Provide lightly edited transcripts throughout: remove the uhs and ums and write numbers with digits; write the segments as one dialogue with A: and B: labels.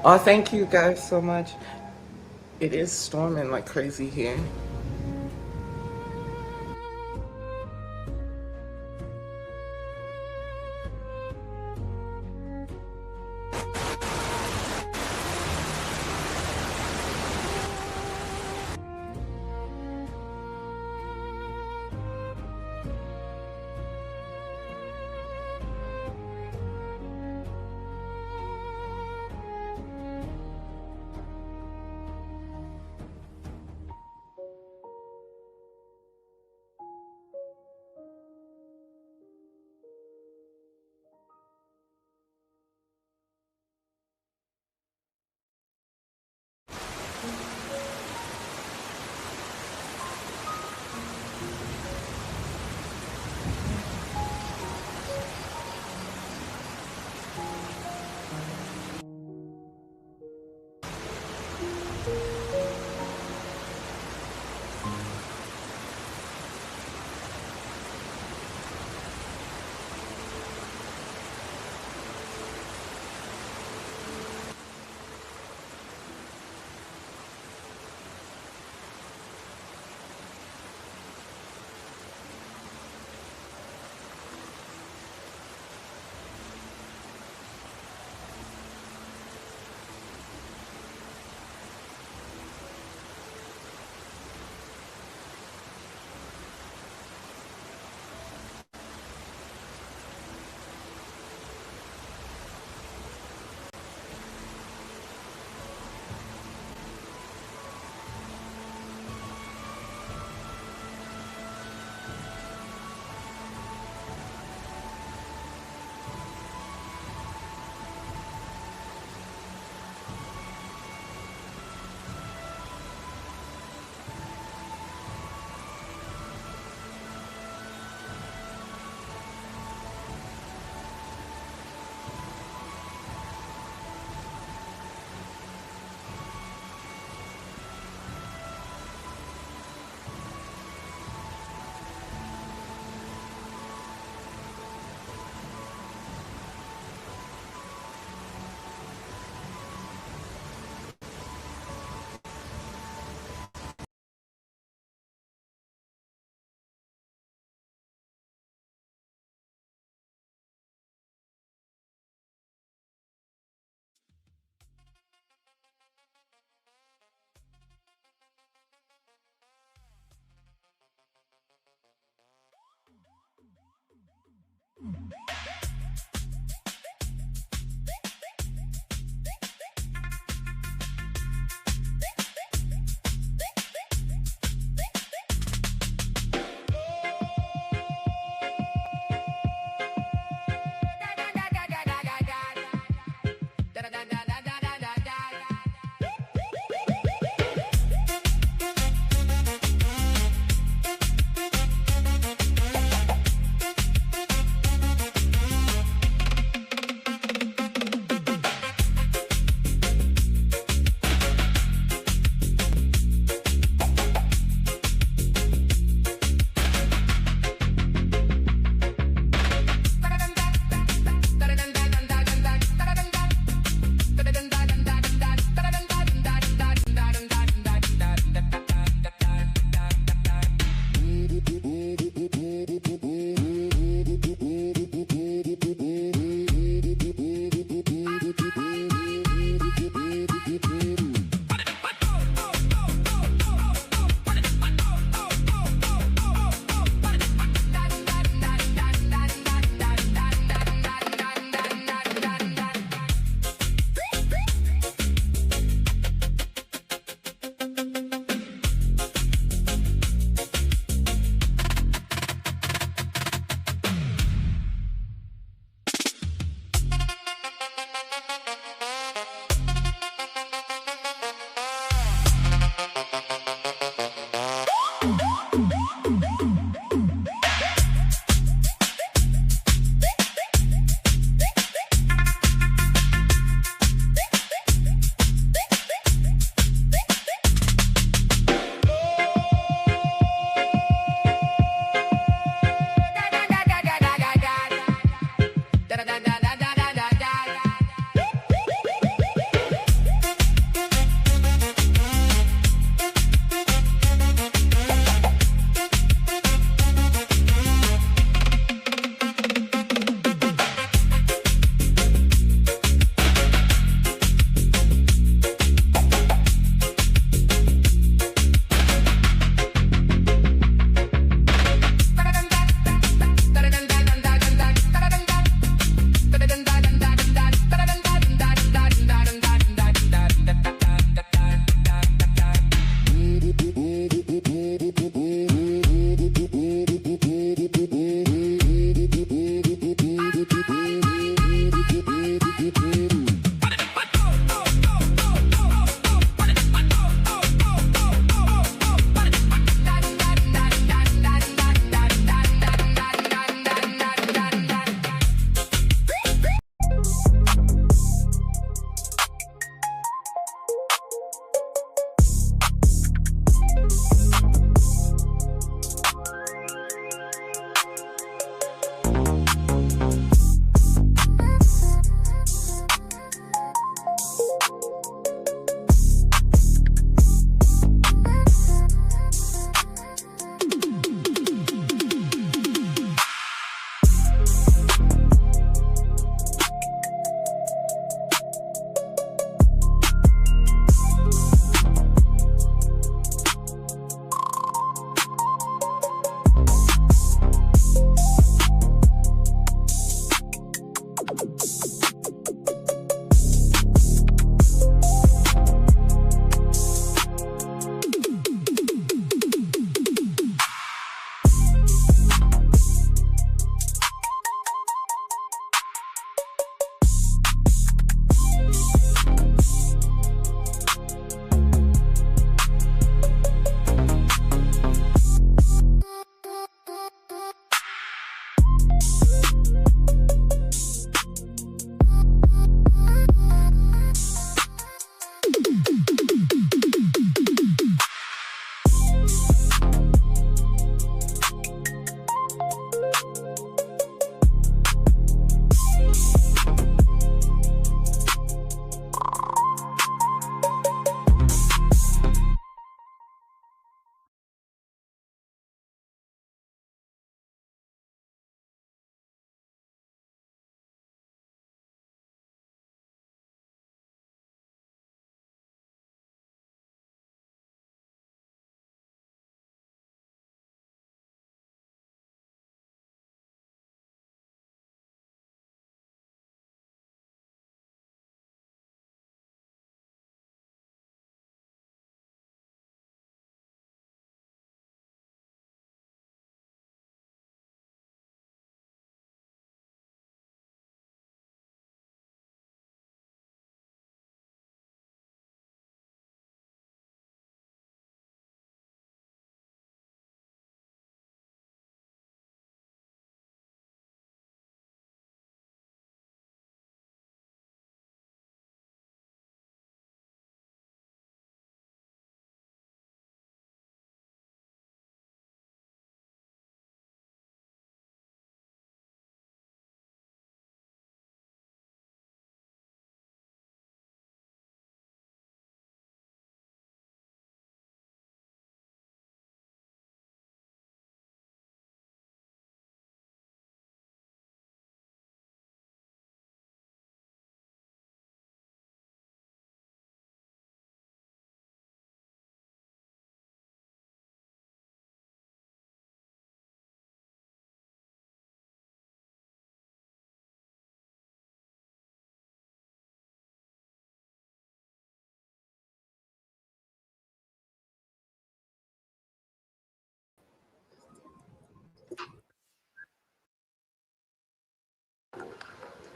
A: Oh, thank you guys so much. It is storming like crazy here.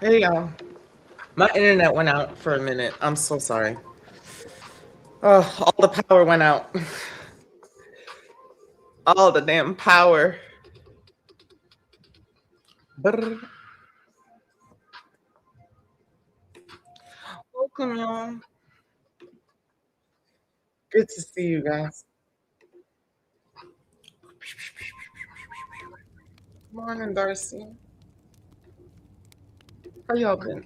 A: Hey y'all. My internet went out for a minute. I'm so sorry. All the power went out. All the damn power. Brr. Welcome, y'all. Good to see you guys. Morning, Darcy. How y'all been?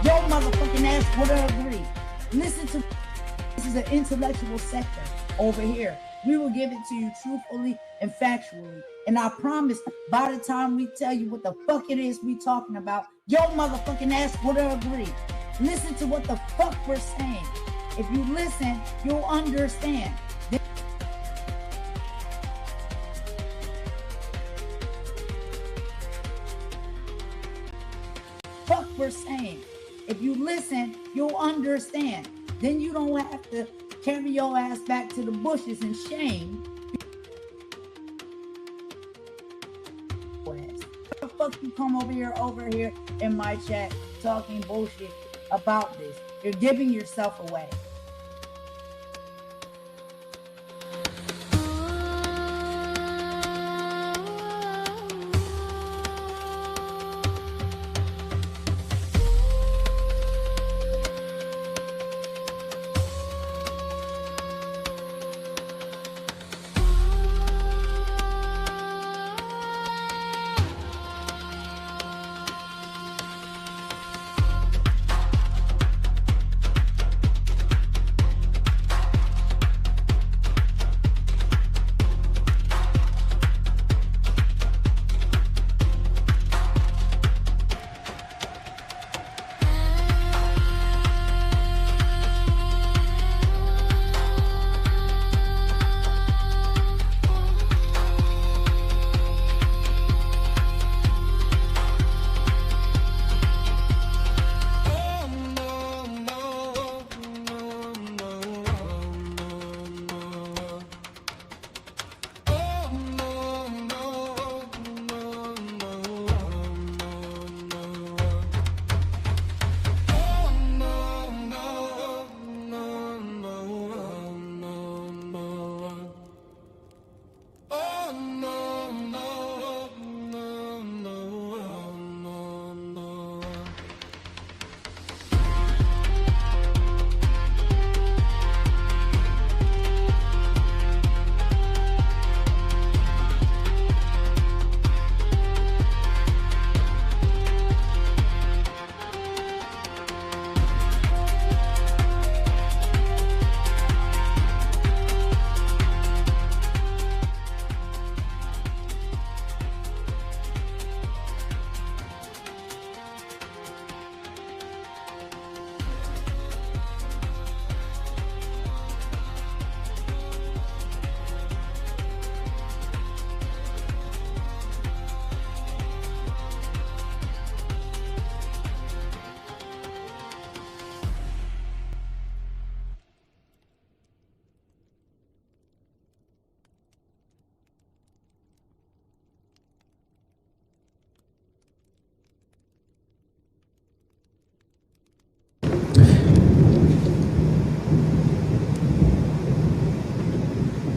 B: Your motherfucking ass would agree. Listen to this is an intellectual sector over here. We will give it to you truthfully and factually. And I promise by the time we tell you what the fuck it is we talking about, your motherfucking ass would agree. Listen to what the fuck we're saying. If you listen, you'll understand. Fuck we're saying. If you listen, you'll understand. Then you don't have to carry your ass back to the bushes in shame. What the fuck you come over here in my chat talking bullshit about this? You're giving yourself away.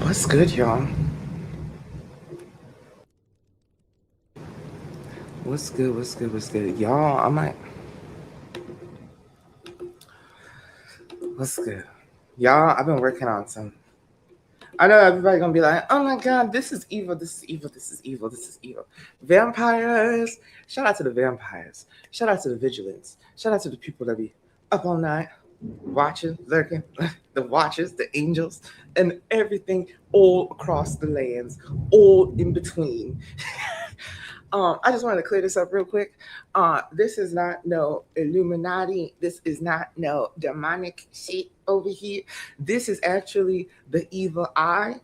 A: What's good, y'all? What's good? What's good? What's good? Y'all, I might. What's good? Y'all, I've been working on some. I know everybody's gonna be like, oh my god, this is evil, this is evil, this is evil, this is evil. Vampires! Shout out to the vampires. Shout out to the vigilance. Shout out to the people that be up all night, watching, lurking, the watchers, the angels, and everything all across the lands, all in between. I just wanted to clear this up real quick. This is not no Illuminati. This is not no demonic shit over here. This is actually the evil eye.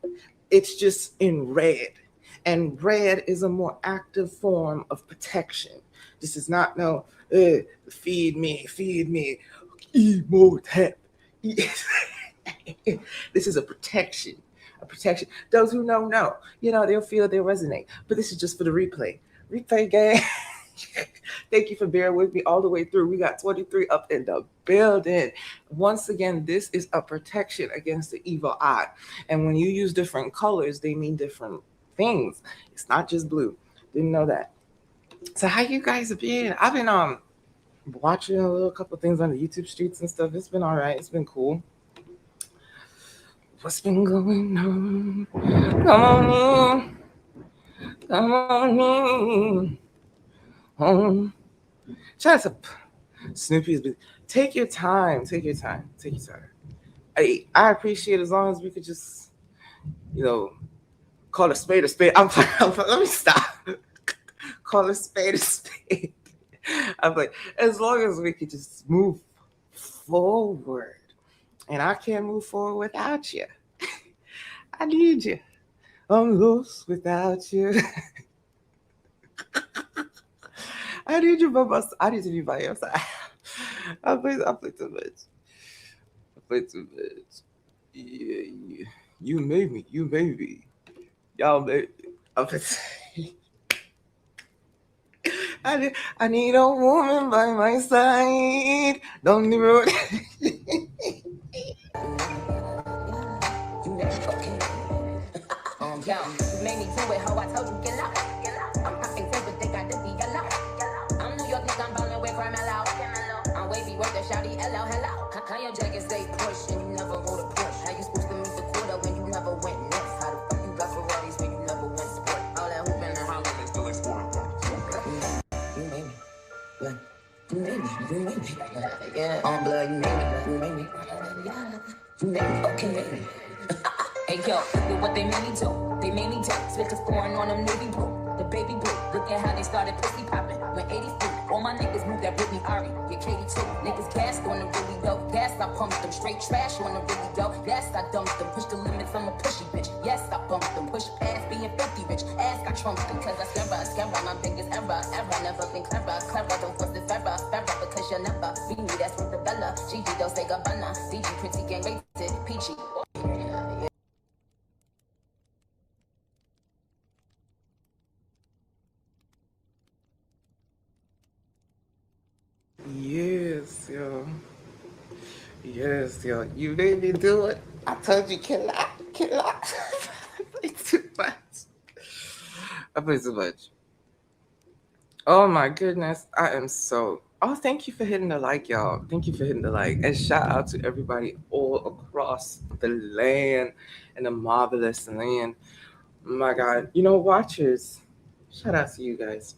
A: It's just in red. And red is a more active form of protection. This is not no feed me, Emotep. This is a protection. A protection. Those who know, they'll feel, they'll resonate. But this is just for the replay. Replay gang. Thank you for bearing with me all the way through. We got 23 up in the building. Once again, this is a protection against the evil eye. And when you use different colors, they mean different things. It's not just blue. Didn't know that. So how you guys been? I've been watching a little couple things on the YouTube streets and stuff. It's been all right. It's been cool. What's been going on? Come on in. Come on in. Home. Shout out Snoopy's busy. Take your time. Take your time. Take your time. I appreciate as long as we could just, you know, call a spade a spade. Let me stop. Call a spade. I'm like, as long as we could just move forward. And I can't move forward without you. I need you. I'm lost without you. I need you by my side. I need to be by your side. I play too much. I play too much. Yeah. You made me. You made me. Y'all made me. I play I need a woman by my side. Down the road.
C: Yo, you made me do it, how I told you, get out. I'm popping tables, they got to be yellow. I'm New York, nigga, I'm ballin' with Carmelo. I'm wavy, worth the shouty, hello, hello. How your jacket say push and you never rode a push? How you supposed to meet the quarter when you never went next? How the fuck you got Ferraris when you never went sport? All that hooping and hollering is still exporting. You made me, yeah. You made me, yeah. On blood, you made me, yeah. You made me, okay. Hey yo, look what they made me do. They made me do. Spit the foreign on them navy blue. The baby blue. Look at how they started pussy popping. When 80 feet. All my niggas move that Britney Ari. Yeah, Katie too. Niggas gas on the really go. Gas, I pumped them. Straight trash on the really go. Yes, I dumped them. Push the limits, I'm a pushy bitch. Yes, I bumped them. Push past being filthy rich. Ask, I trumped them. Cause I scare my biggest ever. Never been clever. Don't force this forever. Because you'll never be me. That's with the Bella. GG, don't say Gabbana. DG, pretty gang rated. Peachy.
A: Yes, yo. Yes, yo. You made me do it. I told you, kill out. I play too much. Oh my goodness. I am so. Oh, thank you for hitting the like, y'all. Thank you for hitting the like. And shout out to everybody all across the land and the marvelous land. My God. You know, watchers. Shout out to you guys.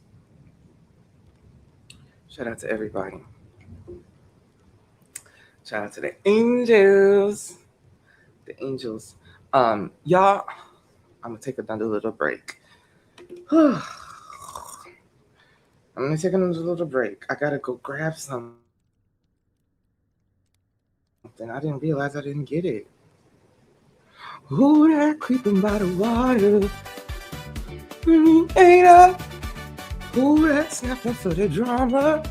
A: Shout out to everybody. Shout out to the angels. The angels. Y'all, I'm gonna take another little break. I'm gonna take another little break. I gotta go grab something. I didn't realize I didn't get it. Who that creeping by the water? Ain't up. Who that snapping for the drama?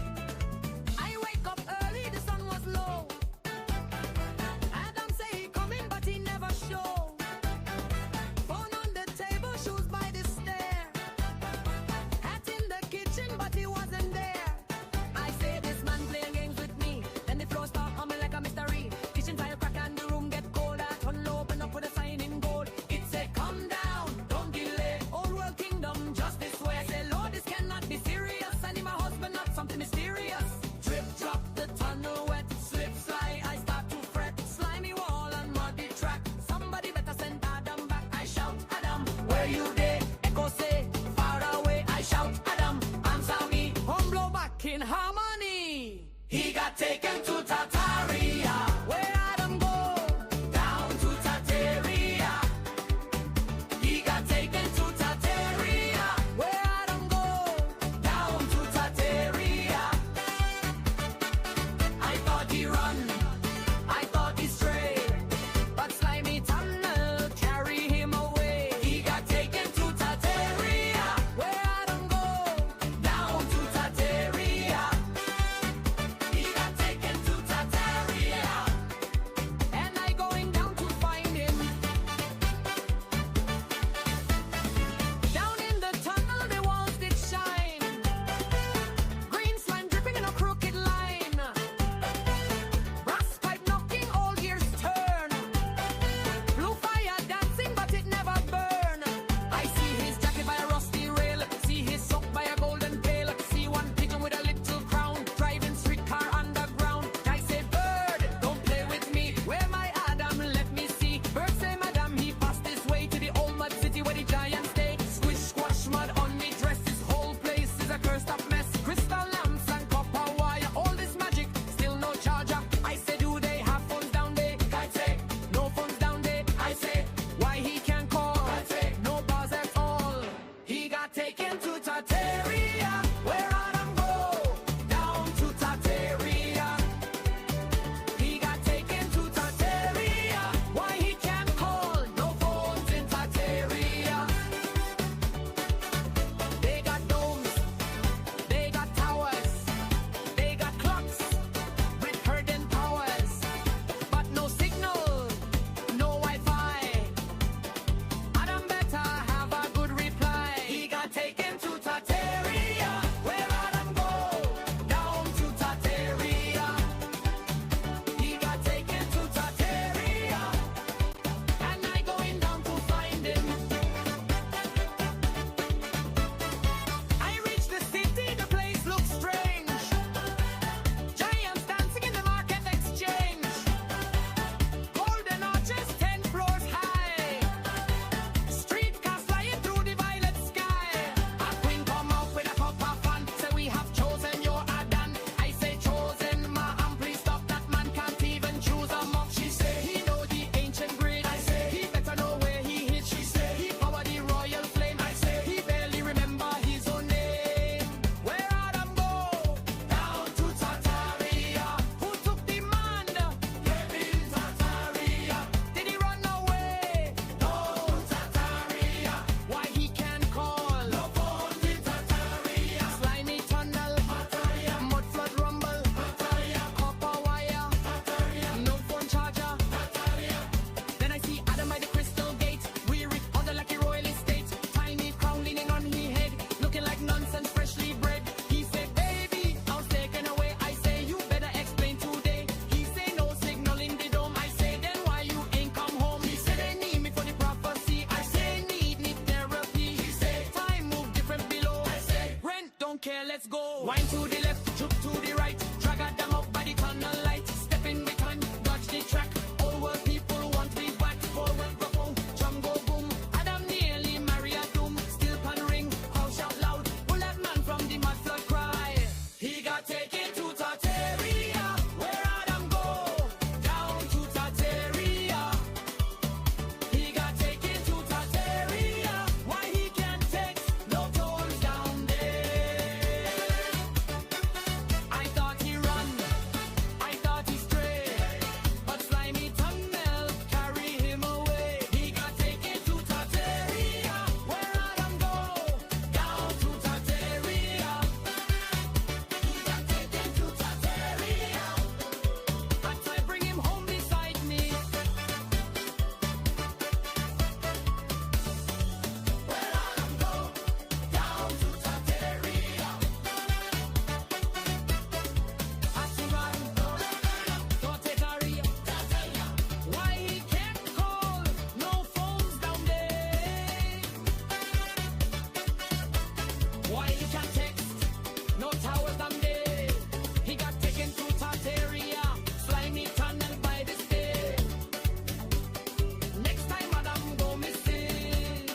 C: let's go. Wind to the left, jump to the right. Drag her down up by the tunnel light. Step in behind, dodge the track. All world people want me back. Forward go home, drum go boom. Adam nearly marry a doom. Still pan ring, house shout loud. Pull that man from the mud flood cry. He got taken to Tartaria. Where Adam go? Down to Tartaria. He got taken to Tartaria. Why he can't text? No tolls down there. I thought he run, I thought he stray, but slimy tunnel carry him away. He got taken to Tartaria. Where Adam go? Down to Tartaria. He got taken to Tartaria. But I bring him home beside me. Where Adam go? Down to Tartaria. Asiran, don't take a real. Why he can't call? No phones down there. Why he can't text? No towers down there. He got taken to Tartaria. Slimy tunnel by the stay. Next time Adam go missing,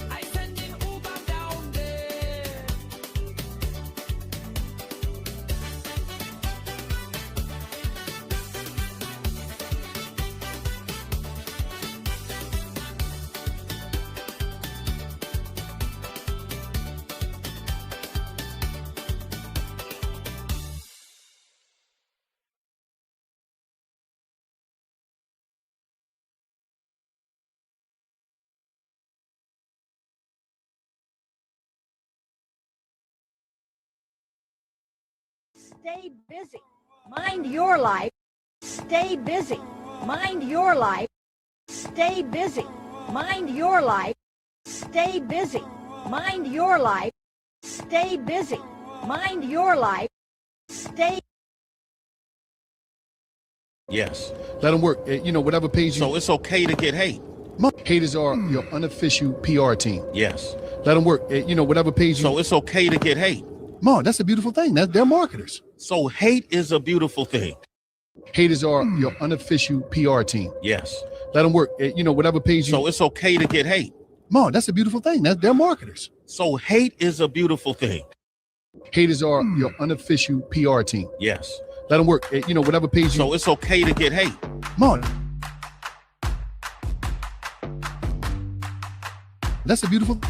C: I send in Uber down there.
D: Stay busy. Mind your life. Stay busy. Mind your life. Stay busy. Mind your life. Stay busy. Mind your life. Stay busy. Mind your life. Stay.
E: Yes.
F: Let them work. You know, whatever page you.
E: So it's okay to get hate.
F: Haters are your unofficial PR team.
E: Yes.
F: Let them work. You know, whatever page you.
E: So it's okay to get hate.
F: Mom, that's a beautiful thing. They're marketers.
E: So hate is a beautiful thing.
F: Haters are your unofficial PR team.
E: Yes.
F: Let them work. You know, whatever page you.
E: So it's okay to get hate.
F: Mom, that's a beautiful thing. They're marketers.
E: So hate is a beautiful thing.
F: Haters are your unofficial PR team.
E: Yes.
F: Let them work. You know, whatever page you.
E: So it's okay to get hate.
F: Mom, that's a beautiful.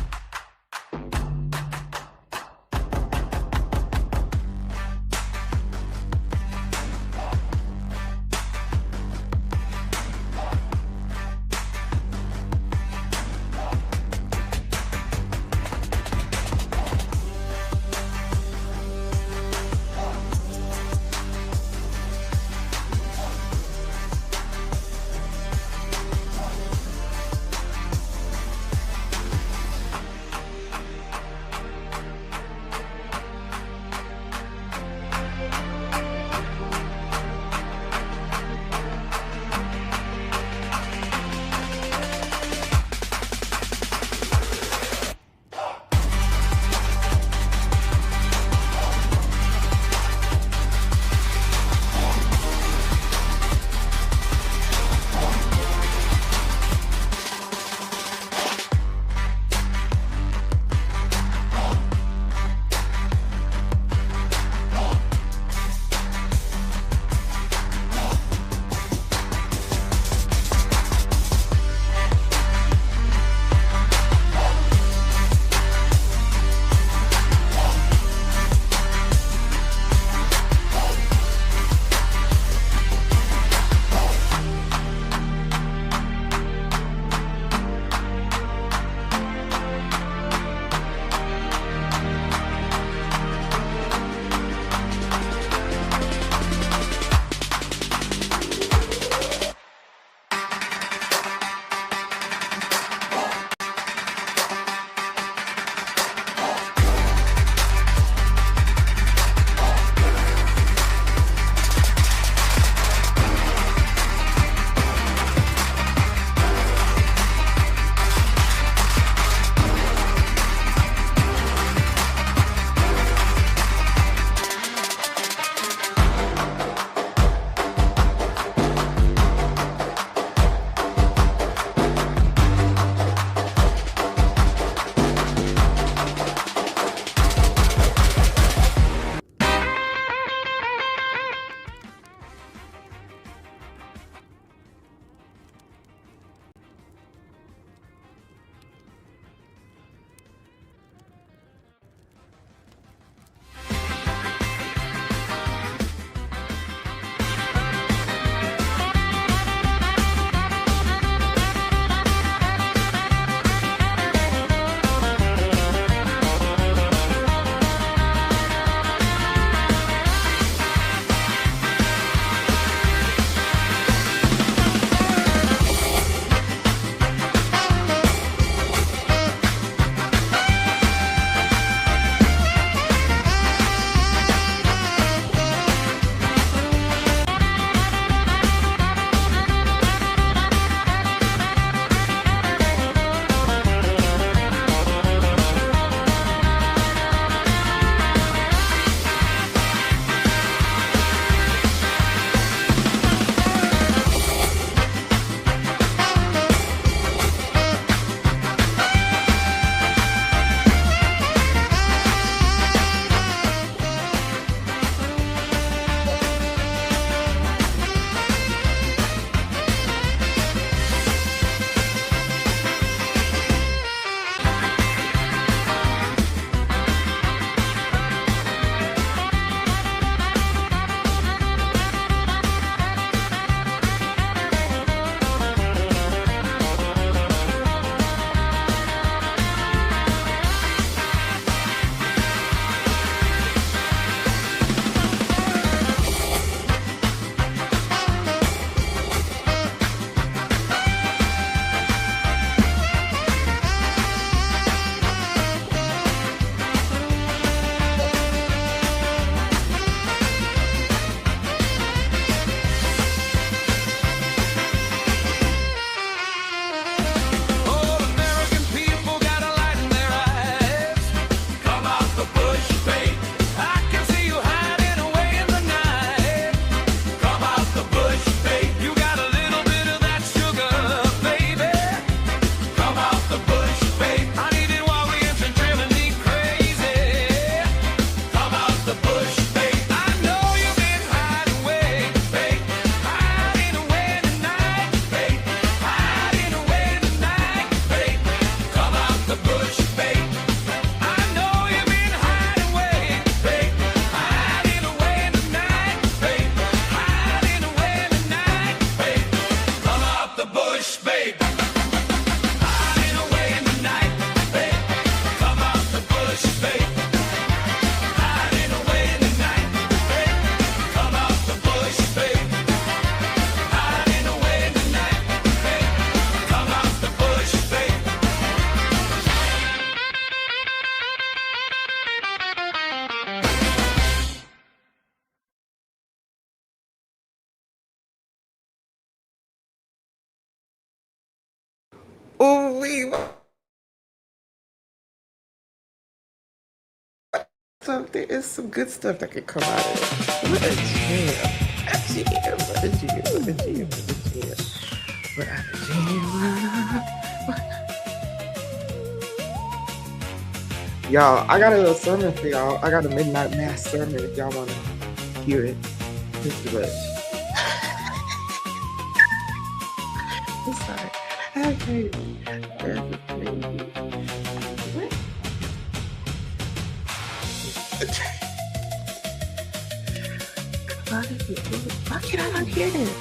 A: Ooh-wee. So there is some good stuff that could come out of it. What a jam. A jam. What a jam. What a jam. What a jam. What a jam. Y'all, I got a little sermon for y'all. I got a midnight mass sermon if y'all want to hear it. This is what. I'm sorry. Okay. Why can't I not hear this?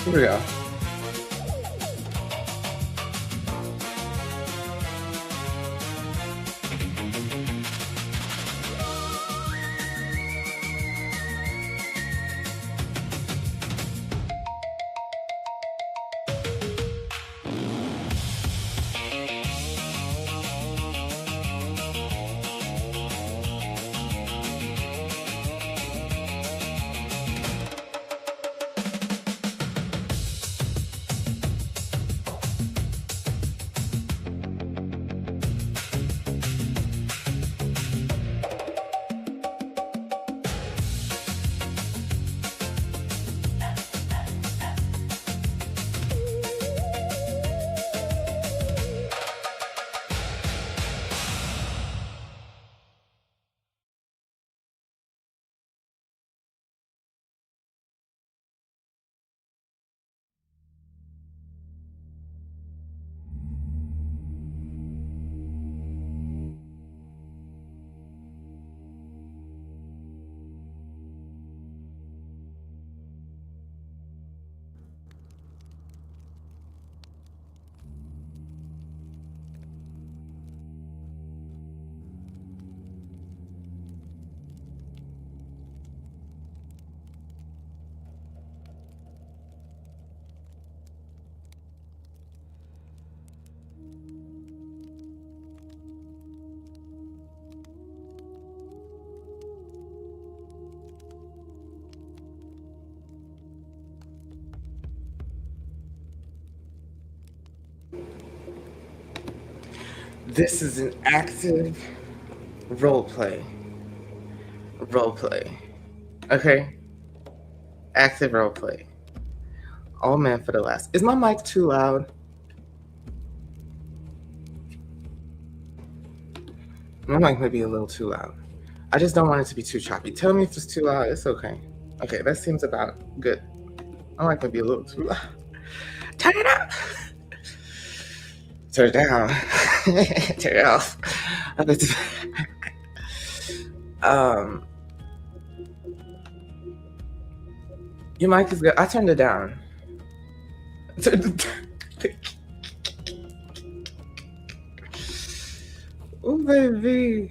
A: Here we go. This is an active role play. Okay? Active role play. All man for the last. Is my mic too loud? My mic might be a little too loud. I just don't want it to be too choppy. Tell me if it's too loud. It's okay. Okay, that seems about good. My mic might be a little too loud. Turn it up. Turn it down. Turn it off. Your mic is good. I turned it down. Oh, baby.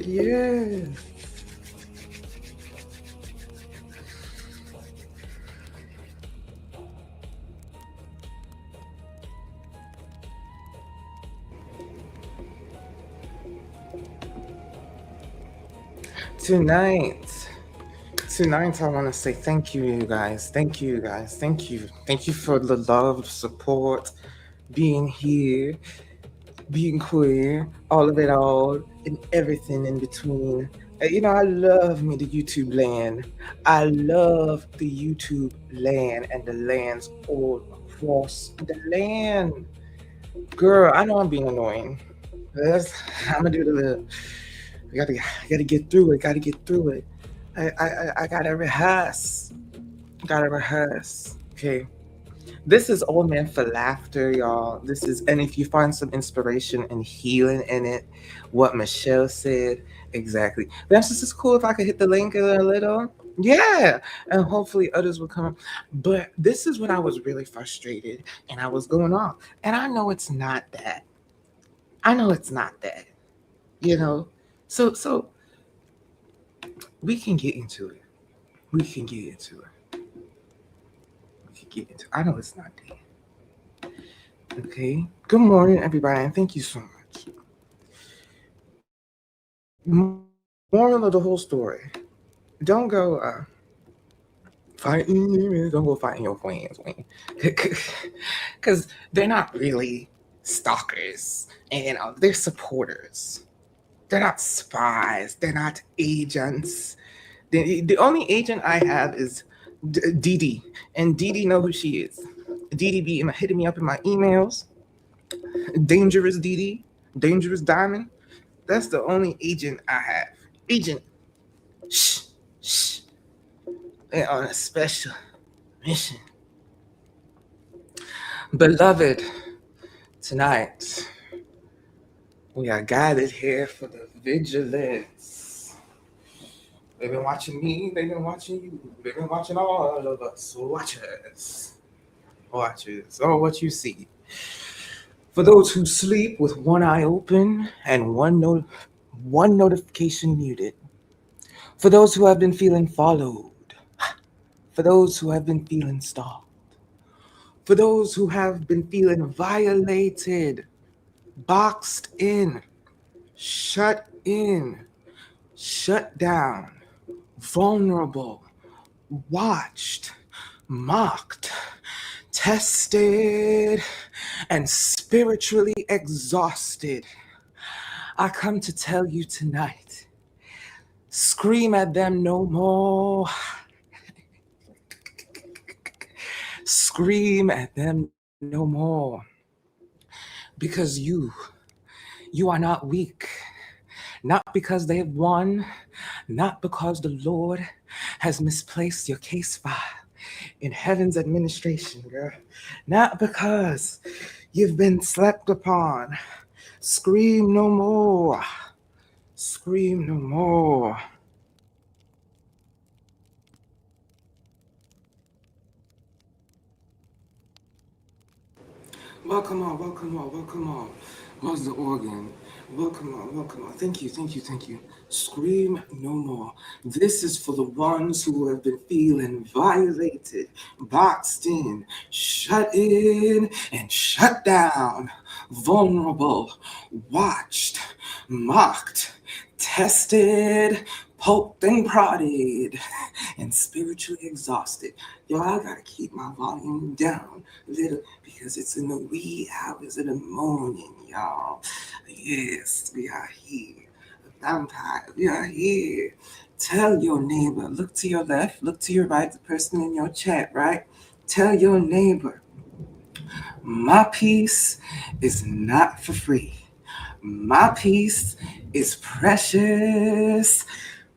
A: Yeah. Tonight, I want to say thank you, you guys. Thank you, you guys. Thank you. Thank you for the love, support, being here, being queer, all of it all, and everything in between. I love me the YouTube land. I love the YouTube land and the lands all across the land. Girl, I know I'm being annoying. I'm gonna do the little. I gotta get through it. Gotta get through it. I gotta rehearse. Gotta rehearse. Okay. This is all meant for laughter, y'all. And if you find some inspiration and healing in it, what Michelle said, exactly. That's just cool if I could hit the link a little. Yeah. And hopefully others will come up. But this is when I was really frustrated and I was going off. And I know it's not that. I know it's not that. You know? So we can get into it. We can get into it. We can get into it. I know it's not that. Okay. Good morning, everybody, and thank you so much. Moral of the whole story: don't go fighting. Don't go fighting your friends, because they're not really stalkers, and they're supporters. They're not spies. They're not agents. The only agent I have is Dee Dee, and Dee Dee know who she is. Dee Dee be hitting me up in my emails. Dangerous Dee Dee, Dangerous Diamond. That's the only agent I have. Agent, shh, shh. They're on a special mission. Beloved, tonight we are gathered here for the vigilance. They've been watching me, they've been watching you, they've been watching all of us. Watchers. Watchers. Oh, what you see. For those who sleep with one eye open and one notification muted. For those who have been feeling followed. For those who have been feeling stalked. For those who have been feeling violated, boxed in, shut down, vulnerable, watched, mocked, tested, and spiritually exhausted. I come to tell you tonight, scream at them no more. Scream at them no more. Because you are not weak. Not because they have won, not because the Lord has misplaced your case file in heaven's administration, girl. Not because you've been slept upon. Scream no more. Scream no more. Welcome on, welcome on, welcome on. What's the organ? Welcome on, welcome on. Thank you, thank you, thank you. Scream no more. This is for the ones who have been feeling violated, boxed in, shut in, and shut down, vulnerable, watched, mocked, tested, poked and prodded, and spiritually exhausted. Yo, I gotta keep my volume down a little because it's in the wee hours of the morning, y'all. Yes, we are here. Vampire, we are here. Tell your neighbor, look to your left, look to your right, the person in your chat, right? Tell your neighbor, my peace is not for free. My peace is precious.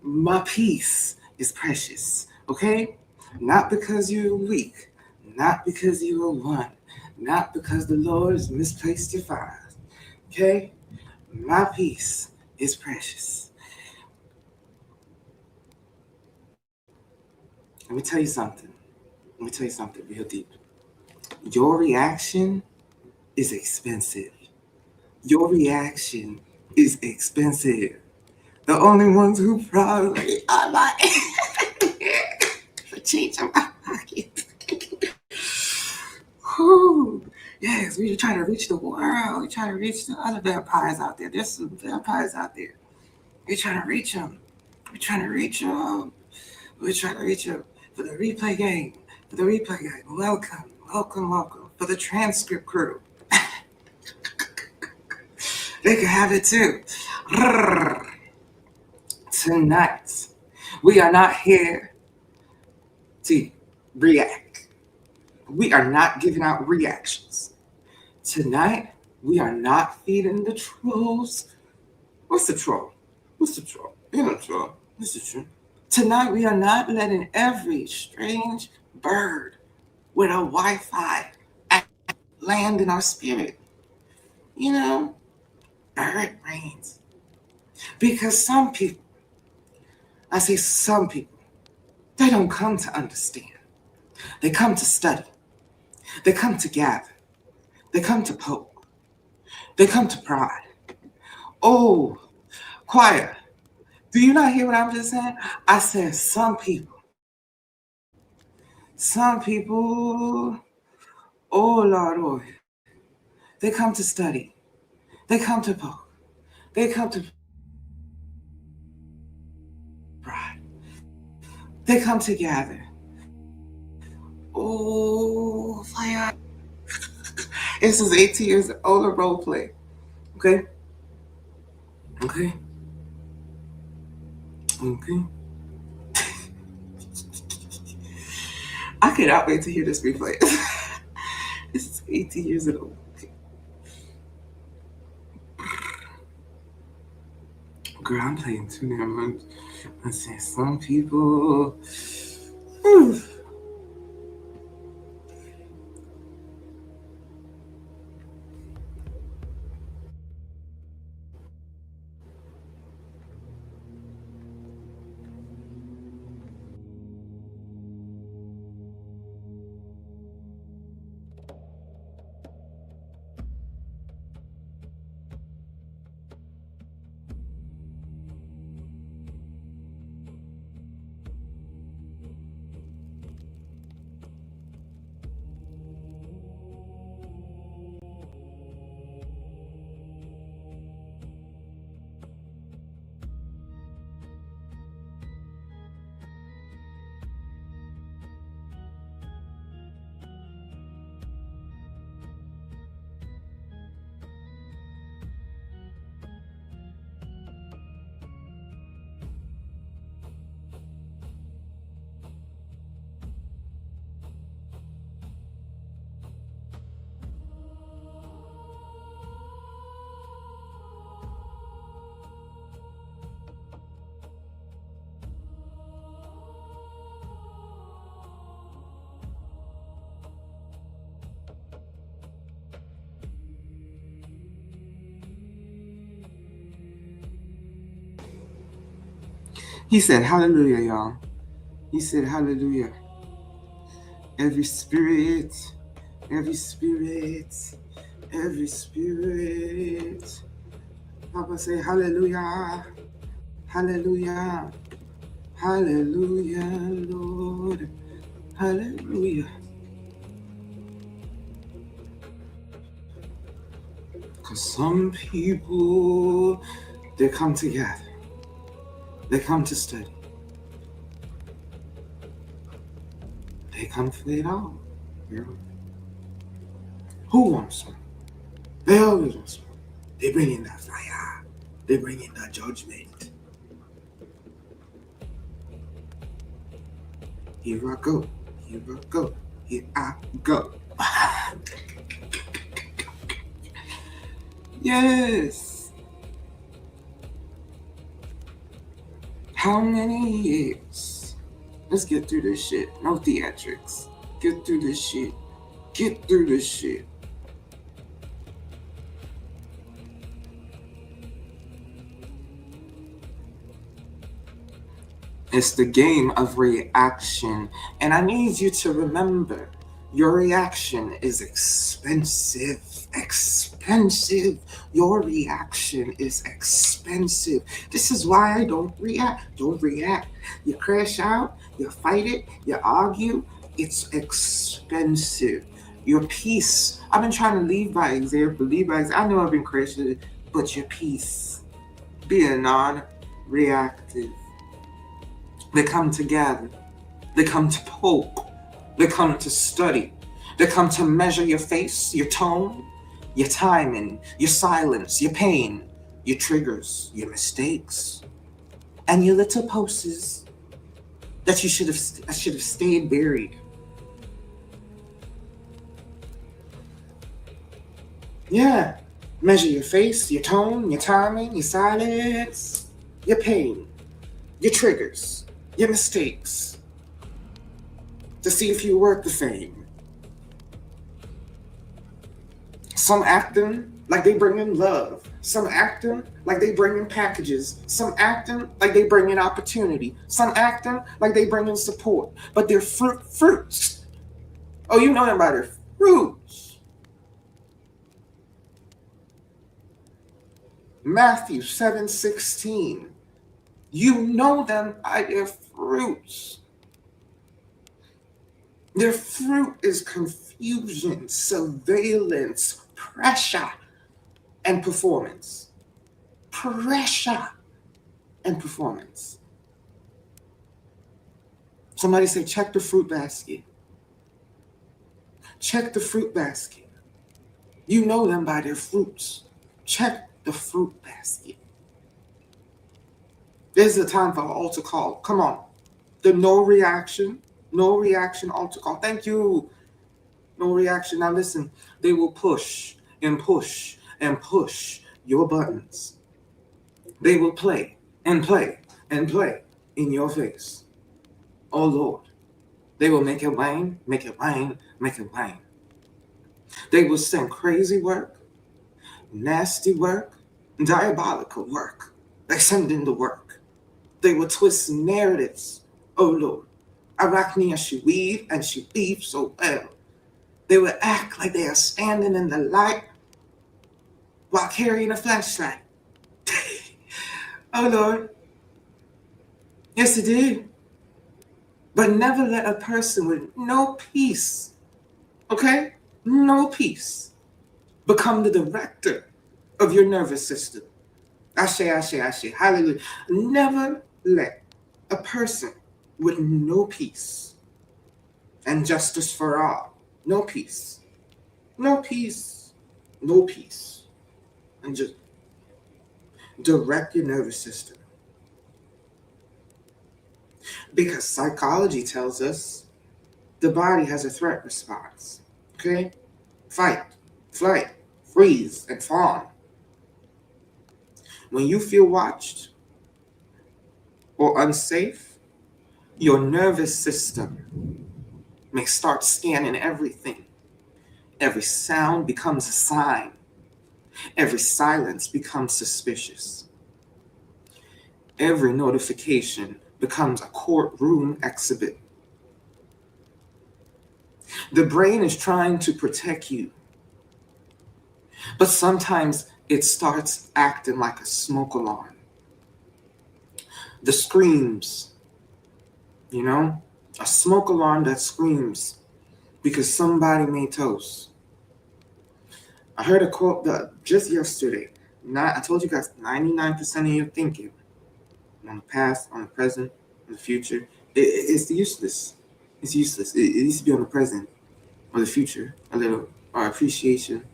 A: My peace is precious, okay? Not because you're weak, not because you are one, not because the Lord has misplaced your files, okay? My peace is precious. Let me tell you something. Let me tell you something real deep. Your reaction is expensive. Your reaction is expensive. The only ones who probably are like for changing my pocket. Whew. Yes, we're trying to reach the world. We're trying to reach the other vampires out there. There's some vampires out there. We're trying to reach them. We're trying to reach them. We're trying to reach them for the replay game. For the replay game. Welcome, welcome, welcome. For the transcript crew. They can have it too. Tonight, we are not here to react. We are not giving out reactions. Tonight, we are not feeding the trolls. What's the troll? What's the troll? You know the troll. What's the troll? Tonight, we are not letting every strange bird with a Wi-Fi land in our spirit. You know, bird brains. Because some people, I say some people, they don't come to understand. They come to study. They come to gather. They come to poke. They come to pride. Oh, choir, do you not hear what I'm just saying? I said some people. Some people, oh Lord, oh, they come to study. They come to poke. They come to pride. They come to gather. Oh, fire. This is 18 years older role play. Okay? Okay? Okay? I cannot wait to hear this replay. This is 18 years old. Okay. Girl, I'm playing too damn much. I said some people. He said, hallelujah, y'all. He said, hallelujah. Every spirit, every spirit, every spirit. Papa say, hallelujah, hallelujah, hallelujah, Lord, hallelujah. Because some people, they come together. They come to study. They come for it all. Girl. Who wants some? They always want some. They bring in that fire. They bring in that judgment. Here I go. Here I go. Here I go. Yes. How many years? Let's get through this shit. No theatrics. Get through this shit. Get through this shit. It's the game of reaction. And I need you to remember Your reaction is expensive. Expensive. Your reaction is expensive. This is why I don't react. Don't react. You crash out, you fight it, you argue. It's expensive. Your peace. I've been trying to lead by example. I know I've been crashing, but your peace. Being non-reactive. They come together. They come to poke. They come to study. They come to measure your face, your tone, your timing, your silence, your pain, your triggers, your mistakes, and your little poses that should have stayed buried. Yeah. Measure your face, your tone, your timing, your silence, your pain, your triggers, your mistakes, to see if you work the same. Some acting like they bring in love. Some acting like they bring in packages. Some acting like they bring in opportunity. Some acting like they bring in support. But they're fruits. Oh, you know them by their fruits. Matthew 7:16. You know them by their fruits. Their fruit is confusion, surveillance, pressure, and performance. Pressure and performance. Somebody say, check the fruit basket. Check the fruit basket. You know them by their fruits. Check the fruit basket. This is the time for an altar call. Come on. The no reaction altar call. Thank you. No reaction. Now listen, they will push and push and push your buttons. They will play and play and play in your face. Oh Lord. They will make it rain, make it rain, make it rain. They will send crazy work, nasty work, diabolical work. They send in the work. They will twist narratives. Oh Lord. Arachnia, she weave and she weaves so well. They will act like they are standing in the light while carrying a flashlight. Oh Lord. Yes, it did. But never let a person with no peace, okay? No peace, become the director of your nervous system. Ashe, ashe, ashe. Hallelujah. Never let a person with no peace and justice for all. No peace. No peace. No peace. And just direct your nervous system. Because psychology tells us the body has a threat response. Okay? Fight, flight, freeze, and fawn. When you feel watched or unsafe, your nervous system may start scanning everything. Every sound becomes a sign. Every silence becomes suspicious. Every notification becomes a courtroom exhibit. The brain is trying to protect you, but sometimes it starts acting like a smoke alarm. The screams, a smoke alarm that screams because somebody made toast. I heard a quote just yesterday. I told you guys 99% of your thinking on the past, on the present, on the future, it's useless. It's useless. It needs to be on the present or the future, a little, or appreciation.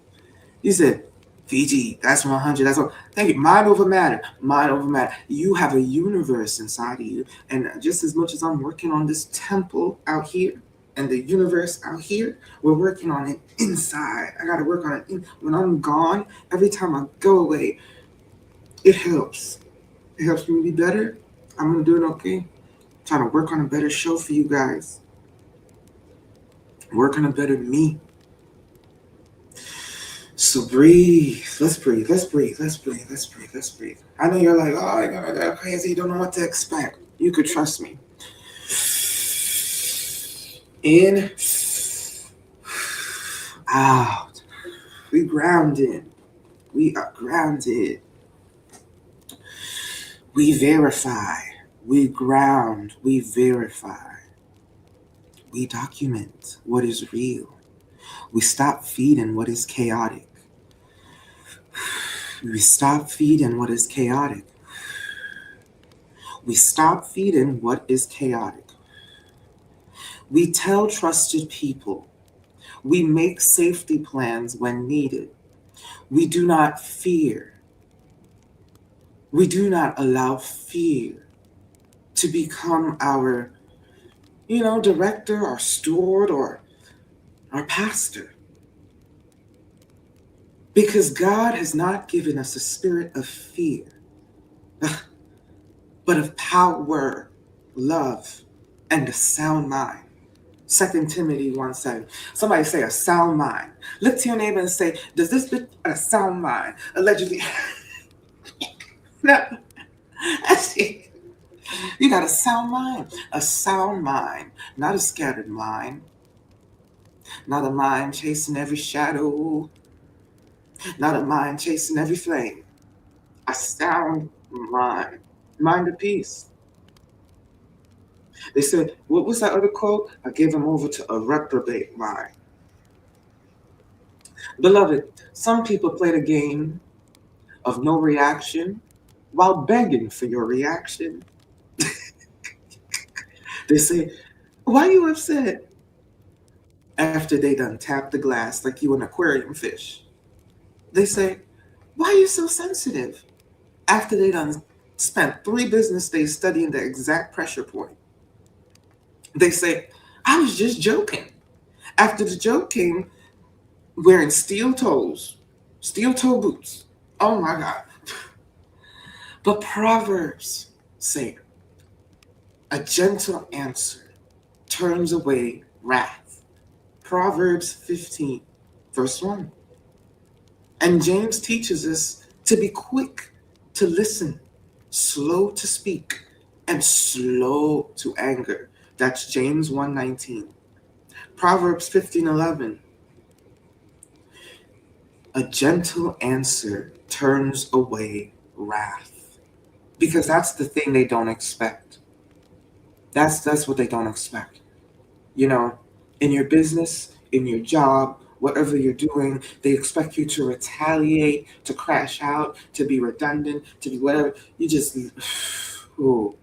A: You said, Fiji, that's 100, that's all. Thank you. Mind over matter. Mind over matter. You have a universe inside of you. And just as much as I'm working on this temple out here and the universe out here, we're working on it inside. I got to work on it. When I'm gone, every time I go away, it helps. It helps me be better. I'm going to do it okay. I'm trying to work on a better show for you guys. Work on a better me. So breathe. Let's breathe. Let's breathe. Let's breathe. Let's breathe. Let's breathe. I know you're like, oh, you're gonna go crazy. You don't know what to expect. You could trust me. In, out. We grounded. We are grounded. We verify. We ground. We verify. We document what is real. We stop feeding what is chaotic. We stop feeding what is chaotic. We stop feeding what is chaotic. We tell trusted people. We make safety plans when needed. We do not fear. We do not allow fear to become our, director, our steward, or our pastor. Because God has not given us a spirit of fear, but of power, love, and a sound mind. 2 Timothy 1:7. Somebody say a sound mind. Look to your neighbor and say, does this bitch a sound mind? Allegedly. No. You got a sound mind. A sound mind. Not a scattered mind. Not a mind chasing every shadow. Not a mind chasing every flame. A sound mind. Mind of peace. They said, what was that other quote? I gave him over to a reprobate mind. Beloved, some people play the game of no reaction while begging for your reaction. They say, why you upset? After they done tap the glass like you an aquarium fish. They say, why are you so sensitive? After they done spent 3 business days studying the exact pressure point. They say, I was just joking. After the joke came, wearing steel toe boots. Oh my God. But Proverbs say, a gentle answer turns away wrath. Proverbs 15, verse 1. And James teaches us to be quick to listen, slow to speak, and slow to anger. That's James 1:19. Proverbs 15:11. A gentle answer turns away wrath. Because that's the thing they don't expect. That's what they don't expect. In your business, in your job, whatever you're doing, they expect you to retaliate, to crash out, to be redundant, to be whatever. You just, ooh,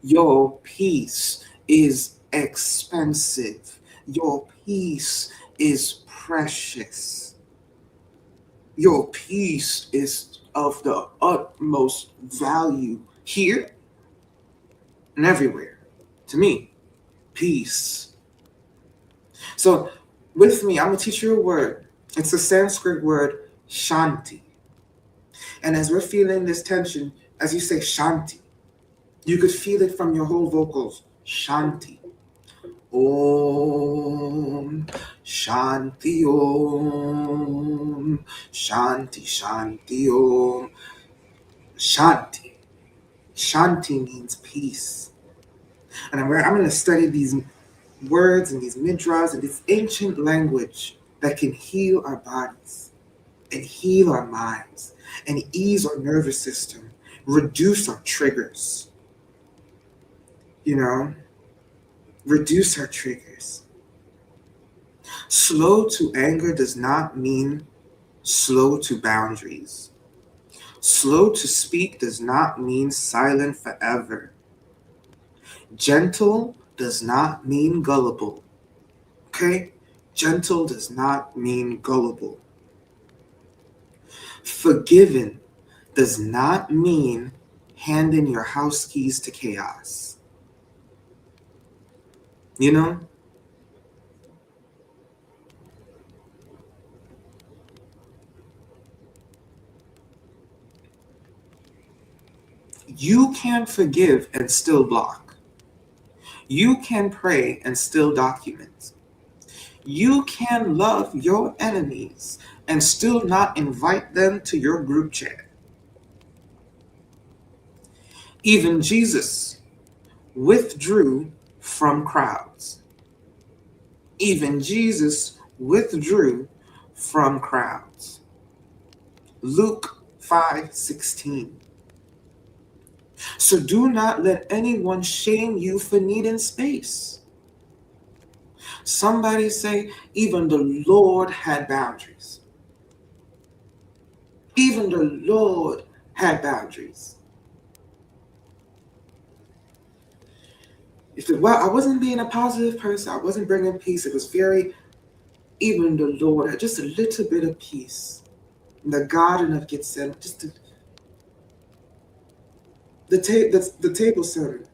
A: your peace is expensive. Your peace is precious. Your peace is of the utmost value here and everywhere. To me, peace. So with me, I'm going to teach you a word. It's a Sanskrit word, shanti. And as we're feeling this tension, as you say shanti, you could feel it from your whole vocals. Shanti. Om. Shanti Om. Shanti Shanti Om. Shanti. Shanti means peace. And I'm going to study these words and these mantras and this ancient language that can heal our bodies and heal our minds and ease our nervous system, reduce our triggers, reduce our triggers. Slow to anger does not mean slow to boundaries. Slow to speak does not mean silent forever. Gentle does not mean gullible. Okay? Gentle does not mean gullible. Forgiven does not mean handing your house keys to chaos. You can forgive and still block. You can pray and still document. You can love your enemies and still not invite them to your group chat. Even Jesus withdrew from crowds. Even Jesus withdrew from crowds. Luke 5:16. So do not let anyone shame you for needing space. Somebody say, even the Lord had boundaries. Even the Lord had boundaries. If well, I wasn't being a positive person. I wasn't bringing peace. It was very, even the Lord had just a little bit of peace. In the Garden of Gethsemane, just the table sermon.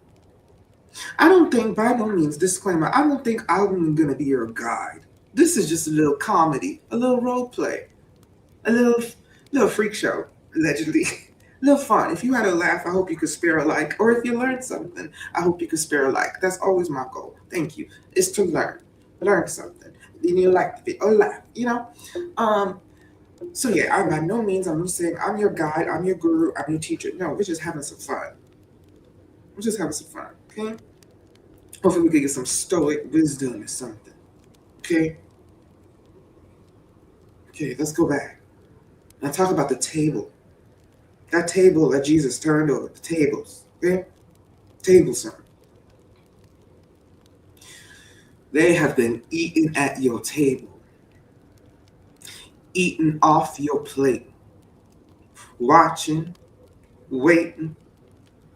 A: I don't think, by no means, disclaimer, I don't think I'm going to be your guide. This is just a little comedy, a little role play, a little freak show, allegedly. A little fun. If you had a laugh, I hope you could spare a like. Or if you learned something, I hope you could spare a like. That's always my goal. Thank you. Is to learn. Learn something. Then you like the or laugh, you know? So yeah, I'm by no means, I'm just saying I'm your guide, I'm your guru, I'm your teacher. No, we're just having some fun. We're just having some fun, okay? Hopefully we can get some stoic wisdom or something. Okay? Okay, let's go back. Now talk about the table. That table that Jesus turned over, the tables. Okay? Tables, son. They have been eaten at your table. Eaten off your plate. Watching, waiting,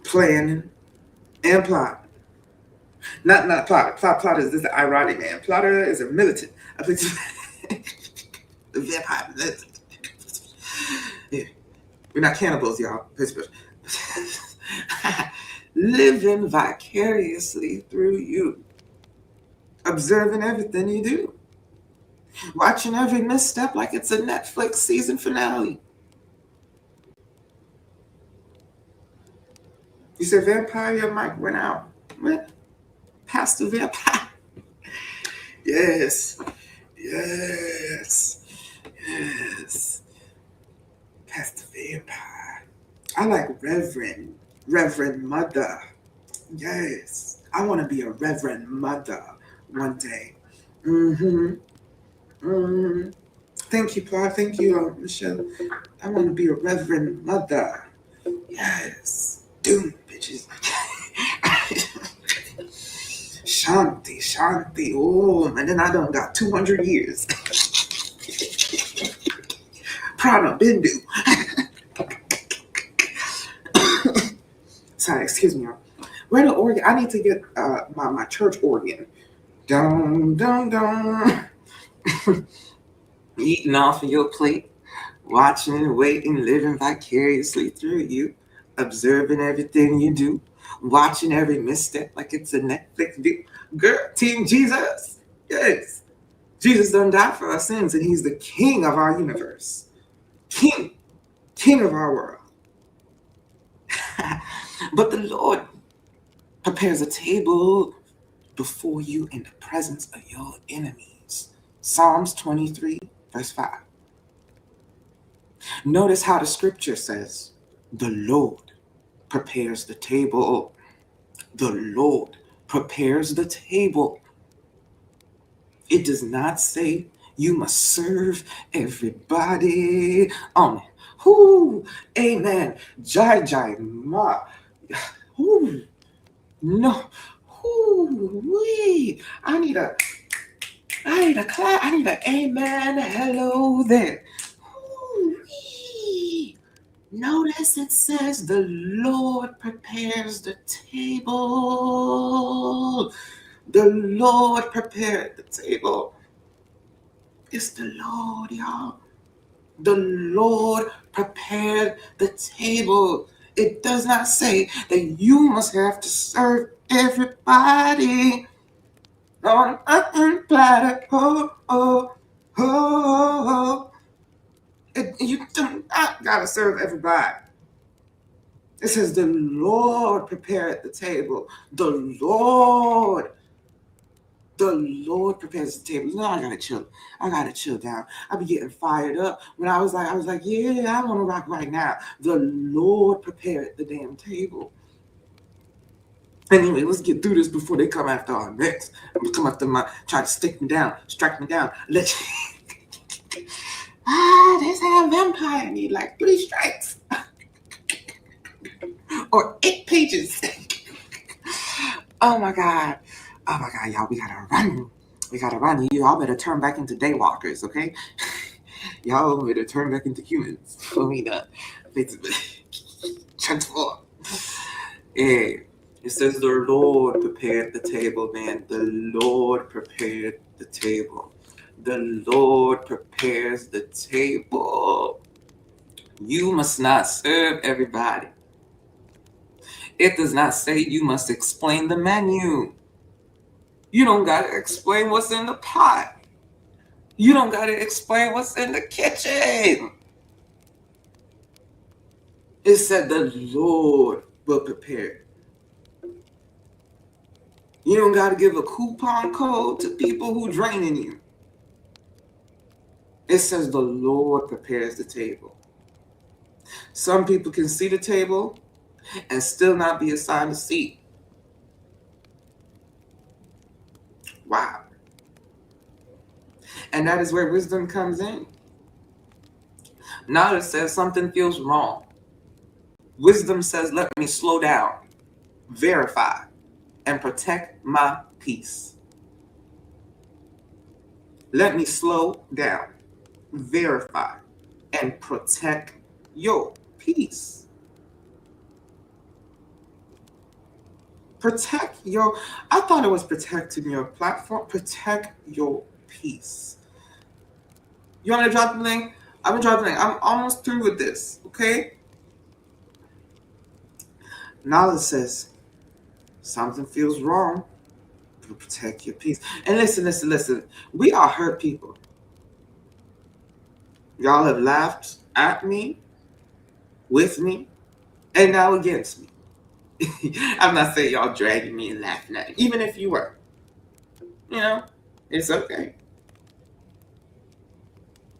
A: planning, and plotting. Not plotter. Plotter is this the ironic man. Plotter is a militant. I think the vampire militant. Yeah. We're not cannibals, y'all. Living vicariously through you. Observing everything you do. Watching every misstep like it's a Netflix season finale. You said vampire, your mic went out. What? Pastor Vampire. Yes. Yes. Yes. Pastor Vampire. I like Reverend Mother. Yes. I want to be a Reverend Mother one day. Thank you, Paul. Thank you, Michelle. I want to be a Reverend Mother. Yes. Doom, bitches. Shanti, Shanti. Oh, and then I done got 200 years. Prana Bindu. Sorry, excuse me. Where the organ? I need to get my church organ. Dum, dum, dum. Eating off of your plate, watching, waiting, living vicariously through you, observing everything you do, watching every misstep like it's a Netflix view. Girl, Team Jesus. Yes. Jesus done died for our sins, and he's the king of our universe. King of our world. But the Lord prepares a table before you in the presence of your enemies. Psalms 23, verse 5. Notice how the scripture says, the Lord prepares the table. The Lord prepares the table. It does not say you must serve everybody. Whoo, amen. Jai Jai Ma. Whoo, no. Whoo, wee. I need a clap. I need an amen. Hello there. Whoo, wee. Notice it says the Lord prepares the table. The Lord prepared the table. It's the Lord, y'all. The Lord prepared the table. It does not say that you must have to serve everybody on a platter. Oh, oh, oh, oh. You do not gotta serve everybody. It says the Lord prepared the table. The Lord prepares the table. No, I gotta chill. I gotta chill down. I be getting fired up. When I was like, yeah, I want to rock right now. The Lord prepared the damn table. Anyway, let's get through this before they come after our necks. Come after try to strike me down. They say a vampire need like 3 strikes or 8 pages. Oh my God, y'all, we gotta run. We gotta run. Y'all better turn back into daywalkers, okay? Y'all better turn back into humans for me to transform. Yeah. It says the Lord prepared the table, man. The Lord prepared the table. The Lord prepares the table. You must not serve everybody. It does not say you must explain the menu. You don't gotta explain what's in the pot. You don't gotta explain what's in the kitchen. It said the Lord will prepare. You don't gotta give a coupon code to people who draining you. It says the Lord prepares the table. Some people can see the table and still not be assigned a seat. Wow. And that is where wisdom comes in. Knowledge says something feels wrong. Wisdom says, let me slow down, verify, and protect my peace. Let me slow down, verify, and protect your peace. Protect your, I thought it was protecting your platform. Protect your peace. You want to drop the link? I'm going to drop the link. I'm almost through with this, okay? Knowledge says something feels wrong. Protect your peace. And listen. We are hurt people. Y'all have laughed at me, with me, and now against me. I'm not saying y'all dragging me and laughing at me, even if you were. You know, it's okay.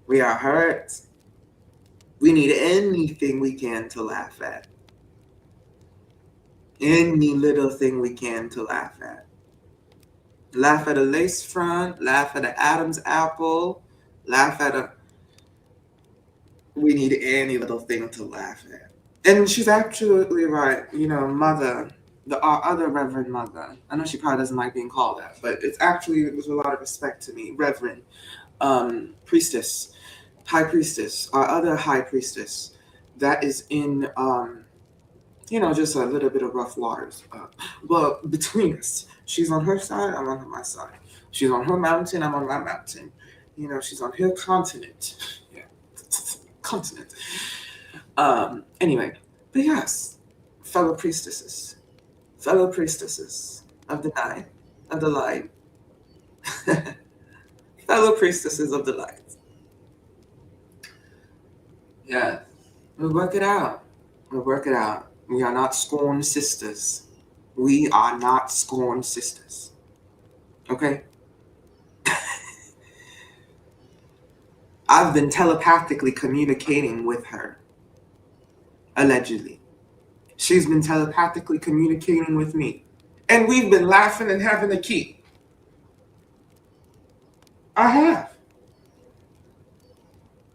A: We are hurt. We need anything we can to laugh at. Any little thing we can to laugh at. Laugh at a lace front, laugh at an Adam's apple, laugh at a... We need any little thing to laugh at. And she's absolutely right. You know, Mother, our other Reverend Mother, I know she probably doesn't like being called that, but it's actually with a lot of respect to me. Reverend, Priestess, High Priestess, our other High Priestess, that is in, you know, just a little bit of rough waters. Well, between us, she's on her side, I'm on my side. She's on her mountain, I'm on my mountain. You know, she's on her continent. Yeah, continent. Anyway, but yes, fellow priestesses of the night, of the light, fellow priestesses of the light. Yeah, we'll work it out. We are not scorned sisters. We are not scorned sisters. Okay? I've been telepathically communicating with her. Allegedly. She's been telepathically communicating with me. And we've been laughing and having a key. I have.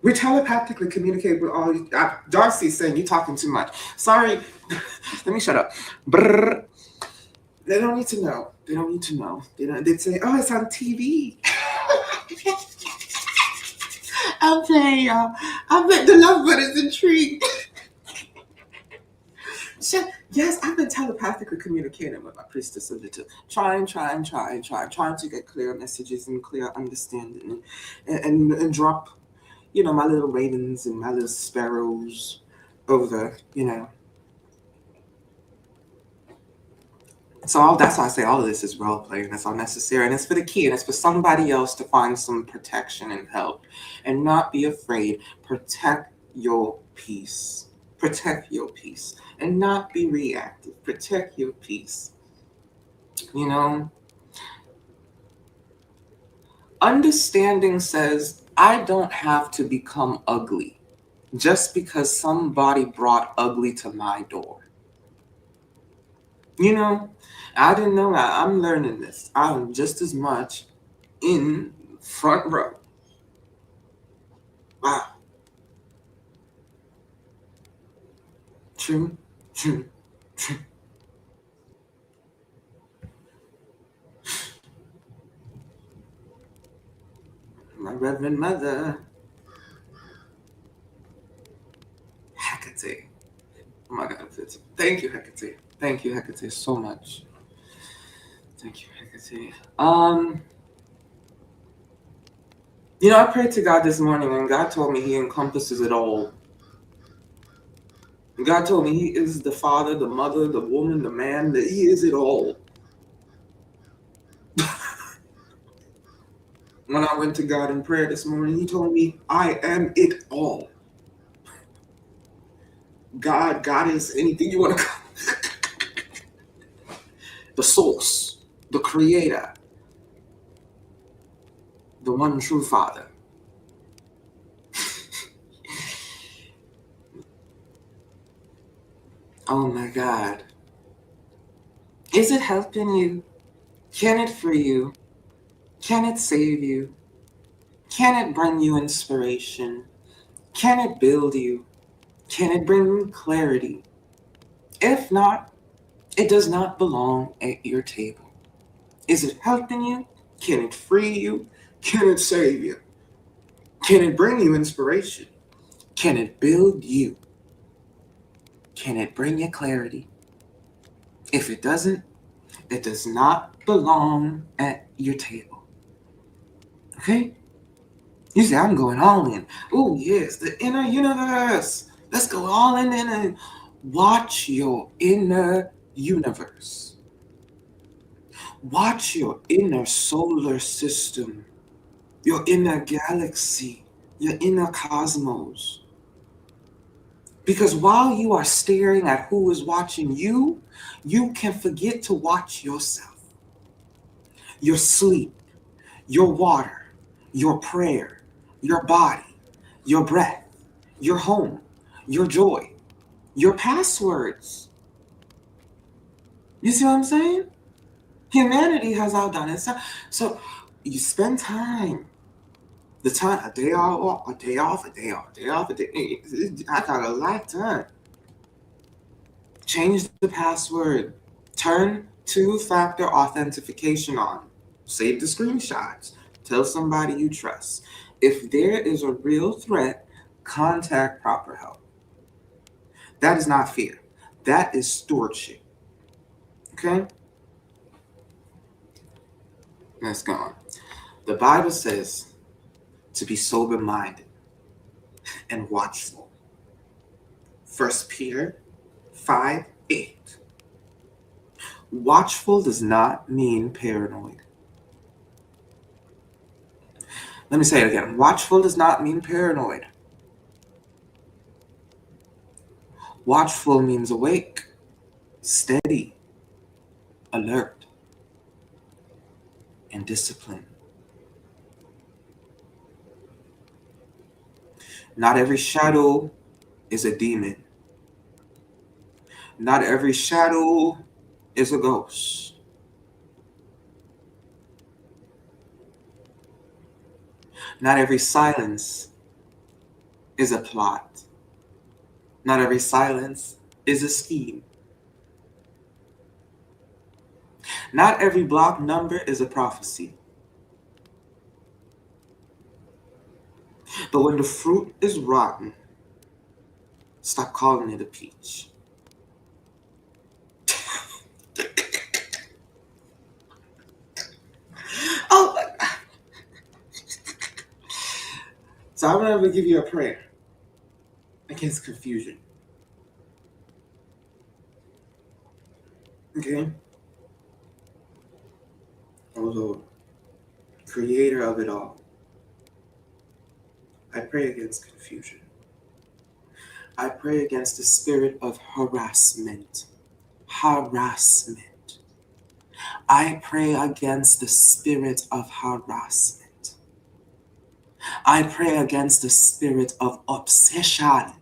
A: We telepathically communicate with all these. Darcy's saying you're talking too much. Sorry. Let me shut up. Brrr. They don't need to know. They'd say, oh, it's on TV. I'm playing, y'all. I bet the lovebird is intrigued. Yes, I've been telepathically communicating with my priestess of the two. Trying to get clear messages and clear understanding and drop, you know, my little ravens and my little sparrows over, you know. So that's why I say all of this is role playing. That's all necessary. And it's for the key. And it's for somebody else to find some protection and help. And not be afraid. Protect your peace. Protect your peace. And not be reactive. Protect your peace. You know? Understanding says, I don't have to become ugly just because somebody brought ugly to my door. You know, I didn't know that. I'm learning this. I'm just as much in front row Wow. True, true, true. My Reverend Mother, Hecate. Oh my God, thank you, Hecate. Thank you, Hecate, so much. Thank you, Hecate. I prayed to God this morning, and God told me He encompasses it all. God told me He is the father, the mother, the woman, the man, that He is it all. When I went to God in prayer this morning, He told me, I am it all. God is anything you want to call the source, the creator, the one true Father. Oh my God. Is it helping you? Can it free you? Can it save you? Can it bring you inspiration? Can it build you? Can it bring you clarity? If not, it does not belong at your table. Is it helping you? Can it free you? Can it save you? Can it bring you inspiration? Can it build you? Can it bring you clarity? If it doesn't, it does not belong at your table. Okay? You say, I'm going all in. Oh, yes, the inner universe. Let's go all in and watch your inner universe. Watch your inner solar system, your inner galaxy, your inner cosmos. Because while you are staring at who is watching you, you can forget to watch yourself. Your sleep, your water, your prayer, your body, your breath, your home, your joy, your passwords. You see what I'm saying? Humanity has outdone itself. So you spend time. The time, a day off, a day off, a day off, a day off, a day. I got a lifetime. Change the password. Turn two-factor authentication on. Save the screenshots. Tell somebody you trust. If there is a real threat, contact proper help. That is not fear. That is stewardship. Okay? Let's go on. The Bible says to be sober-minded and watchful. 1 Peter 5:8. Watchful does not mean paranoid. Let me say it again. Watchful does not mean paranoid. Watchful means awake, steady, alert, and disciplined. Not every shadow is a demon. Not every shadow is a ghost. Not every silence is a plot. Not every silence is a scheme. Not every block number is a prophecy. But when the fruit is rotten, stop calling it a peach. Oh my God. So I'm going to give you a prayer against confusion. Okay? Oh Lord, creator of it all, I pray against confusion. I pray against the spirit of harassment. Harassment. I pray against the spirit of harassment. I pray against the spirit of obsession.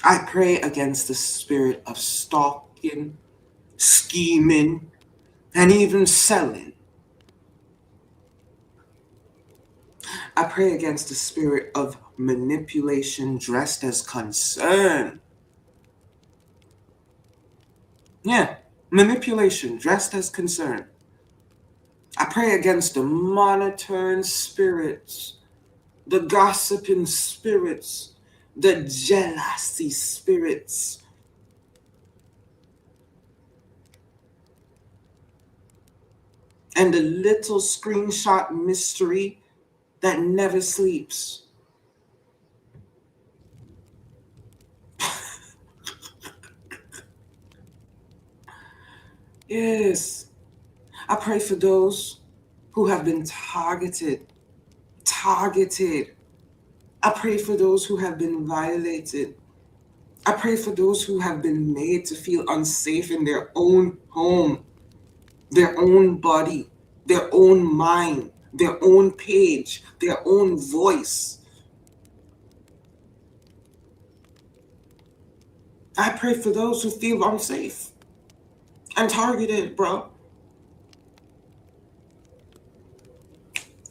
A: I pray against the spirit of stalking, scheming, and even selling. I pray against the spirit of manipulation dressed as concern. Yeah, manipulation dressed as concern. I pray against the monitoring spirits, the gossiping spirits, the jealousy spirits. And the little screenshot mystery that never sleeps. Yes. I pray for those who have been targeted. I pray for those who have been violated. I pray for those who have been made to feel unsafe in their own home, their own body, their own mind, their own page, their own voice. I pray for those who feel unsafe and targeted, bro.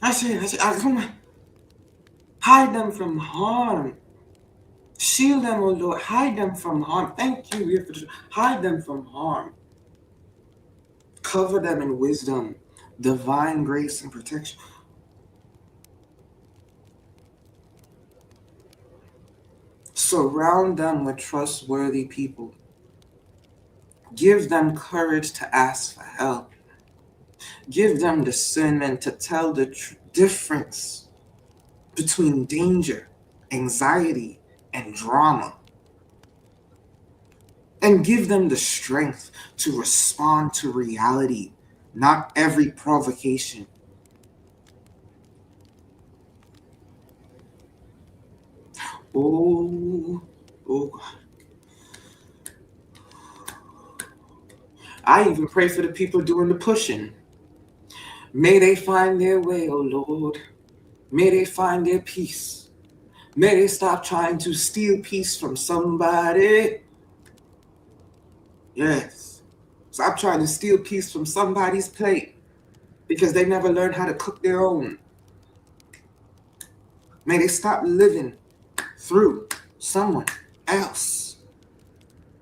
A: I say, come on. Hide them from harm. Shield them, oh Lord. Hide them from harm. Thank you. Hide them from harm. Cover them in wisdom, divine grace, and protection. Surround them with trustworthy people. Give them courage to ask for help. Give them discernment to tell the difference between danger, anxiety, and drama. And give them the strength to respond to reality, not every provocation. Oh God. I even pray for the people doing the pushing. May they find their way, oh Lord. May they find their peace. May they stop trying to steal peace from somebody. Yes. Stop trying to steal peace from somebody's plate because they never learned how to cook their own. May they stop living through someone else.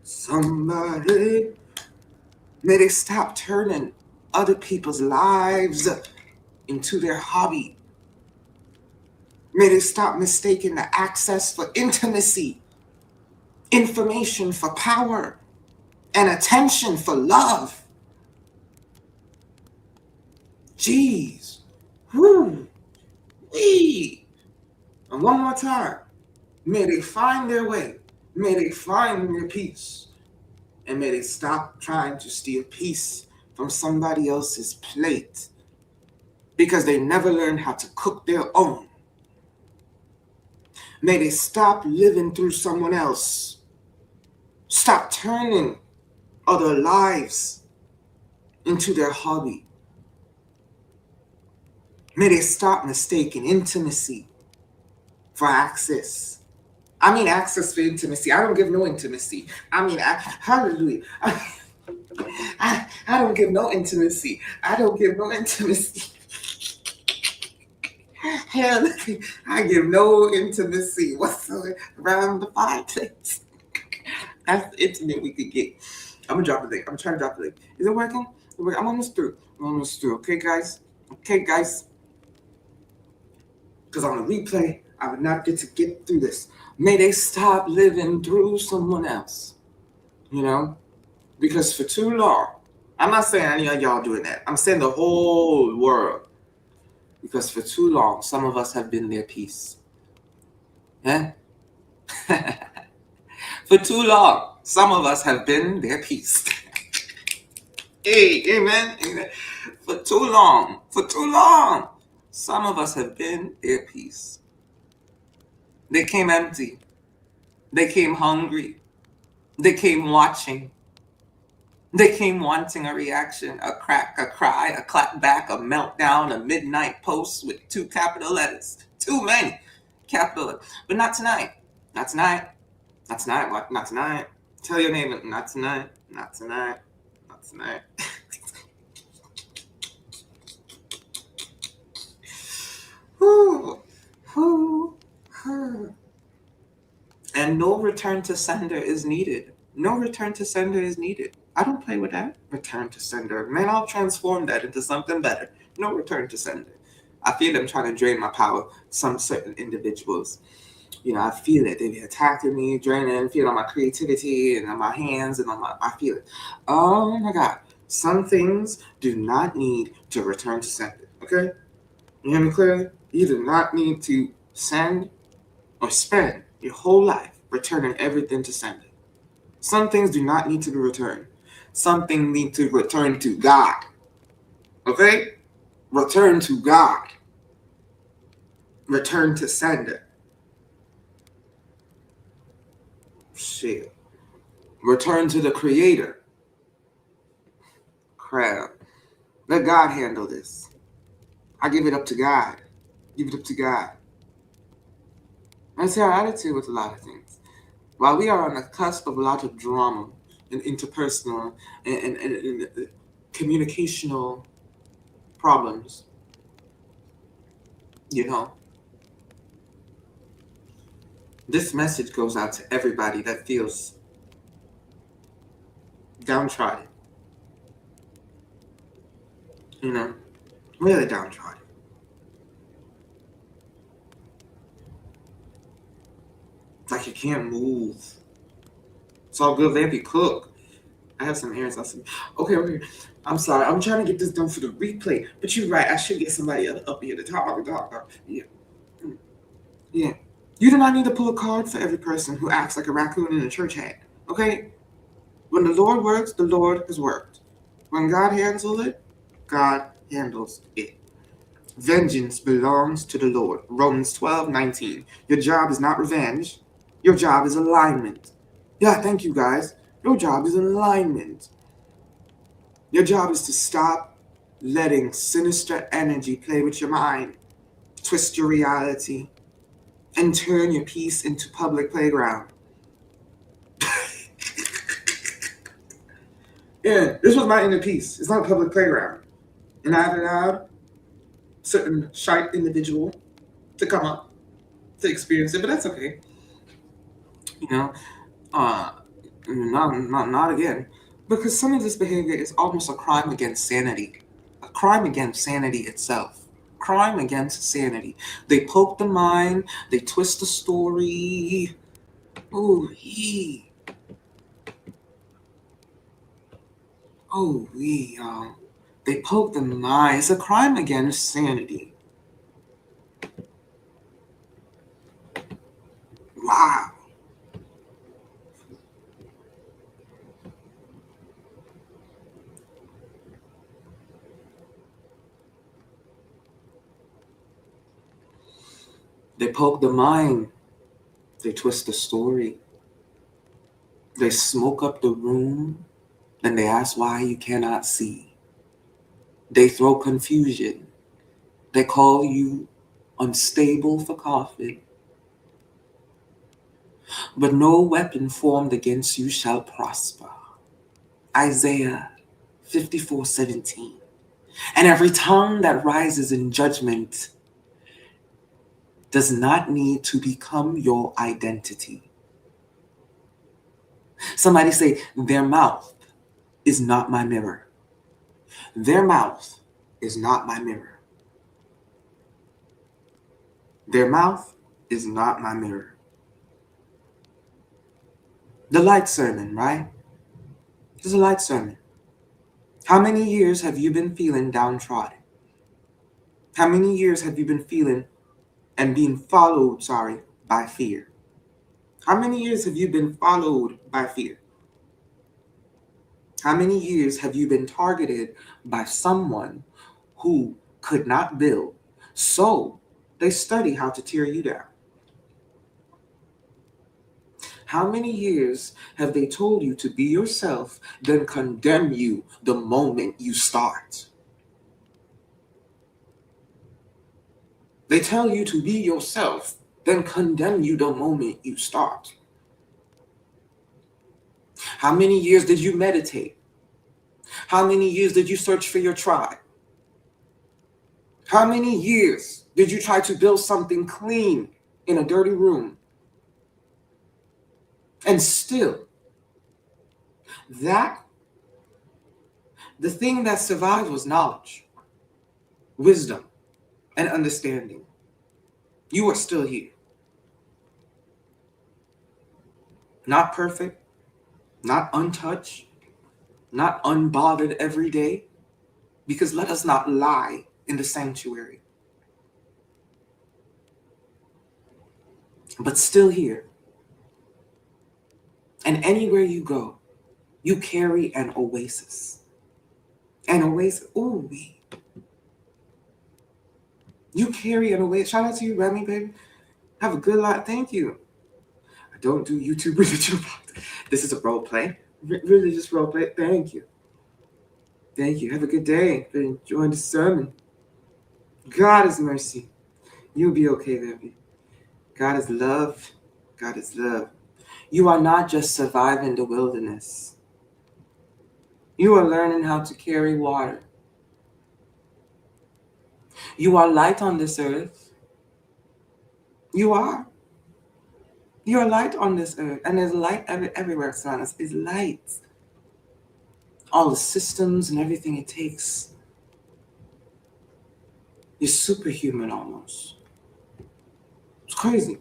A: Somebody. May they stop turning other people's lives into their hobby. May they stop mistaking the access for intimacy, information for power, and attention for love. Jeez. Whoo. Wee. And one more time. May they find their way. May they find their peace. And may they stop trying to steal peace from somebody else's plate because they never learned how to cook their own. May they stop living through someone else. Stop turning other lives into their hobby. May they stop mistaking intimacy for access. I mean access for intimacy. I don't give no intimacy. I mean, hallelujah. I don't give no intimacy. I don't give no intimacy. Hell, I give no intimacy whatsoever around the fireplace. That's the intimate we could get. I'm gonna drop the link. I'm trying to drop the link. Is it working? I'm almost through. Okay, guys. Because on the replay, I would not get through this. May they stop living through someone else. You know? Because for too long, I'm not saying any of y'all doing that. I'm saying the whole world. Because for too long, some of us have been their peace. Yeah? For too long, some of us have been their peace. Hey, amen. For too long, some of us have been their peace. They came empty. They came hungry. They came watching. They came wanting a reaction, a crack, a cry, a clap back, a meltdown, a midnight post with 2 capital letters. Too many capital letters. But not tonight. Not tonight. Not tonight. What? Not tonight. Tell your neighbor, not tonight. Not tonight. Not tonight. Whew. no return to sender is needed. No return to sender is needed. I don't play with that. Return to sender. Man, I'll transform that into something better. No return to sender. I feel them trying to drain my power. Some certain individuals, I feel it. They be attacking me, draining, feeling my creativity and on my hands and I feel it. Oh my God. Some things do not need to return to sender. Okay? You hear me clearly? You do not need to send or spend your whole life returning everything to sender. Some things do not need to be returned. Some things need to return to God. Okay? Return to God. Return to sender. Shit. Return to the Creator. Crap. Let God handle this. I give it up to God. Give it up to God. That's our attitude with a lot of things. While we are on the cusp of a lot of drama and interpersonal and communicational problems, this message goes out to everybody that feels downtrodden. Really downtrodden. It's like you can't move. It's all good. Let me cook. I have some errands. I said, okay. I'm sorry. I'm trying to get this done for the replay. But you're right. I should get somebody up here to talk. Yeah. Yeah. You do not need to pull a card for every person who acts like a raccoon in a church hat. Okay? When the Lord works, the Lord has worked. When God handles it, God handles it. Vengeance belongs to the Lord. Romans 12:19. Your job is not revenge. Your job is alignment. Yeah, thank you guys. Your job is alignment. Your job is to stop letting sinister energy play with your mind, twist your reality, and turn your peace into public playground. Yeah, this was my inner peace. It's not a public playground. And I've allowed certain shy individual to come up to experience it, but that's okay. Not again. Because some of this behavior is almost a crime against sanity. A crime against sanity itself. Crime against sanity. They poke the mind, they twist the story. Oh, y'all. They poke the mind. It's a crime against sanity. Wow. They poke the mind. They twist the story. They smoke up the room. And they ask why you cannot see. They throw confusion. They call you unstable for coughing. But no weapon formed against you shall prosper. Isaiah 54:17. And every tongue that rises in judgment does not need to become your identity. Somebody say, their mouth is not my mirror. Their mouth is not my mirror. Their mouth is not my mirror. The light sermon, right? This is a light sermon. How many years have you been feeling downtrodden? How many years have you been feeling and being followed, by fear? How many years have you been followed by fear? How many years have you been targeted by someone who could not build, so they study how to tear you down? How many years have they told you to be yourself, then condemn you the moment you start? They tell you to be yourself, then condemn you the moment you start. How many years did you meditate? How many years did you search for your tribe? How many years did you try to build something clean in a dirty room? And still, the thing that survived was knowledge, wisdom, and understanding. You are still here. Not perfect, not untouched, not unbothered every day, because let us not lie in the sanctuary. But still here. And anywhere you go, you carry an oasis. An oasis. Ooh, you carry an oasis. Shout out to you, Remy, baby. Have a good life. Thank you. I don't do YouTube religion. This is a role play. Religious role play. Thank you. Thank you. Have a good day. Been enjoying the sermon. God is mercy. You'll be okay, baby. God is love. God is love. You are not just surviving the wilderness. You are learning how to carry water. You are light on this earth. You are. You are light on this earth. And there's light everywhere around us. It's light. All the systems and everything it takes. You're superhuman almost. It's crazy.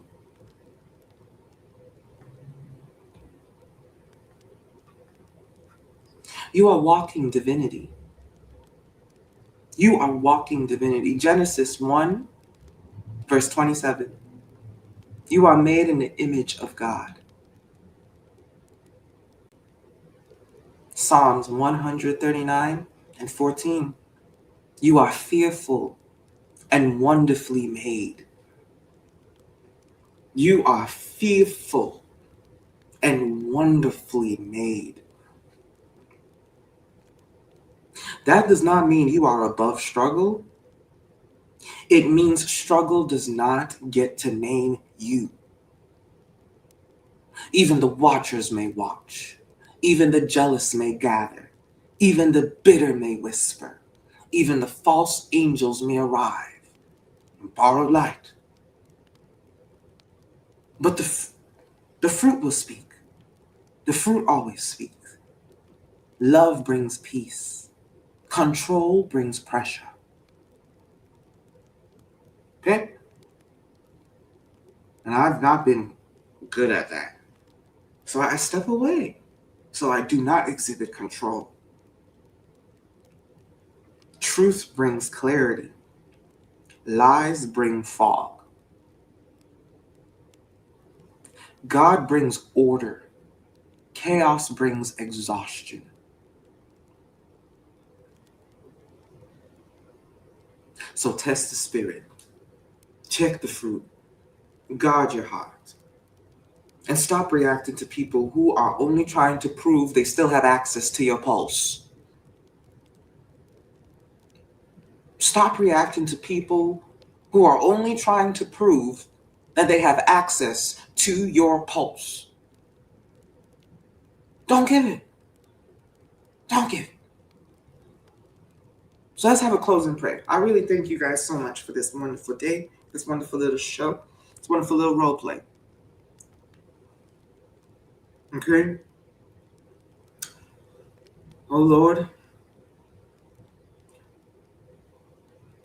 A: You are walking divinity. You are walking divinity. Genesis 1, verse 27. You are made in the image of God. Psalms 139 and 14. You are fearful and wonderfully made. You are fearful and wonderfully made. That does not mean you are above struggle. It means struggle does not get to name you. Even the watchers may watch. Even the jealous may gather. Even the bitter may whisper. Even the false angels may arrive and borrow light. But the fruit will speak. The fruit always speaks. Love brings peace. Control brings pressure. Okay? And I've not been good at that. So I step away. So I do not exhibit control. Truth brings clarity. Lies bring fog. God brings order. Chaos brings exhaustion. So test the spirit. Check the fruit. Guard your heart. And stop reacting to people who are only trying to prove they still have access to your pulse. Stop reacting to people who are only trying to prove that they have access to your pulse. Don't give it. Don't give it. So let's have a closing prayer. I really thank you guys so much for this wonderful day, this wonderful little show, this wonderful little role play. Okay? Oh Lord,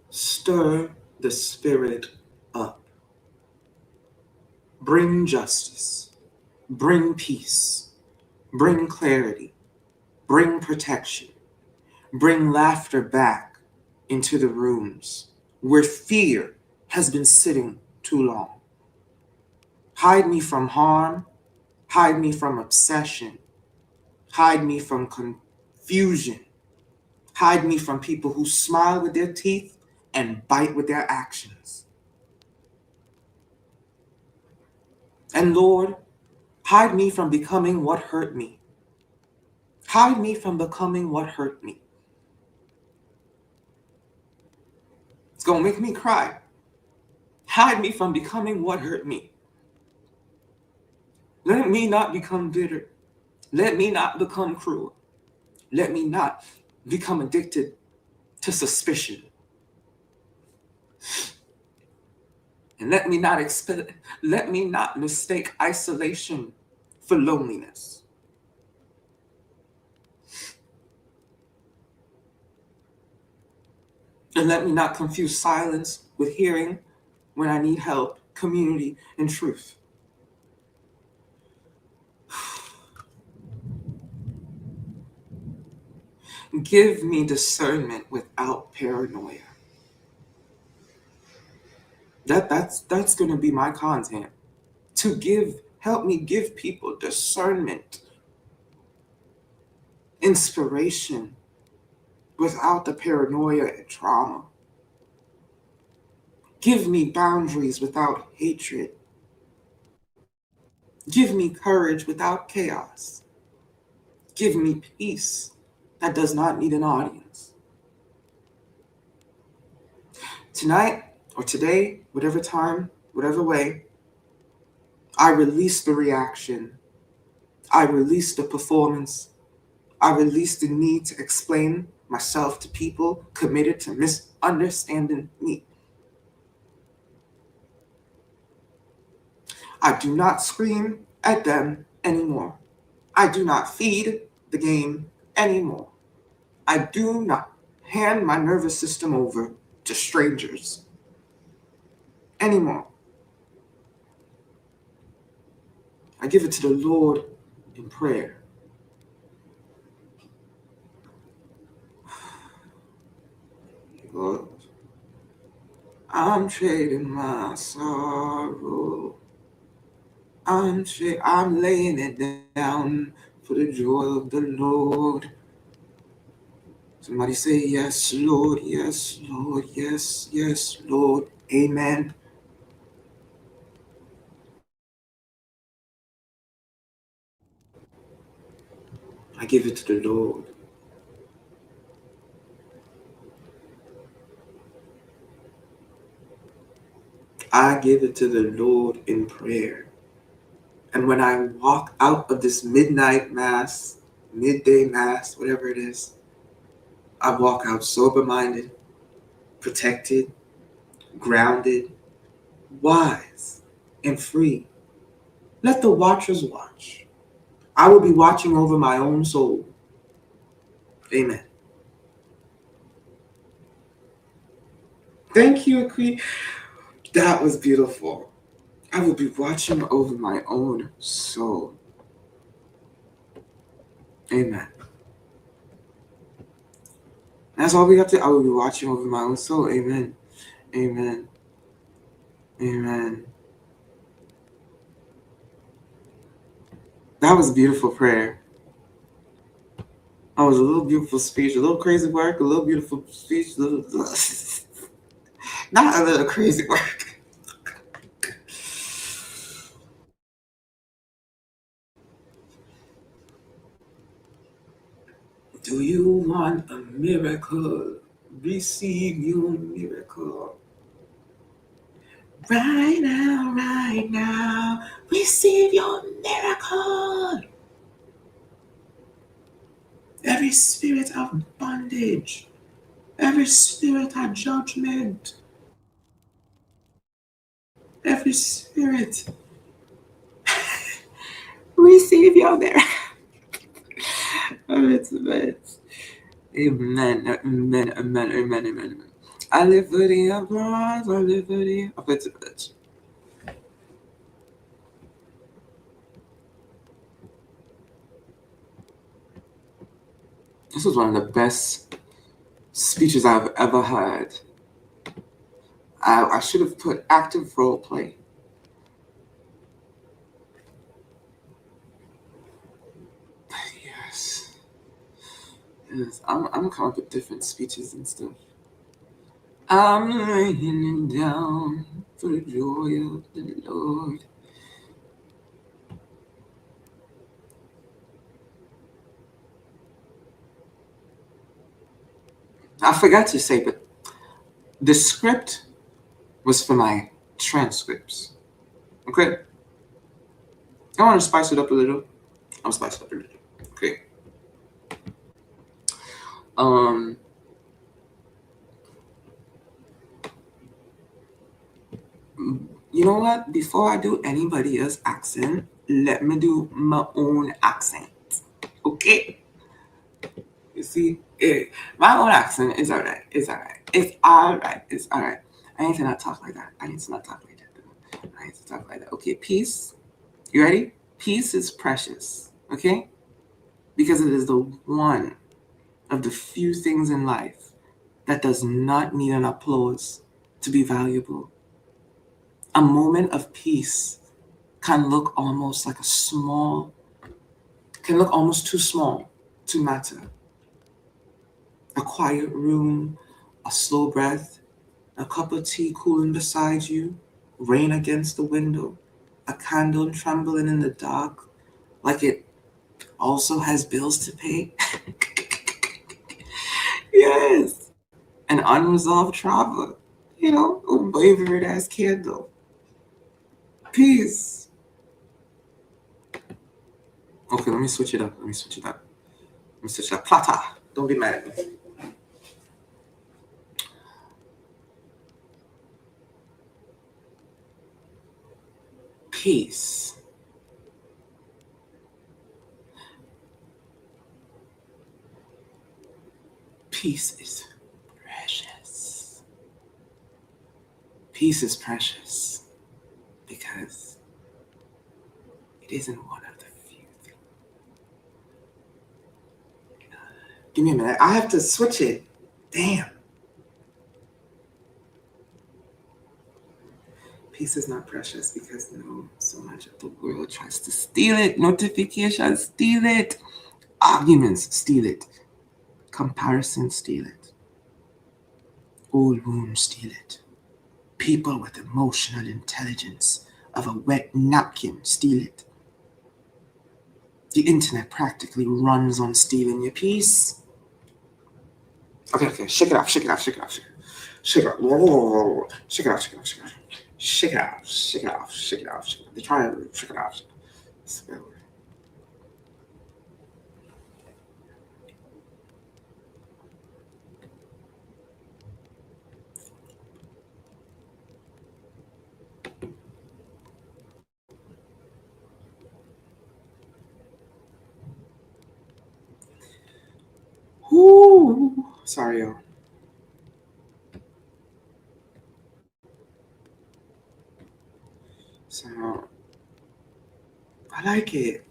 A: stir the spirit up. Bring justice. Bring peace. Bring clarity. Bring protection. Bring laughter back into the rooms where fear has been sitting too long. Hide me from harm. Hide me from obsession. Hide me from confusion. Hide me from people who smile with their teeth and bite with their actions. And Lord, hide me from becoming what hurt me. Hide me from becoming what hurt me. It's going to make me cry. Hide me from becoming what hurt me. Let me not become bitter. Let me not become cruel. Let me not become addicted to suspicion. And let me not mistake isolation for loneliness. And let me not confuse silence with hearing when I need help, community, and truth. Give me discernment without paranoia. That's going to be my content. Help me give people discernment, inspiration, without the paranoia and trauma. Give me boundaries without hatred. Give me courage without chaos. Give me peace that does not need an audience. Tonight or today, whatever time, whatever way, I release the reaction. I release the performance. I release the need to explain myself to people committed to misunderstanding me. I do not scream at them anymore. I do not feed the game anymore. I do not hand my nervous system over to strangers anymore. I give it to the Lord in prayer. Lord, I'm trading my sorrow. I'm laying it down for the joy of the Lord. Somebody say, yes, Lord, yes, Lord, yes, yes, Lord, amen. I give it to the Lord. I give it to the Lord in prayer. And when I walk out of this midnight mass, midday mass, whatever it is, I walk out sober-minded, protected, grounded, wise, and free. Let the watchers watch. I will be watching over my own soul. Amen. Thank you, Queen. That was beautiful. I will be watching over my own soul. Amen. That's all we have to. I will be watching over my own soul. Amen. Amen. Amen. That was a beautiful prayer. That was a little beautiful speech, a little crazy work, a little beautiful speech, not a little crazy work. Do you want a miracle? Receive your miracle. Right now, receive your miracle. Every spirit of bondage, every spirit of judgment, every spirit, receive your miracle. Amen, amen, amen, amen, amen. I live for the applause, I live for the applause. This was one of the best speeches I've ever heard. I should have put active role play. Yes. I'm gonna come up with different speeches and stuff. I'm laying it down for the joy of the Lord. I forgot to say, but the script was for my transcripts. Okay? I want to spice it up a little. I'll spice it up a little. Okay. You know what? Before I do anybody else's accent, let me do my own accent. Okay? You see? My own accent is alright. It's alright. It's alright. It's alright. I need to not talk like that. I need to not talk like that. I need to talk like that. Okay, peace. You ready? Peace is precious. Okay? Because it is the one of the few things in life that does not need an applause to be valuable. A moment of peace can look almost like can look almost too small to matter. A quiet room, a slow breath, a cup of tea cooling beside you, rain against the window, a candle trembling in the dark like it also has bills to pay. Yes, an unresolved trauma, a wavered ass candle. Peace. Okay, let me switch it up. Plata. Don't be mad at me. Peace. Peace is precious. Peace is precious because it isn't one of the few things. Give me a minute. I have to switch it. Damn. Peace is not precious because so much of the world tries to steal it. Notifications steal it. Arguments steal it. Comparison steal it. Old wounds steal it. People with emotional intelligence of a wet napkin steal it. The internet practically runs on stealing your peace. Okay, shake it off. Shake it off. Shake it off. Shake it off. Shake it off. Shake it off. Shake it off. Shake it off. Shake it off. They try to shake it off. Whoo! Sorry, y'all. So, I like it.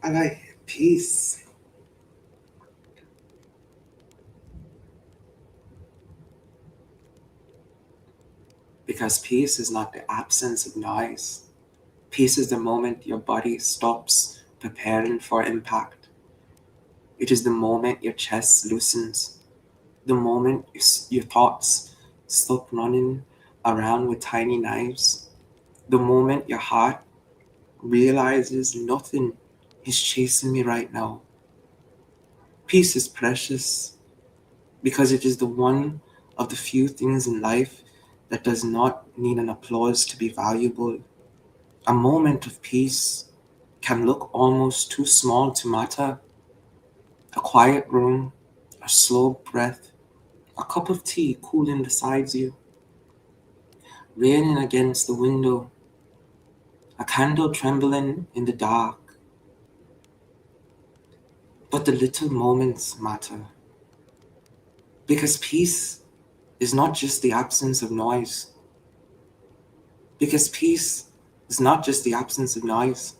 A: Peace. Because peace is not the absence of noise. Peace is the moment your body stops preparing for impact. It is the moment your chest loosens. The moment your thoughts stop running around with tiny knives. The moment your heart realizes nothing is chasing me right now. Peace is precious because it is the one of the few things in life that does not need an applause to be valuable. A moment of peace can look almost too small to matter. A quiet room, a slow breath, a cup of tea cooling beside you, raining against the window, a candle trembling in the dark. But the little moments matter. Because peace is not just the absence of noise. Because peace is not just the absence of noise.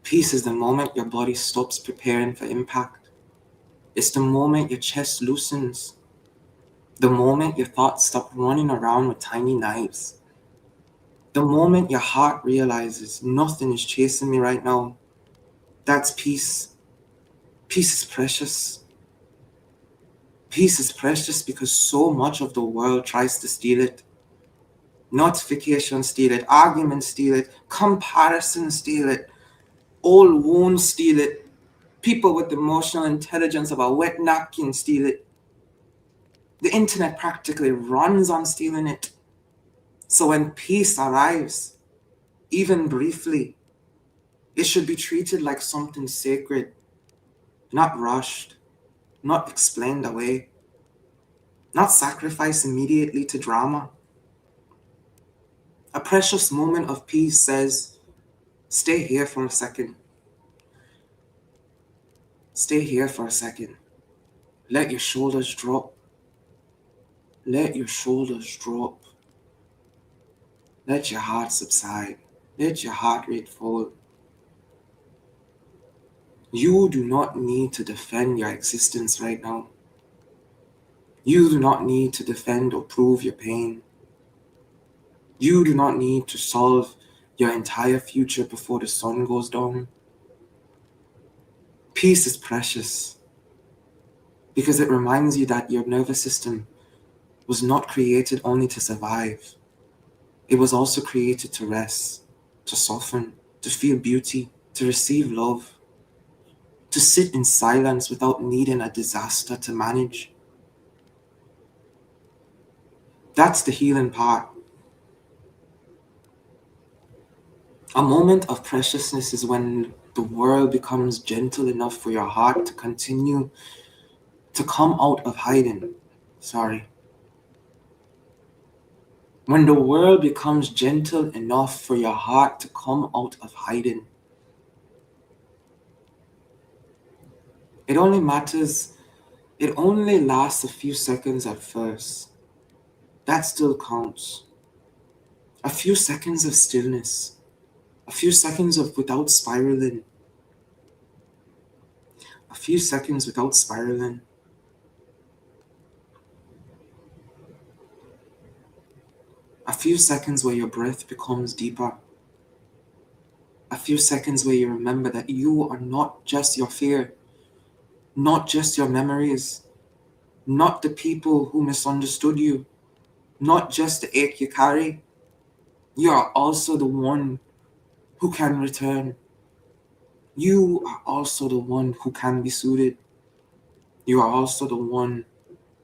A: Peace is the moment your body stops preparing for impact. It's the moment your chest loosens. The moment your thoughts stop running around with tiny knives. The moment your heart realizes nothing is chasing me right now. That's peace. Peace is precious. Peace is precious because so much of the world tries to steal it. Notifications steal it. Arguments steal it. Comparison steal it. Old wounds steal it. People with emotional intelligence of a wet napkin steal it. The internet practically runs on stealing it. So when peace arrives, even briefly, it should be treated like something sacred, not rushed, not explained away, not sacrificed immediately to drama. A precious moment of peace says, Stay here for a second. Stay here for a second. Let your shoulders drop. Let your shoulders drop. Let your heart subside. Let your heart rate fall. You do not need to defend your existence right now. You do not need to defend or prove your pain. You do not need to solve your entire future before the sun goes down. Peace is precious because it reminds you that your nervous system was not created only to survive. It was also created to rest, to soften, to feel beauty, to receive love, to sit in silence without needing a disaster to manage. That's the healing part. A moment of preciousness is when the world becomes gentle enough for your heart to continue to come out of hiding. When the world becomes gentle enough for your heart to come out of hiding. It only lasts a few seconds at first. That still counts. A few seconds of stillness. A few seconds of without spiraling. A few seconds without spiraling. A few seconds where your breath becomes deeper. A few seconds where you remember that you are not just your fear, not just your memories, not the people who misunderstood you, not just the ache you carry. You are also the one who can return. You are also the one who can be soothed. You are also the one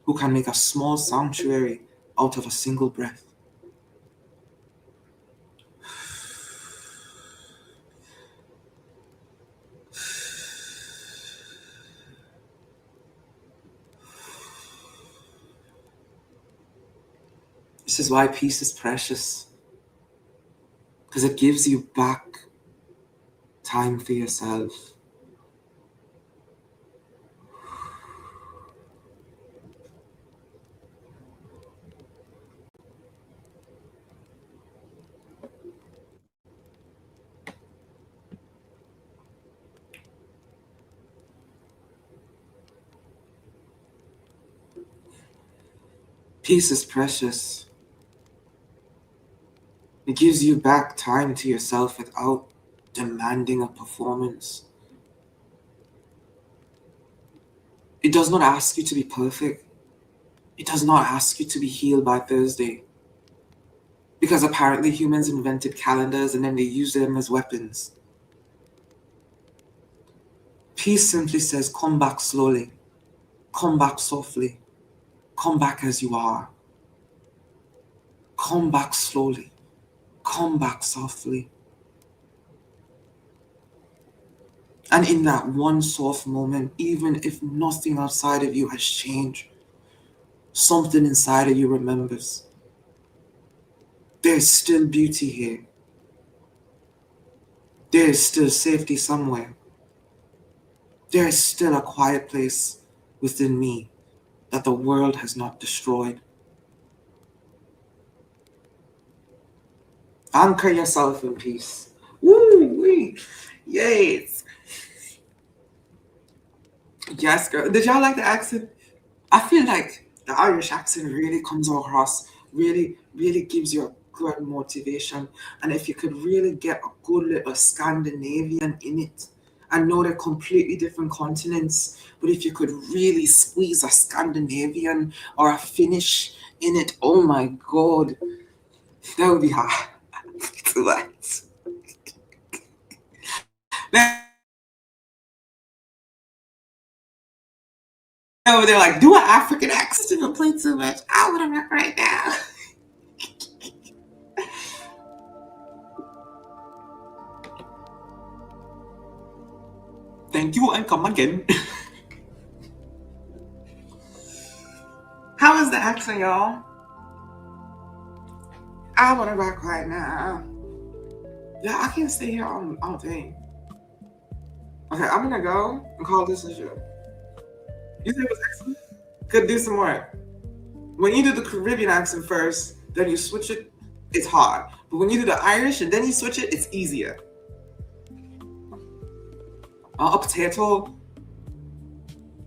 A: who can make a small sanctuary out of a single breath. This is why peace is precious, because it gives you back time for yourself. Peace is precious. It gives you back time to yourself without demanding a performance. It does not ask you to be perfect. It does not ask you to be healed by Thursday. Because apparently humans invented calendars and then they use them as weapons. Peace simply says, come back slowly. Come back softly. Come back as you are. Come back slowly. Come back softly. And in that one soft moment, even if nothing outside of you has changed, something inside of you remembers. There's still beauty here. There is still safety somewhere. There is still a quiet place within me that the world has not destroyed. Anchor yourself in peace. Woo-wee. Yes. Yes, girl. Did y'all like the accent? I feel like the Irish accent really comes across, really gives you a good motivation. And if you could really get a good little Scandinavian in it, I know they're completely different continents, but if you could really squeeze a Scandinavian or a Finnish in it, oh my God, that would be hard. Too much. They're like, do an African accent, don't play too much. I want to rock right now. Thank you and come again. How is the accent, y'all? I want to rock right now. Yeah, I can't stay here all day. Okay, I'm gonna go and call this a show. You think it was excellent? Could do some more. When you do the Caribbean accent first, then you switch it, it's hard. But when you do the Irish and then you switch it, it's easier. A potato.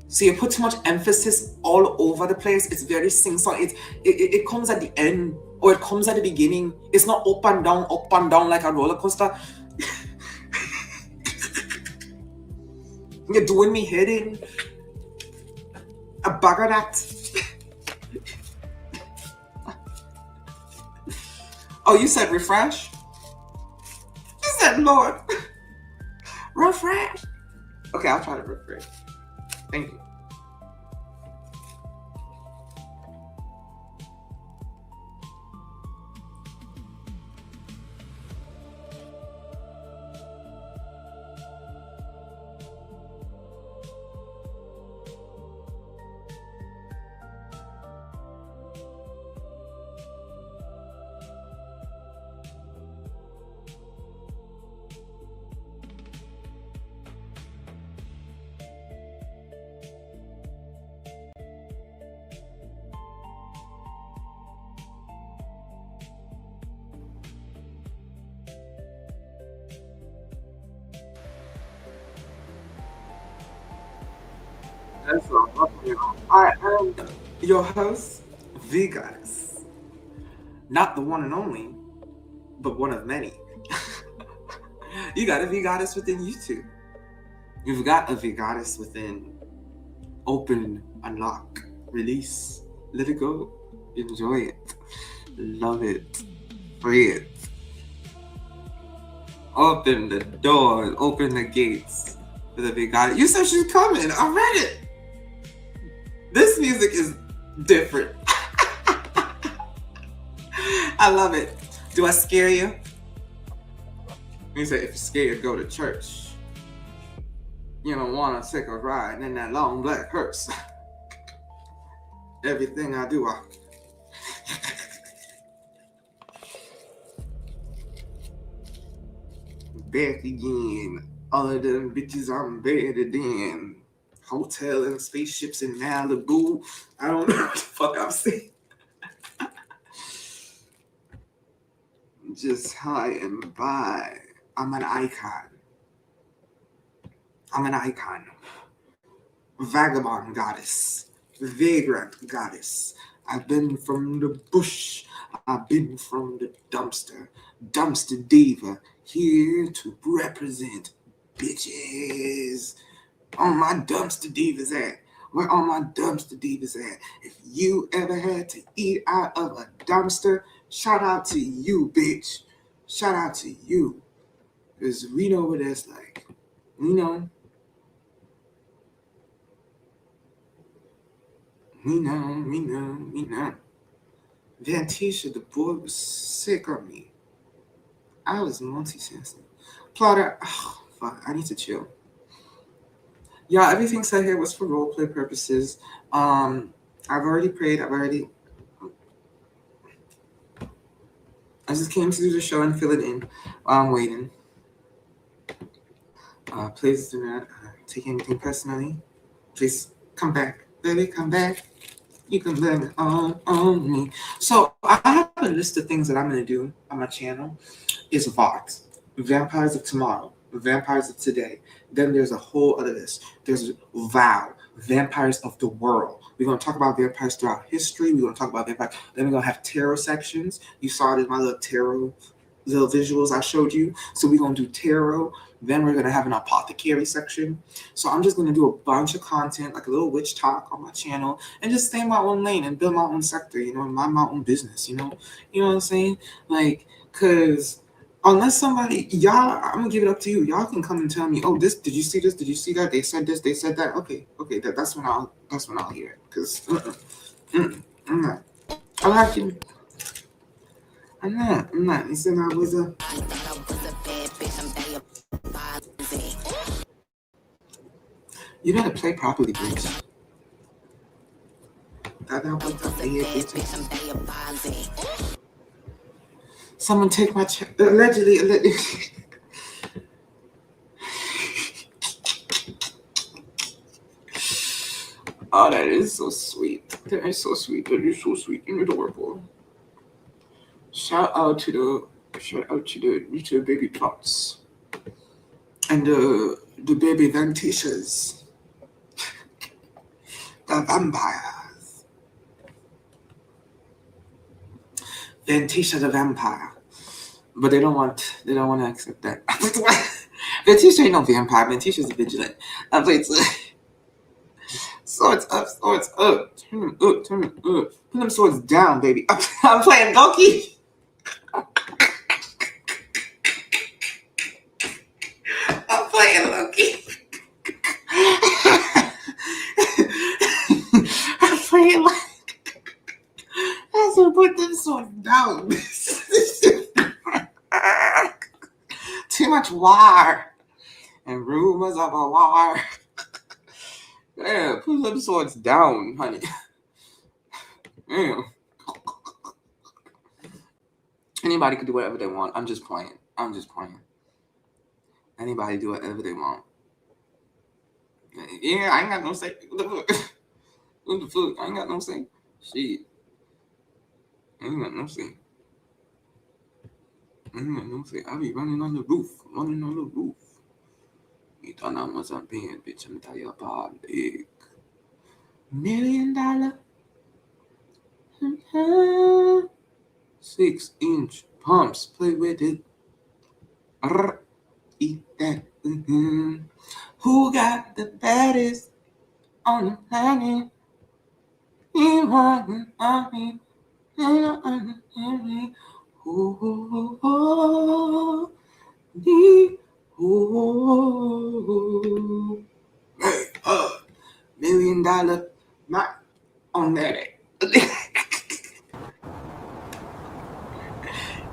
A: So you put too much emphasis all over the place. It's very sing-song. It comes at the end or it comes at the beginning. It's not up and down like a roller coaster. You're doing me head in. A bag of that. Oh, you said refresh? You said Lord. Refresh. Okay, I'll try to refresh. Thank you. That's all. I am your host, the Goddess. Not the one and only, but one of many. You got a V Goddess within YouTube. You've got a V Goddess within open, unlock, release, let it go, enjoy it, love it, free it. Open the doors, open the gates for the V Goddess. You said she's coming. I read it. This music is different. I love it. Do I scare you? You say if you're scared, go to church. You don't want to take a ride in that long black hearse. Everything I do, I... Back again. All of them bitches I'm better than. Hotel and spaceships in Malibu. I don't know what the fuck I'm saying. Just high and by. I'm an icon. I'm an icon. Vagabond goddess. Vagrant goddess. I've been from the bush. I've been from the dumpster. Dumpster diva. Here to represent bitches. All my dumpster divas at? Where all my dumpster divas at? If you ever had to eat out of a dumpster, shout out to you, bitch. Shout out to you. Because we know what that's like. We know. We know. Then Tisha, the boy was sick on me. I was multi-sensitive. Plotter, oh, fuck, I need to chill. Yeah, everything said here was for role play purposes. I've already prayed. I just came to do the show and fill it in while I'm waiting. Please do not take anything personally. Please come back. Baby, come back. You can blame it all on me. So I have a list of things that I'm going to do on my channel. It's VOT, Vampires of Tomorrow, Vampires of Today. Then there's a whole other list. There's VOW, Vampires of the World. We're going to talk about vampires throughout history. We're going to talk about vampires. Then we're going to have tarot sections. You saw it in my little tarot, little visuals I showed you. So we're going to do tarot. Then we're going to have an apothecary section. So I'm just going to do a bunch of content, like a little witch talk on my channel, and just stay in my own lane and build my own sector, mind my own business, You know what I'm saying? Like, because unless somebody, y'all, I'm going to give it up to you. Y'all can come and tell me, oh, did you see this? Did you see that? They said this, they said that. Okay, that's when I'll hear it. Because I'm not. I like you. I'm not. You said I was a... You gotta play properly, bitch. Someone take my allegedly. Oh, that is so sweet. That is so sweet. That is so sweet and adorable. Shout out to the baby plots and the baby ventishas, the vampires. Ventisha the vampire. But they don't want to accept that. Ventisha ain't no vampire. Ventisha's a vigilant. Swords up, swords up. Turn them up, turn them up. Put them swords down, baby. I'm playing Donkey. I'm playing Loki. I'm playing like I should put them swords down. Too much war and rumors of a war. Yeah, put them swords down, honey. Yeah. Anybody can do whatever they want. I'm just playing. Anybody do whatever they want. Yeah, I ain't got no say. What the fuck? I ain't got no say. Shit. I ain't got no say. I be running on the roof. You thought I was a band, bitch. I'm tell you about it. $1 million 6-inch pumps. Play with it. Eat that. Who got the baddest on the planet? You want me? $1 million not on that.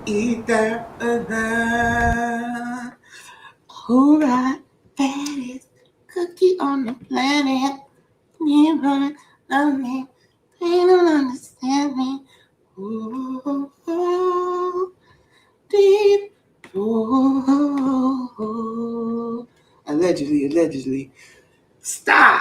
A: Eat that. Who got fattest cookie on the planet? You want love me? They don't understand me. Ooh, deep. Ooh. Allegedly. Stop.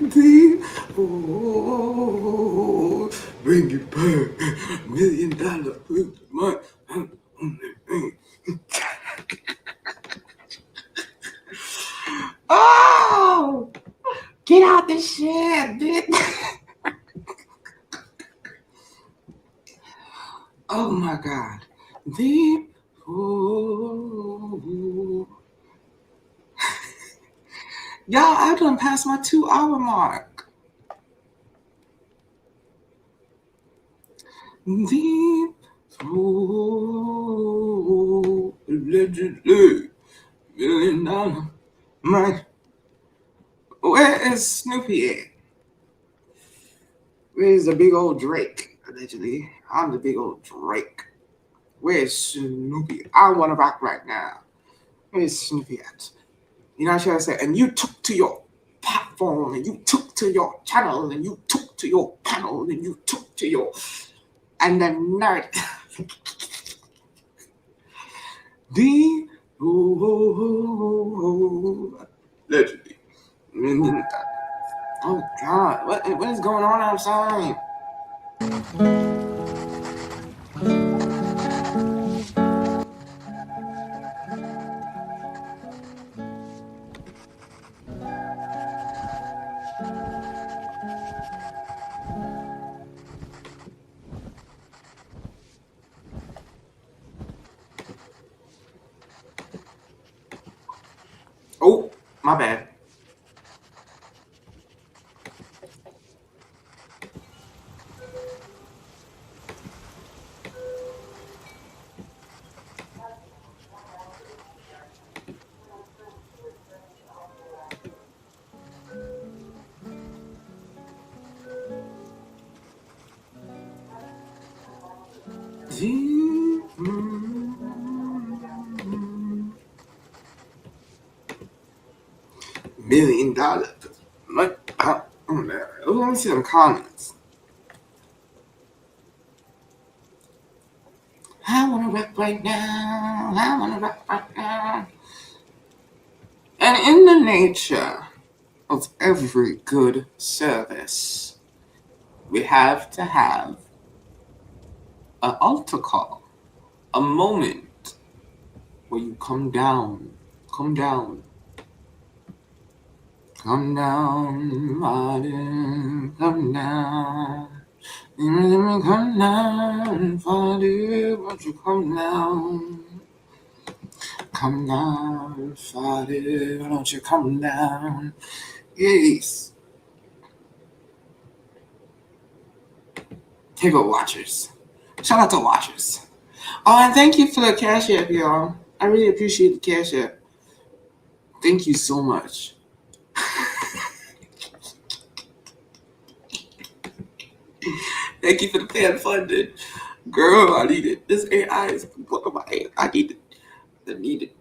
A: Deep. Ooh. Bring it back. $1 million month. Oh, get out the shed, bitch. Oh my God. Deep. Ooh. Y'all, I done passed my 2-hour mark. Deep. Ooh. Allegedly. $1 million. Man. Where is Snoopy at? Where's the big old Drake? Allegedly. I'm the big old Drake. Where's Snoopy? I want to rock right now. Where's Snoopy at? You know what I'm saying? And you took to your platform, and you took to your channel, and you took to your panel, and you took to your... And then nerd. Allegedly. Oh God, what is going on outside? Oh, my bad. $1 million. Let me see them comments. I wanna rock right now. I wanna rock right now. And in the nature of every good service, we have to have an altar call, a moment where you come down, Father, come down, Father, come down. Come down, Father, won't you come down? Come down, Father, why don't you come down? Yes. Here go Watchers. Shout out to Watchers. Oh, and thank you for the Cash App, y'all. I really appreciate the Cash App. Thank you so much. Thank you for the fan funded. Girl, I need it. This AI is blowing my head. I need it. I need it.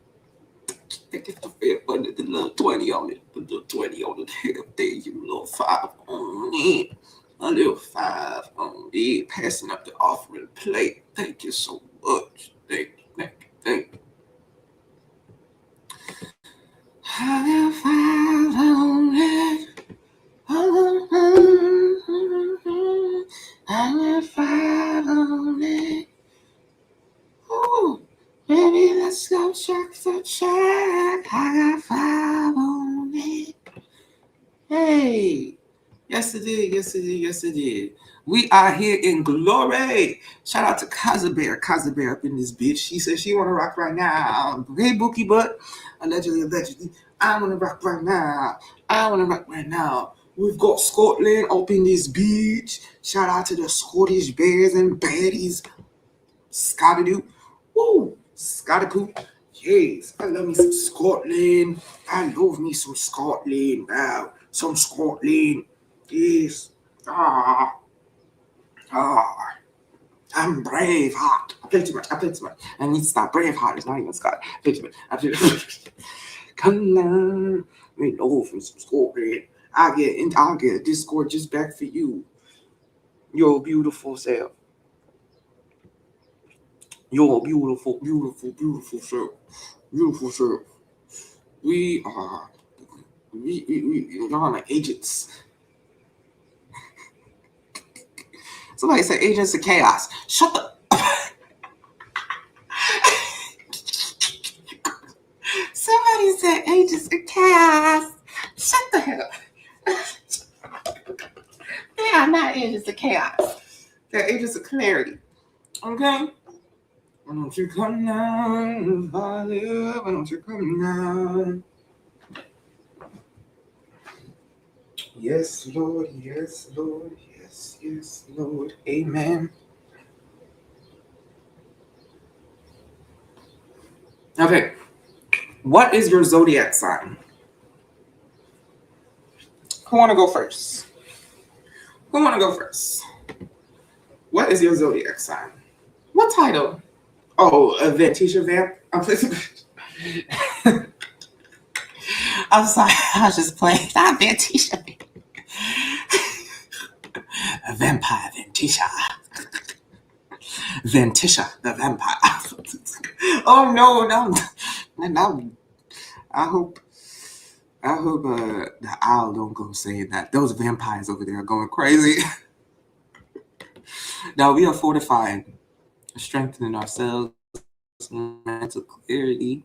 A: Thank you for the fan funded. The little 20 on it. The little 20 on it. Thank you, little 5 on it. A little 5 on it. Passing up the offering plate. Thank you so much. Thank you. Thank you. Thank you. A little 5 on it. A little 5 on it. Ooh, baby, let's go check the check. I got 5 on it. Hey, yes it did, yes it did, yes it did. We are here in glory. Shout out to Kazabear. Kazabear up in this bitch. She said she wanna rock right now. Hey, Bookie Butt. Allegedly. I wanna rock right now. I wanna rock right now. We've got Scotland up in this beach. Shout out to the Scottish bears and baddies. Scotty-doo. Woo! Scotty-poop. Yes, I love me some Scotland. I love me some Scotland. Wow. Some Scotland. Yes. I'm Braveheart. I play too much. I need to stop. Braveheart is not even Scott. I play too much. Come on. We know from some Scotland. I'll get a Discord just back for you. Your beautiful self. Your beautiful, beautiful, beautiful self. Beautiful self. We are agents. Somebody said agents of chaos. Shut the. Somebody said agents of chaos. Shut the hell up. They are not agents of chaos. They're agents of clarity. Okay? Why don't you come down, Father? Why don't you come down? Yes, Lord. Yes, Lord. Yes, yes, Lord. Amen. Okay. What is your zodiac sign? Who want to go first? What is your zodiac sign? What title? Oh, Ventisha Vamp. I'm sorry. I was just playing. Not Ventisha. A vampire, Ventisha. Ventisha, the vampire. Oh no. I hope the owl don't go saying that. Those vampires over there are going crazy. Now we are fortifying, strengthening ourselves, mental clarity.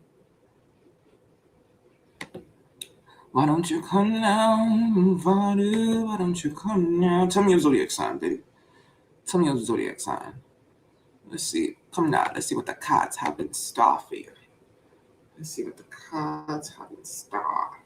A: Why don't you come down, Father? Why don't you come down? Tell me your zodiac sign, baby. Tell me your zodiac sign. Let's see. Come down. Let's see what the cards have in store for you. Let's see what the cards have in store.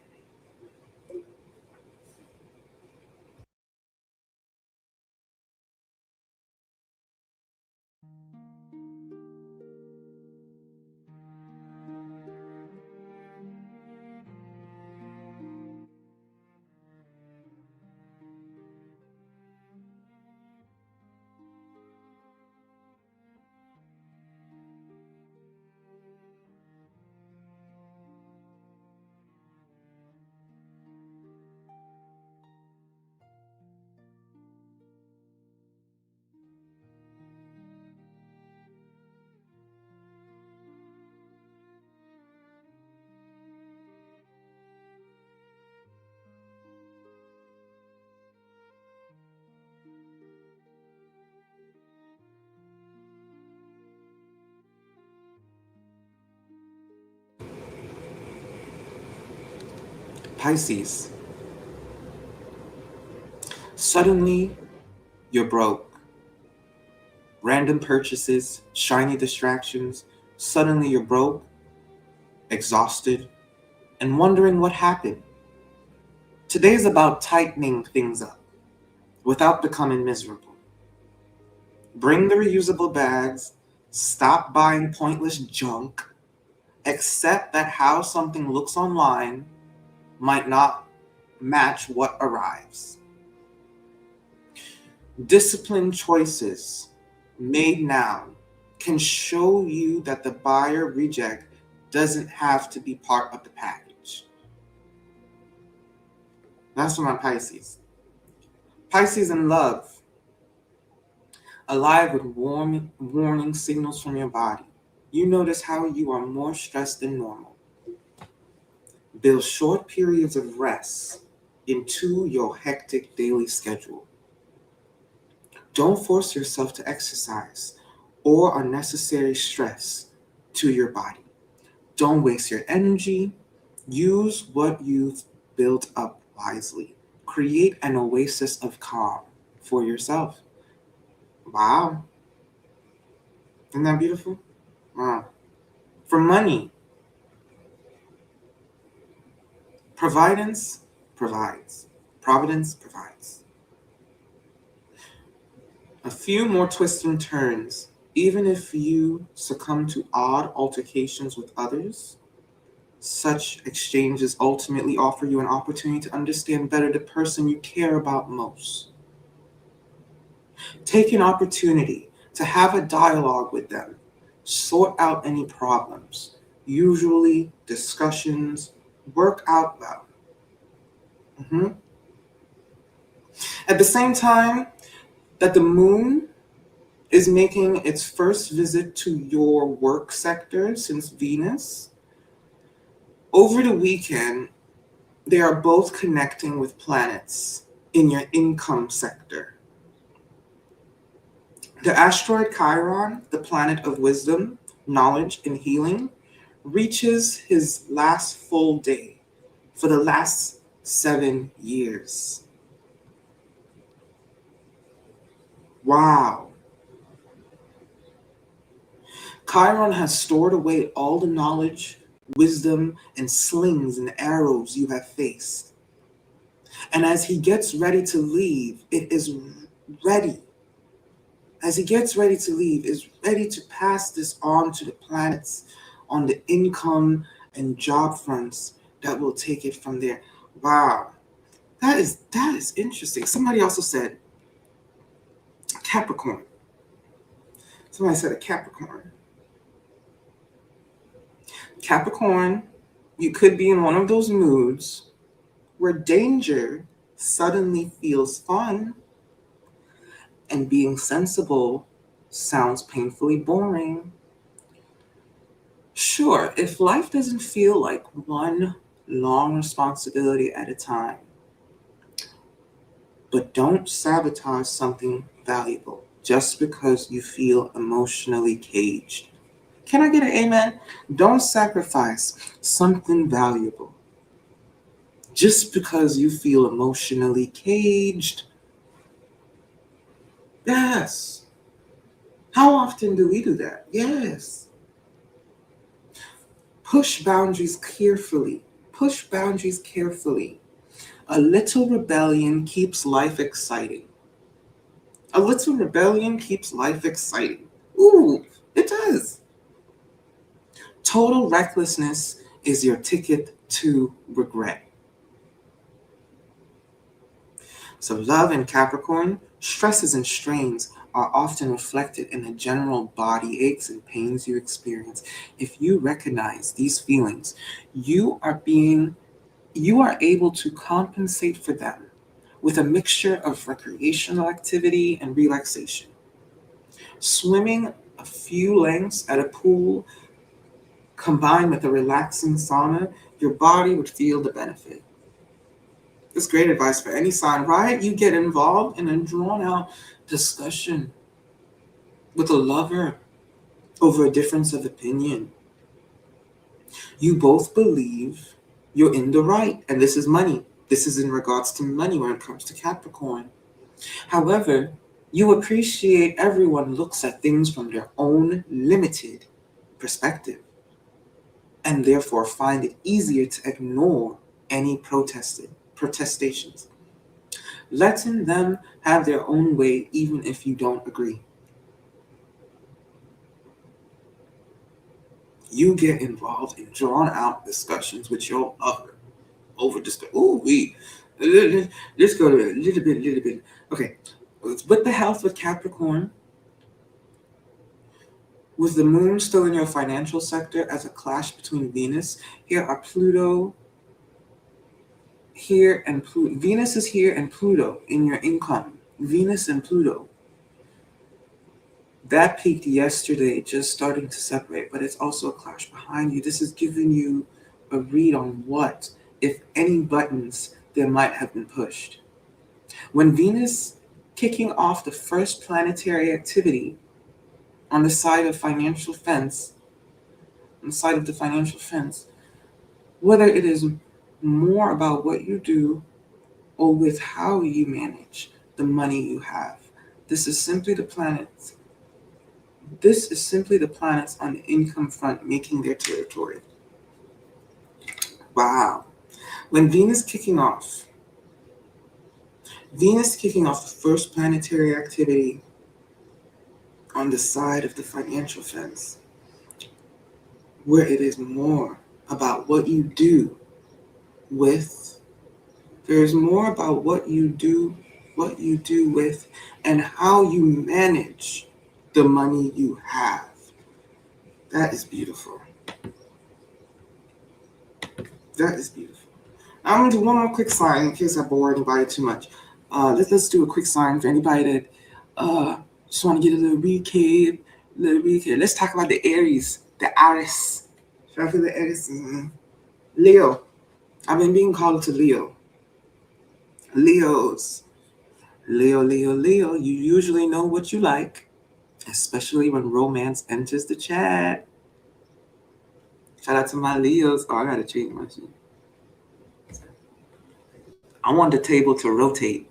A: Pisces, suddenly you're broke. Random purchases, shiny distractions, suddenly you're broke, exhausted, and wondering what happened. Today's about tightening things up without becoming miserable. Bring the reusable bags, stop buying pointless junk, accept that how something looks online might not match what arrives. Disciplined choices made now can show you that the buyer reject doesn't have to be part of the package. That's for my Pisces. Pisces in love, alive with warning signals from your body. You notice how you are more stressed than normal. Build short periods of rest into your hectic daily schedule. Don't force yourself to exercise or unnecessary stress to your body. Don't waste your energy. Use what you've built up wisely. Create an oasis of calm for yourself. Wow. Isn't that beautiful? Wow. For money, Providence provides. Providence provides. A few more twists and turns, even if you succumb to odd altercations with others, such exchanges ultimately offer you an opportunity to understand better the person you care about most. Take an opportunity to have a dialogue with them, sort out any problems. Usually, discussions work out well. At the same time that the moon is making its first visit to your work sector since Venus, over the weekend, they are both connecting with planets in your income sector. The asteroid Chiron, the planet of wisdom, knowledge, and healing, reaches his last full day for the last 7 years. Wow. Chiron has stored away all the knowledge, wisdom, and slings and arrows you have faced. And as he gets ready to leave, it is ready. As he gets ready to leave, is ready to pass this on to the planets on the income and job fronts that will take it from there. Wow. That is interesting. Somebody also said Capricorn. Somebody said a Capricorn. Capricorn, you could be in one of those moods where danger suddenly feels fun and being sensible sounds painfully boring. Sure, if life doesn't feel like one long responsibility at a time, but don't sabotage something valuable just because you feel emotionally caged. Can I get an amen? Don't sacrifice something valuable just because you feel emotionally caged. Yes. How often do we do that? Yes. Push boundaries carefully. Push boundaries carefully. A little rebellion keeps life exciting. A little rebellion keeps life exciting. Ooh, it does. Total recklessness is your ticket to regret. So love in Capricorn, stresses and strains are often reflected in the general body aches and pains you experience. If you recognize these feelings, you are able to compensate for them with a mixture of recreational activity and relaxation. Swimming a few lengths at a pool combined with a relaxing sauna, your body would feel the benefit. It's great advice for any sign, right? You get involved in a drawn-out discussion with a lover over a difference of opinion. You both believe You're in the right, and this is money. This is in regards to money when it comes to Capricorn. However, you appreciate everyone looks at things from their own limited perspective, and therefore find it easier to ignore any protestations, letting them have their own way even if you don't agree. You get involved in drawn out discussions with your other over discuss. Ooh, let's go to a little bit. Okay, with the health with Capricorn, with the moon still in your financial sector as a clash between Venus, here are Pluto here and Pluto. Venus is here and Pluto in your income. Venus and Pluto. That peaked yesterday, just starting to separate, but it's also a clash behind you. This is giving you a read on what, if any, buttons there might have been pushed. When Venus kicking off the first planetary activity on the side of financial fence, whether it is more about what you do or with how you manage the money you have, this is simply the planets. This is simply the planets on the income front making their territory. Wow. When Venus kicking off the first planetary activity on the side of the financial fence, where it is more about what you do with, there's more about what you do with, and how you manage the money you have. That is beautiful. That is beautiful. I'm gonna do one more quick sign in case I bore anybody too much. Let's do a quick sign for anybody that just want to get a little recap. Let's talk about the Aries, the Aries. Should I feel the Aries? Leo. I've been being called to Leo. Leos. Leo. You usually know what you like, especially when romance enters the chat. Shout out to my Leos. Oh, I gotta change my shit. I want the table to rotate,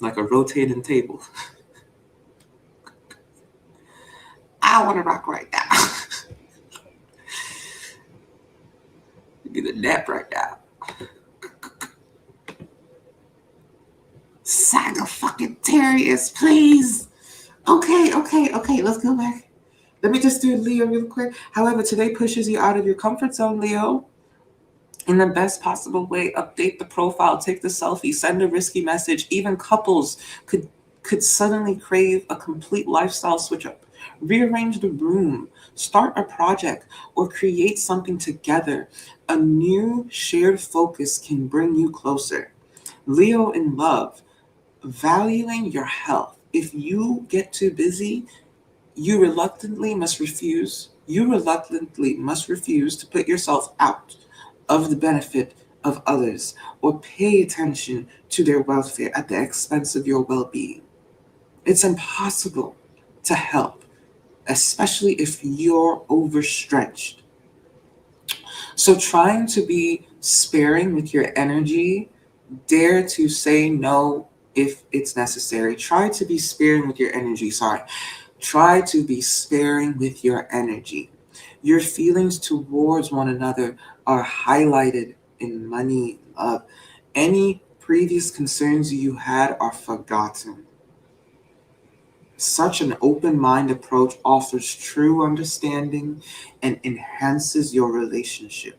A: like a rotating table. I want to rock right now. Get a nap right now. Sagittarius, please. Okay, let's go back. Let me just do Leo real quick. However, today pushes you out of your comfort zone, Leo. In the best possible way, update the profile, take the selfie, send a risky message. Even couples could suddenly crave a complete lifestyle switch up. Rearrange the room, start a project, or create something together. A new shared focus can bring you closer. Leo in love, valuing your health. If you get too busy, you reluctantly must refuse to put yourself out of the benefit of others or pay attention to their welfare at the expense of your well-being. It's impossible to help, especially if you're overstretched. So trying to be sparing with your energy, dare to say no if it's necessary. Try to be sparing with your energy. Try to be sparing with your energy. Your feelings towards one another are highlighted in money, love. Any previous concerns you had are forgotten. Such an open mind approach offers true understanding and enhances your relationship.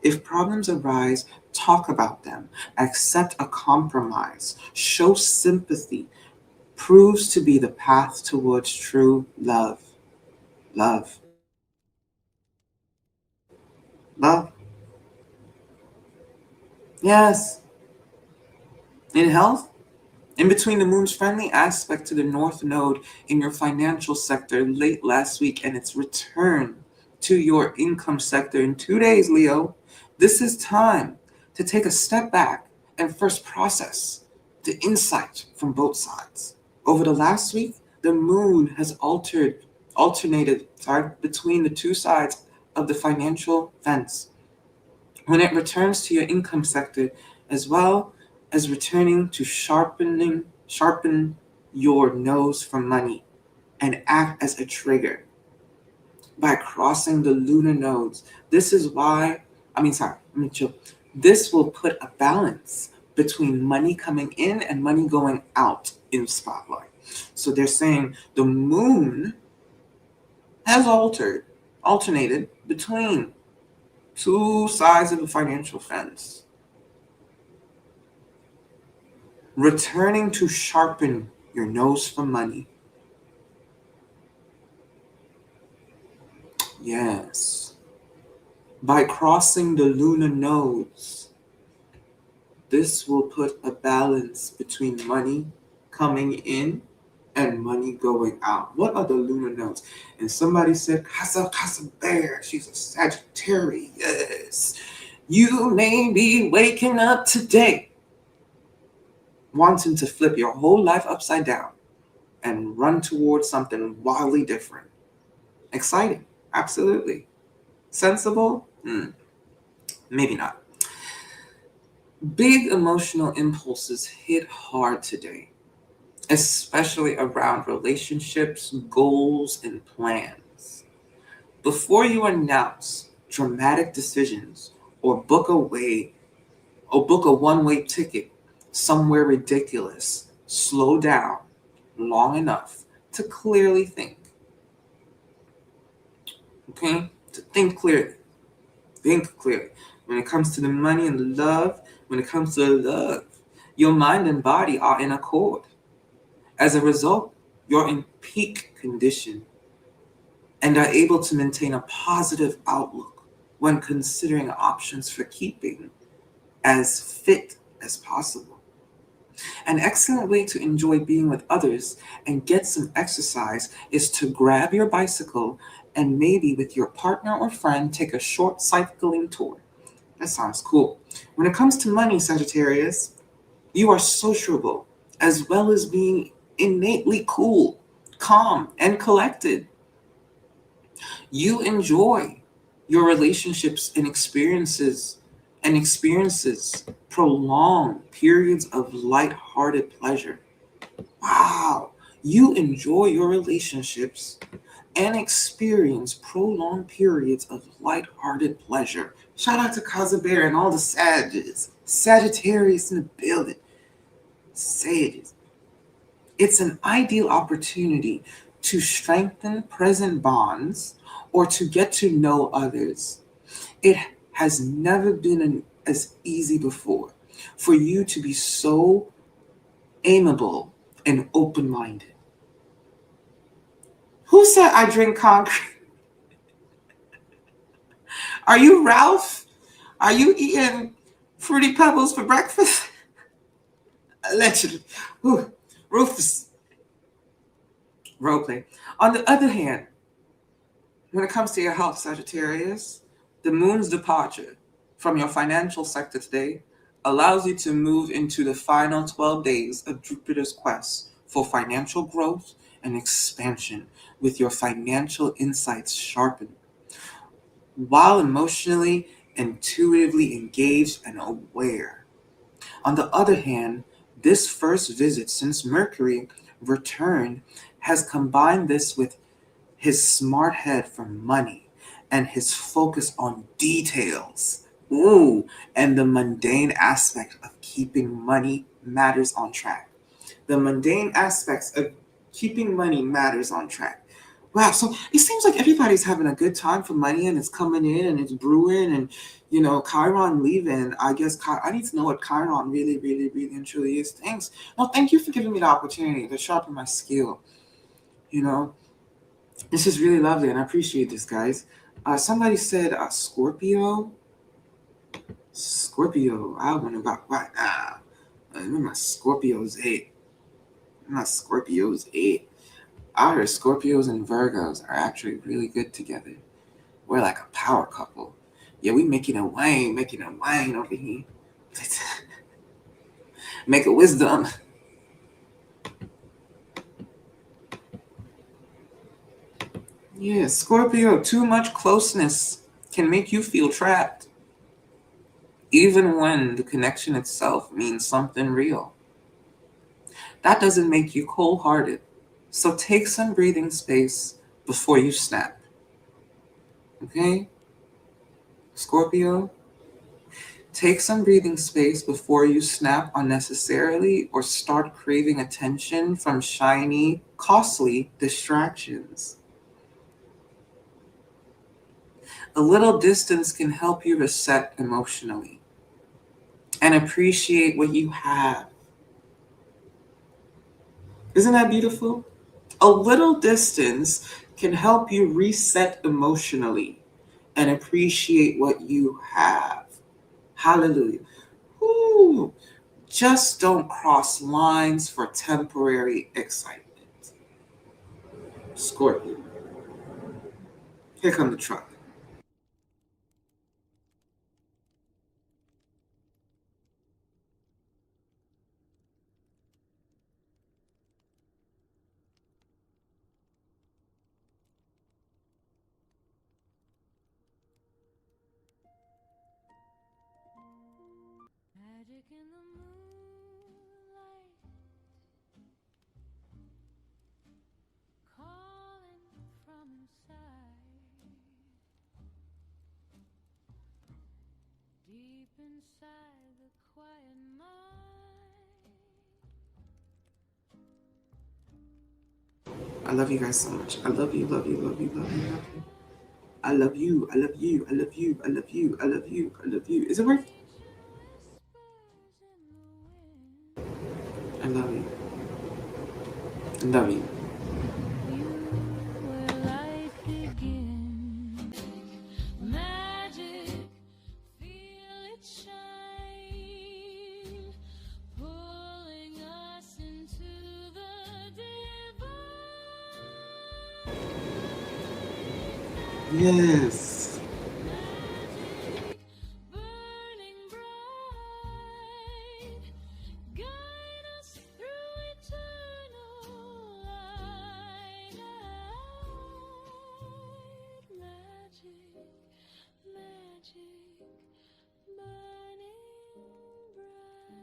A: If problems arise, talk about them, accept a compromise, show sympathy, proves to be the path towards true love. Love. Yes. In health, in between the moon's friendly aspect to the north node in your financial sector late last week and its return to your income sector in 2 days, Leo, this is time to take a step back and first process the insight from both sides. Over the last week, the moon has alternated between the two sides of the financial fence, when it returns to your income sector, as well as returning to sharpen your nose for money and act as a trigger by crossing the lunar nodes. This is why, this will put a balance between money coming in and money going out in spotlight. So they're saying the moon has alternated between two sides of the financial fence, returning to sharpen your nose for money. Yes. By crossing the lunar nodes, this will put a balance between money coming in and money going out. What are the lunar nodes? And somebody said, Casa Bear, she's a Sagittarius. You may be waking up today wanting to flip your whole life upside down and run towards something wildly different. Exciting, absolutely. Sensible? Maybe not. Big emotional impulses hit hard today, especially around relationships, goals, and plans. Before you announce dramatic decisions or book a one-way ticket somewhere ridiculous, slow down long enough to clearly think. Okay? To think clearly. Think clearly. When it comes to the money and the love, your mind and body are in accord. As a result, you're in peak condition and are able to maintain a positive outlook when considering options for keeping as fit as possible. An excellent way to enjoy being with others and get some exercise is to grab your bicycle and maybe with your partner or friend take a short cycling tour. That sounds cool. When it comes to money, Sagittarius, you are sociable as well as being innately cool, calm, and collected. You enjoy your relationships and experiences prolong periods of light-hearted pleasure. Wow, you enjoy your relationships and experience prolonged periods of light-hearted pleasure. Shout out to Casa Bear and all the Sagittarius in the building. Sages. It's an ideal opportunity to strengthen present bonds or to get to know others. It has never been as easy before for you to be so amiable and open-minded. Who said I drink concrete? Are you Ralph? Are you eating Fruity Pebbles for breakfast? Allegedly. Rufus. Roleplay. On the other hand, when it comes to your health, Sagittarius, the moon's departure from your financial sector today allows you to move into the final 12 days of Jupiter's quest for financial growth and expansion with your financial insights sharpened. While emotionally, intuitively engaged and aware. On the other hand, this first visit since Mercury returned has combined this with his smart head for money and his focus on details. And the mundane aspect of keeping money matters on track. The mundane aspects of keeping money matters on track. Wow, so it seems like everybody's having a good time for money and it's coming in and it's brewing and, Chiron leaving. I guess I need to know what Chiron really, really, really and truly is. Thanks. No, thank you for giving me the opportunity to sharpen my skill. This is really lovely and I appreciate this, guys. Somebody said Scorpio. Scorpio, I don't know about what. My Scorpio's 8. My Scorpio's 8. I heard Scorpios and Virgos are actually really good together. We're like a power couple. Yeah, we making a wine over here. Make a wisdom. Yeah, Scorpio, too much closeness can make you feel trapped. even when the connection itself means something real. That doesn't make you cold-hearted. So take some breathing space before you snap. Okay? Scorpio, take some breathing space before you snap unnecessarily or start craving attention from shiny, costly distractions. A little distance can help you reset emotionally and appreciate what you have. Isn't that beautiful? A little distance can help you reset emotionally and appreciate what you have. Hallelujah. Ooh, just don't cross lines for temporary excitement. Scorpio. Here come the truck.
C: Magic in the moonlight, calling from inside, deep inside the quiet mind.
A: I love you guys so much. I love you, love you, love you, love you, love you. I love you, I love you, I love you, I love you, I love you, I love you. Is it worth? I love you. I love you.
C: Where life begins, magic, feel it shine, pulling us into the divine.
A: Yes.
C: Magic, burning bright, guide us through eternal light. Magic, magic, burning bright.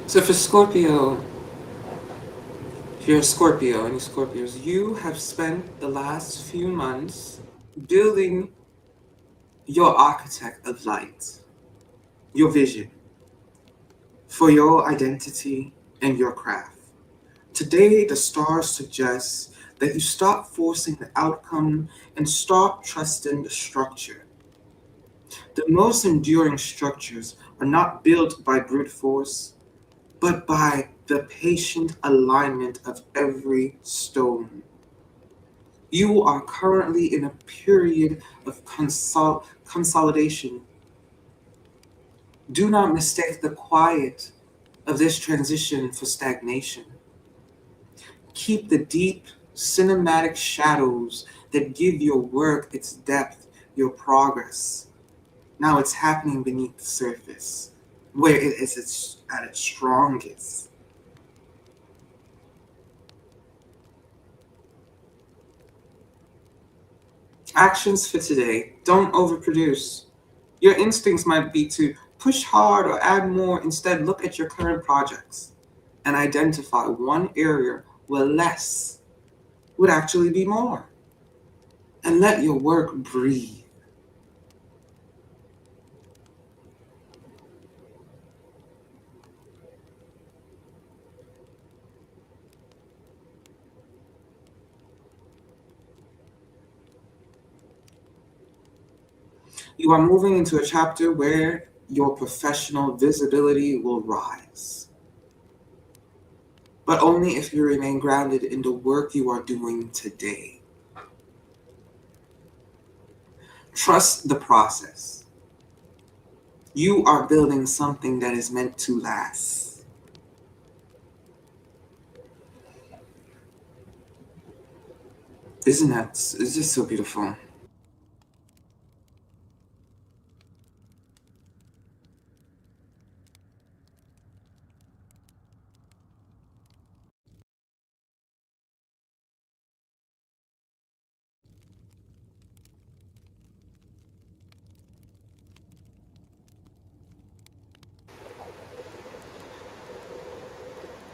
A: So for Scorpio, if you're a Scorpio, any Scorpios, you have spent the last few months building your architect of light, your vision for your identity and your craft. Today, the stars suggest that you stop forcing the outcome and start trusting the structure. The most enduring structures are not built by brute force, but by the patient alignment of every stone. You are currently in a period of consolidation. Do not mistake the quiet of this transition for stagnation. Keep the deep, cinematic shadows that give your work its depth, your progress. Now it's happening beneath the surface, where it is at its strongest. Actions for today. Don't overproduce. Your instincts might be to push hard or add more. Instead, look at your current projects and identify one area where less would actually be more. And let your work breathe. You are moving into a chapter where your professional visibility will rise, but only if you remain grounded in the work you are doing today. Trust the process. You are building something that is meant to last. Isn't that? It's just so beautiful.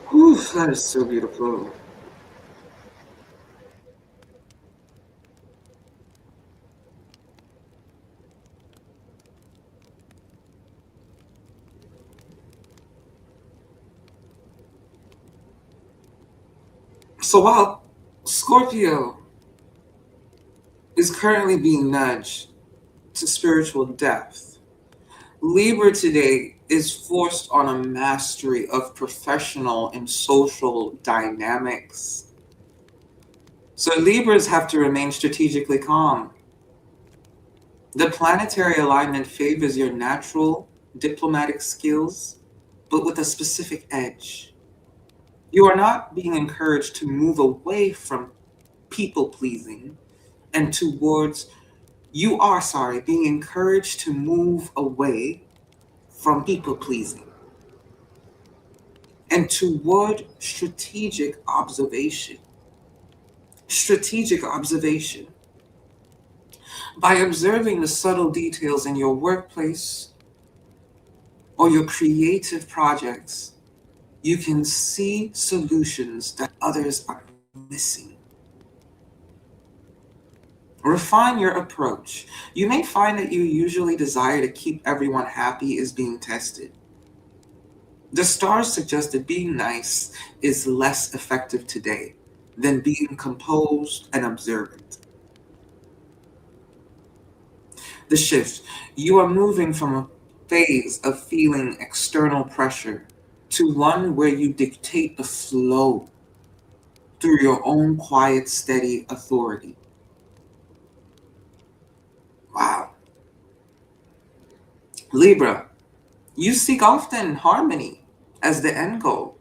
A: Whew, that is so beautiful. So while Scorpio is currently being nudged to spiritual depth, Libra today is forced on a mastery of professional and social dynamics. So Libras have to remain strategically calm. The planetary alignment favors your natural diplomatic skills, but with a specific edge. You are not being encouraged to move away from people pleasing and towards, you are, sorry, being encouraged to move away from people pleasing and toward strategic observation. Strategic observation. By observing the subtle details in your workplace or your creative projects, you can see solutions that others are missing. Refine your approach. You may find that your usually desire to keep everyone happy is being tested. The stars suggest that being nice is less effective today than being composed and observant. The shift. You are moving from a phase of feeling external pressure to one where you dictate the flow through your own quiet, steady authority. Wow. Libra, you seek often harmony as the end goal,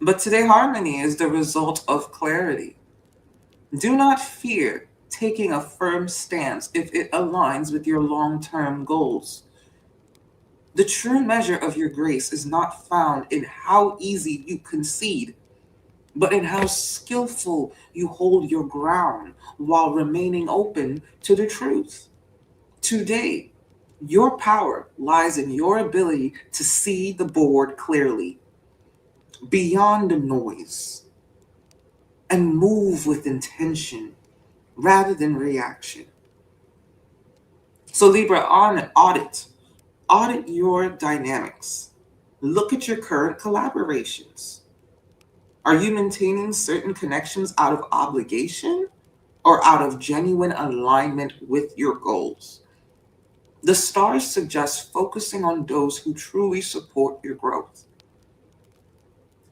A: but today harmony is the result of clarity. Do not fear taking a firm stance if it aligns with your long term goals. The true measure of your grace is not found in how easy you concede, but in how skillful you hold your ground while remaining open to the truth. Today, your power lies in your ability to see the board clearly. beyond the noise, and move with intention rather than reaction. So Libra, audit your dynamics. Look at your current collaborations. Are you maintaining certain connections out of obligation or out of genuine alignment with your goals? The stars suggest focusing on those who truly support your growth.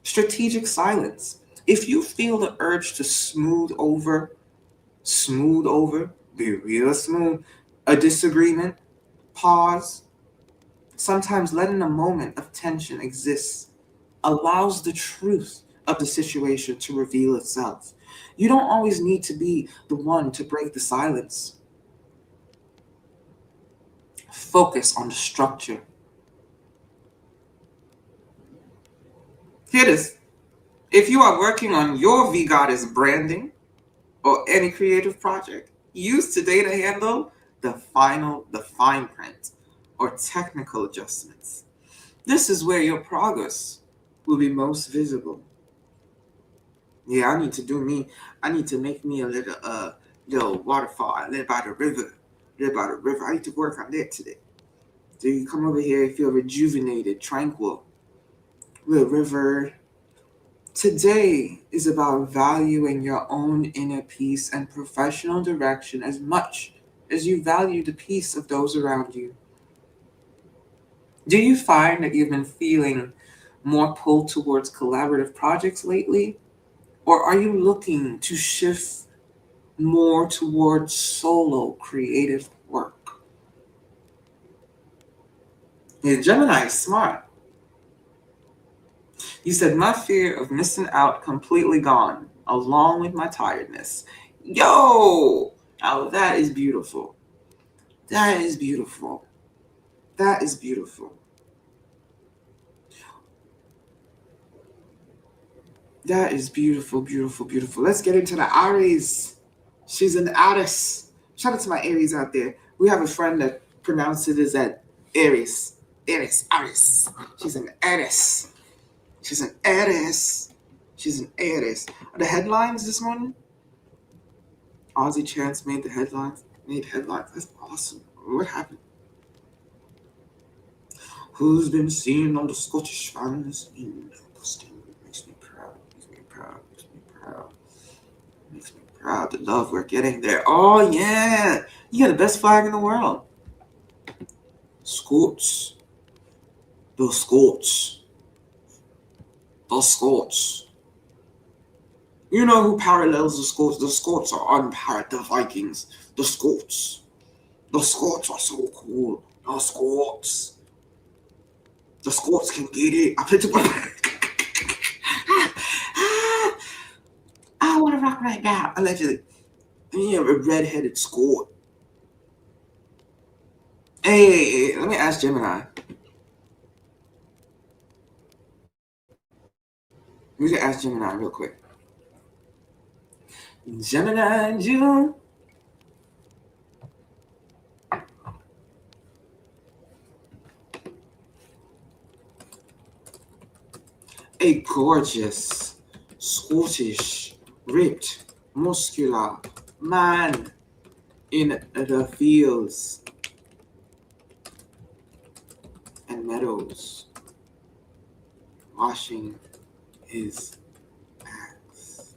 A: Strategic silence. If you feel the urge to be real smooth, a disagreement, pause. Sometimes letting a moment of tension exist allows the truth of the situation to reveal itself. You don't always need to be the one to break the silence. Focus on the structure. Here it is. If you are working on your V Goddess branding or any creative project, use today to handle the fine print or technical adjustments. This is where your progress will be most visible. Yeah, I need to do me. I need to make me a little waterfall. I live by the river. I need to work on that today. So you come over here and feel rejuvenated, tranquil. Little river. Today is about valuing your own inner peace and professional direction as much as you value the peace of those around you. Do you find that you've been feeling more pulled towards collaborative projects lately? Or are you looking to shift more towards solo creative work? Yeah, Gemini is smart. You said, my fear of missing out completely gone, along with my tiredness. Yo! Oh, that is beautiful. That is beautiful. That is beautiful. That is beautiful, beautiful, beautiful. Let's get into the Aries. She's an Aries. Shout out to my Aries out there. We have a friend that pronounces it as Aries. Aries. She's an Aries. She's an Aries. She's an Aries. The headlines this morning? Aussie Chance made the headlines. That's awesome. What happened? Who's been seen on the Scottish fans in Boston? Makes me proud. Makes me proud. The love we're getting there. Oh yeah. You got the best flag in the world. Scots. The Scots. You know who parallels the Scots? The Scots are unparalleled. The Vikings. The Scots. The Scots are so cool. The Scots. The Scots can get it. I played I want to rock right now. Allegedly. Yeah, a redheaded Scot. Hey, let me ask Gemini. We can ask Gemini real quick. Gemini, June. A gorgeous, Scottish, ripped, muscular man in the fields and meadows, washing his axe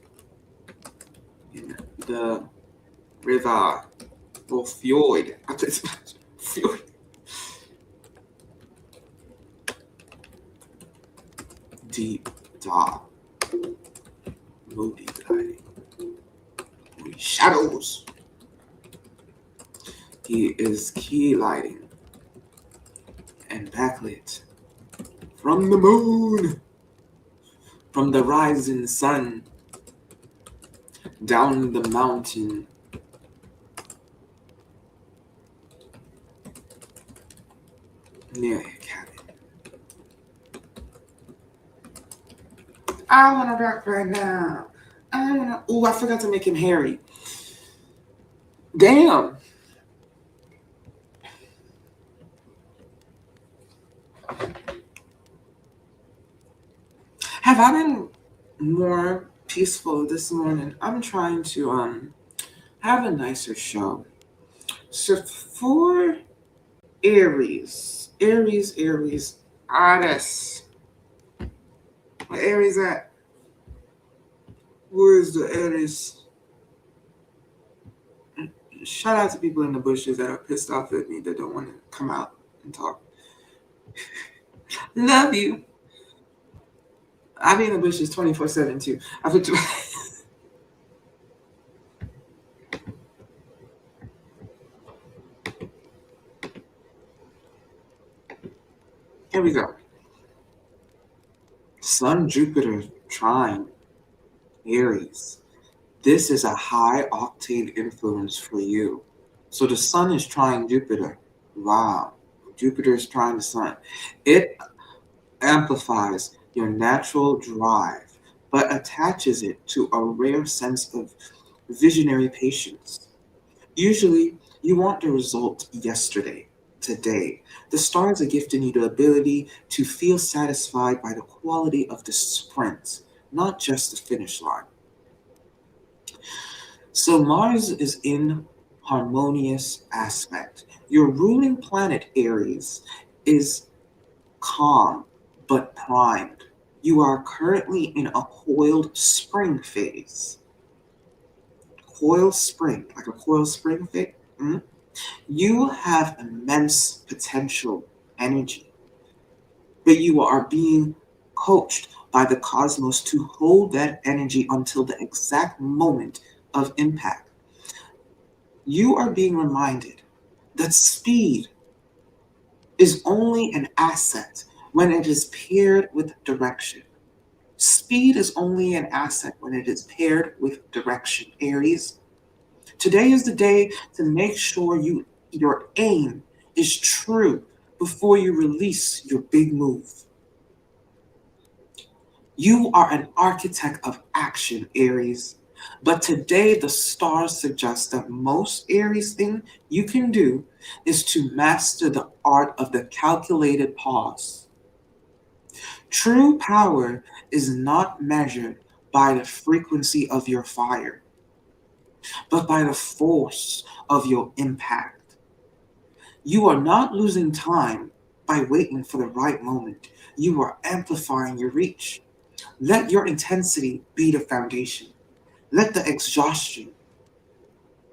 A: in the river or fjord. Fjord. Deep, dark, moody lighting, moody shadows. He is key lighting and backlit from the moon, from the rising sun, down the mountain, near a cabin. I want to rock right now. I forgot to make him hairy. Damn. Have I been more peaceful this morning? I'm trying to have a nicer show. So for Aries, Aries. Where Aries at? Where is the Aries? Shout out to people in the bushes that are pissed off at me that don't want to come out and talk. Love you. I be in the bushes 24/7 too. I put you. Here we go. Sun Jupiter trine Aries. This is a high octane influence for you. So the sun is trying Jupiter. Wow. Jupiter is trying the sun. It amplifies your natural drive, but attaches it to a rare sense of visionary patience. Usually, you want the result yesterday, today. The stars are gifting you the ability to feel satisfied by the quality of the sprint, not just the finish line. So Mars is in harmonious aspect. Your ruling planet Aries is calm but primed. You are currently in a coiled spring phase. Coiled spring, like a coiled spring phase. You have immense potential energy, but you are being coached by the cosmos to hold that energy until the exact moment of impact. You are being reminded that speed is only an asset when it is paired with direction. Speed is only an asset when it is paired with direction, Aries. Today is the day to make sure your aim is true before you release your big move. You are an architect of action, Aries. But today, the stars suggest that most Aries thing you can do is to master the art of the calculated pause. True power is not measured by the frequency of your fire, but by the force of your impact. You are not losing time by waiting for the right moment. You are amplifying your reach. Let your intensity be the foundation. Let the exhaustion,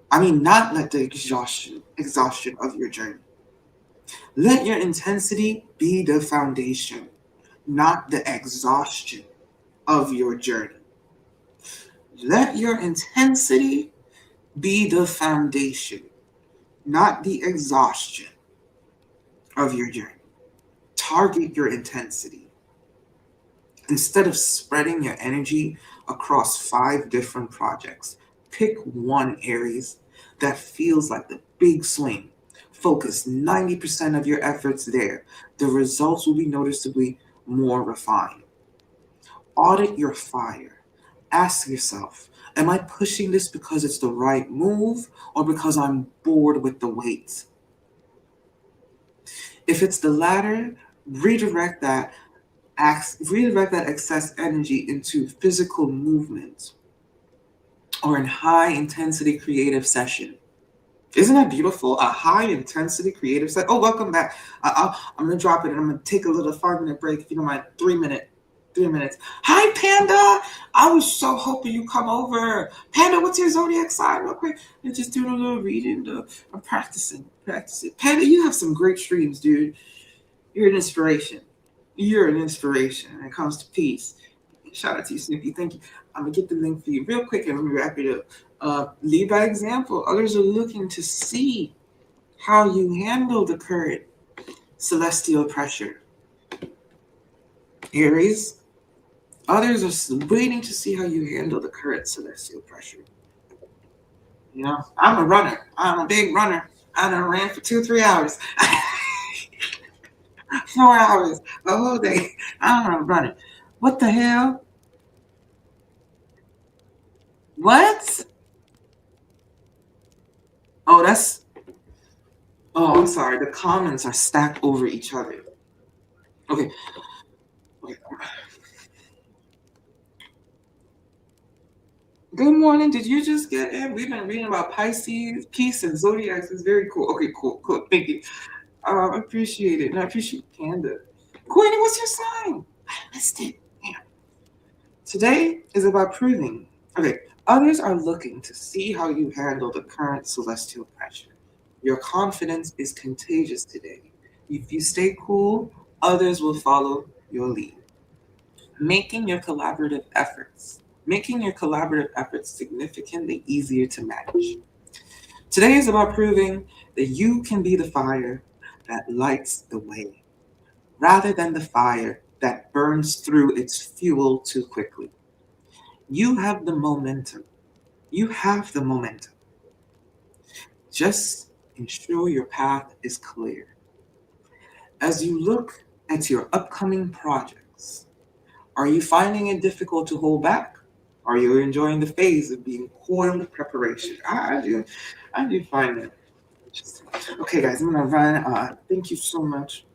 A: not let the exhaustion of your journey. Let your intensity be the foundation, not the exhaustion of your journey. Let your intensity be the foundation, not the exhaustion of your journey. Target your intensity. Instead of spreading your energy across 5 different projects, pick one Aries that feels like the big swing. Focus 90% of your efforts there. The results will be noticeably more refined. Audit your fire. Ask yourself, am I pushing this because it's the right move or because I'm bored with the wait? If it's the latter, redirect that excess energy into physical movement or in high intensity creative session. Isn't that beautiful? A high intensity creative session. Oh, welcome back. I'm gonna drop it and I'm gonna take a little 5-minute break if you don't mind. 3 minutes. Hi, Panda. I was so hoping you come over. Panda, what's your zodiac sign? Real quick. I'm just doing a little reading. I'm practicing. Panda, you have some great streams, dude. You're an inspiration. When it comes to peace. Shout out to you, Snoopy. Thank you. I'm gonna get the link for you real quick and let me wrap it up. Lead by example. Others are looking to see how you handle the current celestial pressure. Aries. Others are waiting to see how you handle the current celestial pressure. You know, I'm a runner. I'm a big runner. I done ran for 2-3 hours. 4 hours, the whole day. I'm running. What the hell? What? Oh, I'm sorry. The comments are stacked over each other. Okay. Good morning. Did you just get in? We've been reading about Pisces, peace, and zodiacs. It's very cool. Okay, cool. Thank you. I appreciate it. And I appreciate Panda. Courtney, what's your sign? I missed it. Damn. Today is about proving. Okay, others are looking to see how you handle the current celestial pressure. Your confidence is contagious today. If you stay cool, others will follow your lead. Making your collaborative efforts. Making your collaborative efforts significantly easier to manage. Today is about proving that you can be the fire that lights the way, rather than the fire that burns through its fuel too quickly. You have the momentum. You have the momentum. Just ensure your path is clear. As you look at your upcoming projects, are you finding it difficult to hold back? Are you enjoying the phase of being coiled preparation? I do find it interesting. Okay, guys, I'm gonna run. Thank you so much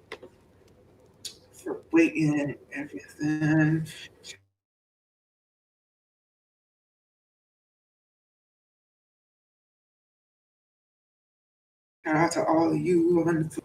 A: for waiting and everything. Shout out to all of you wonderful.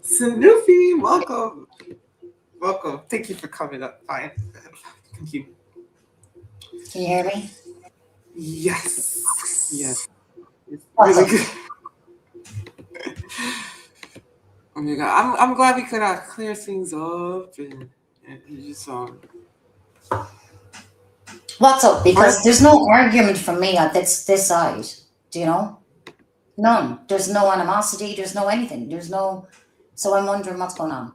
A: Sanufi, welcome. Welcome. Thank you for coming up. Fine. Thank you.
G: Can you hear me?
A: Yes. Yes. It's
G: What's
A: really
G: up?
A: good. Oh my god. I'm glad we could clear things up and just
G: What's up? Because there's no argument from me at this side. Do you know? None. There's no animosity. There's no anything. There's no. So I'm wondering what's going on.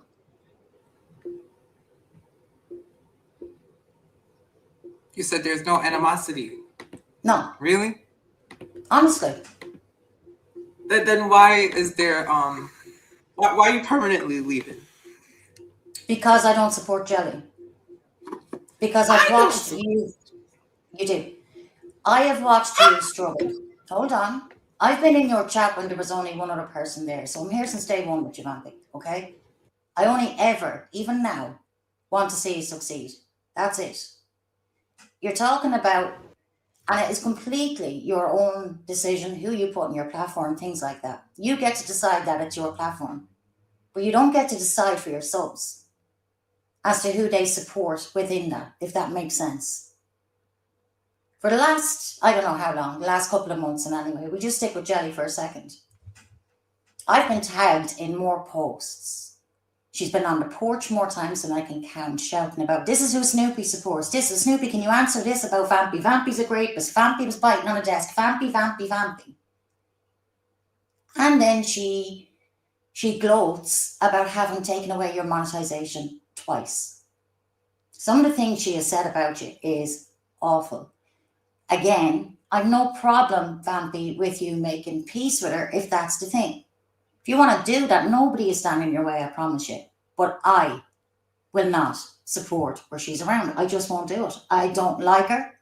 A: You said there's no animosity.
G: No.
A: Really?
G: Honestly.
A: Then why is there why are you permanently leaving?
G: Because I don't support jelly. Because I've watched you. You do. I have watched you struggle. Hold on. I've been in your chat when there was only one other person there. So I'm here since day one with you, Mandy. Okay? I only ever, even now, want to see you succeed. That's it. You're talking about And it is completely your own decision who you put on your platform, things like that. You get to decide that it's your platform. But you don't get to decide for your subs as to who they support within that, if that makes sense. For the last, I don't know how long, the last couple of months, and anyway, we just stick with Jelly for a second. I've been tagged in more posts. She's been on the porch more times than I can count, shouting about, this is who Snoopy supports. This is Snoopy, can you answer this about Vampy? Vampy's a rapist. Vampy was biting on a desk. Vampy, Vampy, Vampy. And then she gloats about having taken away your monetization twice. Some of the things she has said about you is awful. Again, I've no problem, Vampy, with you making peace with her if that's the thing. If you want to do that, nobody is standing in your way, I promise you. But I will not support where she's around. I just won't do it. I don't like her.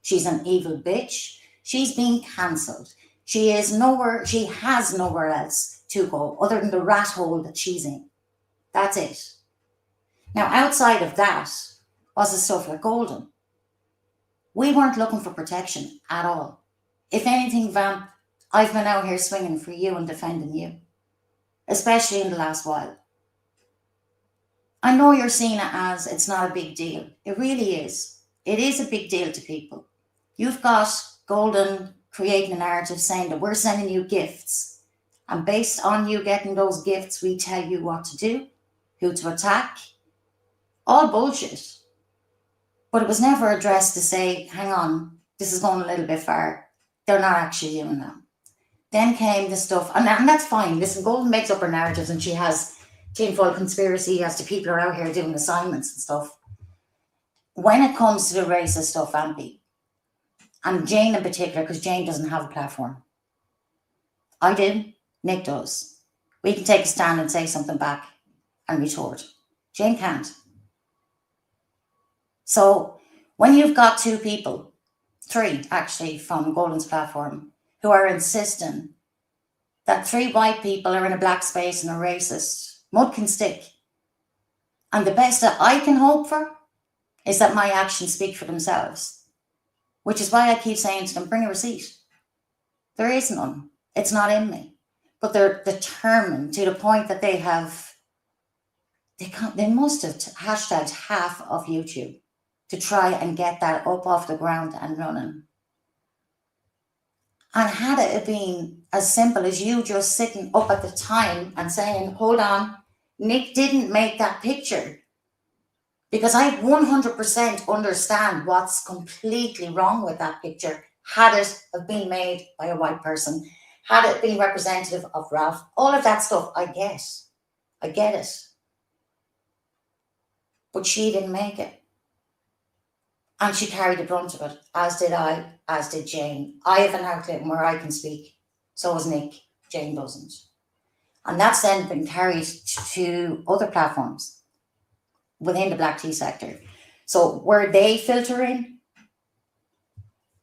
G: She's an evil bitch. She's being cancelled. She has nowhere else to go other than the rat hole that she's in. That's it. Now, outside of that was the stuff like Golden. We weren't looking for protection at all. If anything, Vamp, I've been out here swinging for you and defending you, especially in the last while. I know you're seeing it as it's not a big deal. It really is. It is a big deal to people. You've got Golden creating a narrative saying that we're sending you gifts. And based on you getting those gifts, we tell you what to do, who to attack. All bullshit. But it was never addressed to say, hang on, this is going a little bit far. They're not actually doing that. Then came the stuff, and that's fine. Listen, Golden makes up her narratives and she has tinfoil conspiracy as to people who are out here doing assignments and stuff. When it comes to the racist stuff, Vampy, and Jane in particular, because Jane doesn't have a platform. I do, Nick does. We can take a stand and say something back and retort. Jane can't. So when you've got two people, three actually from Golden's platform, who are insisting that three white people are in a black space and are racist, mud can stick. And the best that I can hope for is that my actions speak for themselves, which is why I keep saying to them, bring a receipt. There is none. It's not in me. But they're determined to the point that they must have hashtagged half of YouTube to try and get that up off the ground and running. And had it been as simple as you just sitting up at the time and saying, hold on, Nick didn't make that picture. Because I 100% understand what's completely wrong with that picture. Had it have been made by a white person, had it been representative of Ralph, all of that stuff, I get. I get it. But she didn't make it. And she carried the brunt of it, as did I, as did Jane. I have an outlet where I can speak. So has Nick. Jane doesn't. And that's then been carried to other platforms within the black tea sector. So where they filter in,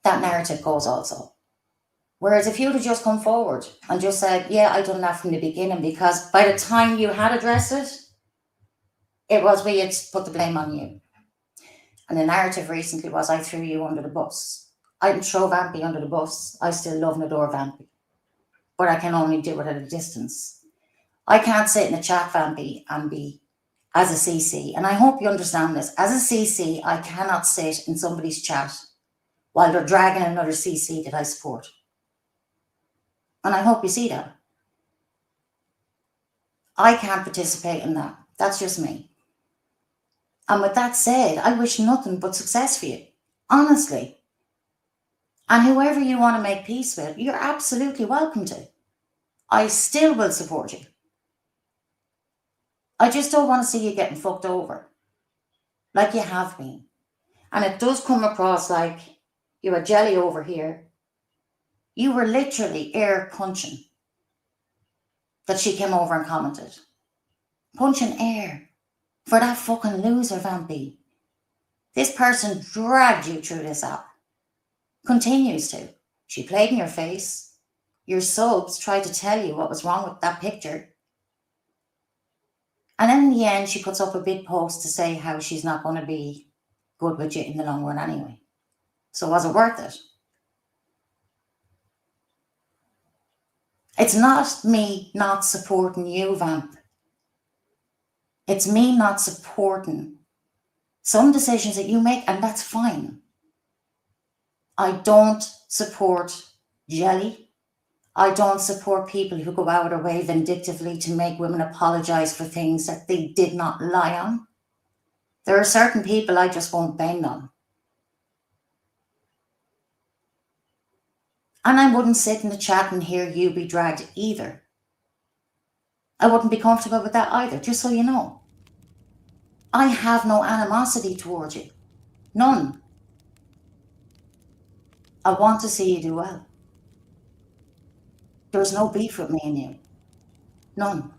G: that narrative goes also. Whereas if you'd have just come forward and just said, yeah, I done that from the beginning, because by the time you had addressed it, it was we had put the blame on you. And the narrative recently was, I threw you under the bus. I didn't throw Vampy under the bus. I still love and adore Vampy. But I can only do it at a distance. I can't sit in a chat, Vampy, and be as a CC. And I hope you understand this. As a CC, I cannot sit in somebody's chat while they're dragging another CC that I support. And I hope you see that. I can't participate in that. That's just me. And with that said, I wish nothing but success for you, honestly. And whoever you want to make peace with, you're absolutely welcome to. I still will support you. I just don't want to see you getting fucked over, like you have been. And it does come across like you're a jelly over here. You were literally air punching that she came over and commented. Punching air. For that fucking loser, Vampy. This person dragged you through this app. Continues to. She played in your face. Your subs tried to tell you what was wrong with that picture. And then in the end, she puts up a big post to say how she's not going to be good with you in the long run anyway. So was it worth it? It's not me not supporting you, Vamp. It's me not supporting some decisions that you make, and that's fine. I don't support jelly. I don't support people who go out of their way vindictively to make women apologize for things that they did not lie on. There are certain people I just won't bend on. And I wouldn't sit in the chat and hear you be dragged either. I wouldn't be comfortable with that either, just so you know. I have no animosity towards you. None. I want to see you do well. There's no beef with me and you. None.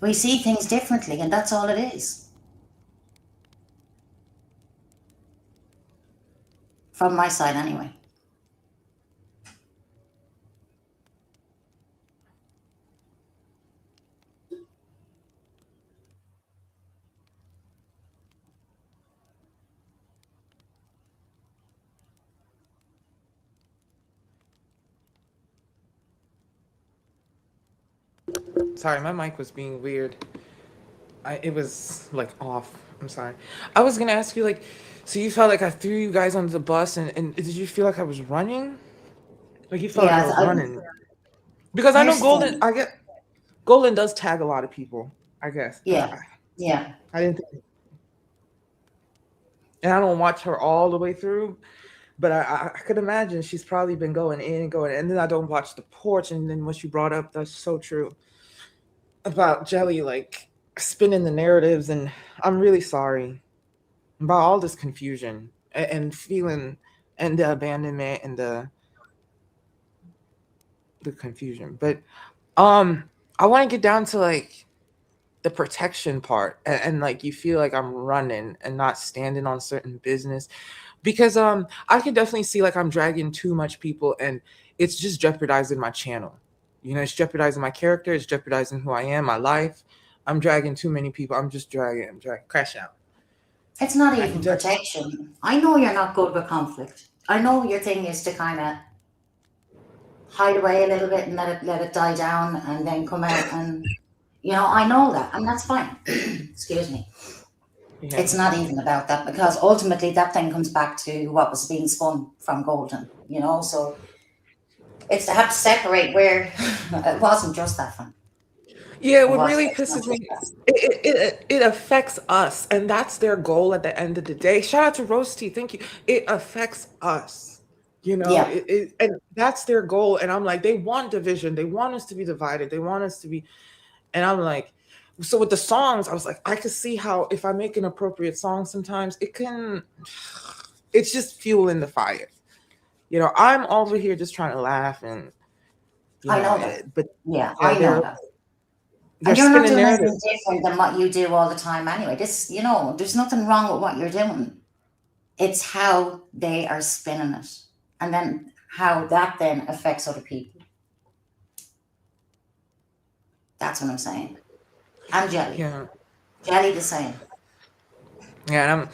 G: We see things differently, and that's all it is. From my side, anyway.
A: Sorry, my mic was being weird. It was like off. I'm sorry. I was gonna ask you like, so you felt like I threw you guys under the bus, and did you feel like I was running? Like you felt like I
G: Yeah,
A: was running? Because I know
G: here's the
A: Golden.
G: thing.
A: I get Golden does tag a lot of people. I guess.
G: Yeah, yeah.
A: I didn't. And I don't watch her all the way through, but I could imagine she's probably been going in and going. And then I don't watch the porch. And then what you brought up, that's so true about Jelly, like spinning the narratives. And I'm really sorry about all this confusion and feeling and the abandonment and the confusion. But I want to get down to like the protection part and like you feel like I'm running and not standing on certain business because I can definitely see like I'm dragging too much people and it's just jeopardizing my channel. You know, it's jeopardizing my character, it's jeopardizing who I am, my life. I'm dragging too many people. I'm dragging, crash out.
G: It's not
A: I
G: even
A: can just
G: protection. I know you're not good with conflict. I know your thing is to kind of hide away a little bit and let it die down and then come out and I know that and that's fine. Excuse me.
A: yeah.
G: It's not even about that because ultimately that thing comes back to what was being spun from Golden, so it's to have to separate where it wasn't just that fun.
A: Yeah,
G: It
A: what
G: was
A: really
G: it's not
A: pisses
G: just
A: me,
G: that.
A: it affects us, and that's their goal at the end of the day. Shout out to Roasty, thank you. It affects us,
G: Yeah,
A: and that's their goal. And I'm like, they want division, they want us to be divided, they want us to be, and I'm like, so with the songs, I was like, I could see how if I make an appropriate song, sometimes it's just fuel in the fire. I'm over here just trying to laugh, and
G: I know that.
A: but
G: Yeah,
A: yeah,
G: I know that.
A: they're
G: And you're not
A: spinning
G: doing
A: narrative.
G: anything different than what you do all the time anyway. There's nothing wrong with what you're doing. It's how they are spinning it. And then how that then affects other people. That's what I'm saying. And Jelly.
A: Yeah.
G: Jelly the same.
A: Yeah, and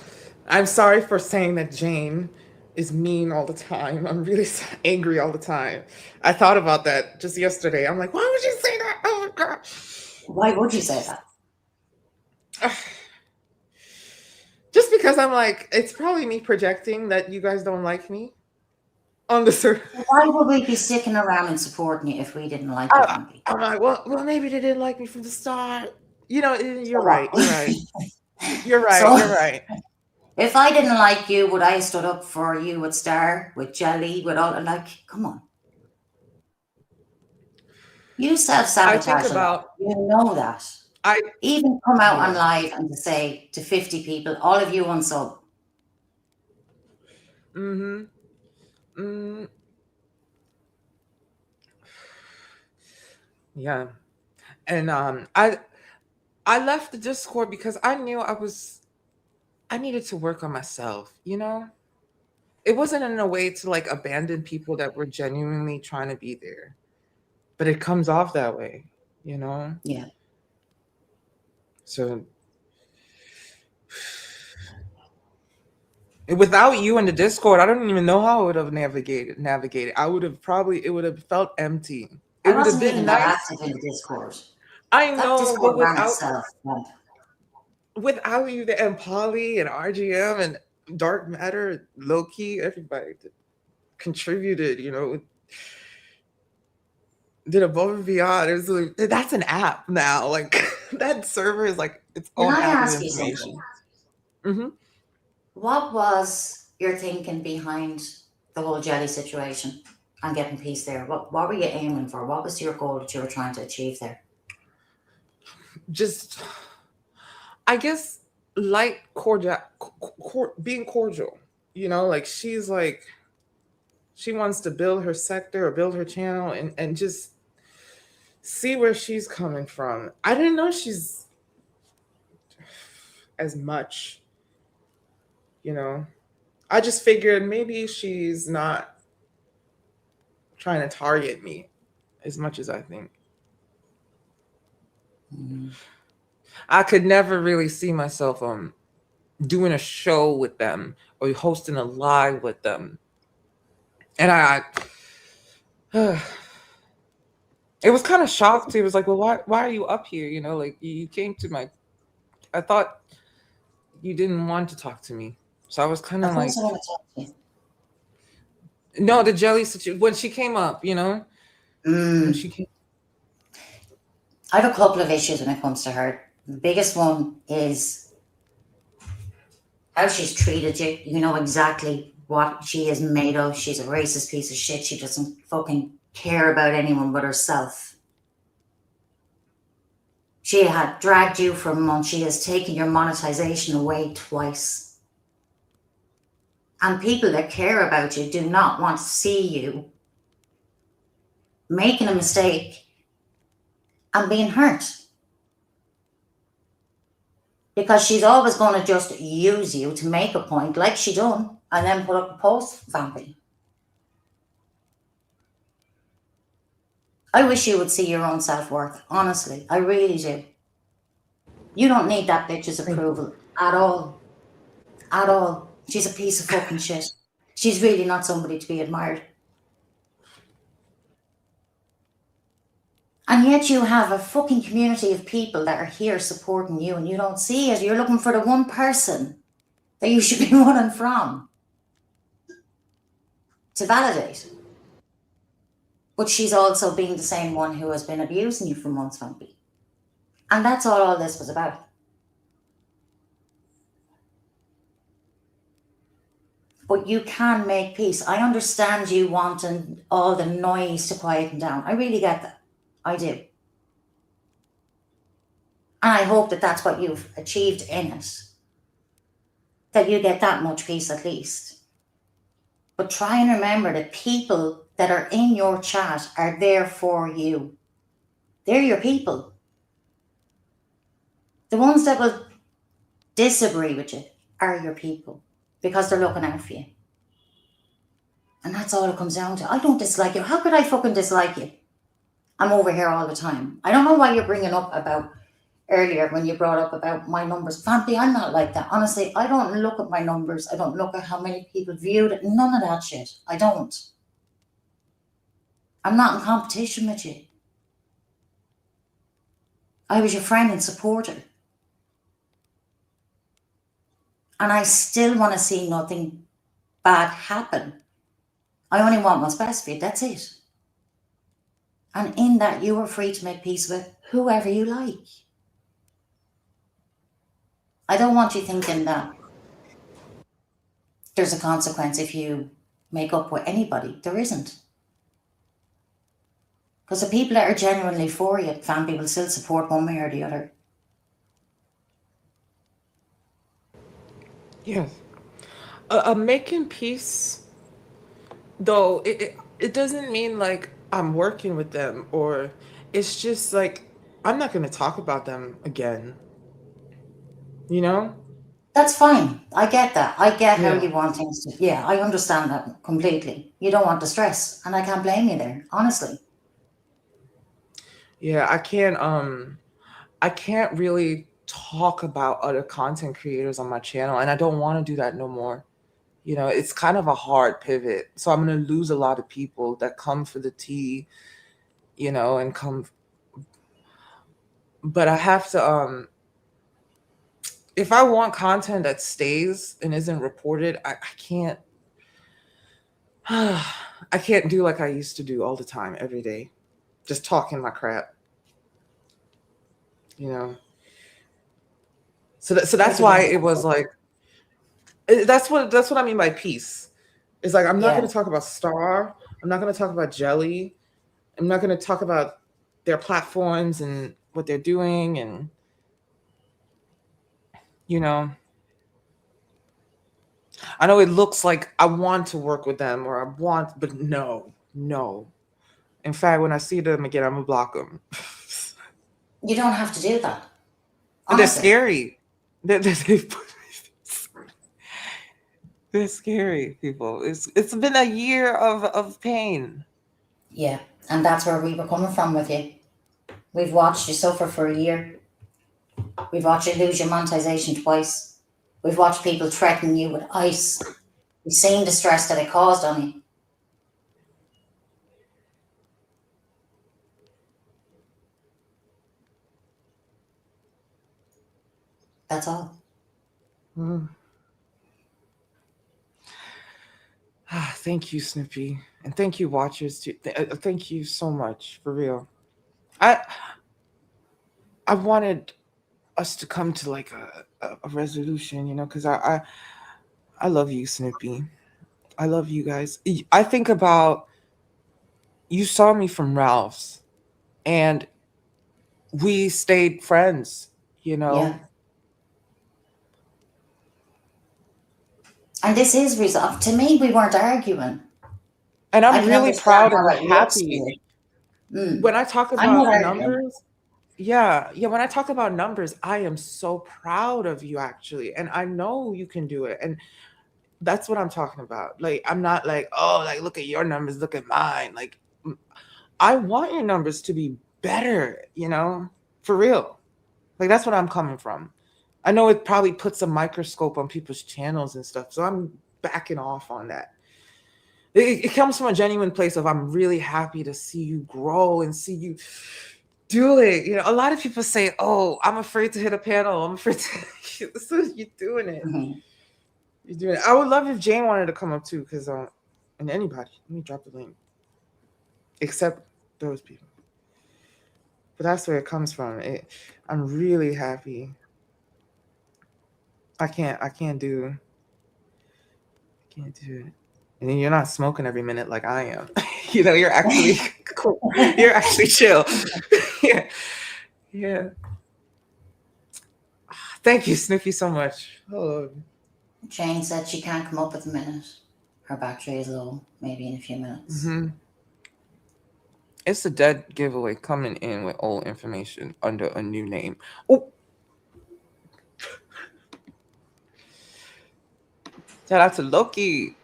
A: I'm sorry for saying that Jane is mean all the time. I'm really angry all the time. I thought about that just yesterday. I'm like, why would you say that? Oh my god.
G: Why would you say that?
A: Just because I'm like, it's probably me projecting that you guys don't like me on the surface.
G: Why would we be sticking around and supporting you if we didn't like you, Vampy?
A: I'm like, well, maybe they didn't like me from the start. You're
G: So
A: right.
G: what?
A: You're right. You're right.
G: So
A: You're right.
G: if I didn't like you, would I have stood up for you with Star, with Jelly, with all come on. You
A: I think
G: self-sabotage a lot.
A: about
G: You know that.
A: I
G: Even come out on
A: yeah.
G: live and to say to 50 people, all of you unsub.
A: Mm-hmm. Mm, yeah. And I left the Discord because I knew I needed to work on myself. It wasn't in a way to like abandon people that were genuinely trying to be there. But it comes off that way.
G: Yeah.
A: So without you in the Discord, I don't even know how I would have navigated. I would have probably, it would have felt empty. It
G: I
A: would have
G: wasn't
A: been
G: even that
A: nice.
G: active in the Discord.
A: I
G: That
A: know, but
G: Discord ran itself.
A: without you there, and Polly and RGM and Dark Matter, low key, everybody contributed, did above and beyond. It was like, that's an app now. Like that server is like its
G: Can
A: own
G: I
A: app of
G: ask you
A: information.
G: something? What was your thinking behind the whole jelly situation and getting peace there? What were you aiming for? What was your goal that you were trying to achieve there?
A: Just, I guess, like cordial, being cordial. Like she's like, she wants to build her sector or build her channel and just see where she's coming from. I didn't know she's as much, I just figured maybe she's not trying to target me as much as I think. I could never really see myself doing a show with them or hosting a live with them. And I it was kind of shocked. It was like, well, why are you up here? Like you came to my, I thought you didn't want to talk to me. So I was kind of
G: Of
A: like,
G: course I want to talk to you.
A: no, the jelly situation, when she came up, when she came.
G: I have a couple of issues when it comes to her. The biggest one is how she's treated you. You know exactly what she is made of. She's a racist piece of shit. She doesn't fucking care about anyone but herself. She had dragged you for a month. She has taken your monetization away twice. And people that care about you do not want to see you making a mistake and being hurt. Because she's always going to just use you to make a point, like she done, and then put up a post vamping. I wish you would see your own self-worth. Honestly, I really do. You don't need that bitch's approval at all. At all. She's a piece of fucking shit. She's really not somebody to be admired. And yet you have a fucking community of people that are here supporting you and you don't see it. You're looking for the one person that you should be running from to validate. But she's also being the same one who has been abusing you for months, Vampy. And that's all this was about. But you can make peace. I understand you wanting all the noise to quieten down. I really get that. I do. And I hope that that's what you've achieved in it. That you get that much peace at least. But try and remember that people that are in your chat are there for you. They're your people. The ones that will disagree with you are your people because they're looking out for you. And that's all it comes down to. I don't dislike you. How could I fucking dislike you? I'm over here all the time. I don't know why you're bringing up about earlier when you brought up about my numbers. Vampy, I'm not like that. Honestly, I don't look at my numbers. I don't look at how many people viewed it. None of that shit. I don't. I'm not in competition with you. I was your friend and supporter. And I still want to see nothing bad happen. I only want what's best for you. That's it. And in that, you are free to make peace with whoever you like. I don't want you thinking that there's a consequence if you make up with anybody. There isn't. Because the people that are genuinely for you, Vampy, will still support one way or the other.
A: Yes. Making peace, though, it doesn't mean like I'm working with them, or it's just like I'm not going to talk about them again.
G: That's fine. I get that. I get how you want things to. Yeah, I understand that completely. You don't want the stress, and I can't blame you there, honestly.
A: Yeah, I can't really talk about other content creators on my channel, and I don't want to do that no more. You know, it's kind of a hard pivot. So I'm going to lose a lot of people that come for the tea, you know, and come. But I have to, if I want content that stays and isn't reported, I can't, I can't do like I used to do all the time, every day, just talking my crap, you know? So that's why it was like, that's what I mean by peace. It's like, I'm not
G: Yeah.
A: going to talk about Star. I'm not going to talk about Jelly. I'm not going to talk about their platforms and what they're doing. And, you know, I know it looks like I want to work with them or I want, but no. In fact, when I see them again, I'm going to block them.
G: You don't have to do that.
A: And they're
G: Honestly.
A: scary. They're scary, people. It's been a year of pain.
G: Yeah. And that's where we were coming from with you. We've watched you suffer for a year. We've watched you lose your monetization twice. We've watched people threaten you with ICE. We've seen the stress that it caused on you. That's all.
A: Mm. Thank you, Snippy, and thank you, watchers. Too. Thank you so much, for real. I wanted us to come to like a resolution, you know, because I love you, Snippy. I love you guys. I think about, you saw me from Ralph's, and we stayed friends, you know.
G: Yeah. And this is resolved. To me, we weren't arguing.
A: And
G: I
A: I'm
G: can
A: really
G: understand
A: proud and
G: how it looks to
A: happy.
G: you. Mm.
A: When I talk
G: I'm not
A: about
G: arguing.
A: numbers, yeah. When I talk about numbers, I am so proud of you, actually. And I know you can do it. And that's what I'm talking about. Like, I'm not like, oh, like, look at your numbers, look at mine. Like, I want your numbers to be better, you know, for real. Like, that's what I'm coming from. I know it probably puts a microscope on people's channels and stuff. So I'm backing off on that. It comes from a genuine place of, I'm really happy to see you grow and see you do it. You know, a lot of people say, oh, I'm afraid to hit a panel. I'm afraid to. So you're doing it.
G: Mm-hmm.
A: You're doing it. I would love if Jane wanted to come up too, because and anybody, let me drop the link. Except those people. But that's where it comes from. I'm really happy. I can't do it. And then you're not smoking every minute like I am. You know, you're actually cool. You're actually chill. Yeah. Yeah. Thank you, Sniffy, so much. Oh.
G: Jane said she can't come up at the minute. Her battery is low, maybe in a few minutes.
A: Mm-hmm. It's a dead giveaway coming in with old information under a new name. Oh. Shout out to Loki.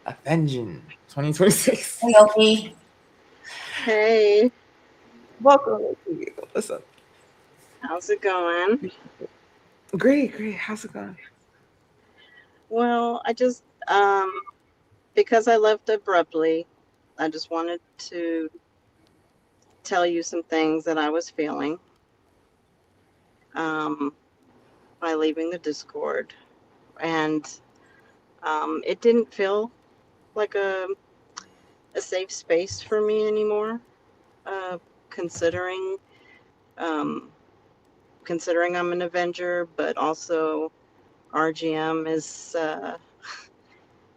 A: Avenging 2026.
G: Hey, Loki.
H: Hey,
A: Welcome, Loki. What's up?
H: how's it going?
A: Great. How's it going?
H: Well, I just because I left abruptly, I just wanted to tell you some things that I was feeling um by leaving the Discord, and it didn't feel like a safe space for me anymore. Uh, considering um considering I'm an Avenger, but also RGM is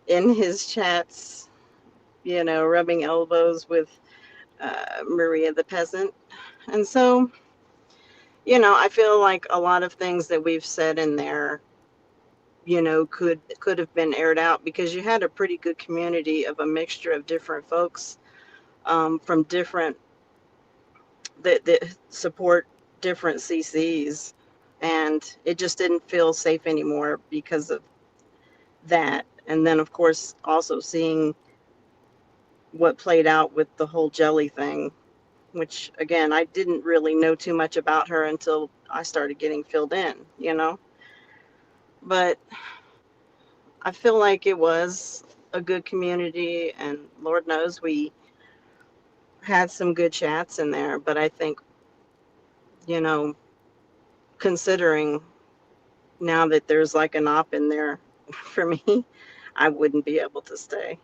H: in his chats, rubbing elbows with Maria the peasant. And so, I feel like a lot of things that we've said in there, could have been aired out, because you had a pretty good community of a mixture of different folks from different that support different CCs, and it just didn't feel safe anymore because of that. And then, of course, also seeing what played out with the whole jelly thing. which again, I didn't really know too much about her until I started getting filled in, you know. But I feel like it was a good community, and Lord knows we had some good chats in there. But I think, you know, considering now that there's like an op in there for me, I wouldn't be able to stay.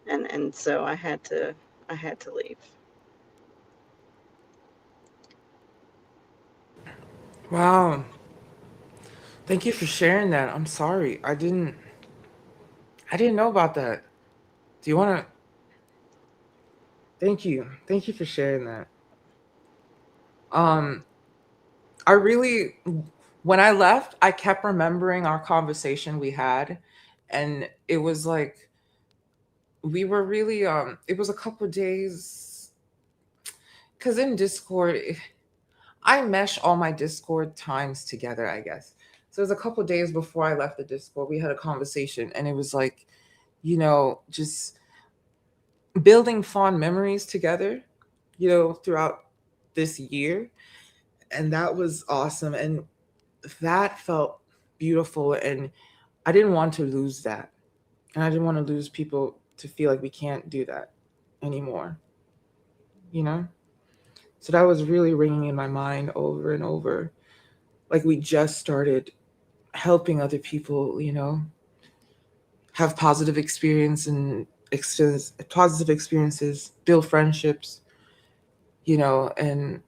H: And so I had to leave.
A: Wow. Thank you for sharing that. I'm sorry. I didn't know about that. Do you want to Thank you. Thank you for sharing that. Um I really when I left, I kept remembering our conversation we had, and it was like we were really it was a couple days cuz in Discord I mesh all my Discord times together, I guess. So it was a couple days before I left the Discord, we had a conversation, and it was like, just building fond memories together, throughout this year. And that was awesome. And that felt beautiful. And I didn't want to lose that. And I didn't want to lose people to feel like we can't do that anymore, you know? So that was really ringing in my mind over and over. Like we just started helping other people, have positive experiences, build friendships, and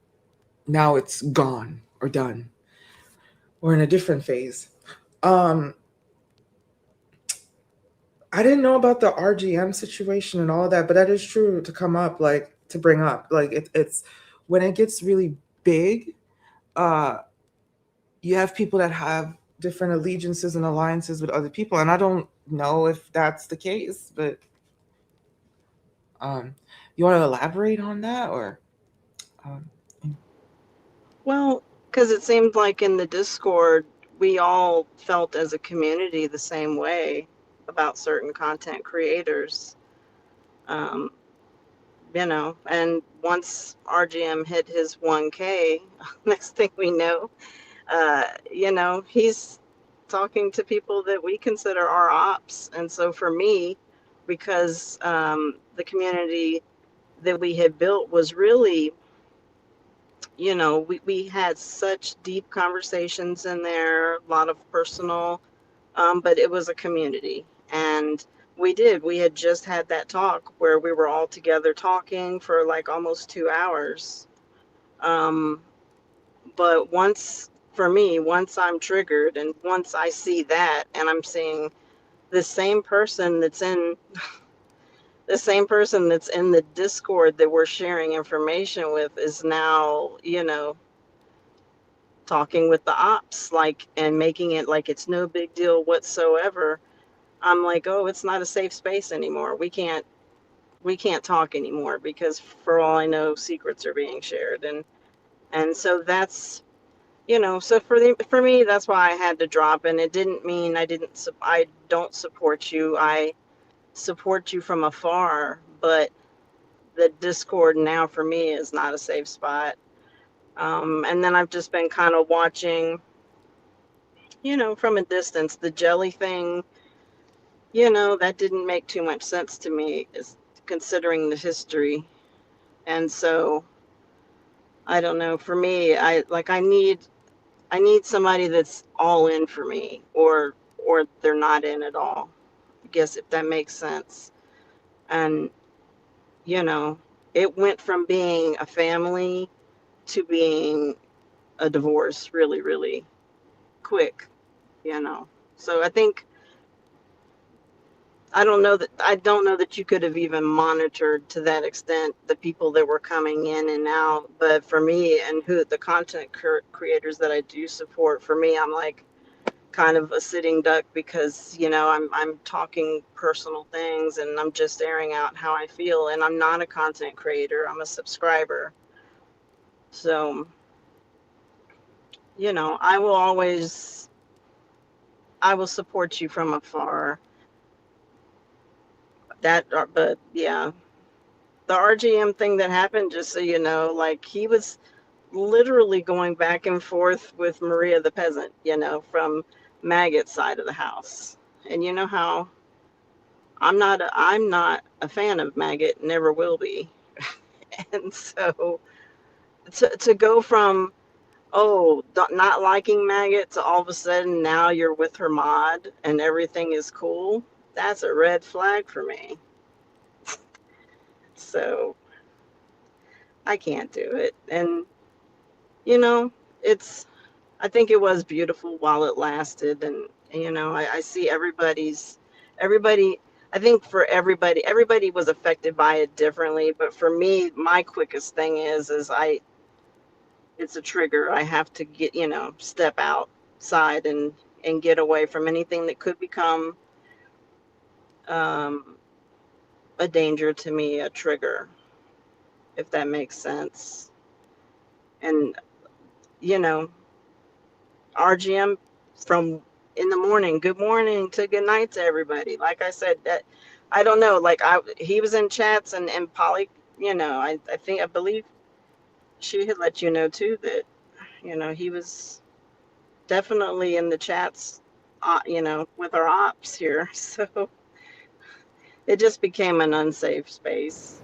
A: now it's gone or done. We're in a different phase. Um, I didn't know about the RGM situation and all that, but that is true to come up, like to bring up. Like it's when it gets really big, uh, you have people that have different allegiances and alliances with other people, and I don't know if that's the case, but um, you want to elaborate on that, or um,
H: Well, because it seemed like in the Discord, we all felt as a community the same way about certain content creators. Um, and once RGM hit his 1K, next thing we know, he's talking to people that we consider our ops. And so for me, because the community that we had built was really, we had such deep conversations in there, a lot of personal, but it was a community. And we had just had that talk where we were all together talking for like almost 2 hours. Um, but for me, once I'm triggered and once I see that and I'm seeing the same person that's in the Discord that we're sharing information with is now, talking with the ops, like, and making it like it's no big deal whatsoever. I'm like, oh, it's not a safe space anymore. We can't talk anymore because for all I know, secrets are being shared. And so that's, so for me, that's why I had to drop. And it didn't mean I don't support you. I support you from afar, but the Discord now for me is not a safe spot. And then I've just been kind of watching, from a distance, the jelly thing, that didn't make too much sense to me, is considering the history. And so I don't know. For me, I need somebody that's all in for me, or they're not in at all. I guess if that makes sense. And you know, it went from being a family to being a divorce really, really quick. You know, so I don't know that you could have even monitored to that extent the people that were coming in and out. But for me and who the content creators that I do support, for me, I'm like kind of a sitting duck because I'm talking personal things and I'm just airing out how I feel, and I'm not a content creator, I'm a subscriber. So I will support you from afar. But yeah. RGM thing that happened, just so you know, like he was literally going back and forth with Maria the peasant, from Maggot's side of the house. And you know how I'm not a fan of Maggot, never will be. And so to go from not liking Maggot to all of a sudden now you're with her mod and everything is cool, that's a red flag for me. So I can't do it. And you know, it's I think it was beautiful while it lasted. And I see everybody. I think for everybody was affected by it differently. But for me, my quickest thing is it's a trigger. I have to get step outside and get away from anything that could become um, a danger to me, a trigger, if that makes sense. And you know, RGM from in the morning, good morning to good night to everybody. Like I said, that I don't know, like he was in chats and Polly, I believe she had let you know too that, he was definitely in the chats, with our ops here. So it just became an unsafe space.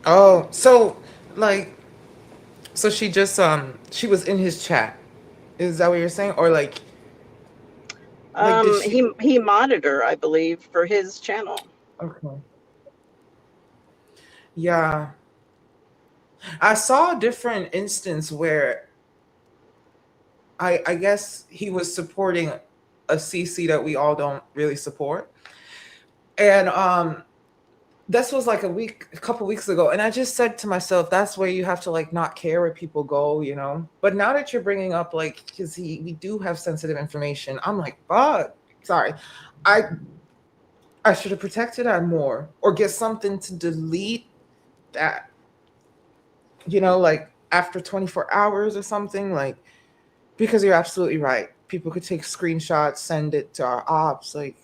A: Oh, like, so she was in his chat. Is that what you're saying? Or like did she?
H: He modded her, I believe, for his channel.
A: Okay. Yeah. I saw a different instance where I guess he was supporting a CC that we all don't really support. And this was like a couple weeks ago, and I just said to myself, that's where you have to like not care where people go, you know. But now that you're bringing up like, because we do have sensitive information, I'm like, fuck, sorry, I I should have protected that more, or get something to delete that, like after 24 hours or something, like, because you're absolutely right. People could take screenshots, send it to our ops, like,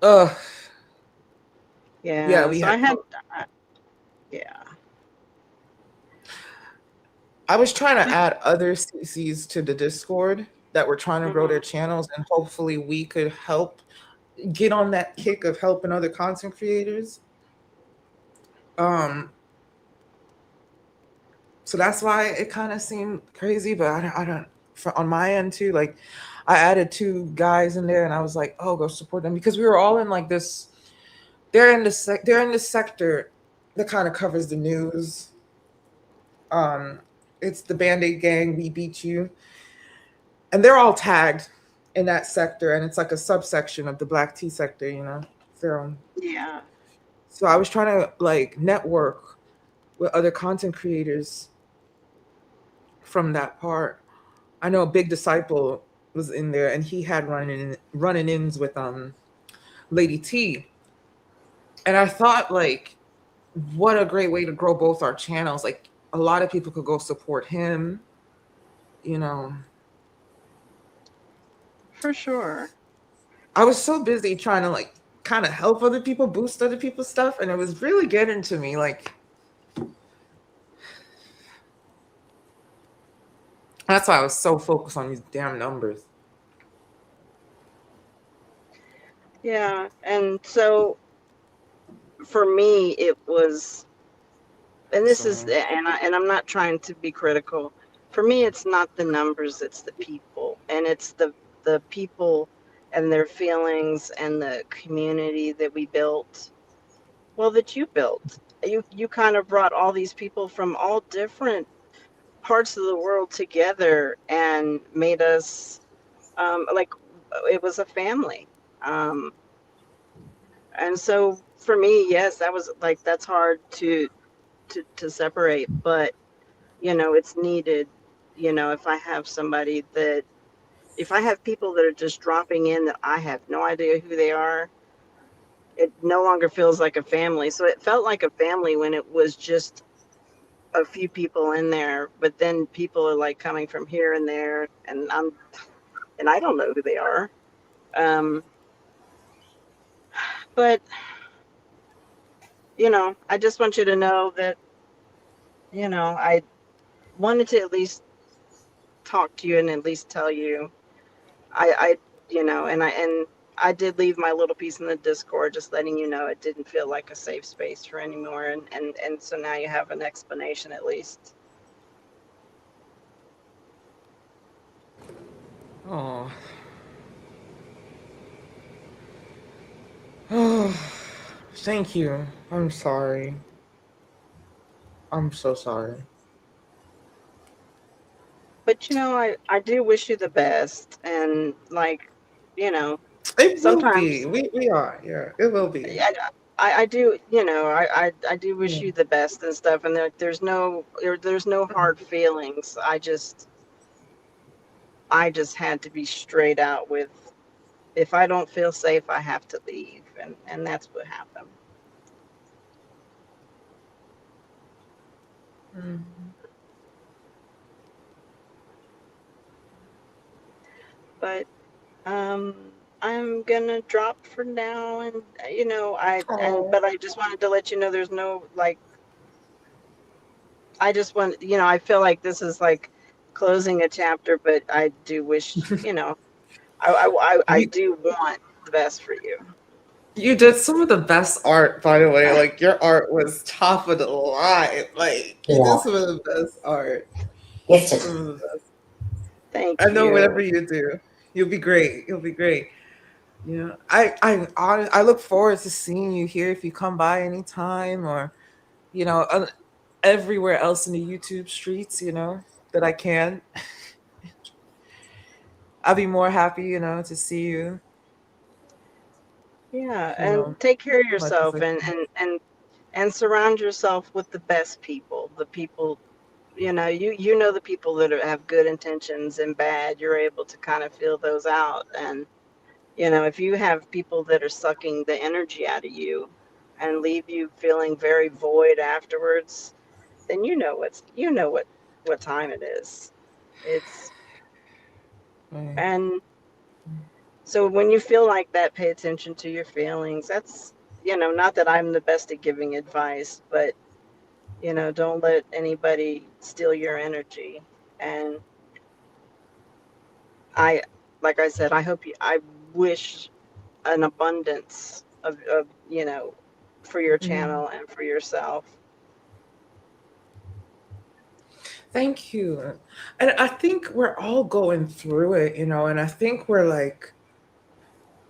A: ugh, yeah,
H: Yeah,
A: we
H: so I
A: had.
H: had, yeah.
A: I was trying to add other CCs to the Discord that were trying to grow their
H: Mhm.
A: channels, and hopefully we could help get on that kick of helping other content creators. Um, so that's why it kind of seemed crazy, but I don't on my end too. Like, I added two guys in there, and I was like, oh, go support them, because we were all in like this. They're in this sector that kind of covers the news. Um, it's the Band-Aid gang. We beat you, and they're all tagged in that sector, and it's like a subsection of the black tea sector, so
H: Yeah.
A: so I was trying to like network with other content creators from that part. I know Big Disciple was in there, and he had running ins with Lady T, and I thought, like, what a great way to grow both our channels. Like, a lot of people could go support him, you know
H: For sure.
A: I was so busy trying to like kind of help other people, boost other people's stuff, and it was really getting to me. Like, that's why I was so focused on these damn numbers.
H: Yeah, and so for me it was, and this is,
A: So
H: and I'm not trying to be critical. For me, it's not the numbers, it's the people, and it's the people and their feelings and the community that we built. Well, that you built. You kind of brought all these people from all different parts of the world together and made us, like, it was a family. Um, and so for me, yes, that was like, that's hard to separate, but it's needed. If I have somebody that, if I have people that are just dropping in that I have no idea who they are, it no longer feels like a family. So it felt like a family when it was just a few people in there, but then people are like coming from here and there, and I don't know who they are. Um, but I just want you to know that, I wanted to at least talk to you and at least tell you I and I did leave my little piece in the Discord, just letting you know it didn't feel like a safe space for anymore, and so now you have an explanation at least.
A: Oh. Oh. Thank you. I'm sorry. I'm so sorry.
H: But I do wish you the best, and like, you know,
A: It will be.
H: sometimes
A: We are. Yeah, it will be.
H: I, I do, I do wish
A: Yeah.
H: you the best and stuff, and there's no hard feelings. I just had to be straight out with, if I don't feel safe, I have to leave, and that's what happened.
A: Mhm.
H: But um, I'm gonna drop for now, and
A: Oh.
H: but I just wanted to let you know there's no like. I just want, I feel like this is like closing a chapter, but I do wish, I
A: You
H: do want the best for you.
A: you did some of the best art, by the way. Like your art was top of the line. Like you did
G: Yeah,
A: some of the best art.
G: gifted.
A: Some of the best. I
H: Thank
A: know whatever
H: you.
A: you do, you'll be great. You'll be great. Yeah. I look forward to seeing you here if you come by anytime, or you know, everywhere else in the YouTube streets, that I can. I'll be more happy, to see you,
H: Yeah,
A: you
H: and
A: know,
H: take care of
A: much as
H: yourself,
A: I
H: and
A: can.
H: surround yourself with the best people, the people, you know the people that have good intentions and bad. You're able to kind of feel those out, and if you have people that are sucking the energy out of you and leave you feeling very void afterwards, then what time it is. It's
A: Right.
H: and so when you feel like that, pay attention to your feelings. That's, not that I'm the best at giving advice, but don't let anybody steal your energy. And I, like I said, I wish an abundance of for your
A: Mm.
H: channel and for yourself.
A: Thank you. And I think we're all going through it, and I think we're like,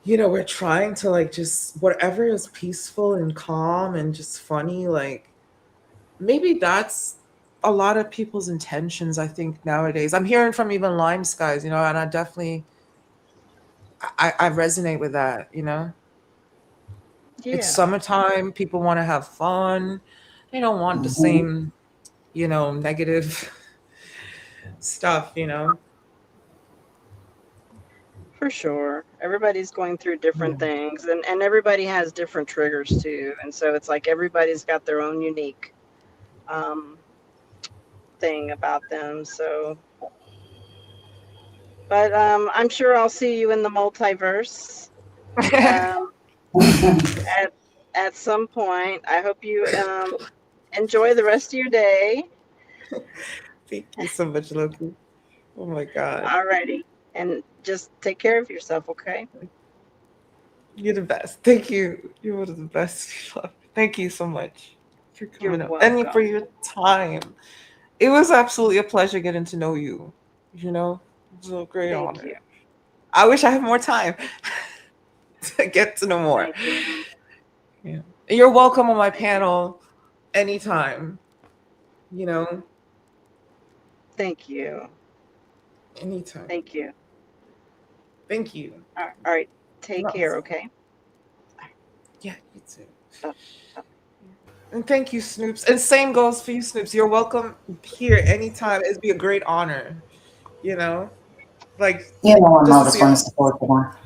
A: we're trying to like just whatever is peaceful and calm and just funny, like maybe that's a lot of people's intentions, I think, nowadays. I'm hearing from even Lime Skies, and I definitely I resonate with that. It's
H: Yeah,
A: summertime, people want to have fun. They don't want the
G: Mhm.
A: same, negative stuff.
H: for sure. Everybody's going through
A: Yeah.
H: different things, and everybody has different triggers too. And so it's like everybody's got their own unique um, thing about them. So, but I'm sure I'll see you in the multiverse um, at some point. I hope you enjoy the rest of your day.
A: Thank you so much, Loki. Oh my God.
H: Alrighty, and just take care of yourself, okay?
A: You're the best. Thank you. You're one of the best. Thank you so much for
H: You're
A: coming up and for
H: welcome.
A: your time. It was absolutely a pleasure getting to know you. It was a great
H: Thank you.
A: honor. I wish I had more time to get to know more.
H: Thank you.
A: Yeah. You're welcome on my
H: Thank you.
A: panel anytime, you know,
H: Thank you.
A: anytime.
H: Thank you.
A: Thank you.
H: All right. Take
A: No,
H: care, okay?
A: yeah, you too.
H: Bye.
A: And thank you, Snoops. And same goes for you, Snoops. You're welcome here anytime. It'd be a great honor, you know, like
G: You know I'm
A: just to
G: always
A: see
G: going to support you, man.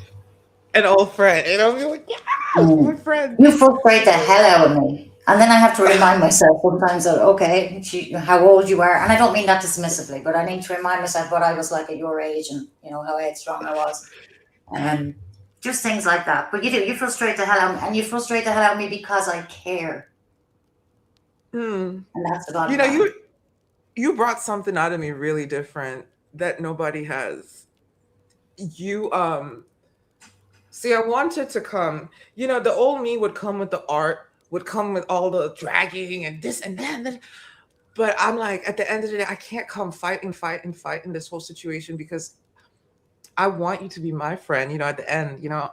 A: an old friend. Be like, yes, my
G: Mm.
A: friend.
G: You frustrate the hell out of me. And then I have to remind myself sometimes that, okay, how old you are. And I don't mean that dismissively, but I need to remind myself what I was like at your age and, how headstrong I was. Just things like that. But you do, you frustrate the hell out of me. And you frustrate the hell out of me because I care.
A: Hmm.
G: And that's the
A: You
G: bottom
A: know,
G: line.
A: you brought something out of me really different that nobody has. You see, I wanted to come. You know, the old me would come with the art, would come with all the dragging and this and that. But I'm like, at the end of the day, I can't come fight and fight and fight in this whole situation because I want you to be my friend. You know, at the end, you know,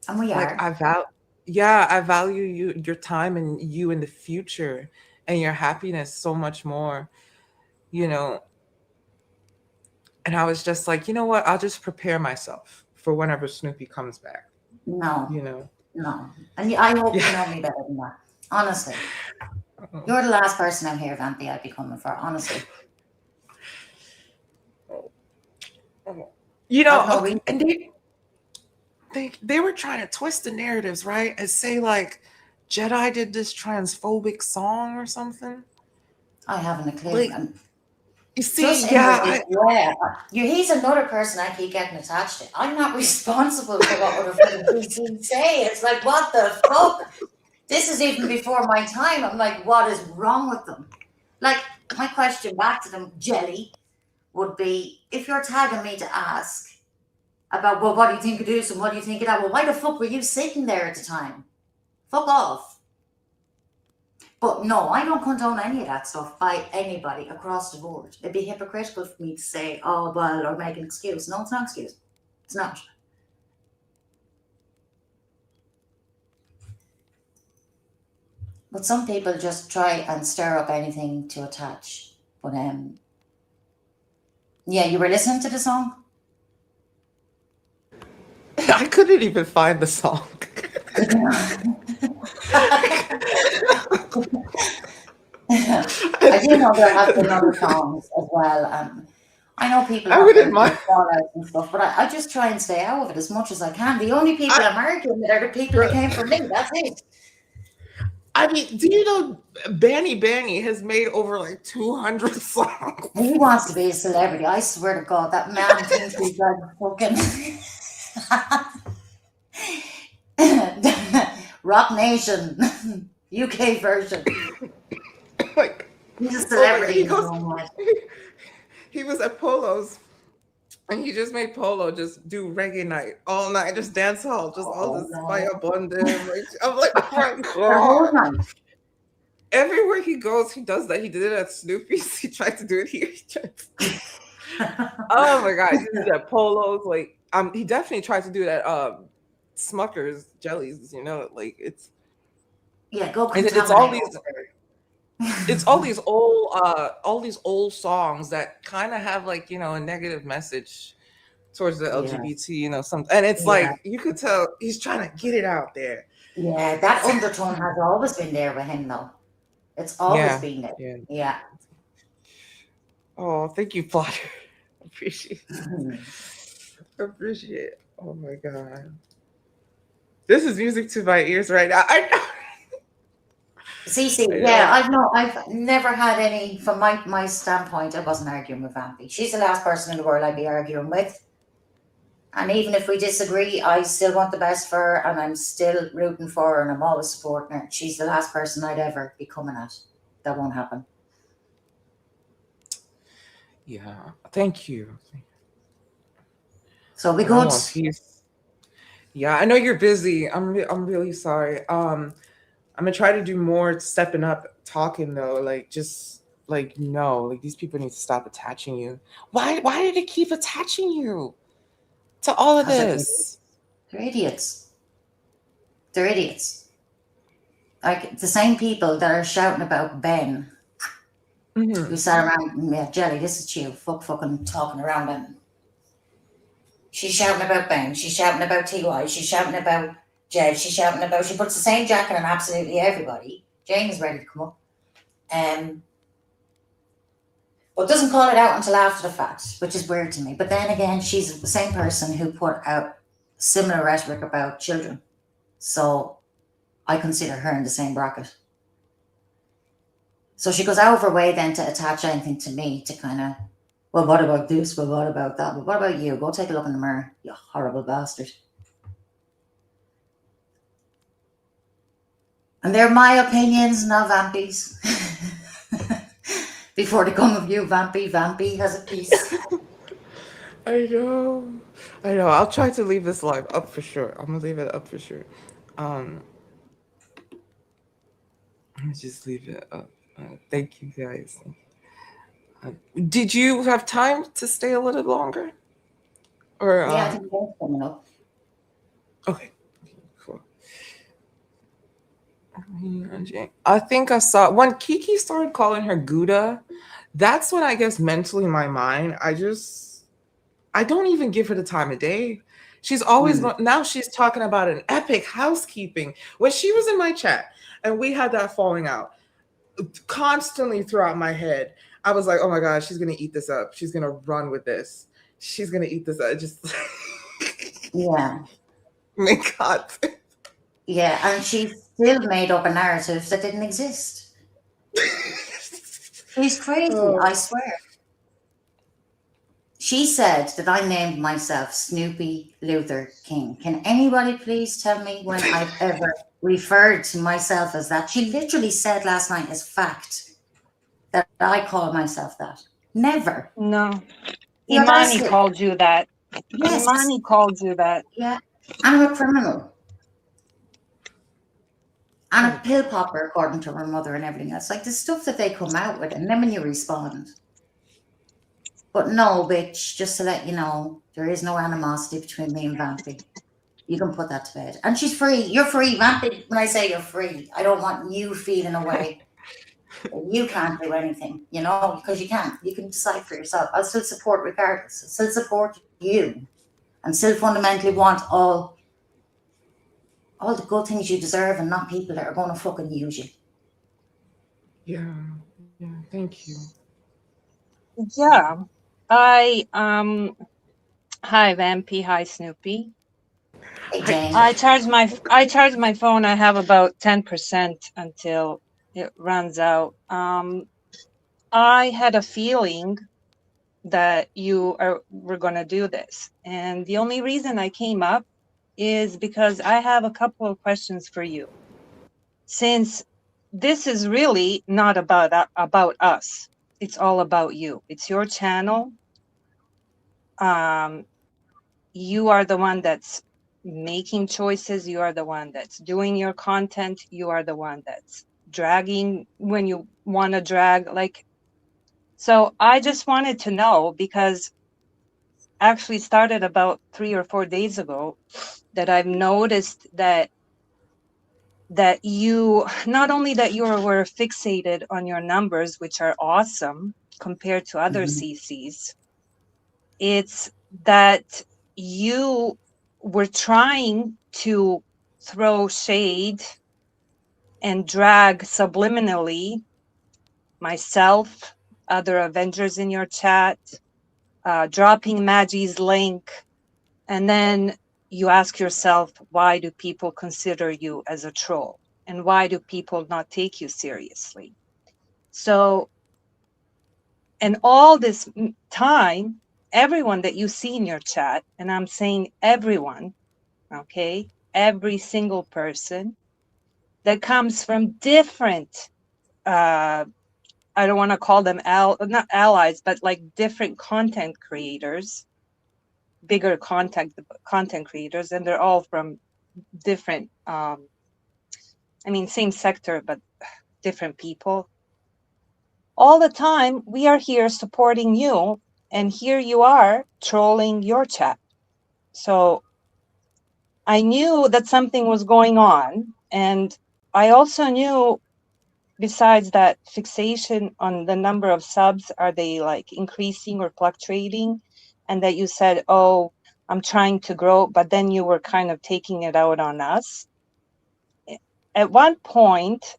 G: And we
A: like
G: are.
A: yeah, I value your time and you in the future and your happiness so much more. You know, and I was just like, you know what? I'll just prepare myself for whenever Snoopy comes back.
G: No,
A: You know,
G: no. And I hope you
A: yeah.
G: know me better than that. Honestly.
A: Oh,
G: You're the last person I'm here, Vampy, I'd be coming for, honestly.
A: oh, oh. You
G: I've
A: know,
G: no
A: okay,
G: reason.
A: and they were trying to twist the narratives, right? And say like Jedi did this transphobic song or something.
G: I haven't a clue.
A: Like,
G: And
A: you
G: just
A: see, yeah,
G: inwardly, yeah. He's another person I keep getting attached to. I'm not responsible for what other people say. It's like, what the fuck? This is even before my time. I'm like, what is wrong with them? Like, my question back to them, Jelly, would be, if you're tagging me to ask about, well, what do you think of this and what do you think of that? Well, why the fuck were you sitting there at the time? Fuck off. But no, I don't condone any of that stuff by anybody across the board. It'd be hypocritical for me to say, oh, well, or make an excuse. No, it's not an excuse. It's not. But some people just try and stir up anything to attach. But yeah, you were listening to the song?
A: I couldn't even find the song.
G: Good enough. I do know there have been other songs as well. I know people
A: I
G: have
A: wouldn't
G: their
A: mind.
G: fallouts and stuff, but I just try and stay out of it as much as I can. The only people
A: I,
G: I'm arguing with are the people that came from me. That's it.
A: I mean, do you know Banny has made over like 200 songs?
G: He wants to be a celebrity. I swear to God, that man thinks he's like fucking Rock Nation, UK version.
A: Like,
G: He's a
A: oh my god,
G: celebrity in his own right.
A: he was at Polo's and he just made Polo just do reggae night all night, just dance hall, just all
G: Oh
A: this fire
G: no.
A: abundant. I'm like, oh my
G: The whole
A: god.
G: night.
A: Everywhere he goes, he does that. He did it at Snoopy's. He tried to do it here. Oh my god, he did it at Polo's. Like, he definitely tried to do that. Smucker's jellies. You know, like
G: Yeah, go
A: it's all
G: contaminate
A: these.
G: over there.
A: It's all these old songs that kind of have like, you know, a negative message towards the
G: Yeah,
A: LGBT, you know, some, and it's
G: yeah,
A: like you could tell he's trying to get it out there.
G: yeah. That undertone has always been there with him, though. It's always
A: Yeah,
G: been there.
A: yeah.
G: Yeah.
A: Oh, thank you, Potter. Appreciate appreciate it. Oh my god. This is music to my ears right now. I know.
G: Cece,
A: I
G: yeah,
A: know.
G: I've never had any, from my standpoint, I wasn't arguing with Vampy. She's the last person in the world I'd be arguing with. And even if we disagree, I still want the best for her and I'm still rooting for her and I'm always supporting her. She's the last person I'd ever be coming at. That won't happen.
A: Yeah. Thank you.
G: So we
A: And I
G: good.
A: want peace. Yeah, I know you're busy. I'm really sorry. I'm gonna try to do more stepping up talking though. Like, just like, no, like these people need to stop attaching you. Why do they keep attaching you to all of
G: Because
A: this?
G: they're idiots. They're idiots. Like the same people that are shouting about Ben,
A: Mhm.
G: who sat around, yeah, Jelly, this is you, fucking talking around him. She's shouting about Ben, she's shouting about TY, she's shouting about Jed, she's shouting about, she puts the same jacket on absolutely everybody. Jane is ready to come up. But doesn't call it out until after the fact, which is weird to me. But then again, she's the same person who put out similar rhetoric about children. So I consider her in the same bracket. So she goes out of her way then to attach anything to me to kind of, well, what about this? Well, what about that? Well, what about you? Go take a look in the mirror, you horrible bastard. And they're my opinions, not Vampy's. Before they come of you, Vampy has a piece.
A: I know. I know. I'll try to leave this live up for sure. I'm gonna leave it up for sure. Um, let me just leave it up. Thank you guys. Did you have time to stay a little longer? Or
G: Yeah, I think that's coming up.
A: okay, cool. I think I saw when Kiki started calling her Gouda. That's when I guess mentally in my mind, I don't even give her the time of day. She's always now she's talking about an epic housekeeping. When she was in my chat and we had that falling out, constantly throughout my head, I was like, oh my God, she's gonna eat this up. She's gonna run with this. She's gonna eat this up. Just
G: Yeah.
A: my God.
G: Yeah, and she still made up a narrative that didn't exist. She's crazy, I swear. She said that I named myself Snoopy Luther King. Can anybody please tell me when I've ever referred to myself as that? She literally said last night as fact that I call myself that. Never.
I: No.
G: The
I: Imani
G: audacity.
I: called you that.
G: Yes.
I: Imani called you that.
G: Yeah. I'm a criminal. And a pill popper, according to her mother and everything else. Like the stuff that they come out with, and then when you respond. But no, bitch, just to let you know, there is no animosity between me and Vampy. You can put that to bed. And she's free. You're free, Vampy. When I say you're free, I don't want you feeling away. You can't do anything, you know, because you can't. You can decide for yourself. I'll still support regardless. I'll still support you. And still fundamentally want all the good things you deserve and not people that are going to fucking use you.
A: Yeah, thank you.
I: Yeah. Hi Vampy, hi Snoopy.
G: Hey Jane.
I: I charged my phone. I have about 10% until it runs out. I had a feeling that we're gonna do this. And the only reason I came up is because I have a couple of questions for you. Since this is really not about us, it's all about you. It's your channel. You are the one that's making choices. You are the one that's doing your content. You are the one that's dragging when you want to drag. Like, so I just wanted to know, because actually started about 3 or 4 days ago, that I've noticed that you, not only that you were fixated on your numbers, which are awesome compared to other CCs, it's that you were trying to throw shade and drag subliminally myself, other Avengers in your chat, dropping Maggie's link, and then you ask yourself, why do people consider you as a troll? And why do people not take you seriously? So, and all this time, everyone that you see in your chat, and I'm saying everyone, okay, every single person that comes from different, I don't want to call them not allies, but like different content creators, bigger content creators, and they're all from different, same sector, but different people. All the time, we are here supporting you, and here you are trolling your chat. So I knew that something was going on, and I also knew, besides that fixation on the number of subs, are they like increasing or fluctuating? And that you said, oh, I'm trying to grow, but then you were kind of taking it out on us. At one point,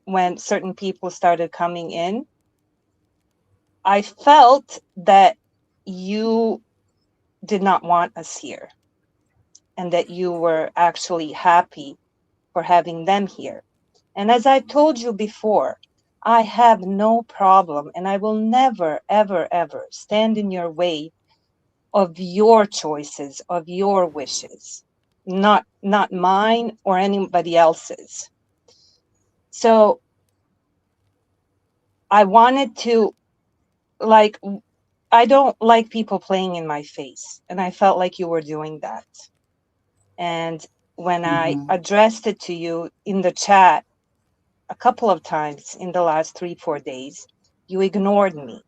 I: when certain people started coming in, I felt that you did not want us here, and that you were actually happy for having them here. And as I've told you before, I have no problem, and I will never, ever, ever stand in your way of your choices, of your wishes, not mine or anybody else's. So I wanted to, like, I don't like people playing in my face, and I felt like you were doing that. And when I addressed it to you in the chat a couple of times in the last 3-4 days, you ignored me.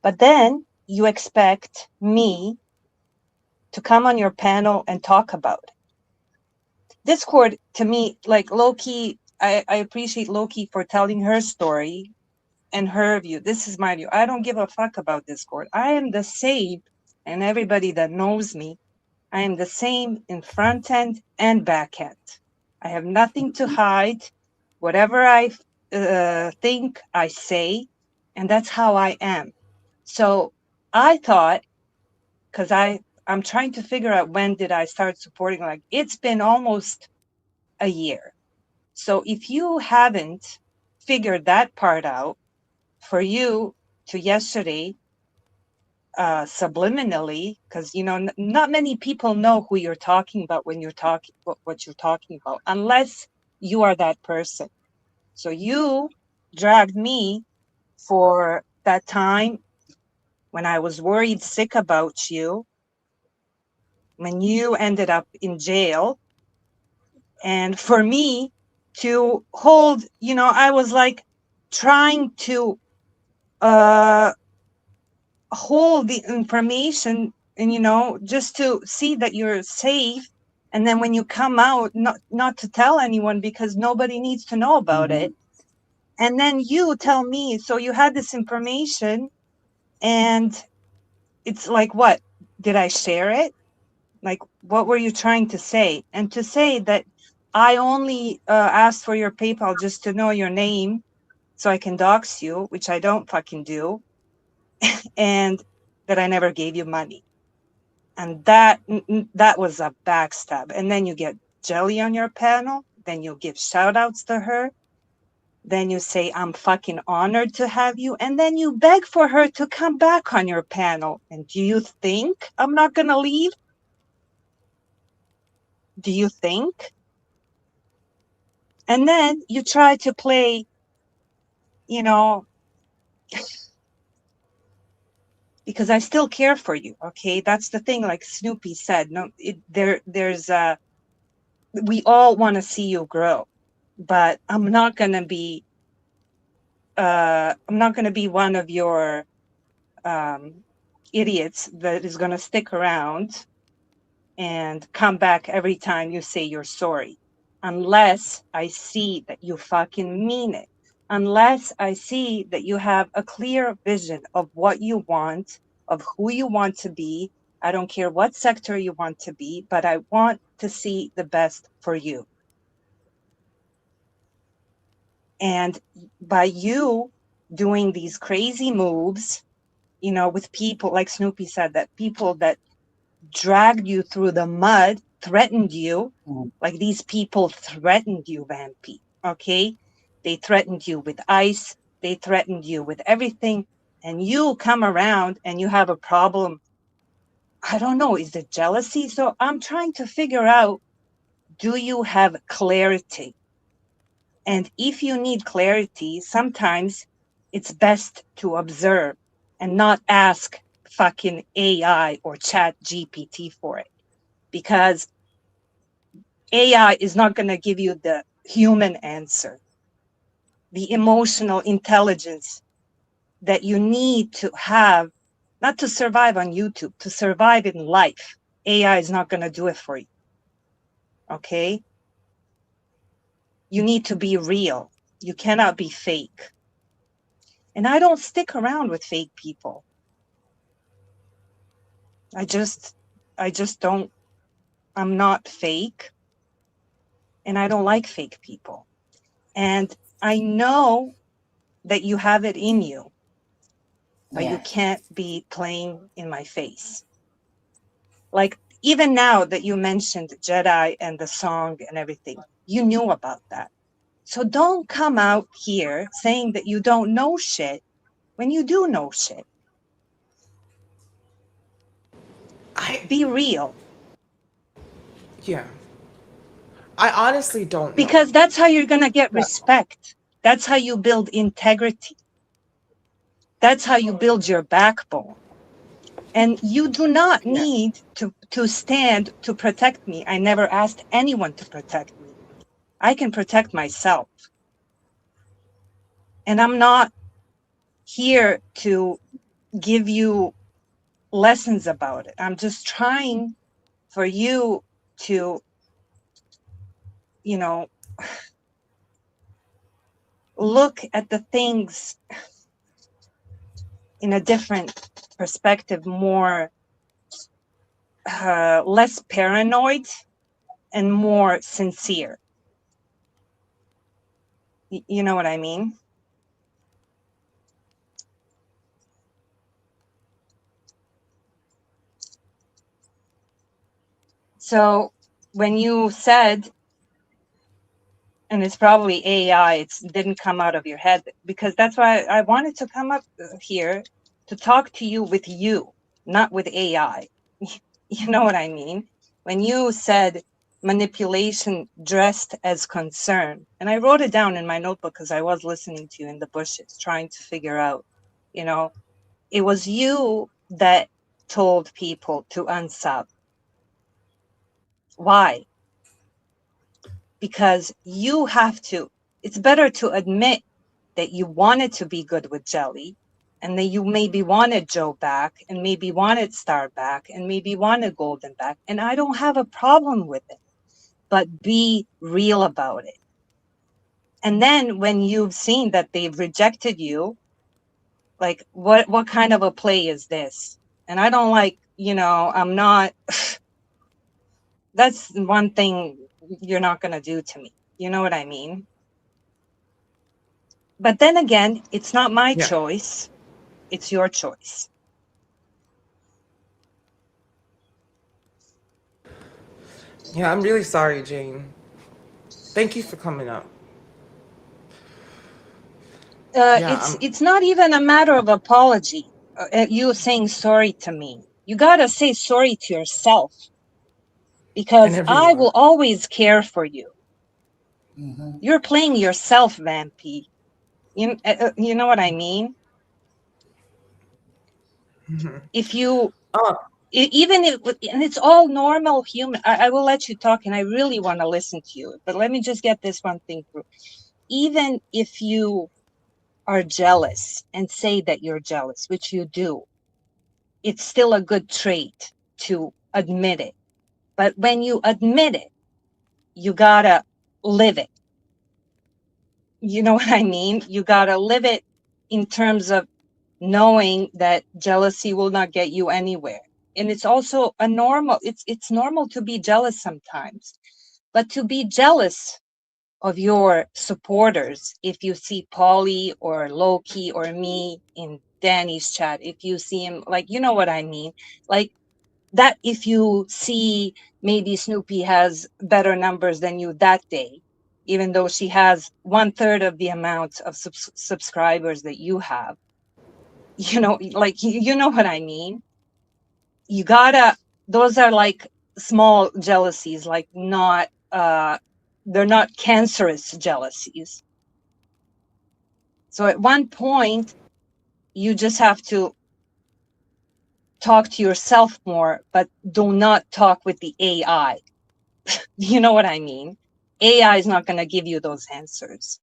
I: But then you expect me to come on your panel and talk about it. Discord, to me, like Loki, I appreciate Loki for telling her story and her view. This is my view. I don't give a fuck about Discord. I am the same, and everybody that knows me, I am the same in front end and back end. I have nothing to hide. Whatever I think, I say, and that's how I am. So I thought, because I'm trying to figure out when did I start supporting, like, it's been almost a year. So if you haven't figured that part out, for you to yesterday subliminally, because you know not many people know who you're talking about when you're talking what you're talking about, unless you are that person. So you dragged me for that time when I was worried sick about you, when you ended up in jail, and for me to hold, you know, I was like trying to hold the information, and you know, just to see that you're safe, and then when you come out, not to tell anyone because nobody needs to know about it. And then you tell me, so you had this information, and it's like, what did I share it? Like, what were you trying to say? And to say that I only asked for your PayPal just to know your name so I can dox you, which I don't fucking do, and that I never gave you money. And that was a backstab. And then you get Jelly on your panel, then you give shout outs to her, then you say, I'm fucking honored to have you, and then you beg for her to come back on your panel. And do you think I'm not gonna leave? Do you think? And then you try to play, you know, because I still care for you, okay? That's the thing, like Snoopy said, no, we all want to see you grow, but I'm not gonna be one of your idiots that is gonna stick around and come back every time you say you're sorry, unless I see that you fucking mean it, unless I see that you have a clear vision of what you want, of who you want to be. I don't care what sector you want to be, but I want to see the best for you. And by you doing these crazy moves, you know, with people, like Snoopy said, that people that dragged you through the mud, threatened you, like these people threatened you, Vampy, okay? They threatened you with ICE, they threatened you with everything, and you come around and you have a problem. I don't know, is it jealousy? So I'm trying to figure out, do you have clarity? And if you need clarity, sometimes it's best to observe and not ask fucking AI or Chat GPT for it, because AI is not going to give you the human answer, the emotional intelligence that you need to have, not to survive on YouTube, to survive in life. AI is not going to do it for you. Okay? You need to be real. You cannot be fake. And I don't stick around with fake people. I just don't. I'm not fake. And I don't like fake people. And I know that you have it in you, but you can't be playing in my face. Like, even now that you mentioned Jedi and the song and everything, you knew about that. So don't come out here saying that you don't know shit when you do know shit. Be real.
A: Yeah. I honestly don't know.
I: Because that's how you're going to get respect. That's how you build integrity. That's how you build your backbone. And you do not
A: Yeah.
I: need to stand to protect me. I never asked anyone to protect me. I can protect myself. And I'm not here to give you lessons about it. I'm just trying for you to, you know, look at the things in a different perspective, more less paranoid and more sincere. You know what I mean? So when you said, and it's probably AI, it didn't come out of your head, because that's why I wanted to come up here to talk to you with you, not with AI. You know what I mean? When you said manipulation dressed as concern, and I wrote it down in my notebook because I was listening to you in the bushes, trying to figure out, you know, it was you that told people to unsub. Why? Because you have to, it's better to admit that you wanted to be good with Jelly, and that you maybe wanted Joe back, and maybe wanted Star back, and maybe wanted Golden back. And I don't have a problem with it, but be real about it. And then when you've seen that they've rejected you, like, what kind of a play is this? And I don't like, you know, I'm not, that's one thing you're not going to do to me. You know what I mean? But then again, it's not my
A: Yeah.
I: choice. It's your choice.
A: Yeah, I'm really sorry, Jane. Thank you for coming up. Yeah,
I: It's not even a matter of apology. You saying sorry to me. You gotta say sorry to yourself,
A: and
I: because I
A: everyone.
I: will always care for you. You're playing yourself, Vampy. You know what I mean? If you,
A: Oh,
I: even if, and it's all normal human, I will let you talk, and I really want to listen to you, but let me just get this one thing through. Even if you are jealous and say that you're jealous, which you do, it's still a good trait to admit it. But when you admit it, you gotta live it. You know what I mean? You gotta live it in terms of knowing that jealousy will not get you anywhere. And it's also a normal, it's normal to be jealous sometimes. But to be jealous of your supporters, if you see Polly or Loki or me in Danny's chat, if you see him, like, you know what I mean? Like, that if you see maybe Snoopy has better numbers than you that day, even though she has 1/3 of the amount of subscribers that you have, you know, like, you know what I mean? You gotta, those are like small jealousies, like not, they're not cancerous jealousies. So at one point, you just have to talk to yourself more, but do not talk with the AI. You know what I mean? AI is not going to give you those answers.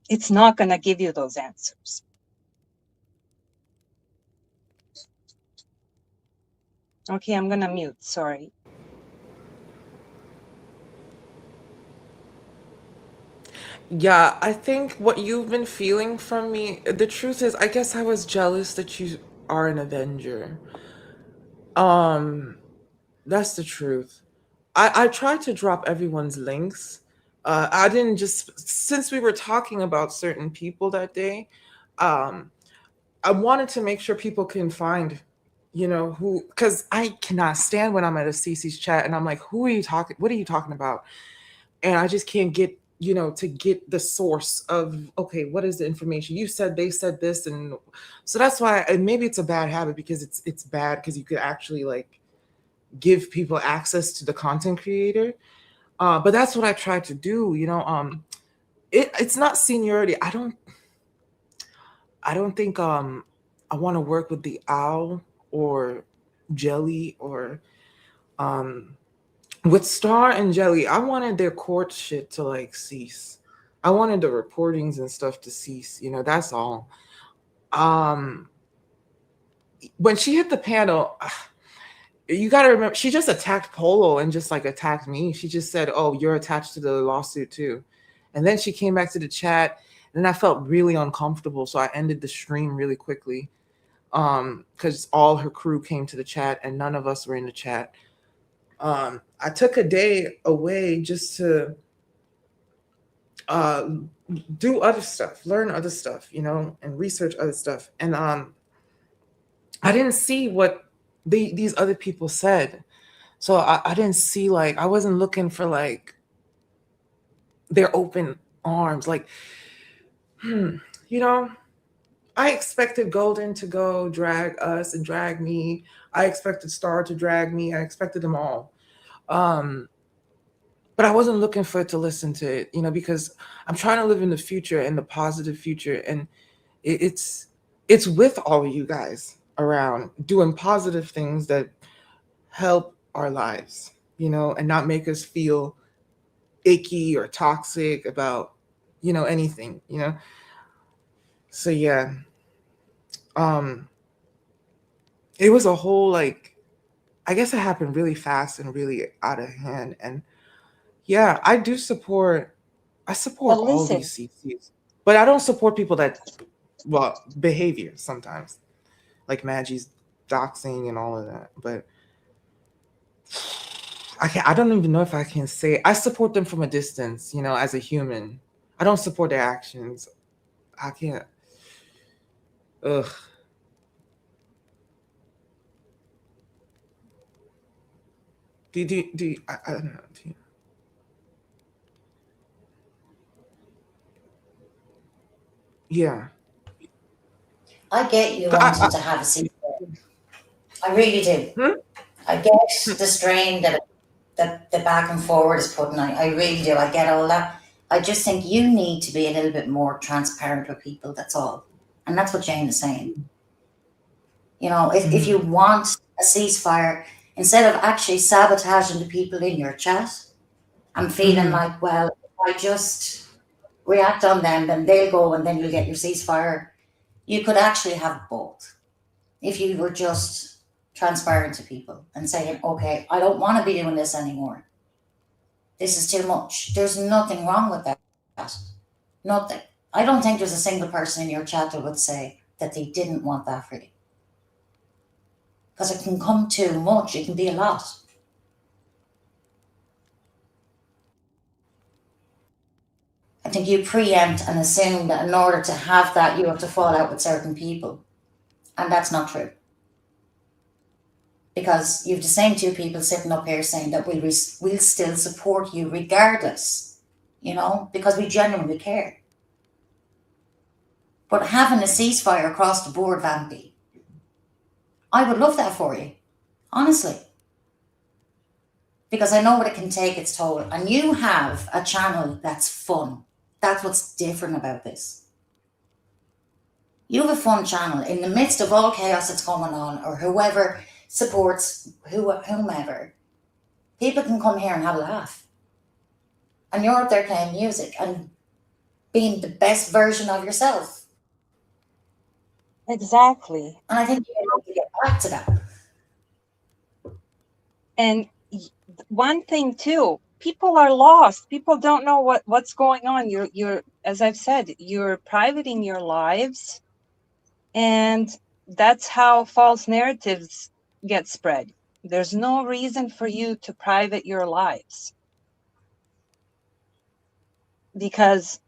I: It's not going to give you those answers. Okay, I'm going to mute. Sorry.
A: yeah, I think what you've been feeling from me, the truth is, I guess I was jealous that you are an Avenger. Um, that's the truth. I tried to drop everyone's links. I didn't just, since we were talking about certain people that day, um, I wanted to make sure people can find, you know, who, because I cannot stand when I'm at a CC's chat and I'm like, who are you talking? What are you talking about? And I just can't get, you know, to get the source of, okay, what is the information you said, they said this. And so that's why, and maybe it's a bad habit because it's bad because you could actually like give people access to the content creator. But that's what I try to do. It's not seniority. I don't think I want to work with the owl or Jelly or um with Star and Jelly. I wanted their court shit to like cease. I wanted the reportings and stuff to cease. That's all. Um when she hit the panel, you got to remember she just attacked Polo and just like attacked me. She just said, "Oh, you're attached to the lawsuit too." And then she came back to the chat and I felt really uncomfortable, so I ended the stream really quickly. Because all her crew came to the chat and none of us were in the chat. I took a day away just to uh, do other stuff, learn other stuff, and research other stuff. And I didn't see what these other people said. So I didn't see, like, I wasn't looking for like their open arms. Like, hmm, you know, I expected Golden to go drag us and drag me. I expected Star to drag me. I expected them all. Um, but I wasn't looking for it to listen to it, because I'm trying to live in the future and the positive future. And it's with all of you guys around doing positive things that help our lives, and not make us feel icky or toxic about, anything, So yeah, um, it was a whole like, I guess it happened really fast and really out of hand. And yeah, I support
I: But
A: all
I: listen,
A: these CCs, but I don't support people that, well, behavior sometimes, like Maggie's doxing and all of that. But I don't even know if I can say I support them from a distance, as a human. I don't support their actions. I can't. Ugh. I don't know. Yeah.
G: I get you
A: I,
G: wanting to have a seat. I really do.
A: hmm?
G: I get the strain that the back and forward is putting. I really do. I get all that. I just think you need to be a little bit more transparent with people. That's all. And that's what Jane is saying. If you
A: Mhm.
G: want a ceasefire, instead of actually sabotaging the people in your chat and feeling
A: Mhm.
G: like, well, if I just react on them, then they'll go and then you'll get your ceasefire. You could actually have both if you were just transparent to people and saying, okay, I don't want to be doing this anymore. This is too much. There's nothing wrong with that. Nothing. I don't think there's a single person in your chat that would say that they didn't want that for you. Because it can come too much, it can be a lot. I think you preempt and assume that in order to have that, you have to fall out with certain people. And that's not true. Because you've the same two people sitting up here saying that we'll still support you regardless, because we genuinely care. But having a ceasefire across the board, Vampy, I would love that for you, honestly. Because I know what it can take its toll. And you have a channel that's fun. That's what's different about this. You have a fun channel in the midst of all chaos that's going on, or whoever supports whomever. People can come here and have a laugh. And you're up there playing music and being the best version of yourself.
I: exactly.
G: And I think you need to get back to that.
I: And one thing too, people are lost. People don't know what's going on. You're, as I've said, you're privating your lives, and that's how false narratives get spread. There's no reason for you to private your lives, because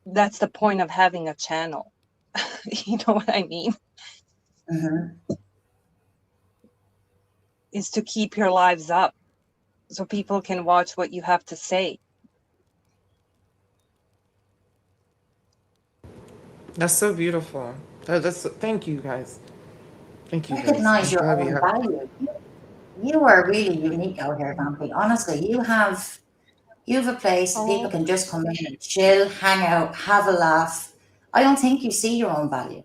I: that's the point of having a channel. You know what I mean?
G: Mm-hmm.
I: Is to keep your lives up so people can watch what you have to say.
A: That's so beautiful. Thank you guys. Thank you guys.
G: Recognize
A: I'm
G: your
A: glad we
G: own
A: have.
G: value. You are really unique out here, Vampy. Honestly, you have a place that people
I: Oh,
G: can just come in and chill, hang out, have a laugh. I don't think you see your own value.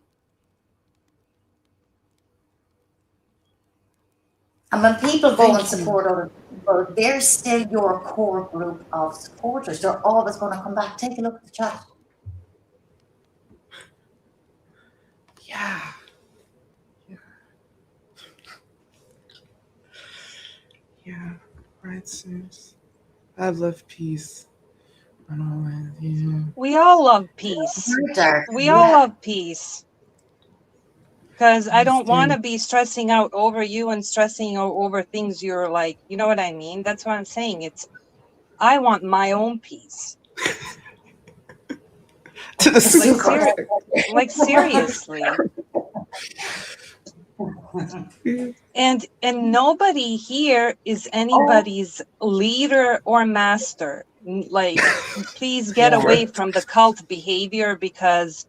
G: And when people go and
A: Thank you.
G: support other people, they're still your core group of supporters. They're always going to come back. Take a look at the chat.
A: Yeah. Yeah. Right, sis. I love peace. And all that. Yeah.
I: we all love peace.
G: Very dark.
I: We all
G: Yeah.
I: love peace. Because I don't want to
A: Understand.
I: be stressing out over you and stressing out over things you're like, you know what I mean? That's what I'm saying. I want my own peace.
A: To the
I: Like,
A: super.
I: seriously. And nobody here is anybody's leader or master. Like, please get
G: Yeah.
I: away from the cult behavior, because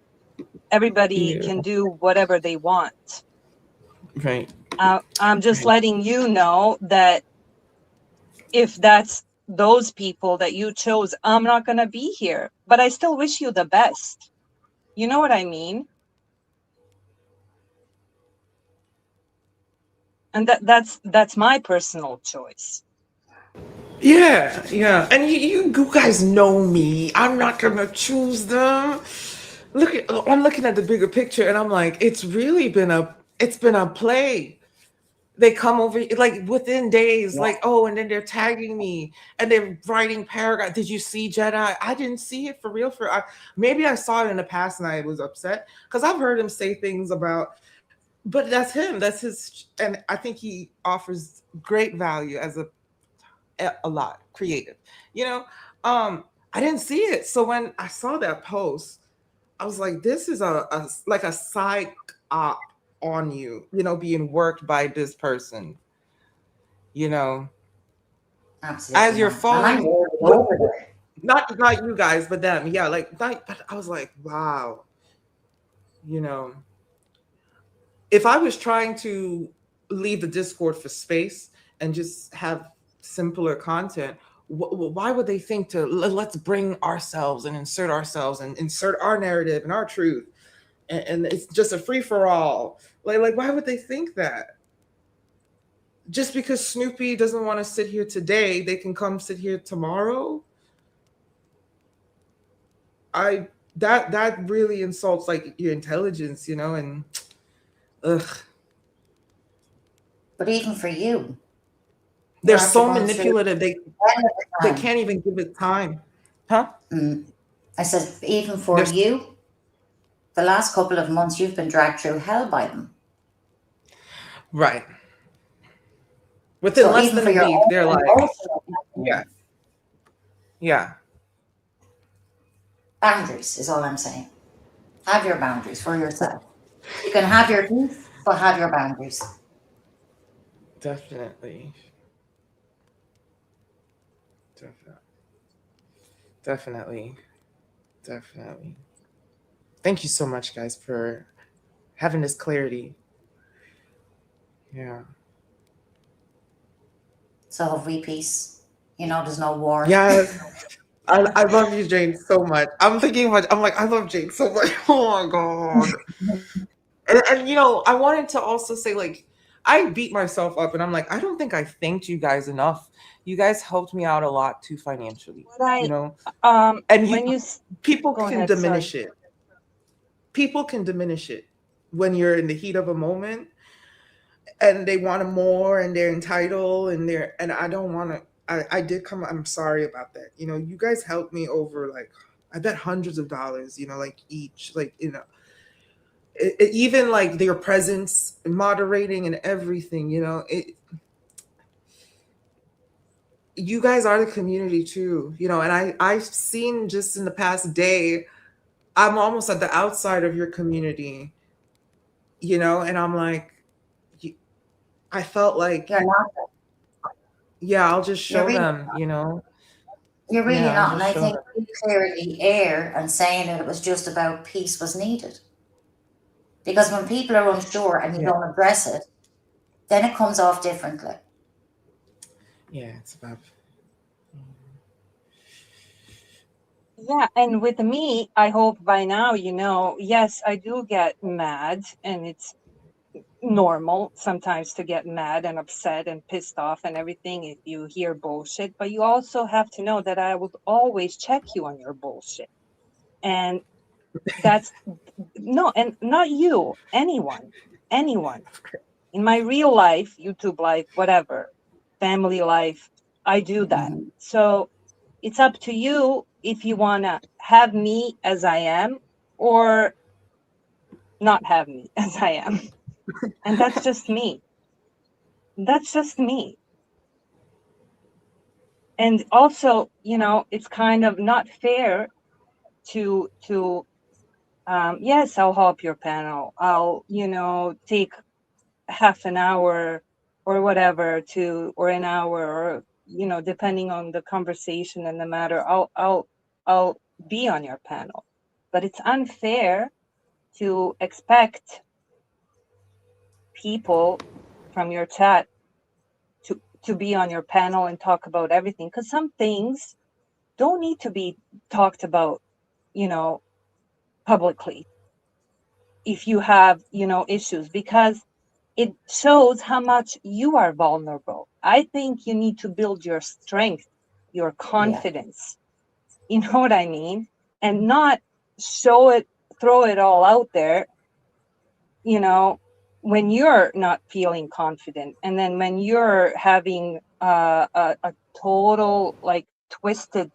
I: everybody
A: Yeah.
I: can do whatever they want.
A: Right.
I: I'm just
A: Right.
I: letting you know that if that's those people that you chose, I'm not going to be here. But I still wish you the best. You know what I mean? And that's my personal choice.
A: Yeah, yeah. And you guys know me. I'm not gonna choose them. I'm looking at the bigger picture and I'm like, it's been a play. They come over like within days, like, oh, and then they're tagging me and they're writing paragraph. Did you see Jedi? I didn't see it for real. Maybe I saw it in the past and I was upset because I've heard him say things about, but that's him. That's his, and I think he offers great value as a lot creative, you know. I didn't see it, so when I saw that post, I was like, this is a like a psych op on you, you know, being worked by this person, you know,
G: Absolutely
A: as you're
G: not. And I'm
A: falling.
G: really
A: What,
G: over there.
A: not you guys, but them. Yeah, like not, but I was like, wow, you know, if I was trying to leave the Discord for space and just have simpler content, why would they think to let's bring ourselves and insert our narrative and our truth, and it's just a free for all? Like why would they think that? Just because Snoopy doesn't want to sit here today, they can come sit here tomorrow. I that really insults like your intelligence, you know, and ugh.
G: But even for you,
A: They're
G: you're after
A: so
G: going through
A: manipulative. They
G: time.
A: can't even give it time. Huh?
G: I said, even for
A: There's
G: you, the last couple of months you've been dragged through hell by them.
A: right. Within
G: So
A: less
G: even
A: than
G: for
A: a
G: your
A: week,
G: own
A: they're like,
G: emotional
A: yeah, yeah,
G: boundaries is all I'm saying. Have your boundaries for yourself. You can have your peace, but have your boundaries.
A: definitely, definitely, definitely, definitely. Thank you so much, guys, for having this clarity. Yeah,
G: So have we peace. You know, there's no war.
A: yes. I love you, Jane, so much. I'm thinking much. I'm like, I love Jane so much. Oh my god. And you know, I wanted to also say, like, I beat myself up and I'm like, I don't think I thanked you guys enough. You guys helped me out a lot too financially,
I: What
A: you know, and
I: when you
A: people
I: go
A: can
I: ahead, sorry.
A: diminish it. People can diminish it when you're in the heat of a moment and they want more and they're entitled and I don't want to. I did come. I'm sorry about that. You know, you guys helped me over like I bet hundreds of dollars. You know, like each, like you know, even like their presence, moderating, and everything. You know, you guys are the community too. You know, and I've seen just in the past day, I'm almost at the outside of your community. You know, and I'm like, I felt like,
G: You're not.
A: yeah, I'll just
G: You're
A: show
G: really,
A: them. You know,
G: you're really
A: yeah, I'll
G: not. And
A: just
G: I
A: show
G: think
A: them.
G: you clearly err and saying that it was just about peace was needed. Because when people are unsure and you
A: Yeah,
G: don't address it, then it comes off differently.
A: Yeah, it's about.
I: Yeah, and with me, I hope by now you know, yes, I do get mad, and it's normal sometimes to get mad and upset and pissed off and everything if you hear bullshit, but you also have to know that I would always check you on your bullshit. And that's no, and not you, anyone in my real life, YouTube life, whatever, family life, I do that. So it's up to you if you want to have me as I am or not have me as I am. And that's just me. That's just me. And also, you know, it's kind of not fair to yes, I'll help your panel. I'll, you know, take half an hour or whatever to, or an hour, or, you know, depending on the conversation and the matter, I'll be on your panel. But it's unfair to expect people from your chat to be on your panel and talk about everything, because some things don't need to be talked about, you know, publicly if you have, you know, issues, because it shows how much you are vulnerable. I think you need to build your strength, your confidence. You know what I mean? And not show it, throw it all out there, you know, when you're not feeling confident. And then when you're having a total, like, twisted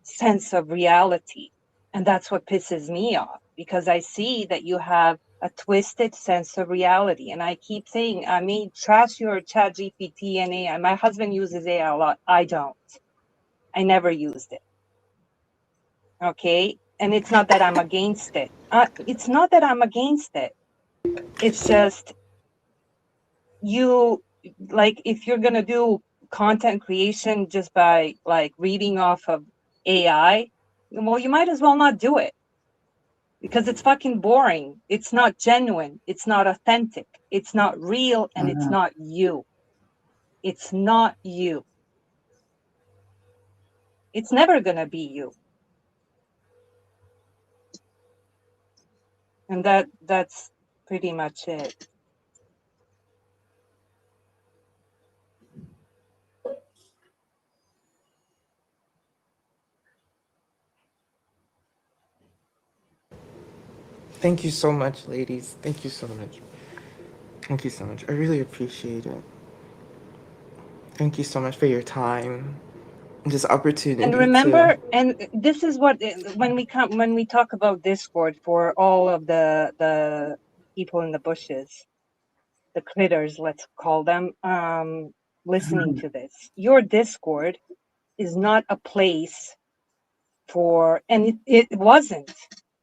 I: sense of reality. And that's what pisses me off, because I see that you have a twisted sense of reality. And I keep saying, I mean, trash your chat GPT and AI. My husband uses AI a lot. I don't. I never used it. Okay. And it's not that I'm against it. It's not that I'm against it. It's just you, like, if you're going to do content creation just by like reading off of AI, well, you might as well not do it, because it's fucking boring. It's not genuine. It's not authentic. It's not real, and it's not you. It's not you. It's never going to be you. And that's pretty much it.
A: Thank you so much, ladies. Thank you so much. Thank you so much. I really appreciate it. Thank you so much for your time and this
I: And
A: opportunity to.
I: remember, and this is what, when we talk about Discord, for all of the people in the bushes, the critters, let's call them, listening to this, your Discord is not a place for, and it wasn't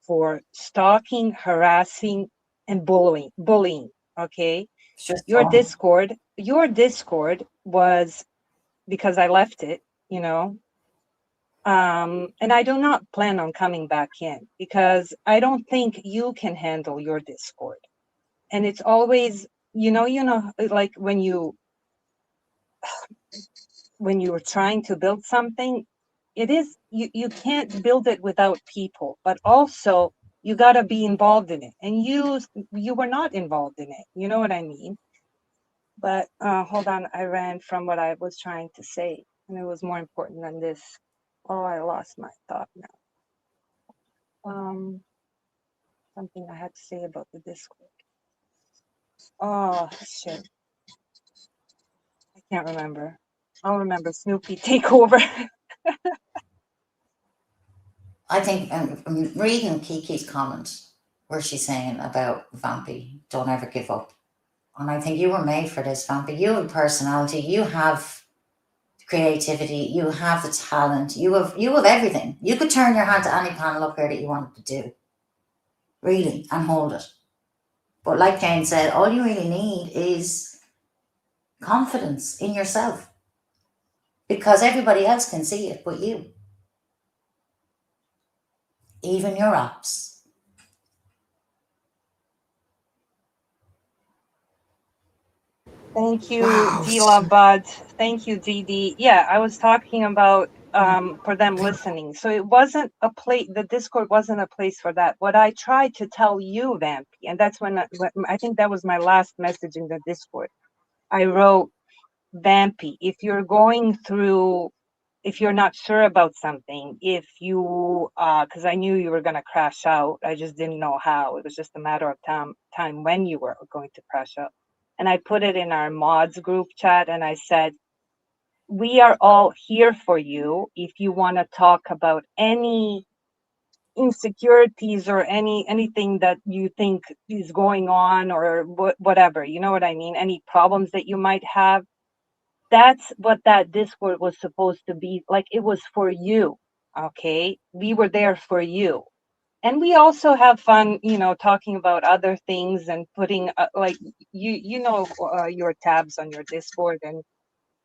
I: for stalking, harassing, and bullying. Okay, your Discord was, because I left it, you know, and I do not plan on coming back in, because I don't think you can handle your Discord. And it's always, you know, like when you were trying to build something, it is, you can't build it without people, but also you got to be involved in it, and you were not involved in it, you know what I mean? But hold on, I ran from what I was trying to say, and it was more important than this. Oh, I lost my thought now. Something I had to say about the Discord. Oh shit, I can't remember. I'll remember. Snoopy, take over.
G: I think I'm reading Kiki's comment where she's saying about Vampy, don't ever give up. And I think you were made for this, Vampy. You have personality, you have creativity, you have the talent, you have everything. You could turn your hand to any panel up here that you wanted to do, really, and hold it. But like Jane said, all you really need is confidence in yourself, because everybody else can see it but you, even your apps.
I: Thank you,
A: Wow.
I: Dila Bud. Thank you, DD. Yeah, I was talking about for them listening. So it wasn't a place, the Discord wasn't a place for that. What I tried to tell you, Vampy, and that's when I think that was my last message in the Discord. I wrote, Vampy, if you're going through, if you're not sure about something, if you, because I knew you were going to crash out, I just didn't know how. It was just a matter of time when you were going to crash out. And I put it in our mods group chat and I said, we are all here for you if you want to talk about any insecurities or anything that you think is going on or whatever, you know what I mean? Any problems that you might have. That's what that Discord was supposed to be. Like, it was for you. Okay. We were there for you. And we also have fun, you know, talking about other things and putting like, your tabs on your Discord. And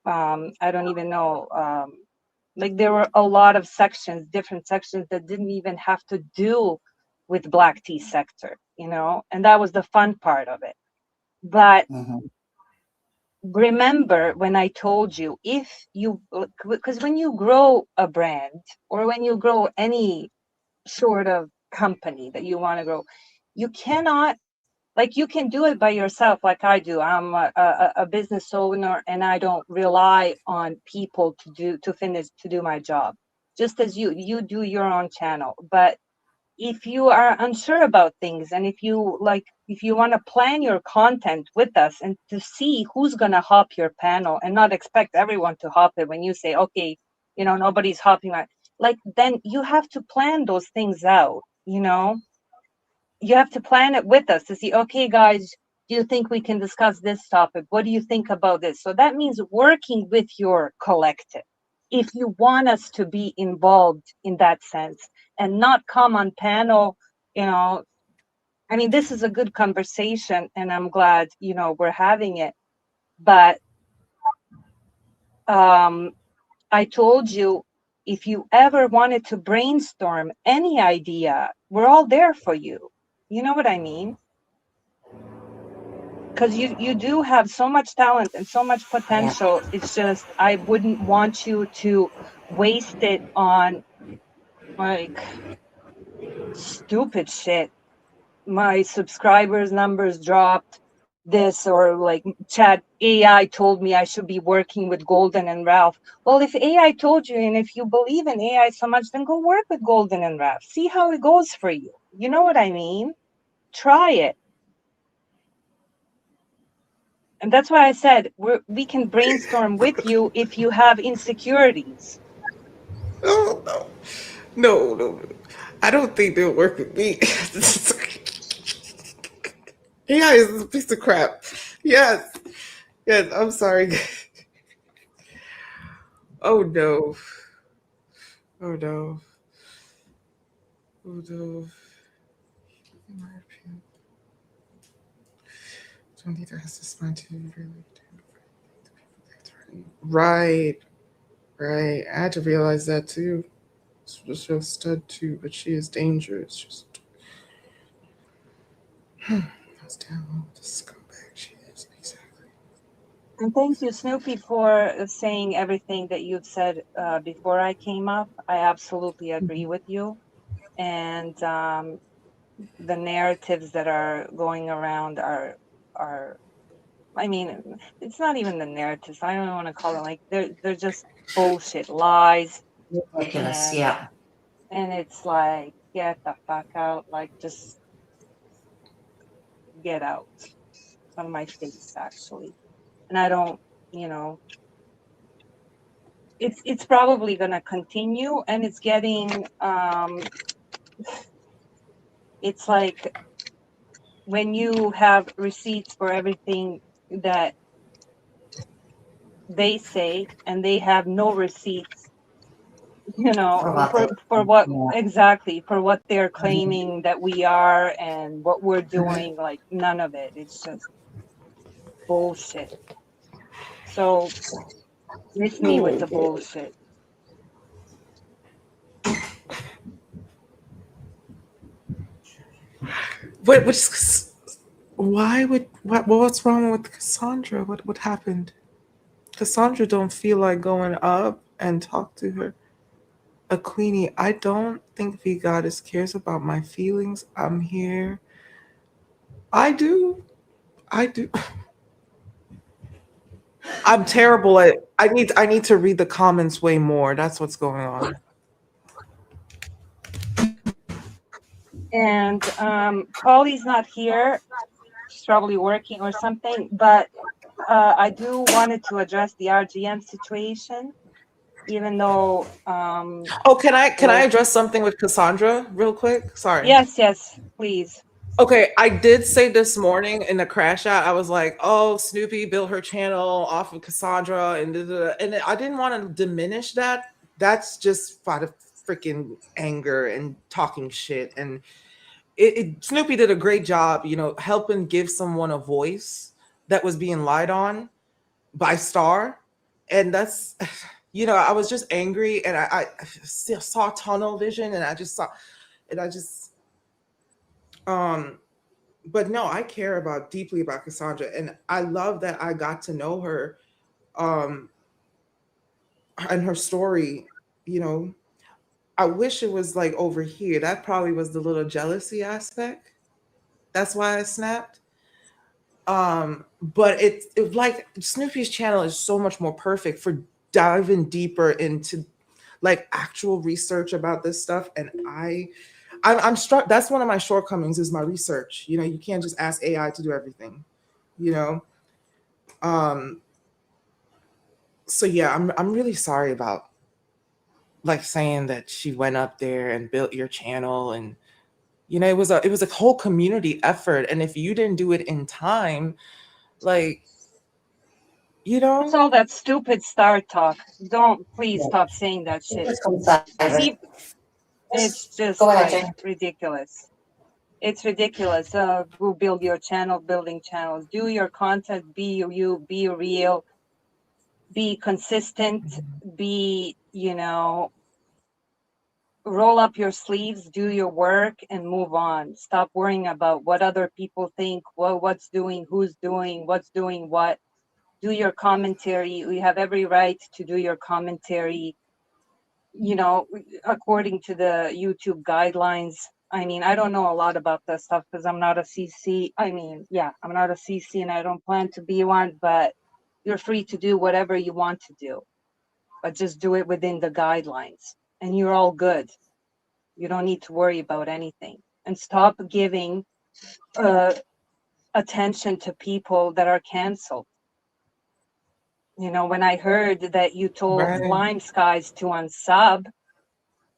I: I don't even know, like there were a lot of sections, different sections that didn't even have to do with Black tea sector, you know, and that was the fun part of it. But remember when I told you, if you, because when you grow a brand or when you grow any sort of company that you want to grow, you cannot, like, you can do it by yourself like I do. I'm a business owner and I don't rely on people to do my job, just as you do your own channel. But if you are unsure about things and if you want to plan your content with us and to see who's going to hop your panel and not expect everyone to hop it when you say, okay, you know, nobody's hopping, like then you have to plan those things out, you know. You have to plan it with us to see, okay, guys, do you think we can discuss this topic? What do you think about this? So that means working with your collective. If you want us to be involved in that sense and not come on panel, you know, I mean, this is a good conversation and I'm glad, you know, we're having it. But I told you, if you ever wanted to brainstorm any idea, we're all there for you. You know what I mean? Because you do have so much talent and so much potential. It's just I wouldn't want you to waste it on like stupid shit. My subscribers numbers dropped, this, or like chat AI told me I should be working with Golden and Ralph. Well, if AI told you and if you believe in AI so much, then go work with Golden and Ralph. See how it goes for you. You know what I mean? Try it. And that's why I said we can brainstorm with you if you have insecurities.
A: Oh, no. No, no, no. I don't think they'll work with me. AI is a piece of crap. Yes. Yes, I'm sorry. Oh, no. Oh, no. Oh, no. In my opinion, don't either has this mind to really Right. Right. I had to realize that too. She's a stud too, but she is dangerous. Just that's down the scumbag she is, exactly.
I: And thank you, Snoopy, for saying everything that you've said before I came up. I absolutely agree with you. And the narratives that are going around are, I mean, it's not even the narratives. I don't want to call it, like, they're just bullshit lies.
G: Ridiculous,
I: And
G: yeah.
I: and it's like, get the fuck out, like, just get out of my face, actually. And I don't, you know, it's probably gonna continue, and it's getting it's like when you have receipts for everything that they say and they have no receipts, you
G: For
I: know,
G: what they,
I: for what
G: yeah.
I: exactly, for what they're claiming that we are and what we're doing, like none of it. It's just bullshit. So miss me with the bullshit.
A: Which why would what's wrong with Cassandra? What happened? Cassandra don't feel like going up and talk to her. A queenie, I don't think V Goddess cares about my feelings. I'm here. I do. I do. I'm terrible at I need to read the comments way more. That's what's going on.
I: And Polly's not here. She's probably working or something. But I do wanted to address the RGM situation, even though
A: Oh, can I
I: well,
A: address something with Cassandra real quick? Sorry.
I: yes, please.
A: Okay, I did say this morning in the crash out, I was like, "Oh, Snoopy built her channel off of Cassandra," and and I didn't want to diminish that. That's just out of freaking anger and talking shit. And Snoopy did a great job, helping give someone a voice that was being lied on by Star, and that's, I was just angry, and I still saw tunnel vision, and I just saw, and I just but no, I care about deeply about Cassandra, and I love that I got to know her, um, and her story. You know, I wish it was like over here. That probably was the little jealousy aspect. That's why I snapped. But it like Snoopy's channel is so much more perfect for diving deeper into like actual research about this stuff, and I'm struck. That's one of my shortcomings is my research. You can't just ask AI to do everything. You know, um, so yeah, I'm really sorry about like saying that she went up there and built your channel, and it was a whole community effort, and if you didn't do it in time, like you
I: It's
A: know,
I: all that stupid star talk. Don't please stop saying that shit.
G: Just coincidental.
I: It's
G: Go
I: just
G: ahead,
I: like
G: Jane.
I: ridiculous. It's ridiculous. Go build your channel, building channels. Do your content, be you, be real, be consistent, be, roll up your sleeves, do your work, and move on. Stop worrying about what other people think, what's doing, who's doing, what's doing what. Do your commentary. You have every right to do your commentary, according to the YouTube guidelines. I mean, I don't know a lot about that stuff because I'm not a CC. I mean, yeah, I'm not a CC and I don't plan to be one, but you're free to do whatever you want to do, but just do it within the guidelines and you're all good. You don't need to worry about anything. And stop giving attention to people that are canceled. When I heard that you told
A: right,
I: Slime Skies to unsub,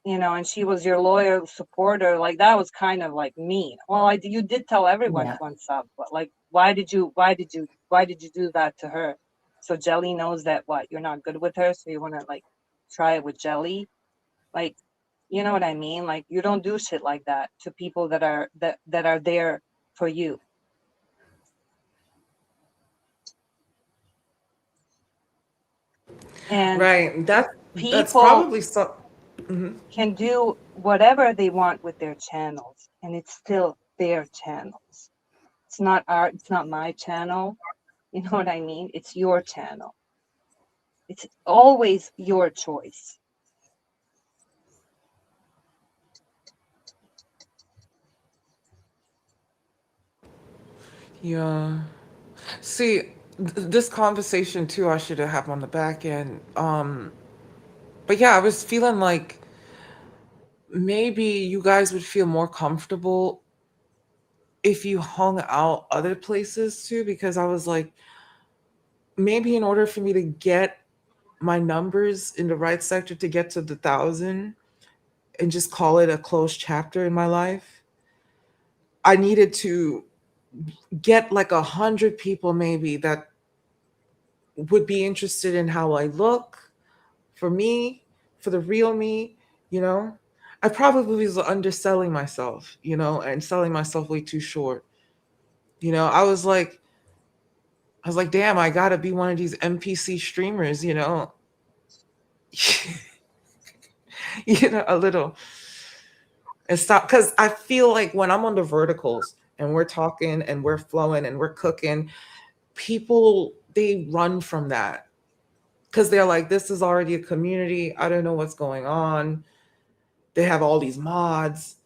I: and she was your loyal supporter, like that was kind of like mean. Well, you did tell everyone
G: Yeah.
I: to unsub, but like, why did you do that to her? So Jelly knows that you're not good with her, so you want to like try it with Jelly, like, you know what I mean? Like, you don't do shit like that to people that are there for you. And
A: right. That's
I: people
A: probably so. Mhm.
I: can do whatever they want with their channels, and it's still their channels. It's not my channel. You know what I mean? It's your channel. It's always your choice.
A: Yeah. See, this conversation too, I should have had on the back end. But yeah, I was feeling like maybe you guys would feel more comfortable if you hung out other places too, because I was like, maybe in order for me to get my numbers in the right sector to get to the 1,000 and just call it a closed chapter in my life, I needed to get like 100 people maybe that would be interested in how I look, for me, for the real me, you know? I probably was underselling myself, and selling myself way too short. I was like, damn, I gotta be one of these NPC streamers, a little. And stop, because I feel like when I'm on the verticals and we're talking and we're flowing and we're cooking, people they run from that. because they're like, this is already a community. I don't know what's going on. They have all these mods,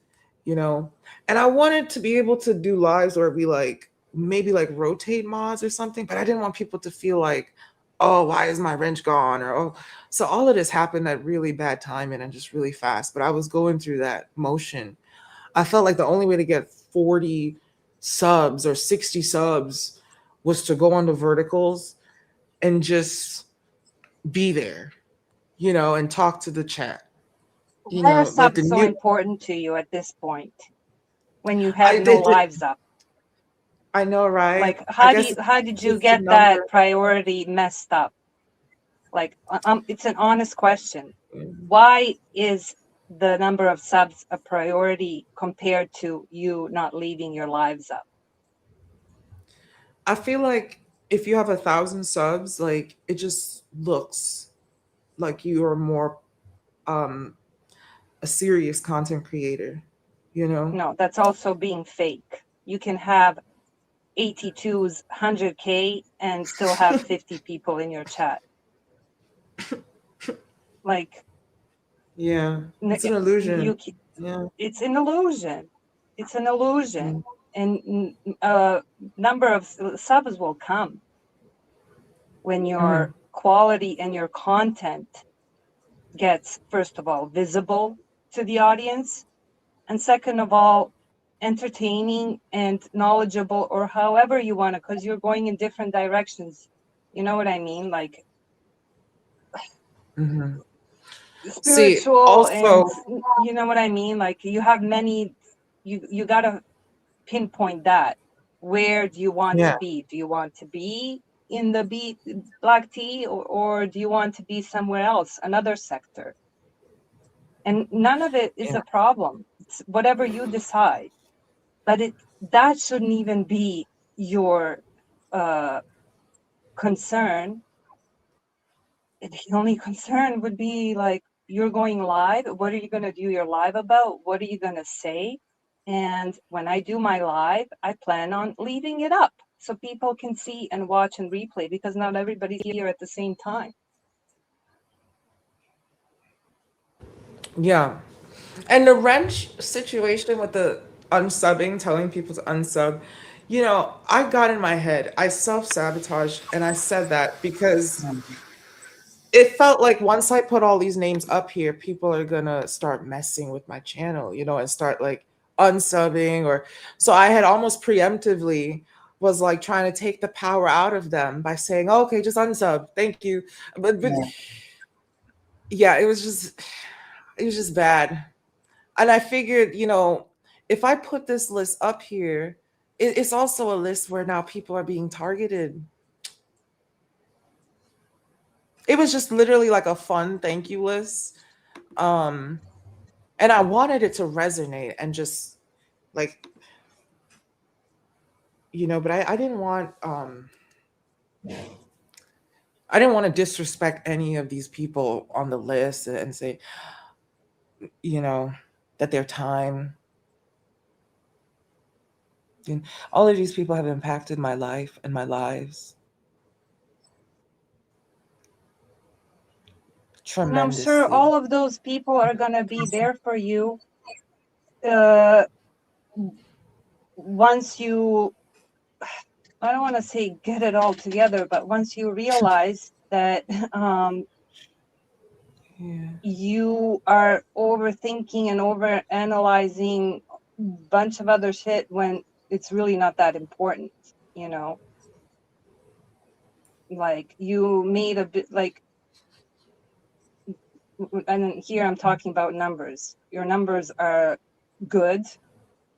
A: you know. And I wanted to be able to do lives where we like maybe like rotate mods or something, but I didn't want people to feel like, oh, why is my wrench gone? Or oh, so all of this happened at really bad timing and just really fast. But I was going through that motion. I felt like the only way to get 40 subs or 60 subs was to go on the verticals and just be there, you know, and talk to the chat. You
I: Why are
A: know, like the
I: subs so
A: new
I: important to you at this point when you have
A: I
I: no
A: they,
I: lives up?
A: I know, right?
I: Like,
A: I guess
I: how did you
A: it's the
I: get that
A: number.
I: priority messed up? Like, it's an honest question. Why is the number of subs a priority compared to you not leaving your lives up?
A: I feel like if you have 1,000 subs, like it just looks like you are more um a serious content creator, you know?
I: No, that's also being fake. You can have 82's 100K and still have 50 people in your chat. Like,
A: Yeah, it's an illusion.
I: you,
A: Yeah.
I: it's an illusion. It's an illusion.
A: Mm.
I: And a number of subs will come when your
A: Mhm.
I: quality and your content gets, first of all, visible to the audience, and second of all, entertaining and knowledgeable, or however you want to, because you're going in different directions. You know what I mean? Like
A: Mhm. See,
I: spiritual, and
A: also,
I: you know what I mean? Like you have many, you got to pinpoint that. Where do you want to
A: yeah,
I: be? Do you want to be in the black tea, or do you want to be somewhere else, another sector? And none of it is
A: yeah,
I: a problem. It's whatever you decide. But that shouldn't even be your uh, concern. The only concern would be like, you're going live. What are you going to do your live about? What are you going to say? And when I do my live, I plan on leaving it up so people can see and watch and replay, because not everybody's here at the same time.
A: yeah. And the wrench situation with the unsubbing, telling people to unsub, you know, I got in my head. I self sabotaged and I said that because it felt like once I put all these names up here, people are gonna start messing with my channel, you know, and start like unsubbing or so I had almost preemptively was like trying to take the power out of them by saying, oh, okay, just unsub. Thank you. But yeah, it was just bad. And I figured, you know, if I put this list up here, it's also a list where now people are being targeted. It was just literally like a fun thank you list. Um, and I wanted it to resonate and just like, you know, but I didn't want to disrespect any of these people on the list and say, you know, that their time, you know, all of these people have impacted my life and my lives
I: And I'm sure
A: tremendously.
I: all of those people are going to be there for you uh, once you, I don't want to say get it all together, but once you realize that
A: Yeah.
I: you are overthinking and over analyzing a bunch of other shit when it's really not that important, you know? Like you made a bit like, and here I'm talking about numbers. Your numbers are good.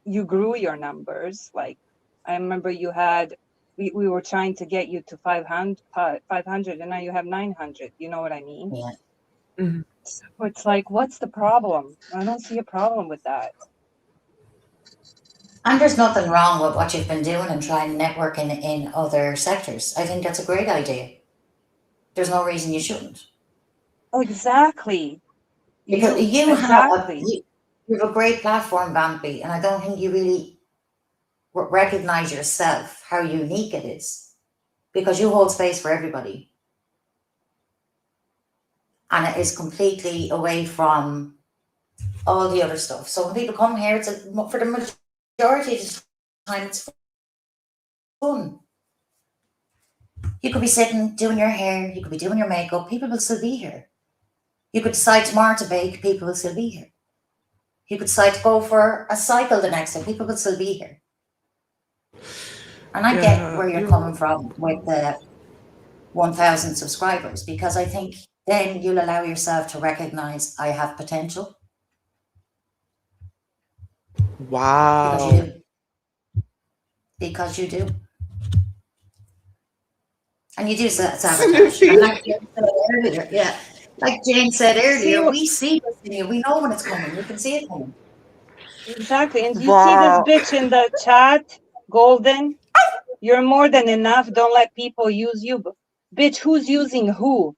I: You grew your numbers. Like I remember you had, we were trying to get you to 500 and now you have 900. You know what I mean?
G: Yeah.
A: Mhm.
I: So it's like, what's the problem? I don't see a problem with that.
G: And there's nothing wrong with what you've been doing and trying to network in other sectors. I think that's a great idea. There's no reason you shouldn't.
I: Exactly.
G: Because
I: You exactly.
G: you have a great platform, Vampy, and I don't think you really recognize yourself how unique it is because you hold space for everybody. and it is completely away from all the other stuff. So when people come here, for the majority of the time, it's fun. You could be sitting doing your hair, you could be doing your makeup, people will still be here. You could decide tomorrow to bake, people will still be here. You could decide to go for a cycle the next day, people will still be here. And I get where you're coming from with the 1,000 subscribers, because I think then you'll allow yourself to recognize I have potential.
A: Wow.
G: Because you do. Because you do. And you do sabotage. And like Jane said earlier, yeah. Like Jane said earlier, we see this in you. We know when it's coming. We can see it coming.
I: Exactly. And you see this bitch in the chat, Golden? You're more than enough. Don't let people use you. Bitch, who's using who?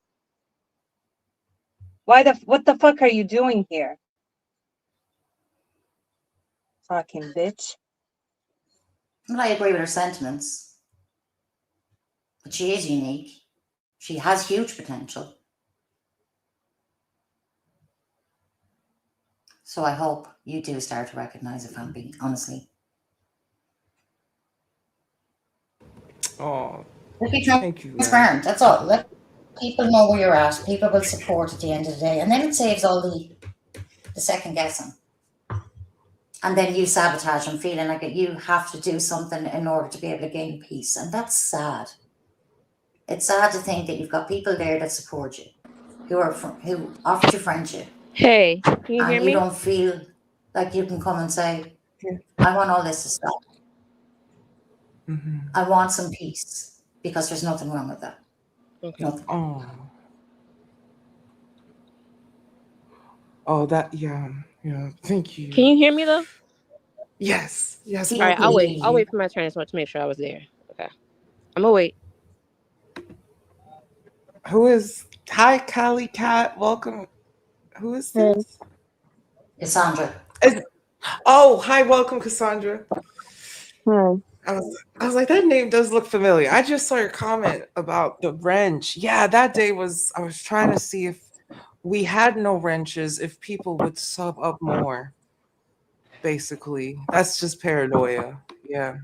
I: What the fuck are you doing here? Fucking bitch.
G: Well, I agree with her sentiments. But she is unique. She has huge potential. So I hope you do start to recognize it, Famby, honestly.
A: Oh,
G: be
A: thank you.
G: transparent. That's all. Let people know where you're at. People will support at the end of the day. And then it saves all the second guessing. And then you sabotage and feeling like you have to do something in order to be able to gain peace. And that's sad. It's sad to think that you've got people there that support you, who offer you friendship.
J: Hey, can you hear
G: and
J: me?
G: You don't feel like you can come and say, I want all this to stop.
A: Mm-hmm.
G: I want some peace, because there's nothing wrong with that.
J: Okay.
G: Nothing.
A: Oh, that, yeah. Thank you.
J: Can you hear me though?
A: Yes.
J: All right, I'll wait. I'll wait for my turn. I just want to make sure I was there. Okay. I'm gonna wait.
A: Who is? Hi, Callie Cat. Welcome. Who is this?
G: Cassandra.
A: Oh, hi. Welcome, Cassandra.
J: Hmm.
A: I was like, that name does look familiar. I just saw your comment about the wrench. Yeah, that day I was trying to see if we had no wrenches, if people would sub up more. Basically, that's just paranoia. Yeah.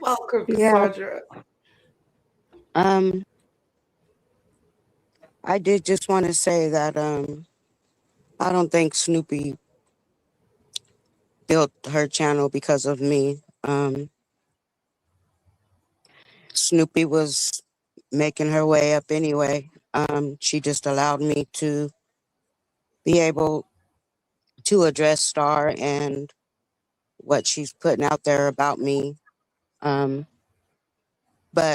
A: Welcome, Cassandra.
K: I did just want to say that I don't think Snoopy built her channel because of me. Snoopy was making her way up anyway. She just allowed me to be able to address Star and what she's putting out there about me. But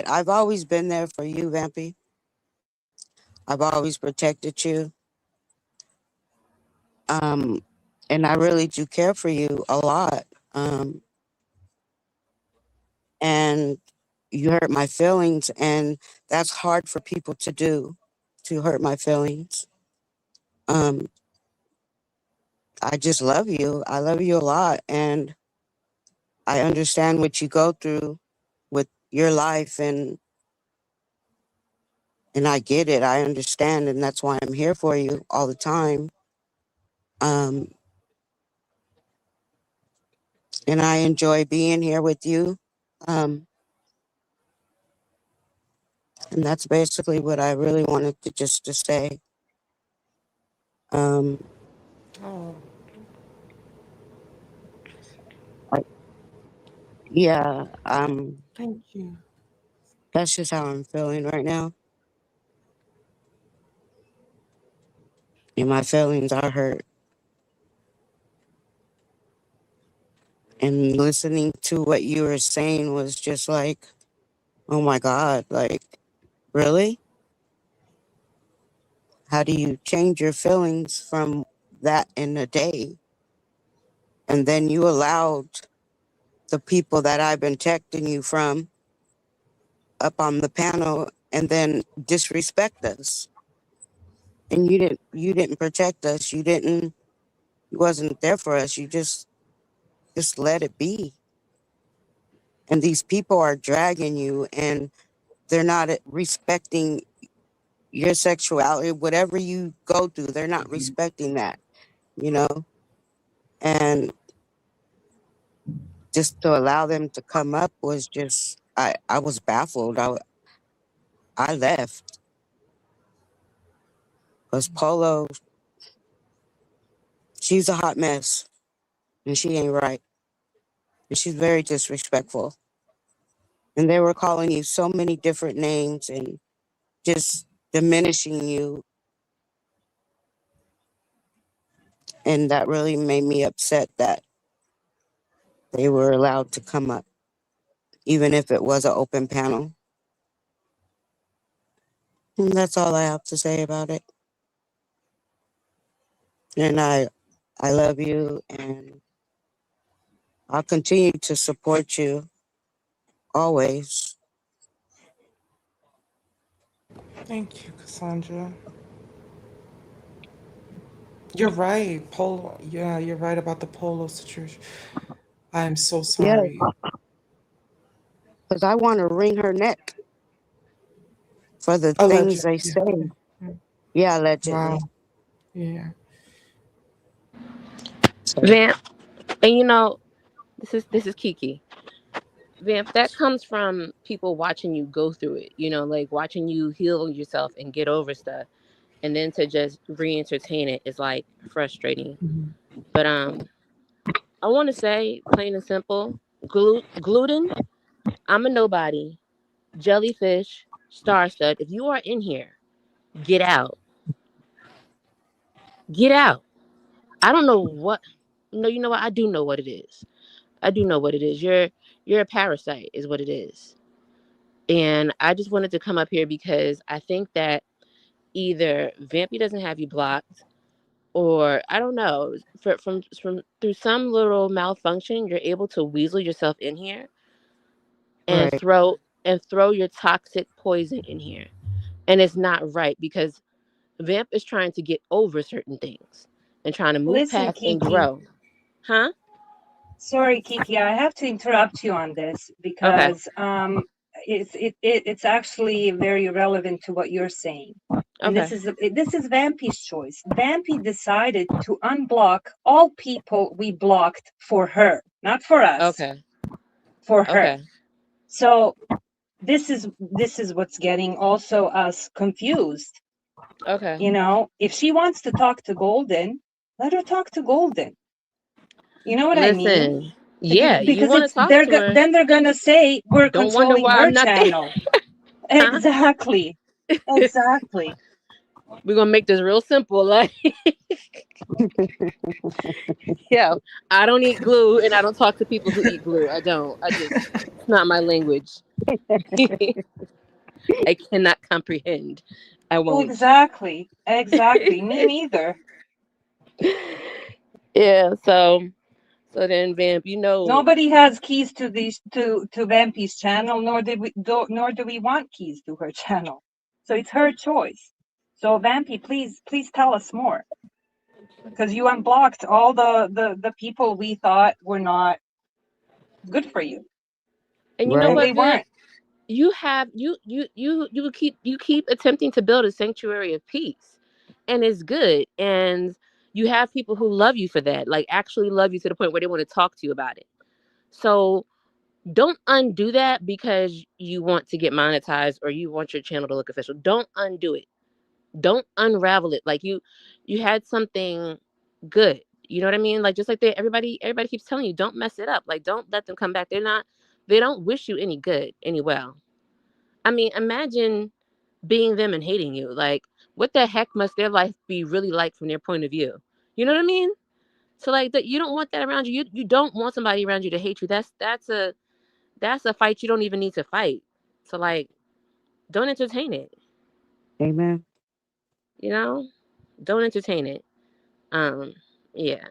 K: I've always been there for you, Vampy. I've always protected you. And I really do care for you a lot. And you hurt my feelings, and that's hard for people to do, to hurt my feelings. I just love you. I love you a lot, and I understand what you go through with your life, and I get it. I understand, and that's why I'm here for you all the time. And I enjoy being here with you. And that's basically what I really wanted to say. Yeah.
A: Thank you.
K: That's just how I'm feeling right now. And my feelings are hurt. And listening to what you were saying was just like, oh my God, like, really? How do you change your feelings from that in a day? And then you allowed the people that I've been texting you from up on the panel and then disrespect us. And you didn't protect us. You wasn't there for us. You just let it be. And these people are dragging you, and they're not respecting your sexuality, whatever you go through, they're not respecting that, you know? And just to allow them to come up was just, I was baffled. I left. Because Polo, she's a hot mess. And she ain't right. And she's very disrespectful. And they were calling you so many different names and just diminishing you. And that really made me upset that they were allowed to come up, even if it was an open panel. And that's all I have to say about it. And I love you, and I'll continue to support you always.
A: Thank you, Cassandra. You're right, Polo. Yeah, you're right about the Polo situation. I am so
K: Yeah,
A: sorry.
K: because I want to wring her neck for the things
A: Allegedly.
K: they
A: Yeah.
K: say.
A: Yeah.
K: Yeah,
A: Wow.
K: allegedly.
A: Yeah.
K: So,
J: Vamp, and this is Kiki. Vamp, that comes from people watching you go through it. Like watching you heal yourself and get over stuff, and then to just re-entertain it is like frustrating.
A: Mhm.
J: But I want to say plain and simple, gluten. I'm a nobody. Jellyfish, star stud. If you are in here, get out. Get out. I don't know what. No, you know what? I do know what it is. I do know what it is. You're a parasite, is what it is. And I just wanted to come up here because I think that either Vampy doesn't have you blocked, or I don't know, from through some little malfunction, you're able to weasel yourself in here and
K: right.
J: throw your toxic poison in here. And it's not right because Vamp is trying to get over certain things and trying to move
I: Listen,
J: past and
I: Kiki.
J: grow. Huh?
I: Sorry, Kiki, I have to interrupt you on this
J: Okay.
I: because it's actually very relevant to what you're saying. And
J: Okay.
I: this is Vampy's choice. Vampy decided to unblock all people we blocked for her, not for us,
J: Okay.
I: for her.
J: Okay.
I: So this is what's getting also us confused.
J: Okay.
I: If she wants to talk to Golden, let her talk to Golden. You know what I mean?
J: Listen. Yeah, you
I: Because
J: want to talk to her.
I: then they're gonna say we're
J: Don't wonder
I: controlling
J: why
I: her
J: I'm not there.
I: channel.
J: Huh?
I: Exactly. Exactly.
J: We're gonna make this real simple. Like, yeah, I don't eat glue and I don't talk to people who eat glue. I don't. It's not my language. I cannot comprehend. I won't.
I: Exactly. Exactly. Me neither.
J: Yeah, so then Vamp,
I: Nobody has keys to these to Vampy's channel, nor do we want keys to her channel. So it's her choice. So Vampy, please tell us more. Because you unblocked all the people we thought were not good for you.
J: and you know
I: And
K: Right.
J: what,
I: they
J: Vamp?
I: weren't.
J: You have you keep attempting to build a sanctuary of peace, and it's good. And you have people who love you for that, like actually love you to the point where they want to talk to you about it. So don't undo that because you want to get monetized or you want your channel to look official. Don't undo it. Don't unravel it. Like you had something good. You know what I mean? Like just like everybody keeps telling you, don't mess it up. Like don't let them come back. They don't wish you any good, any well. I mean, imagine being them and hating you. Like what the heck must their life be really like from their point of view? You know what I mean? So like that you don't want that around you. You don't want somebody around you to hate you. That's a fight you don't even need to fight. So like, don't entertain it.
K: Amen.
J: You know, don't entertain it. Um, yeah.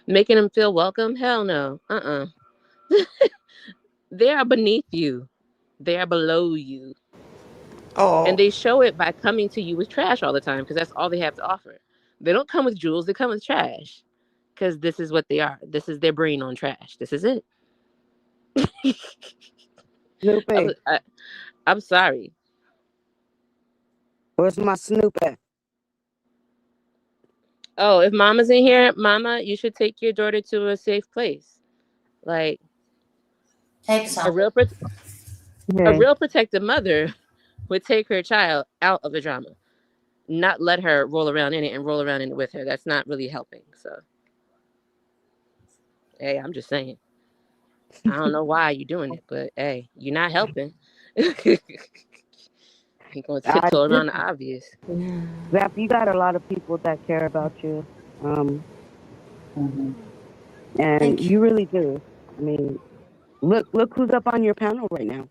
J: Making them feel welcome? Hell no. They are beneath you. They are below you, and
A: Oh,
J: they show it by coming to you with trash all the time because that's all they have to offer. They don't come with jewels. They come with trash because this is what they are. This is their brain on trash. This is it. I'm,
K: Lupe,
J: I, I'm sorry.
K: Where's my Snoop at?
J: Oh, if Mama's in here, Mama, you should take your daughter to a safe place. Like
G: Take
J: a
G: some.
J: real a
K: Hey,
J: real protective mother would take her child out of the drama, not let her roll around in it and roll around in it with her. That's not really helping. So, hey, I'm just saying. I don't know why you're doing it, but hey, you're not helping. You're going to
K: I
J: tiptoe
K: just
J: around the obvious.
K: Zap, you got a lot of people that care about you. Um,
G: Mhm.
K: and
G: Thank you.
K: you really do. I mean, look who's up on your panel right now.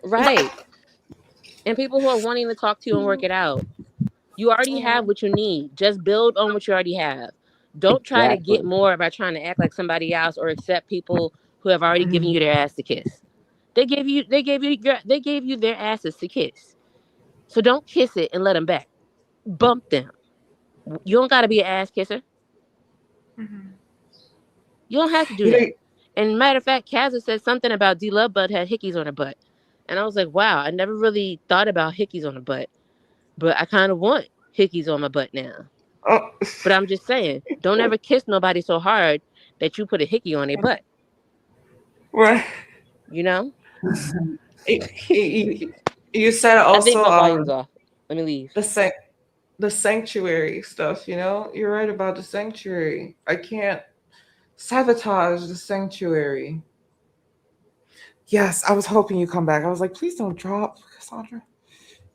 J: Right. And people who are wanting to talk to you and work it out. You already have what you need. Just build on what you already have. Don't try to get
K: Exactly.
J: more by trying to act like somebody else or accept people who have already given you their ass to kiss. They gave you their asses to kiss. So don't kiss it and let them back. Bump them. You don't got to be an ass kisser. You don't have to do
A: You know,
J: that. And matter of fact, Kazza said something about D Love Bud had hickeys on her butt. And I was like, wow, I never really thought about hickeys on her butt. But I kind of want hickeys on my butt now.
A: oh,
J: But I'm just saying, don't ever kiss nobody so hard that you put a hickey on their butt.
A: right.
J: You know?
A: You said
J: I think
A: also
J: my volume's off. Let me leave.
A: the the sanctuary stuff. You know, you're right about the sanctuary. I can't sabotage the sanctuary. Yes, I was hoping you come back. I was like, please don't drop, Cassandra.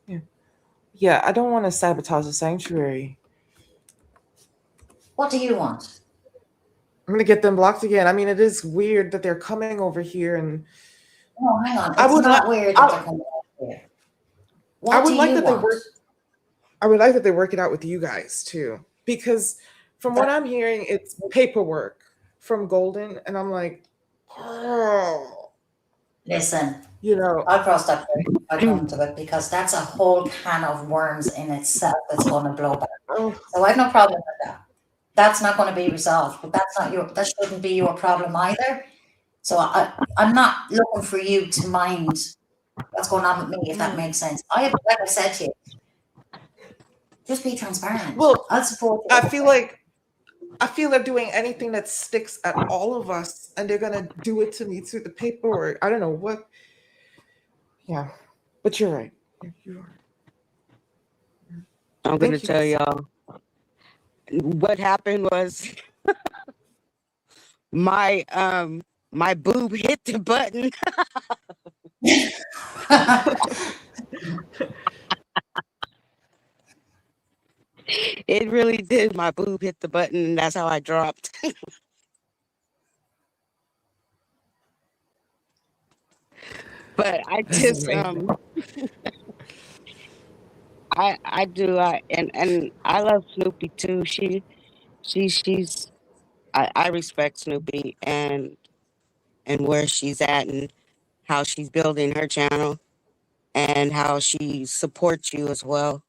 A: Yeah, yeah. I don't want to sabotage the sanctuary.
G: What do you want?
A: I'm gonna get them blocked again. I mean, it is weird that they're coming over here, and
G: No, hang on.
A: I
G: It's
A: would like.
G: not weird that
A: I,
G: they're coming out here.
A: I
G: What do
A: would like
G: you
A: that they
G: want?
A: work. I would like that they work it out with you guys too, because from what
G: That,
A: I'm hearing, it's paperwork from Golden, and I'm like, girl,
G: listen,
A: you know,
G: I'll cross that bridge if I come to it because that's a whole can of worms in itself that's going to blow back.
A: oh,
G: So I have no problem with that. That's not going to be resolved, but that shouldn't be your problem either. So I'm not looking for you to mind what's going on with me, if that makes sense. Like I said to you, just be transparent.
A: well,
G: I'll support
A: I
G: you.
A: feel like I feel they're doing anything that sticks at all of us, and they're gonna do it to me through the paperwork. I don't know what. Yeah, but you're right. You are.
K: I'm gonna
A: Thank you,
K: tell
A: Cassandra.
K: y'all what happened was my my boob hit the button. It really did. My boob hit the button, and that's how I dropped. But I
A: That's
K: just
A: amazing.
K: I do and I love Snoopy too. She's I respect Snoopy and where she's at and how she's building her channel and how she supports you as well.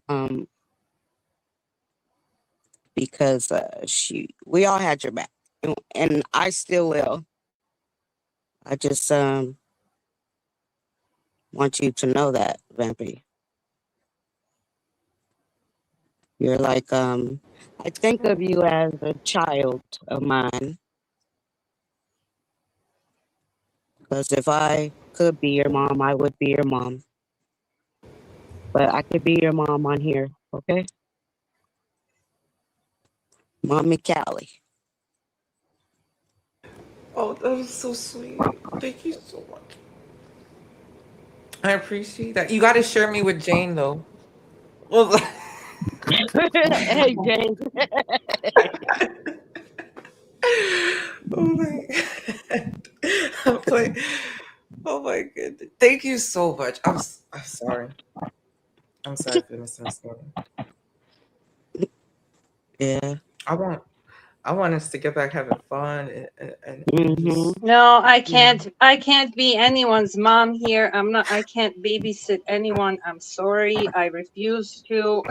K: Um, because she we all had your back, and I still will. I just want you to know that, Vampy. You're like I think of you as a child of mine. Because if I could be your mom, I would be your mom. But I could be your mom on here, okay? Mommy Callie.
A: Oh, that was so sweet. Thank you so much. I appreciate that. You got to share me with Jane though. Well,
K: Hey, James.
A: oh my god. I'm like, oh my goodness. Thank you so much. I'm sorry. I'm sorry for the misunderstanding.
K: Yeah.
A: I want I want us to get back having fun and
K: Mm-hmm.
A: just
I: No,
A: you know.
I: I can't be anyone's mom here. I can't babysit anyone. I'm sorry. I refuse to.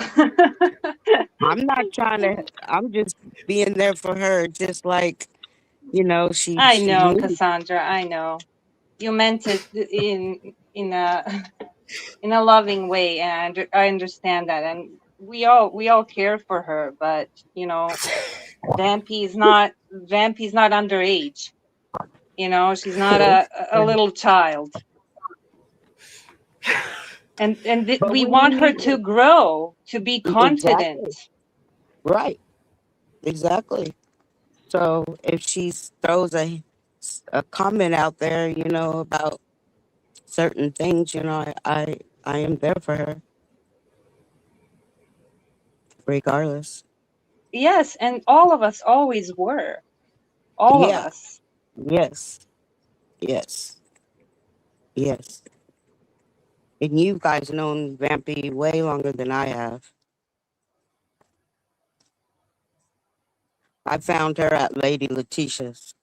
K: I'm not trying to. I'm just being there for her, just like she
I: I
K: she
I: know,
K: needs.
I: Cassandra. I know. You meant it in a in a loving way, and I understand that, and we all care for her, but you know, Vampy's not underage. You know, she's not a little child, and
K: But
I: we
K: when you
I: want her
K: meet
I: to grow, to be confident.
K: exactly right, exactly. So if she throws a comment out there, about certain things, I am there for her regardless.
I: Yes, and all of us always were. All of
K: Yeah.
I: us.
K: Yes. Yes. Yes. And you guys known Vampy way longer than I have. I found her at Lady Letitia's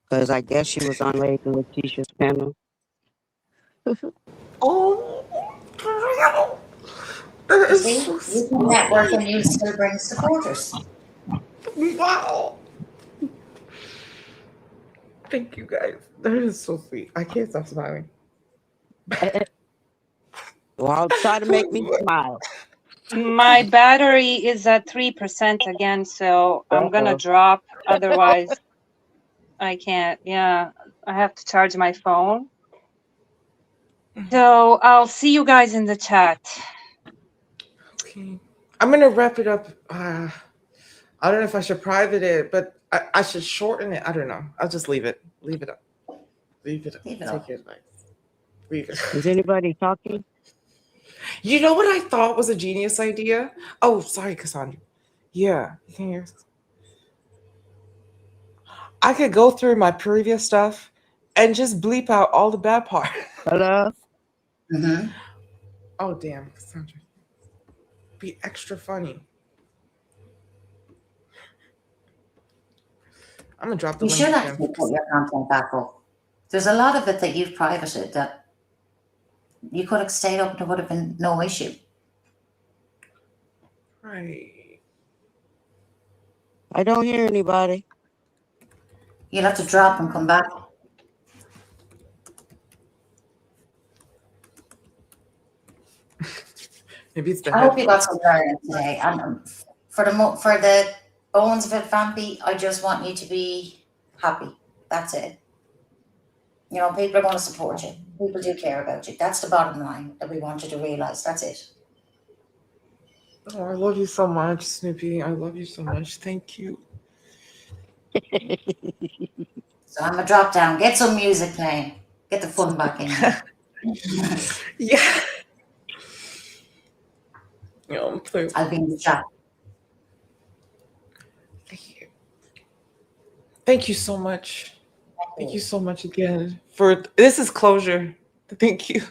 K: because I guess she was on Lady Letitia's panel.
A: Oh, girl. That
G: You
A: is
G: see,
A: so
G: you can network and
A: sweet.
G: you still bring supporters.
A: Wow. Thank you guys. That is so sweet. I can't stop smiling.
K: Well, try to make me smile.
I: My battery is at 3% again, so I'm gonna
K: Uh-oh.
I: drop. Otherwise, I can't. Yeah, I have to charge my phone. So I'll see you guys in the chat.
A: Okay. I'm gonna wrap it up. I don't know if I should private it, but I should shorten it. I don't know. I'll just leave it. Leave it up. Leave it up.
G: Leave it
A: Take
G: up.
A: your advice. Leave it.
K: Is anybody talking?
A: You know what I thought was a genius idea? Oh, sorry, Cassandra. Yeah, you can hear. I could go through my previous stuff and just bleep out all the bad part.
K: Hello?
G: Mm-hmm.
A: Oh, damn, Cassandra. Be extra funny. I'm gonna drop the
G: You
A: link
G: should
A: again.
G: actually put your content back up. There's a lot of it that you've privated that you could have stayed up and it would have been no issue.
A: Right.
K: I don't hear anybody.
G: You'll have to drop and come back.
A: Maybe it's the
G: I hope you got
A: headphones.
G: some learning today. And for the bones of it, Vampy, I just want you to be happy. That's it. You know, people are going to support you. People do care about you. That's the bottom line that we want you to realize. That's it.
A: Oh, I love you so much, Snoopy. I love you so much. Thank you.
G: So I'm gonna drop down. Get some music playing. Get the fun back in here.
A: Yeah. You know, please.
G: I'll be in the chat.
A: Thank you. Thank you so much. Thank you so much again for this is closure. Thank you.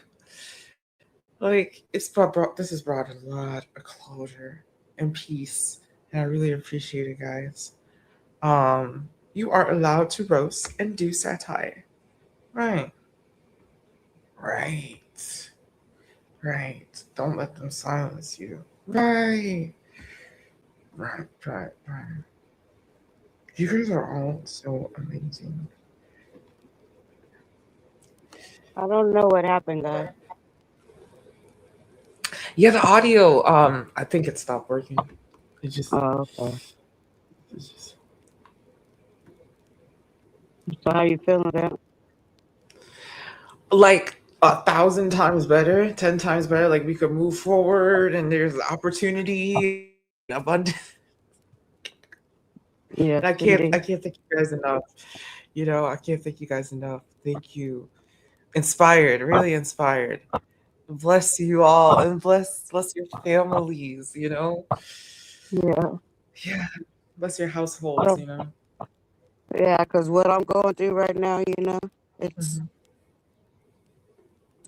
A: Like this has brought a lot of closure and peace, and I really appreciate it, guys. You are allowed to roast and do satire. Right. Right. Right. Don't let them silence you. Right. Right. Right. Right. You guys are all so amazing.
K: I don't know what happened, guys.
A: Yeah, the audio. I think it stopped working. It just.
K: Oh, okay.
A: It's just
K: So how you feeling about?
A: like 1,000 times better, 10 times better. Like we could move forward, and there's opportunity, abundance.
K: Yes,
A: And I
K: indeed.
A: can't thank you guys enough. You know, I can't thank you guys enough. Thank you. Inspired, really inspired. Bless you all, and bless your families. You know,
K: Yeah.
A: yeah. Bless your households.
K: So,
A: You know.
K: yeah, because what I'm going through right now, it's
A: Mhm.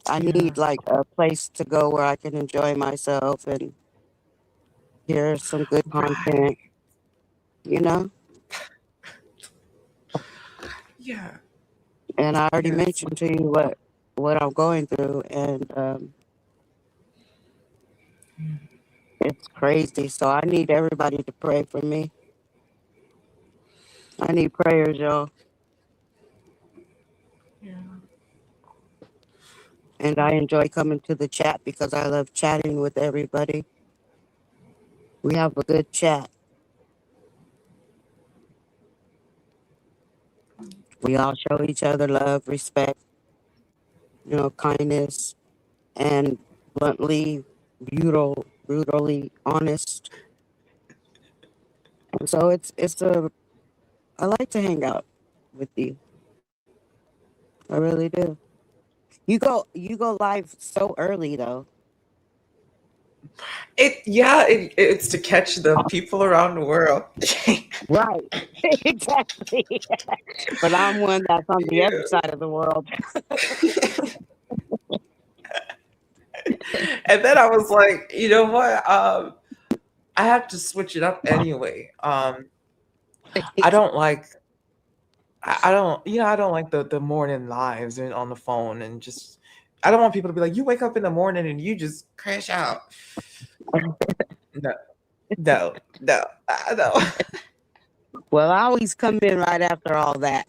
K: I
A: Yeah.
K: need like a place to go where I can enjoy myself and hear some good content,
A: Right.
K: you know?
A: Yeah.
K: And I already
A: Yes.
K: mentioned to you what I'm going through, and it's crazy. So I need everybody to pray for me. I need prayers, y'all.
A: Yeah.
K: and I enjoy coming to the chat because I love chatting with everybody. We have a good chat. We all show each other love, respect, kindness, and bluntly, brutally honest. And so I like to hang out with you. I really do. You go live so early though.
A: It's to catch the people around the world.
K: Right. Exactly. But I'm one that's on the
A: Yeah.
K: other side of the world.
A: And then I was like, you know what? I have to switch it up anyway. I don't like I don't like the morning lives and on the phone and just I don't want people to be like, you wake up in the morning and you just crash out. No, no.
K: Well, I always come in right after all that.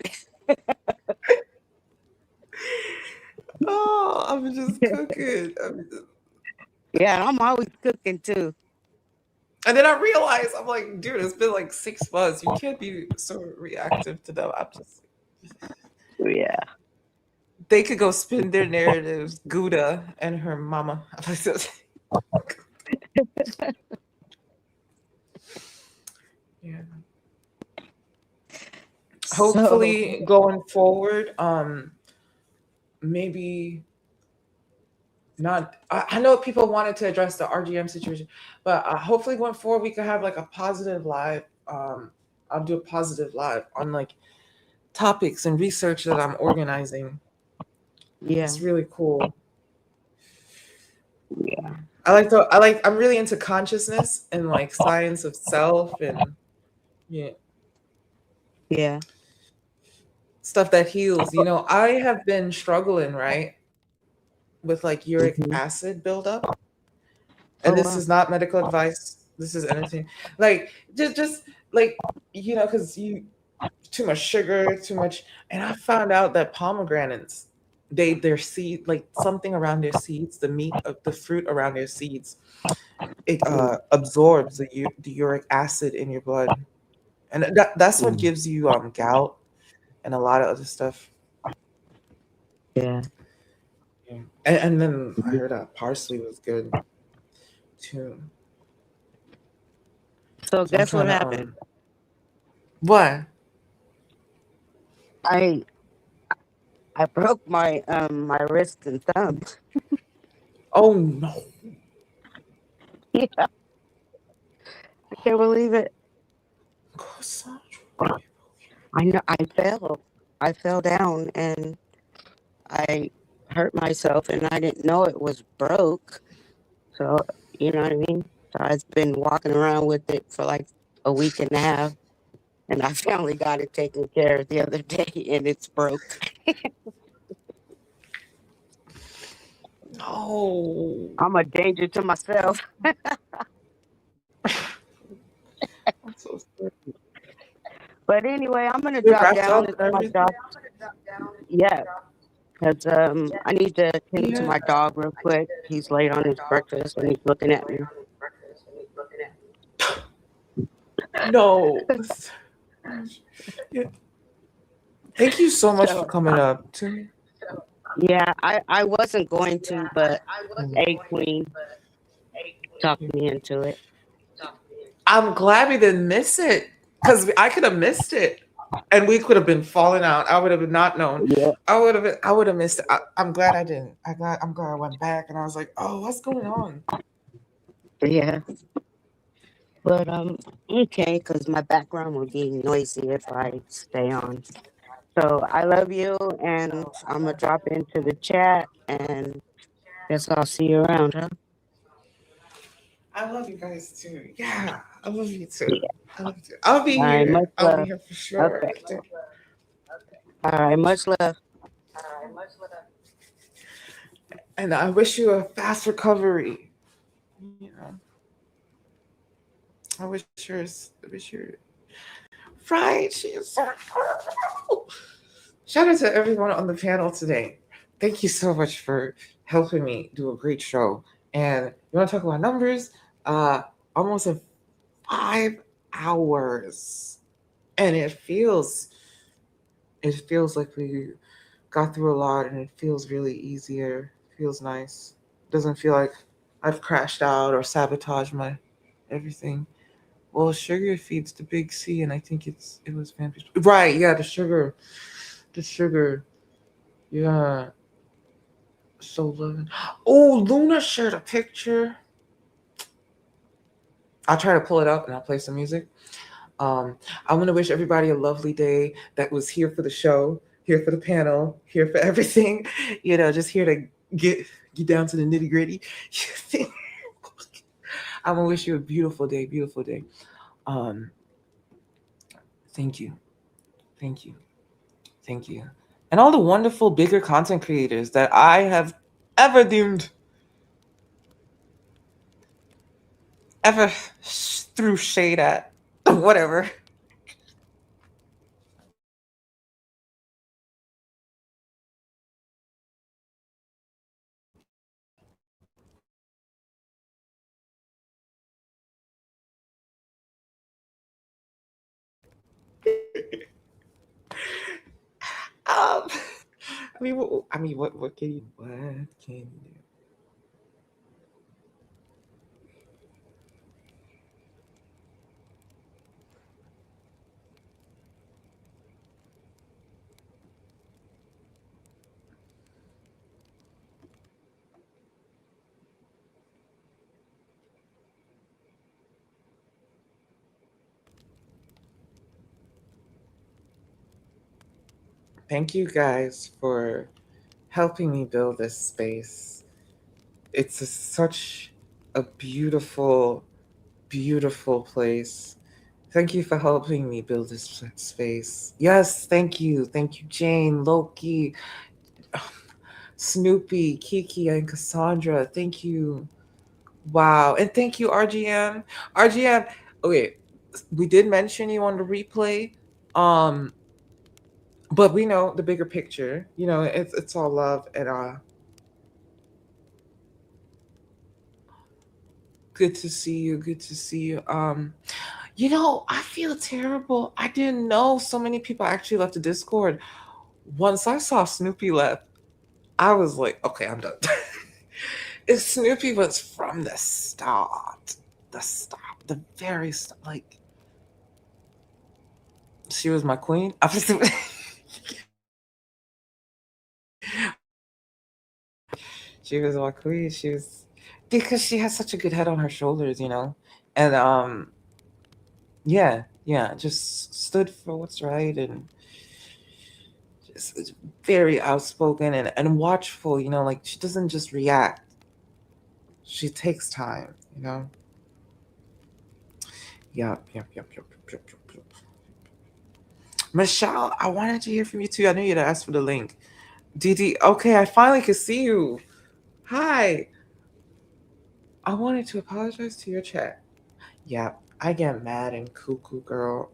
A: Oh, I'm just cooking.
K: Yeah, I'm always cooking too.
A: And then I realized, I'm like, dude, it's been like 6 months. You can't be so reactive to them. I'm just,
K: Yeah.
A: they could go spin their narratives. Gouda and her mama. Yeah.
K: So,
A: Hopefully, going forward, maybe not. I know people wanted to address the RGM situation, but hopefully, going forward, we could have like a positive live. I'll do a positive live on like topics and research that I'm organizing.
K: yeah.
A: It's really cool.
K: Yeah.
A: I'm really into consciousness and like science of self and yeah,
K: Yeah.
A: stuff that heals. I have been struggling, right, with like uric
K: Hmm.
A: acid buildup.
K: Oh
A: And this
K: wow.
A: is not medical advice. This is anything. Like just like because you too much sugar, too much and I found out that pomegranates, their seed, like something around their seeds, the meat of the fruit around their seeds, it absorbs the uric acid in your blood, and that's what
K: Mm.
A: gives you gout and a lot of other stuff.
K: Yeah.
A: Yeah. And then I heard parsley was good too.
K: So
A: So I'm
K: guess what
A: trying to
K: happened?
A: what?
K: I I broke my wrist and thumb.
A: Oh no.
K: Yeah, I can't believe it.
A: Cassandra.
K: I know I fell down and I hurt myself and I didn't know it was broke. So you know what I mean? So I've been walking around with it for like a week and a half. And I finally got it taken care of the other day and it's broke.
A: No.
K: I'm a danger to myself.
A: I'm so sorry.
K: But anyway, I'm gonna
A: You're
K: drop
A: wrapped
K: down.
A: up
K: It's
A: and
K: my
A: everything?
K: dog. Yeah, because I need to tend to
A: Yeah.
K: my dog real quick. He's late on his breakfast and he's looking at me.
A: No. Yeah. Thank you so much for
K: So
A: coming up to me.
K: yeah, I wasn't going to, but A Queen talked me into it.
A: I'm glad we didn't miss it because I could have missed it and we could have been falling out. I would have not known.
K: Yeah,
A: I would have missed it. I'm glad I didn't. I'm glad I went back and I was like, oh, what's going on?
K: yeah. But okay, because my background will be noisy if I stay on. So I love you, and I'm gonna drop into the chat, and guess I'll see you around, huh?
A: I love you guys too. Yeah, I love you too.
K: Yeah.
A: I love you too. I'll be
K: All right,
A: here.
K: much
A: I'll be
K: love.
A: here for sure.
K: Okay. All right, much love.
A: And I wish you a fast recovery. You know, I wish yours right. She is so cool. Shout out to everyone on the panel today. Thank you so much for helping me do a great show. And you want to talk about numbers? Uh, almost a 5 hours, and it feels like we got through a lot, and it feels really easier. Feels nice. Doesn't feel like I've crashed out or sabotaged my everything. Well, sugar feeds the big C, and I think it was vampires. Right? Yeah, the sugar. Yeah, so loving. Oh, Luna shared a picture. I'll try to pull it up and I'll play some music. Um, I want to wish everybody a lovely day that was here for the show, here for the panel, here for everything. Just here to get down to the nitty gritty. I'm gonna wish you a beautiful day, beautiful day. Um, thank you, thank you, thank you, and all the wonderful bigger content creators that I have ever deemed ever threw shade at, whatever. Um, what can you do? Thank you guys for helping me build this space. It's such a beautiful, beautiful place. Thank you for helping me build this space. Yes, thank you. Thank you, Jane, Loki, Snoopy, Kiki, and Cassandra. Thank you. Wow. And thank you, RGM. RGM, okay, we did mention you on the replay. Um, but we know the bigger picture. It's all love and good to see you. Good to see you. I feel terrible. I didn't know so many people actually left the Discord. Once I saw Snoopy left, I was like, okay, I'm done. If Snoopy was from the start, the very start, like she was my queen. She was my queen. She was because she has such a good head on her shoulders. And yeah, just stood for what's right and just very outspoken and watchful. Like she doesn't just react. She takes time. Yep. Michelle, I wanted to hear from you too. I knew you'd ask for the link. Didi, okay, I finally could see you. Hi. I wanted to apologize to your chat. Yeah, I get mad and cuckoo girl.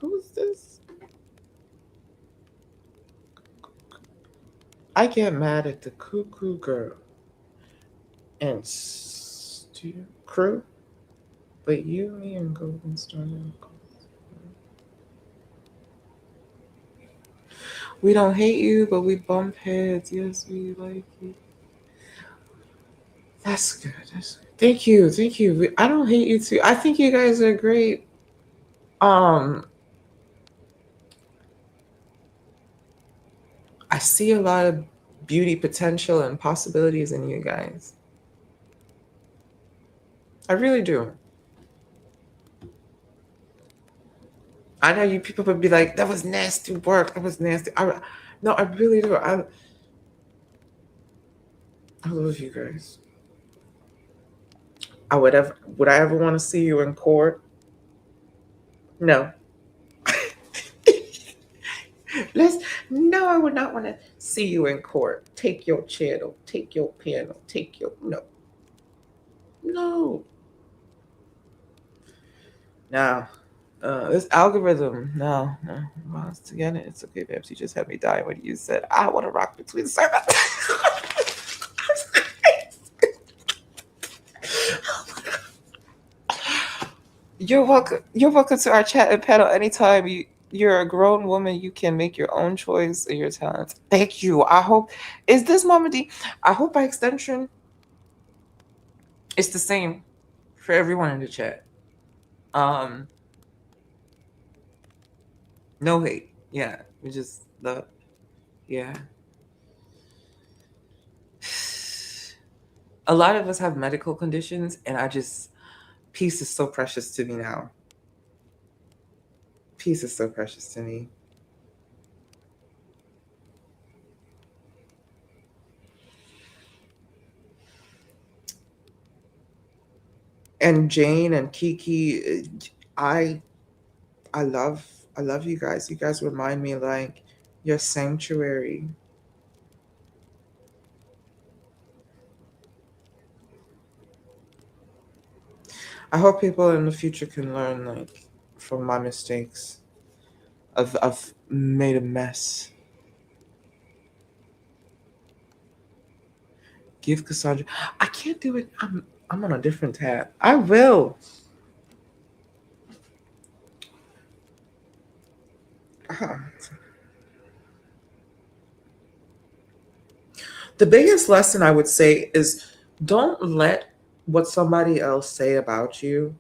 A: Who's this? I get mad at the cuckoo girl and crew, but you, me, and Golden Star. We don't hate you, but we bump heads. Yes, we like you. That's good. That's good. Thank you. Thank you. I don't hate you too. I think you guys are great. Um, I see a lot of beauty potential and possibilities in you guys. I really do. I know you people would be like, that was nasty work. That was nasty. No, I really do. I love you guys. Would I ever want to see you in court? No. Let's No, I would not want to see you in court. Take your channel, take your piano, take your no. No. No. This algorithm. No. Once again, it's okay, Babs. You just had me die when you said I want to rock between servants. You're welcome. You're welcome to our chat and panel anytime. You're a grown woman. You can make your own choice of your talents. Thank you. I hope is this Mama D. I hope by extension it's the same for everyone in the chat. Um, no hate. Yeah, we just the yeah. A lot of us have medical conditions, and I just peace is so precious to me now. Peace is so precious to me. And Jane and Kiki, I I love I love you guys. You guys remind me like your sanctuary. I hope people in the future can learn like from my mistakes. I've made a mess. Give Cassandra. I can't do it. I'm on a different tab. I will. The biggest lesson I would say is don't let what somebody else say about you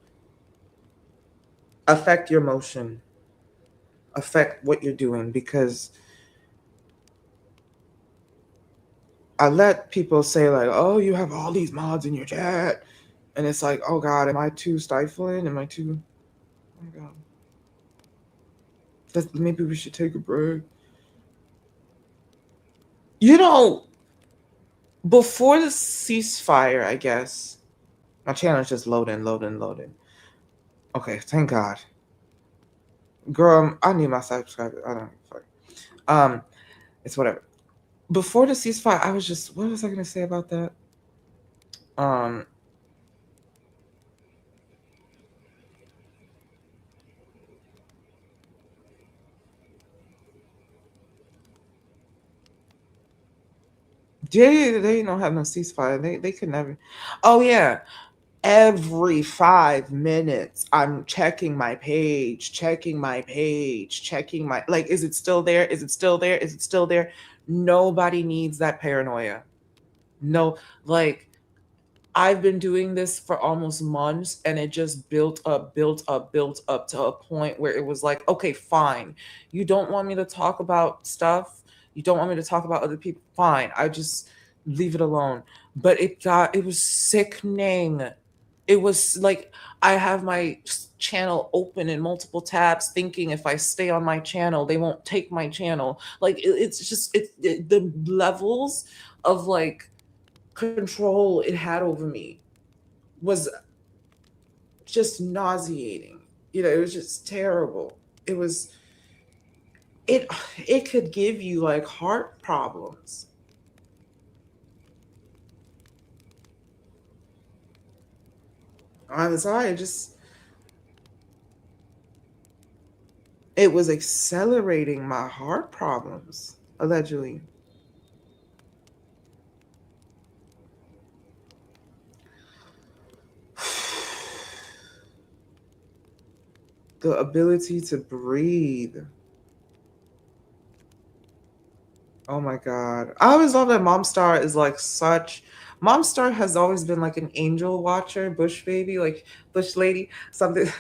A: affect your motion, affect what you're doing, because I let people say like, "Oh, you have all these mods in your chat," and it's like, "Oh God, am I too stifling? Am I too? Oh my God, maybe we should take a break." You know, before the ceasefire, I guess my channel is just loading, loading, loading. Okay, thank God, girl. I need my subscribers. I don't fuck. It's whatever. Before the ceasefire, I was just, what was I gonna say about that? Um, they don't have no ceasefire. They could never. Oh yeah, every 5 minutes I'm checking my page, checking my page, checking my like. Is it still there? Is it still there? Is it still there? Nobody needs that paranoia. No, like I've been doing this for almost months and it just built up, built up, built up to a point where it was like, okay, fine. You don't want me to talk about stuff. You don't want me to talk about other people. Fine. I just leave it alone. But it was sickening. It was like I have my channel open in multiple tabs thinking if I stay on my channel, they won't take my channel. Like it's just, the levels of like control it had over me was just nauseating. You know, it was just terrible. It was it it could give you like heart problems. I'm sorry, it was accelerating my heart problems, allegedly. The ability to breathe. Oh my God. I always love that Momstar is like such. Momstar has always been like an angel watcher, bush baby, like bush lady, something.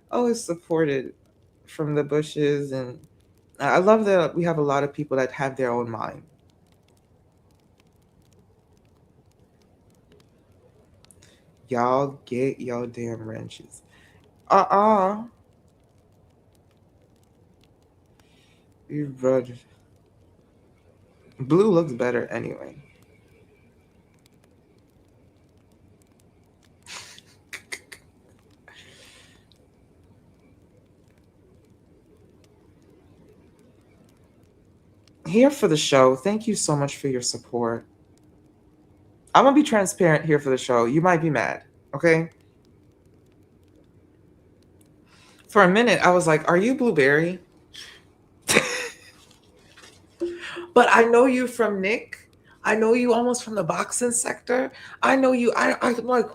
A: Always supported from the bushes. And I love that we have a lot of people that have their own mind. Y'all get your damn wrenches. Uh-uh. You brother. Blue looks better anyway. Here for the show. Thank you so much for your support. I'm gonna be transparent here for the show. You might be mad, okay? For a minute, I was like, "Are you Blueberry?" But I know you from Nick. I know you almost from the boxing sector. I know you. I'm like,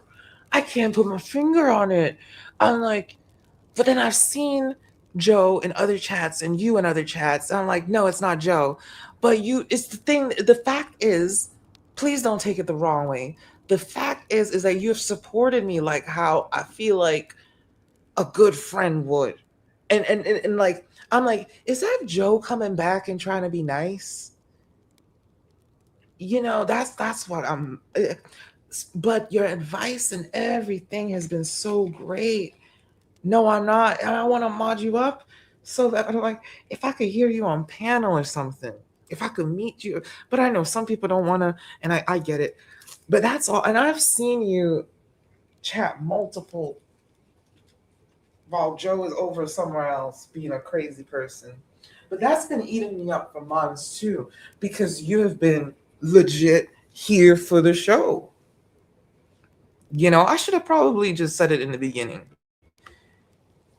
A: I can't put my finger on it. I'm like, but then I've seen Joe in other chats and you in other chats. And I'm like, no, it's not Joe. But you, it's the thing. The fact is, please don't take it the wrong way. The fact is that you have supported me like how I feel like a good friend would. And like, I'm like, is that Joe coming back and trying to be nice? That's what I'm. But your advice and everything has been so great. No, I'm not. And I want to mod you up so that I'm like, if I could hear you on panel or something, if I could meet you. But I know some people don't want to, and I get it. But that's all. And I've seen you chat multiple while Joe is over somewhere else being a crazy person. But that's been eating me up for months too, because you have been legit here for the show. I should have probably just said it in the beginning.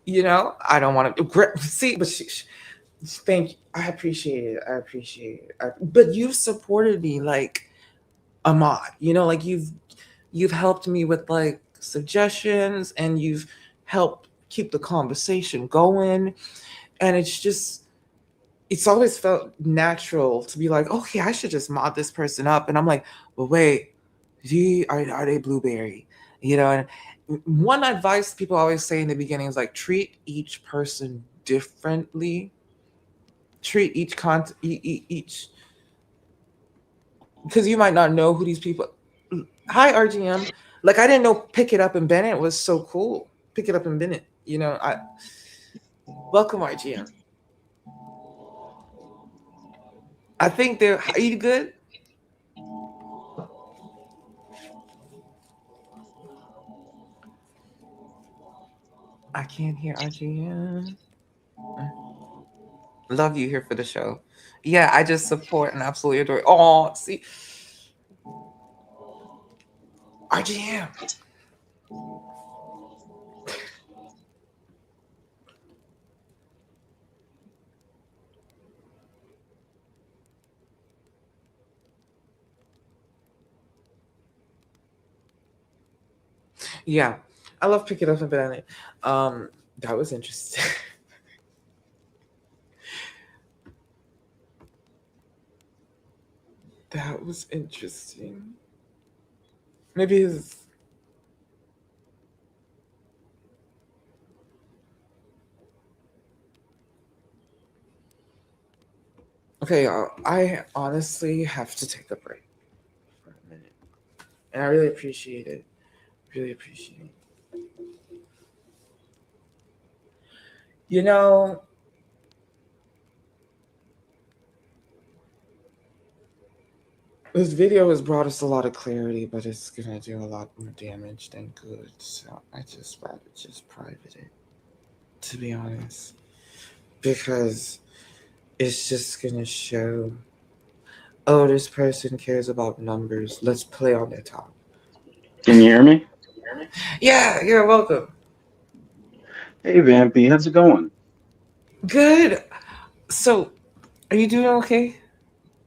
A: I don't want to see, but thank you. I appreciate it. I appreciate it. But you've supported me like a mod. Like you've helped me with like suggestions, and you've helped keep the conversation going. And it's always felt natural to be like, okay, I should just mod this person up. And I'm like, well, wait, are they blueberry? And one advice people always say in the beginning is like, treat each person differently. Treat each, because you might not know who these people. Hi, RGM. Like, I didn't know Pick It Up in Bennett was so cool. Pick It Up in Bennett. I welcome RGM. I think they're. Are you good? I can't hear RGM. Love you here for the show. Yeah, I just support and absolutely adore. Oh, see, RGM. Yeah, I love Pick It Up and Bennett. That was interesting. That was interesting. Maybe his. Okay, I honestly have to take a break for a minute. And I really appreciate it. Really appreciate it. You know, this video has brought us a lot of clarity, but it's gonna do a lot more damage than good. So I just rather just private it, to be honest, because it's just gonna show. Oh, this person cares about numbers. Let's play on their top.
L: Can you hear me?
A: Yeah, you're welcome.
L: Hey, Vampy, how's it going?
A: Good. So, are you doing okay?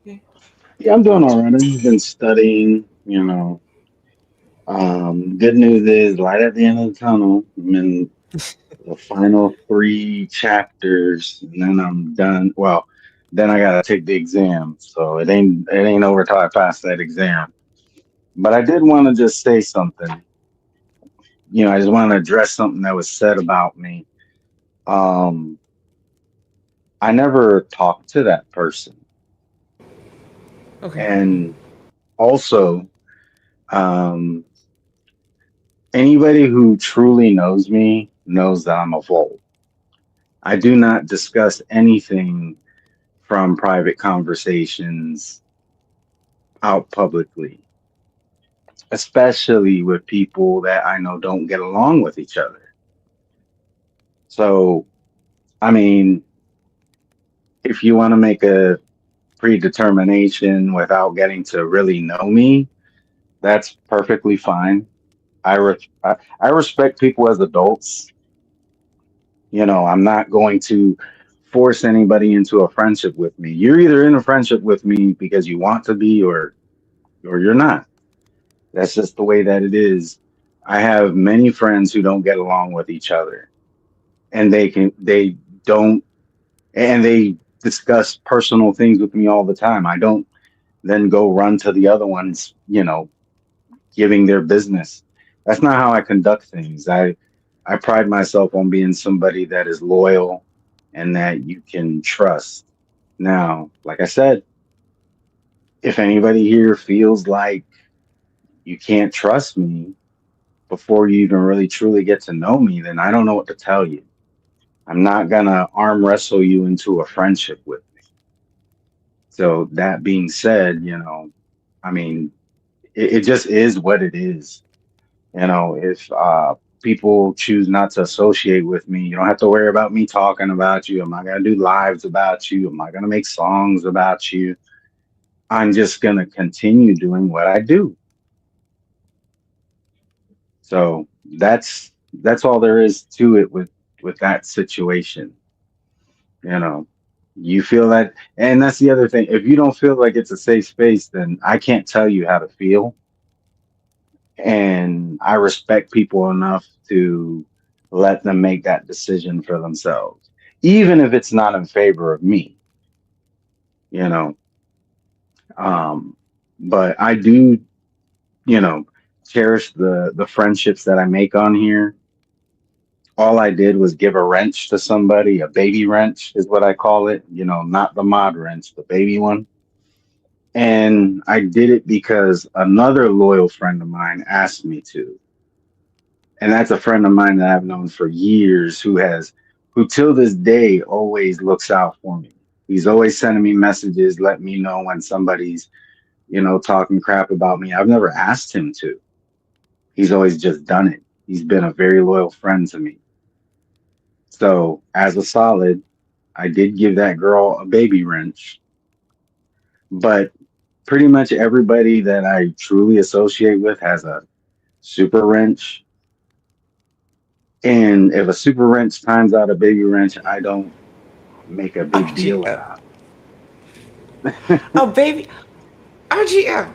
L: Yeah, I'm doing all right. I've just been studying, Good news is light at the end of the tunnel. I'm in the final three chapters, and then I'm done. Well, then I gotta take the exam, so it ain't over till I pass that exam. But I did want to just say something. I just want to address something that was said about me. Um, I never talked to that person,
A: Okay.
L: and also, um, anybody who truly knows me knows that I'm a Volt. I do not discuss anything from private conversations out publicly, especially with people that I know don't get along with each other. So, I mean, if you want to make a predetermination without getting to really know me, that's perfectly fine. I respect people as adults. I'm not going to force anybody into a friendship with me. You're either in a friendship with me because you want to be, or you're not. That's just the way that it is. I have many friends who don't get along with each other, and they don't, and they discuss personal things with me all the time. I don't then go run to the other ones, giving their business. That's not how I conduct things. I pride myself on being somebody that is loyal and that you can trust. Now, like I said, if anybody here feels like you can't trust me before you even really truly get to know me, then I don't know what to tell you. I'm not gonna arm wrestle you into a friendship with me. So that being said, I mean, it just is what it is. If people choose not to associate with me, you don't have to worry about me talking about you. I'm not gonna do lives about you. I'm not gonna make songs about you. I'm just gonna continue doing what I do. So that's all there is to it with that situation. You know, you feel that, and that's the other thing. If you don't feel like it's a safe space, then I can't tell you how to feel. And I respect people enough to let them make that decision for themselves, even if it's not in favor of me, you know. Um, but I do, you know, cherish the friendships that I make on here. All I did was give a wrench to somebody, a baby wrench is what I call it, not the mod wrench, the baby one. And I did it because another loyal friend of mine asked me to. And that's a friend of mine that I've known for years who till this day always looks out for me. He's always sending me messages, letting me know when somebody's, talking crap about me. I've never asked him to. He's always just done it. He's been a very loyal friend to me. So, as a solid, I did give that girl a baby wrench, but pretty much everybody that I truly associate with has a super wrench. And if a super wrench times out a baby wrench, I don't make a big deal
A: RGM.
L: about
A: Oh,
L: it.
A: baby. RGM.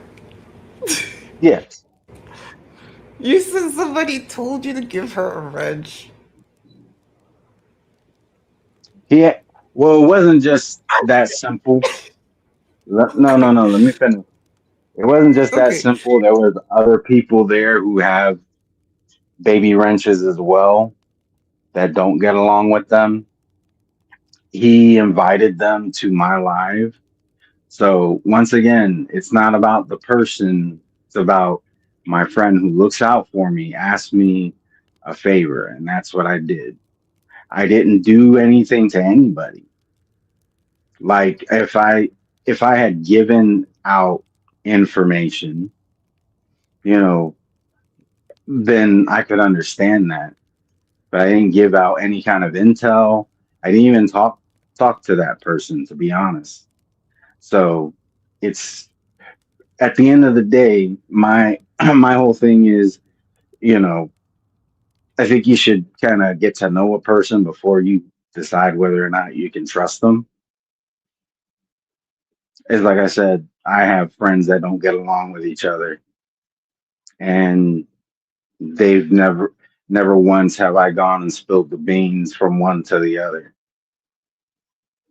L: Yes.
A: You said somebody told you to give her a wrench.
L: Yeah. Well, it wasn't just that simple. No, no,
A: Okay.
L: no. Let me finish. It wasn't just that
A: Okay.
L: simple. There was other people there who have baby wrenches as well that don't get along with them. He invited them to my live. So once again, it's not about the person. It's about my friend who looks out for me, asked me a favor, and that's what I did. I didn't do anything to anybody. Like if I had given out information, you know, then I could understand that. But I didn't give out any kind of intel. I didn't even talk to that person, to be honest. So it's at the end of the day, my my whole thing is, you know, I think you should kind of get to know a person before you decide whether or not you can trust them. It's like I said, I have friends that don't get along with each other, and they've never once have I gone and spilled the beans from one to the other.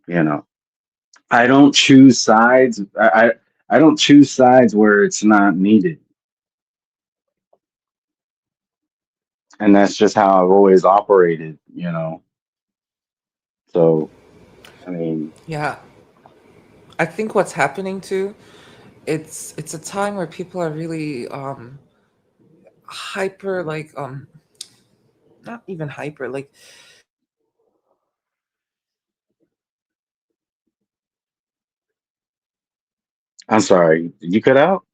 L: You know, I don't choose sides. I don't choose sides where it's not needed, and that's just how I've always operated. So I mean,
A: Yeah. I think what's happening too, it's a time where people are really hyper, like not even hyper, like
L: I'm sorry. Did you cut out?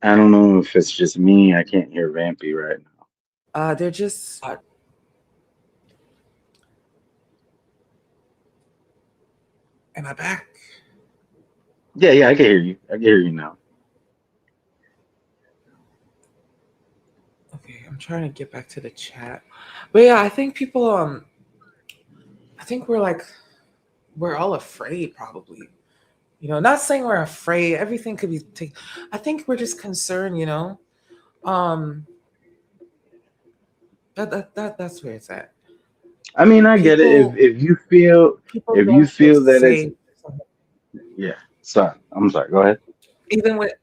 L: I don't know if it's just me. I can't hear Vampy right now.
A: they're just am I back?
L: Yeah, yeah, I can hear you. I can hear you now.
A: Okay, I'm trying to get back to the chat. But yeah, I think people I think we're all afraid probably. Not saying we're afraid. Everything could be taken. I think we're just concerned. Um, that's where it's at.
L: I mean, I get it.
A: People people
L: If you
A: don't feel
L: feel that it's
A: safe.
L: yeah. Sorry, I'm sorry. Go ahead.
A: Even with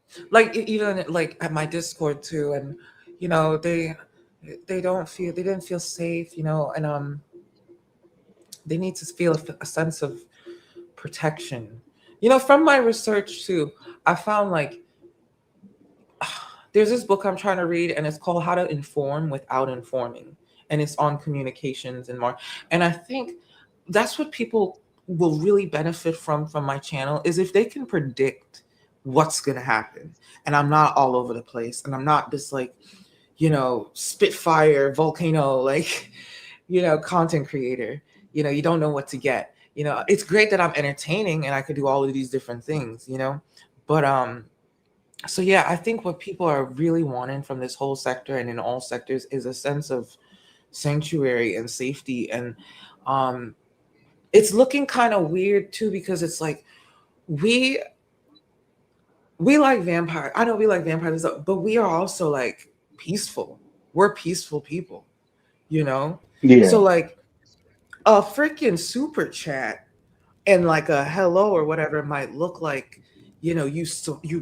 A: even like at my Discord too, and they don't feel they didn't feel safe, and they need to feel a sense of protection. From my research too, I found like there's this book I'm trying to read, and it's called How to Inform Without Informing, and it's on communications and more. And I think that's what people will really benefit from my channel is if they can predict what's going to happen, and I'm not all over the place, and I'm not this like spitfire volcano like content creator. You don't know what to get. It's great that I'm entertaining and I could do all of these different things, but so yeah, I think what people are really wanting from this whole sector and in all sectors is a sense of sanctuary and safety. And um it's looking kind of weird too, because it's like we we like vampire. I know we like vampires, but we are also like peaceful. We're peaceful people, you know?
L: Yeah,
A: So like a freaking super chat and like a hello or whatever might look like you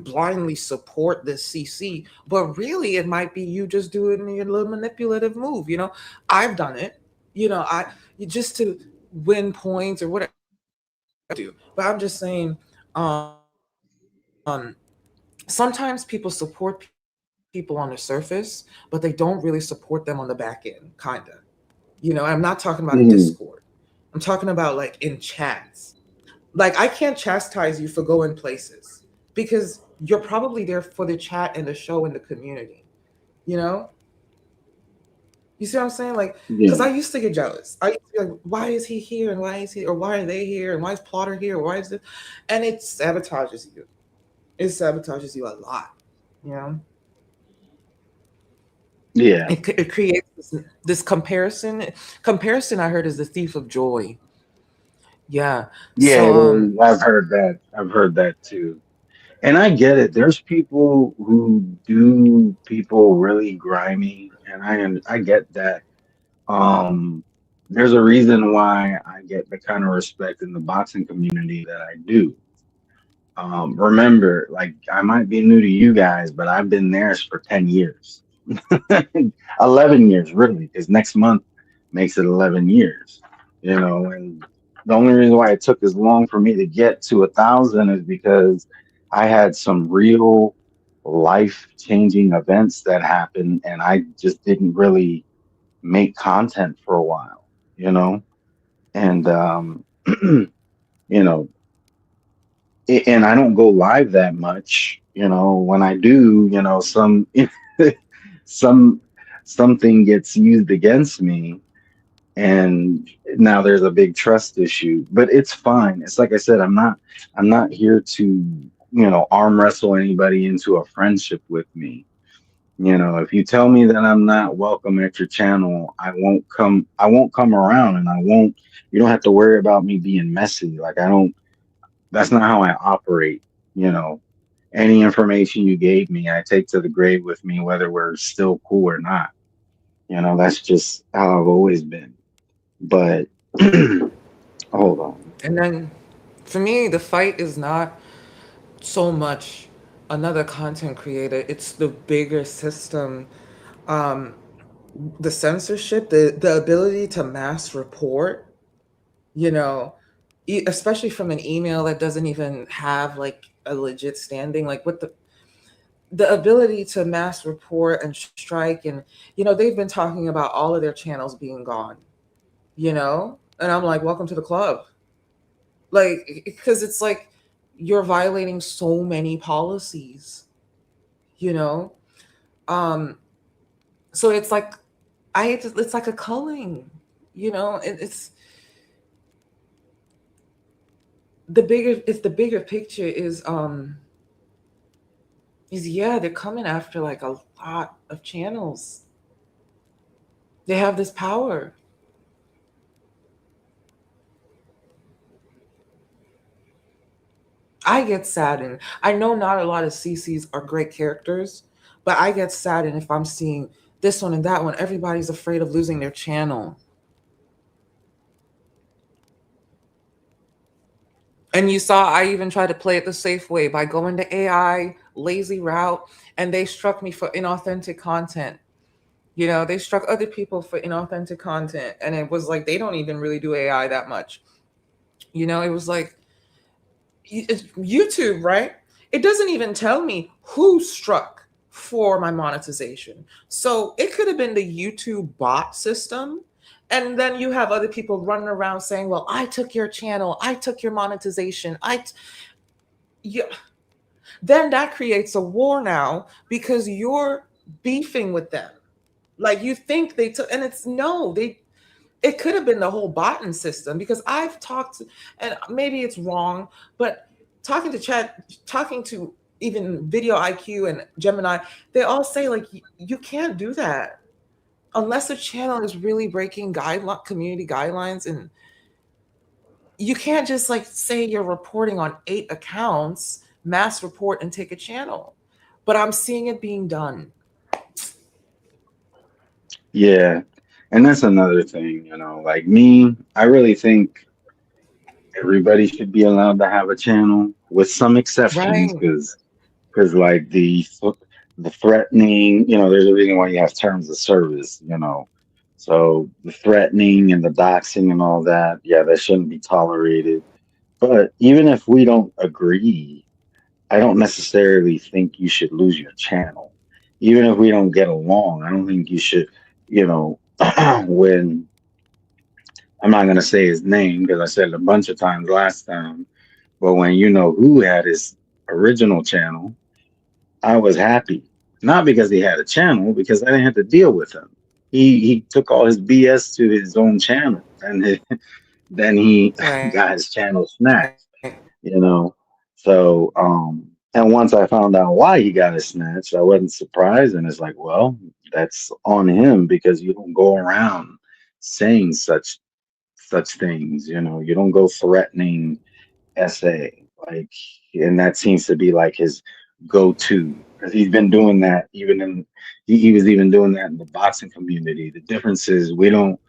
A: blindly support this CC, but really it might be you just doing your little manipulative move. I've done it. I just to win points or whatever I do. But I'm just saying, sometimes people support people on the surface, but they don't really support them on the back end, kinda. I'm not talking about a Discord.
L: mhm,
A: I'm talking about like in chats. Like I can't chastise you for going places because you're probably there for the chat and the show and the community. You know? You see what I'm saying? Like, because
L: yeah,
A: I used to get jealous. I used to be like, why is he here and why is he or why are they here and why is Plotter here? Or why is it? And it sabotages you. It sabotages you a lot. You know?
L: yeah,
A: It creates this comparison. Comparison, I heard, is the thief of joy. Yeah.
L: yeah.
A: So
L: I've heard that. I've heard that too. And I get it. There's people who do people really grimy, and I get that. Um, there's a reason why I get the kind of respect in the boxing community that I do. Remember, like I might be new to you guys, but I've been theirs for 10 years. 11 years, really, because next month makes it 11 years, and the only reason why it took as long for me to get to 1,000 is because I had some real life-changing events that happened, and I just didn't really make content for a while, and you know and I don't go live that much. When I do, some something gets used against me, and now there's a big trust issue. But it's fine. It's like I said, I'm not here to arm wrestle anybody into a friendship with me. If you tell me that I'm not welcome at your channel, I won't come around, and I won't. You don't have to worry about me being messy. Like I don't that's not how I operate. You know, any information you gave me, I take to the grave with me, whether we're still cool or not. That's just how I've always been. But hold on.
A: and then for me, the fight is not so much another content creator. It's the bigger system, um, the censorship, the ability to mass report. You know, especially from an email that doesn't even have like a legit standing. Like what the ability to mass report and strike, and they've been talking about all of their channels being gone. And I'm like, welcome to the club. Like, because it's like you're violating so many policies. You know um so it's like it's like a culling. It's the bigger picture is yeah, they're coming after like a lot of channels. They have this power. I get saddened. I know not a lot of CCs are great characters, but I get saddened if I'm seeing this one and that one. Everybody's afraid of losing their channel. And you saw I even tried to play it the safe way by going to AI, lazy route, and they struck me for inauthentic content. You know, they struck other people for inauthentic content. And it was like, they don't even really do AI that much. You know, it was like, it's YouTube, right? It doesn't even tell me who struck for my monetization. So it could have been the YouTube bot system. And then you have other people running around saying, well, I took your channel, I took your monetization. Yeah. Then that creates a war now because you're beefing with them. Like you think they took, and it's no, it could have been the whole botting system because I've talked, and maybe it's wrong, but talking to even Video IQ and Gemini, they all say like you can't do that unless a channel is really breaking community guidelines, and you can't just like say you're reporting on 8 accounts, mass report and take a channel. But I'm seeing it being done.
L: Yeah. And that's another thing, like me, I really think everybody should be allowed to have a channel with some exceptions
A: Right.
L: because like the threatening, there's a reason why you have terms of service. So the threatening and the doxing and all that, yeah, that shouldn't be tolerated. But even if we don't agree, I don't necessarily think you should lose your channel. Even if we don't get along, I don't think you should, you know, when I'm not going to say his name because I said it a bunch of times last time, but when who had his original channel, I was happy. Not because he had a channel, because I didn't have to deal with him. He took all his BS to his own channel, and then he
A: Right.
L: got his channel snatched. You know, so and once I found out why he got it snatched, I wasn't surprised, and it's like, well, that's on him because you don't go around saying such things. You don't go threatening SA, like, and that seems to be like his go-to because he's been doing that even he was even doing that in the boxing community. The difference is we don't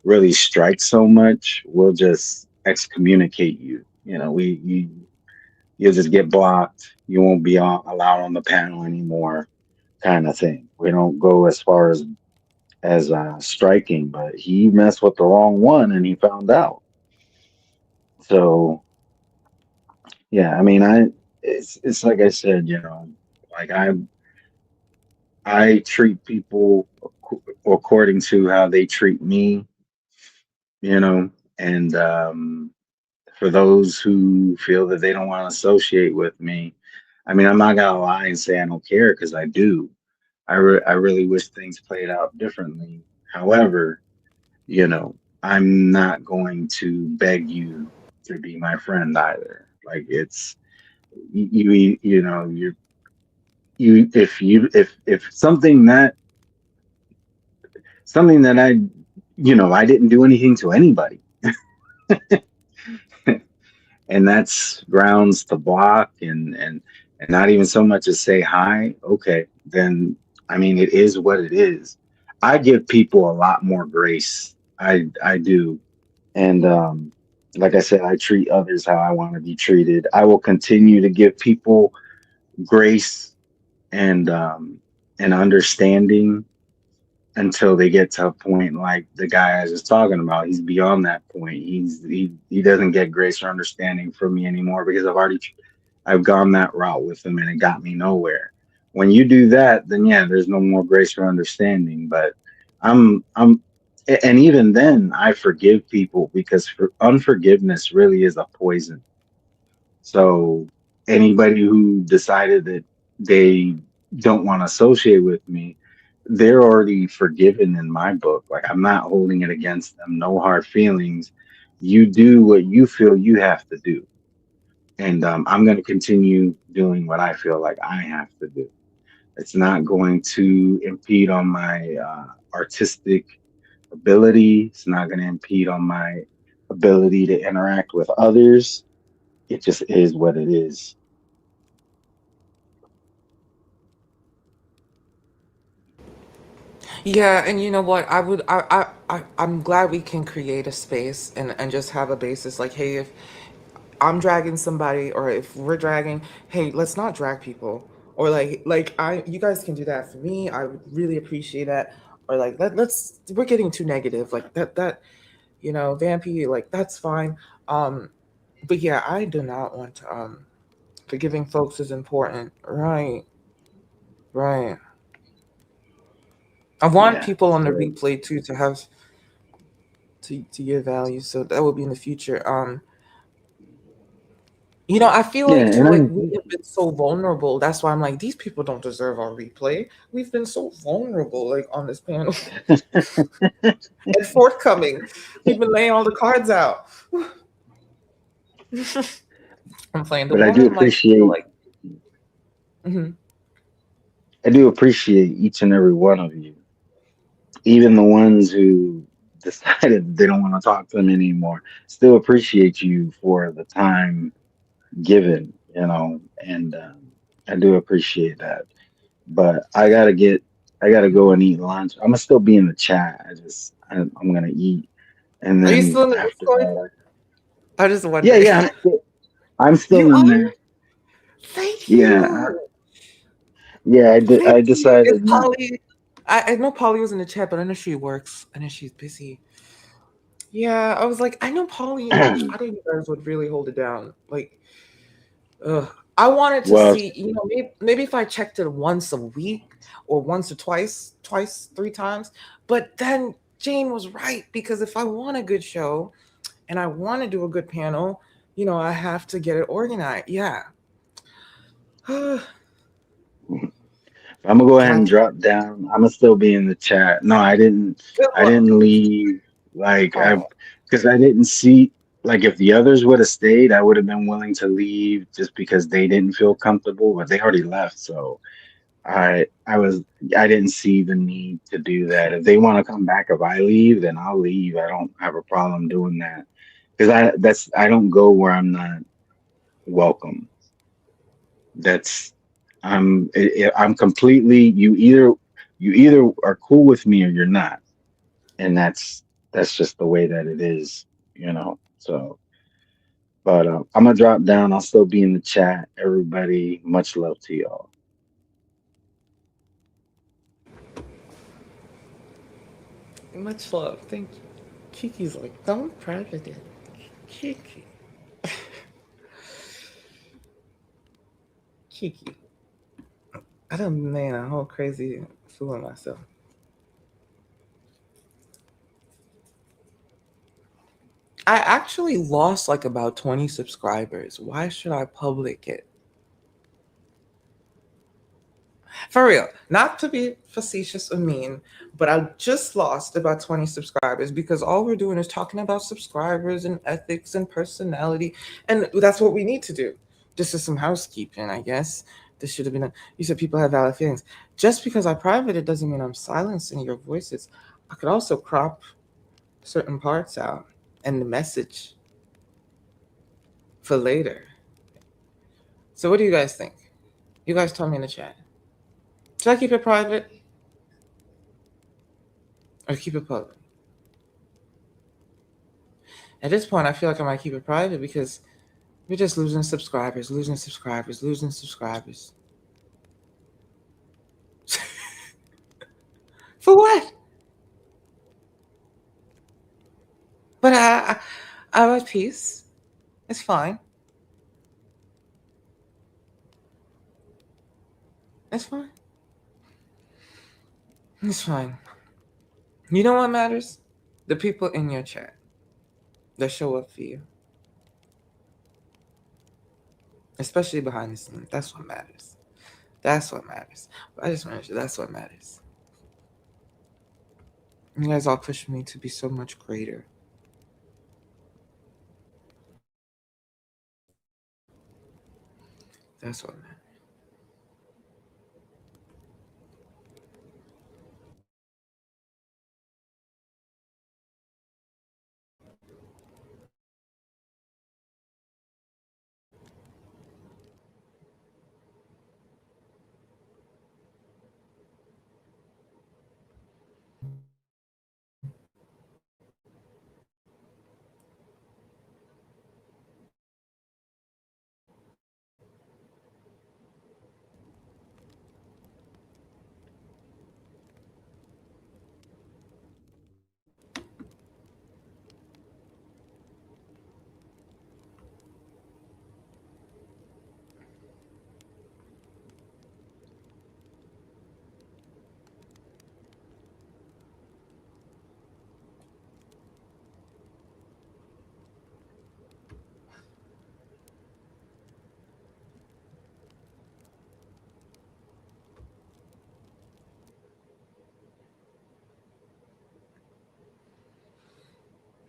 L: really strike so much. We'll just excommunicate you. You'll just get blocked. You won't be allowed on the panel anymore, kind of thing. We don't go as far as striking, but he messed with the wrong one and he found out. So yeah, I mean, it's like I said, like I treat people according to how they treat me, you know, and for those who feel that they don't want to associate with me, I mean, I'm not gonna lie and say I don't care because I do. I really wish things played out differently. However, I'm not going to beg you to be my friend either. Like it's you know you if something that I didn't do anything to anybody, and that's grounds to block and not even so much as say hi. Okay, then I mean it is what it is. I give people a lot more grace. I do, and like I said, I treat others how I want to be treated. I will continue to give people grace and understanding until they get to a point like the guy I was just talking about. He's beyond that point. He doesn't get grace or understanding from me anymore because I've gone that route with him and it got me nowhere. When you do that, then yeah, there's no more grace or understanding. But I'm and even then I forgive people because unforgiveness really is a poison. So anybody who decided that they don't want to associate with me, they're already forgiven in my book. Like I'm not holding it against them. No hard feelings. You do what you feel you have to do, and I'm going to continue doing what I feel like I have to do. It's not going to impede on my artistic ability. It's not going to impede on my ability to interact with others. it just is what it is.
A: Yeah, and you know what? I'm glad we can create a space and just have a basis. Like, hey, if I'm dragging somebody, or if we're dragging, hey, let's not drag people. Or you guys can do that for me. I would really appreciate that. Or like, we're getting too negative. Like Vampy, like that's fine. Um, but yeah, I do not want to. Forgiving folks is important. Right, right. I want
L: Yeah.
A: people on the
L: So
A: replay too to have to your values. So that will be in the future. I feel
L: yeah,
A: like too,
L: and
A: like
L: I'm
A: we have been so vulnerable. That's why I'm like, these people don't deserve our replay. We've been so vulnerable, like on this panel and forthcoming. We've been laying all the cards out. I'm playing the
L: but I do
A: woman, like feel
L: appreciate
A: like, mhm.
L: I do appreciate each and every one of you, even the ones who decided they don't want to talk to them anymore. Still appreciate you for the time given, and I do appreciate that. But I gotta go and eat lunch. I'm gonna still be in the chat. I'm gonna eat, and
A: Are you
L: then
A: still in the
L: after
A: Discord?
L: that,
A: I just
L: yeah,
A: wondering.
L: yeah, I'm
A: You
L: still in
A: are?
L: there.
A: Thank
L: Yeah,
A: you.
L: I
A: Thank you. Is
L: decided not.
A: Polly? I know Polly was in the chat, but I know she works. I know she's busy. Yeah, I was like, I know Polly and
L: To.
A: Shadow, you guys would really hold it down. Like, ugh. I wanted to
L: Well,
A: see, maybe if I checked it once a week or once or twice, three times. But then Jane was right, because if I want a good show and I want to do a good panel, I have to get it organized. Yeah. Can
L: I'm gonna go ahead
A: I
L: and
A: get
L: drop down. I'm gonna still be in the chat. No, I didn't.
A: good
L: I
A: luck?
L: didn't leave. Like
A: Oh,
L: because I didn't see. Like if the others would have stayed, I would have been willing to leave just because they didn't feel comfortable. But they already left, so I was. I didn't see the need to do that. If they want to come back, if I leave, then I'll leave. I don't have a problem doing that because I don't go where I'm not welcome. That's I'm completely you either are cool with me or you're not, and that's just the way that it is. So, but I'm gonna drop down. I'll still be in the chat. Everybody, much love to y'all.
A: much love. Thank you. Kiki's like, don't private it. Kiki. Kiki. I done made a whole crazy fool of myself. I actually lost like about 20 subscribers. Why should I public it? For real, not to be facetious or mean, but I just lost about 20 subscribers because all we're doing is talking about subscribers and ethics and personality. And that's what we need to do. This is some housekeeping, I guess. This should have been. You said people have valid feelings. Just because I private it doesn't mean I'm silencing your voices. I could also crop certain parts out and the message for later. So, what do you guys think? You guys tell me in the chat. Should I keep it private or keep it public? At this point, I feel like I might keep it private because we're just losing subscribers, losing subscribers, losing subscribers. For what? But I'm at peace. It's fine. It's fine. It's fine. You know what matters? The people in your chat that show up for you, especially behind the scenes. That's what matters. That's what matters. I just want to say that's what matters. You guys all push me to be so much greater. That's what matters.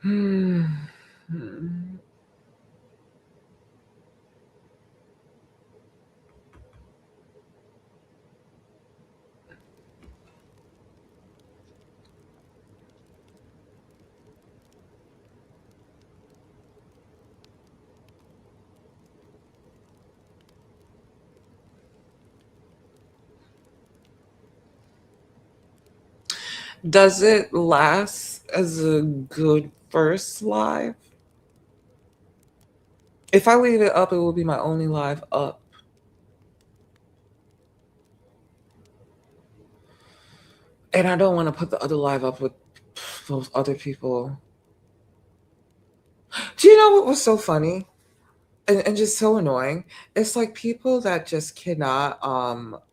A: Hmm. Does it last as a good first live? If I leave it up, it will be my only live up. And I don't want to put the other live up with those other people. Do you know what was so funny? And just so annoying? It's like people that just cannot,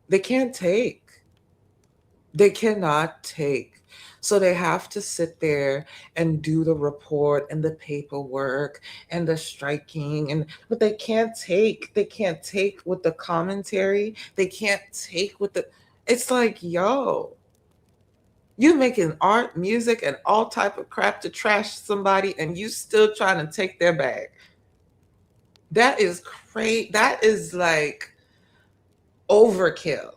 A: they can't take. They cannot take. So they have to sit there and do the report and the paperwork and the striking and but they can't take. They can't take with the commentary. They can't take with the it's like, yo, you making art, music, and all type of crap to trash somebody and you still trying to take their bag. That is crazy. That is like overkill.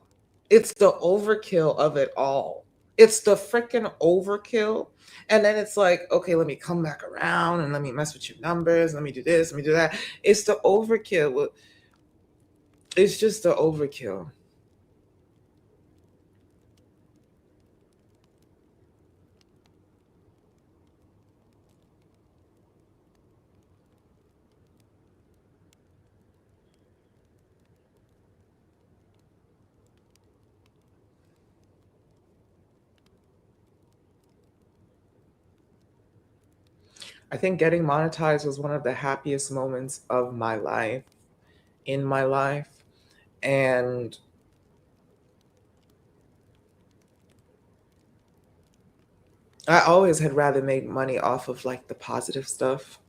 A: It's the overkill of it all. It's the freaking overkill. And then it's like, okay, let me come back around and let me mess with your numbers. Let me do this, let me do that. It's the overkill. It's just the overkill. I think getting monetized was one of the happiest moments of my life, in my life. And I always had rather made money off of like the positive stuff.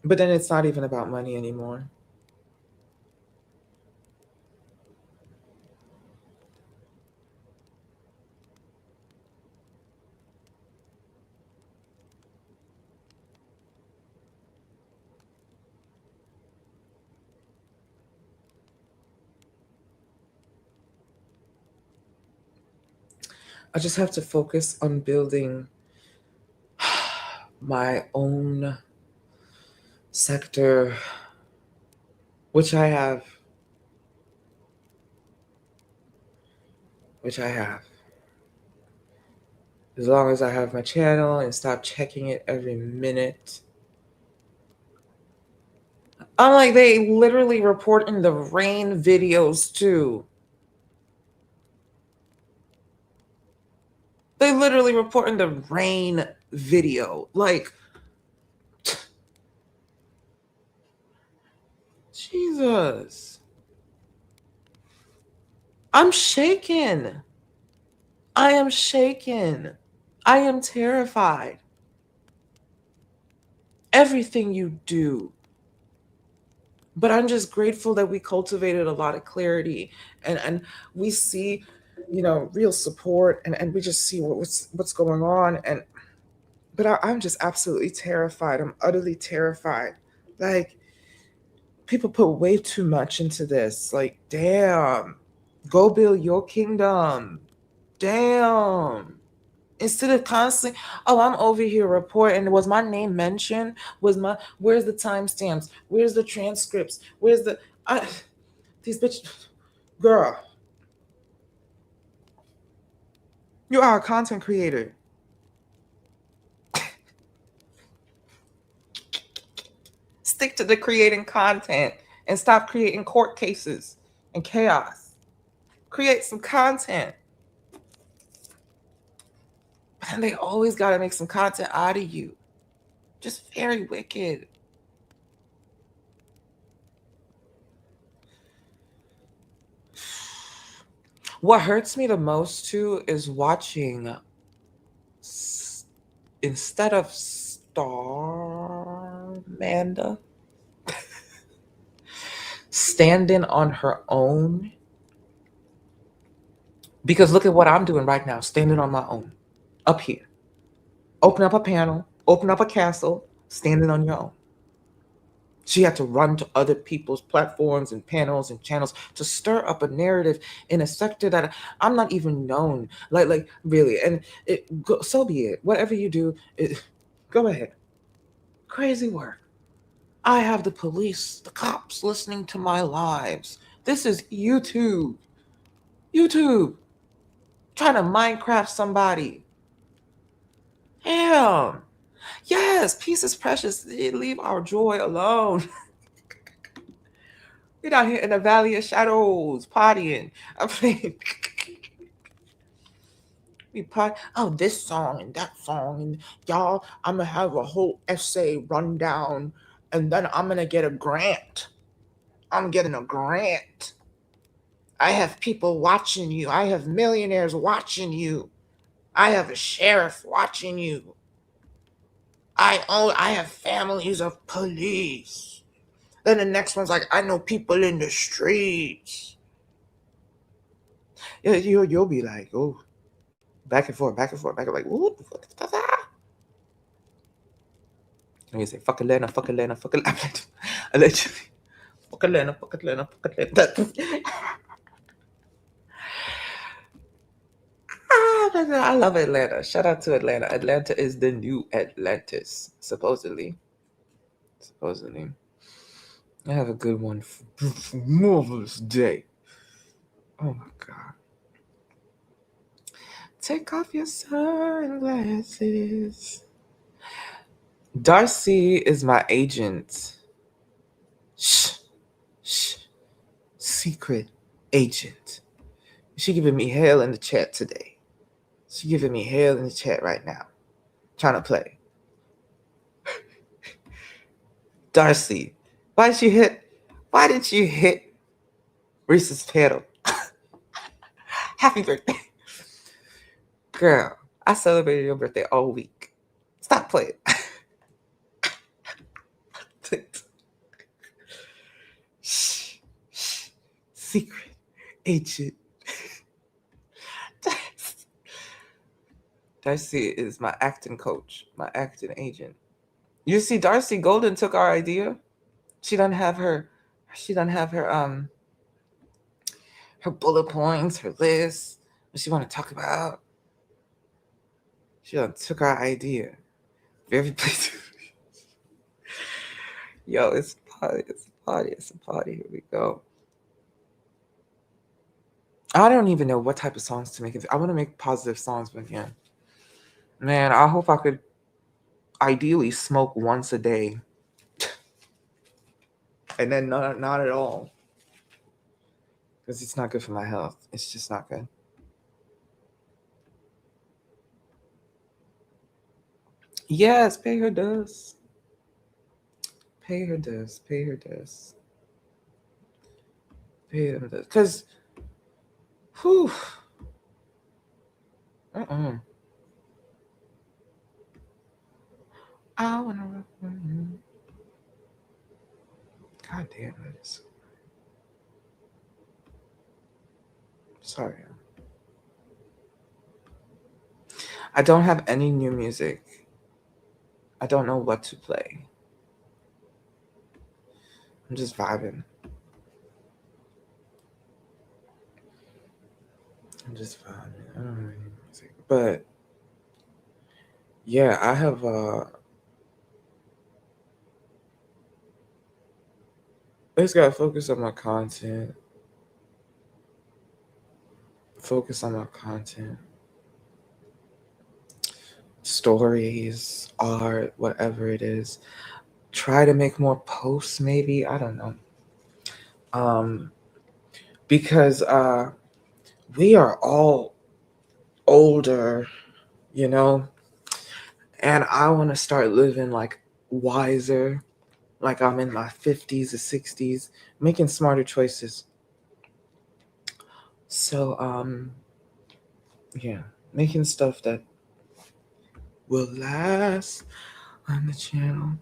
A: But then it's not even about money anymore. I just have to focus on building my own sector, which I have. Which I have. As long as I have my channel and stop checking it every minute. I'm like, they literally report in the rain videos too. They literally report in the rain video. Like, Jesus. I'm shaken. I am shaken. I am terrified. Everything you do. But I'm just grateful that we cultivated a lot of clarity and we see, real support and we just see what's going on. But I'm just absolutely terrified. I'm utterly terrified. Like, people put way too much into this. Like, damn, go build your kingdom. Damn. Instead of constantly, oh, I'm over here reporting. Was my name mentioned? Where's the timestamps? Where's the transcripts? These bitches, girl, you are a content creator. Stick to the creating content and stop creating court cases and chaos. Create some content. And they always got to make some content out of you. Just very wicked. What hurts me the most too is watching, instead of Star Manda, standing on her own. Because look at what I'm doing right now, standing on my own, up here. Open up a panel, open up a castle, standing on your own. She had to run to other people's platforms and panels and channels to stir up a narrative in a sector that I'm not even known. Like really, and so be it. Whatever you do, go ahead. Crazy work. I have the police, the cops listening to my lives. This is YouTube. YouTube. Trying to Minecraft somebody. Damn. Yes, peace is precious. Leave our joy alone. We're down here in the valley of shadows, partying. I mean, we party. Oh, this song and that song, and y'all, I'm gonna have a whole essay rundown, and then I'm gonna get a grant. I'm getting a grant. I have people watching you. I have millionaires watching you. I have a sheriff watching you. I have families of police. Then the next one's like, I know people in the streets. Yeah, you'll be like, oh, back and forth, back and forth, back and forth. Like, what the fuck is that? And you say, fuck Atlanta, fuck Atlanta, fuck Atlanta. Allegedly. Fuck Atlanta, fuck Atlanta, fuck Atlanta. I love Atlanta. Shout out to Atlanta. Atlanta is the new Atlantis, supposedly. Supposedly. I have a good one. Marvelous day. Oh my God. Take off your sunglasses. Darcy is my agent. Shh. Shh. Secret agent. She giving me hell in the chat today. She giving me hell in the chat right now. Trying to play. Darcy, why did you hit Reese's pedal? Happy birthday. Girl, I celebrated your birthday all week. Stop playing. Shh. Secret agent. Darcy is my acting coach, my acting agent. You see, Darcy Golden took our idea. She doesn't have her her bullet points, her list, what she want to talk about. She done took our idea. Very place. Yo, it's a party, it's a party, it's a party. Here we go. I don't even know what type of songs to make. I want to make positive songs, but again, man, I hope I could ideally smoke once a day. And then not at all. Because it's not good for my health. It's just not good. Yes, pay her does. Pay her does. Pay her does. Pay her does. Because, whew. I want to. God damn it. Sorry. I don't have any new music. I don't know what to play. I'm just vibing. I don't have any music. But yeah, I have I just gotta focus on my content. Focus on my content. Stories, art, whatever it is. Try to make more posts, maybe. I don't know. Because we are all older, you know, and I want to start living like wiser, like I'm in my 50s or 60s, making smarter choices. So yeah, making stuff that will last on the channel.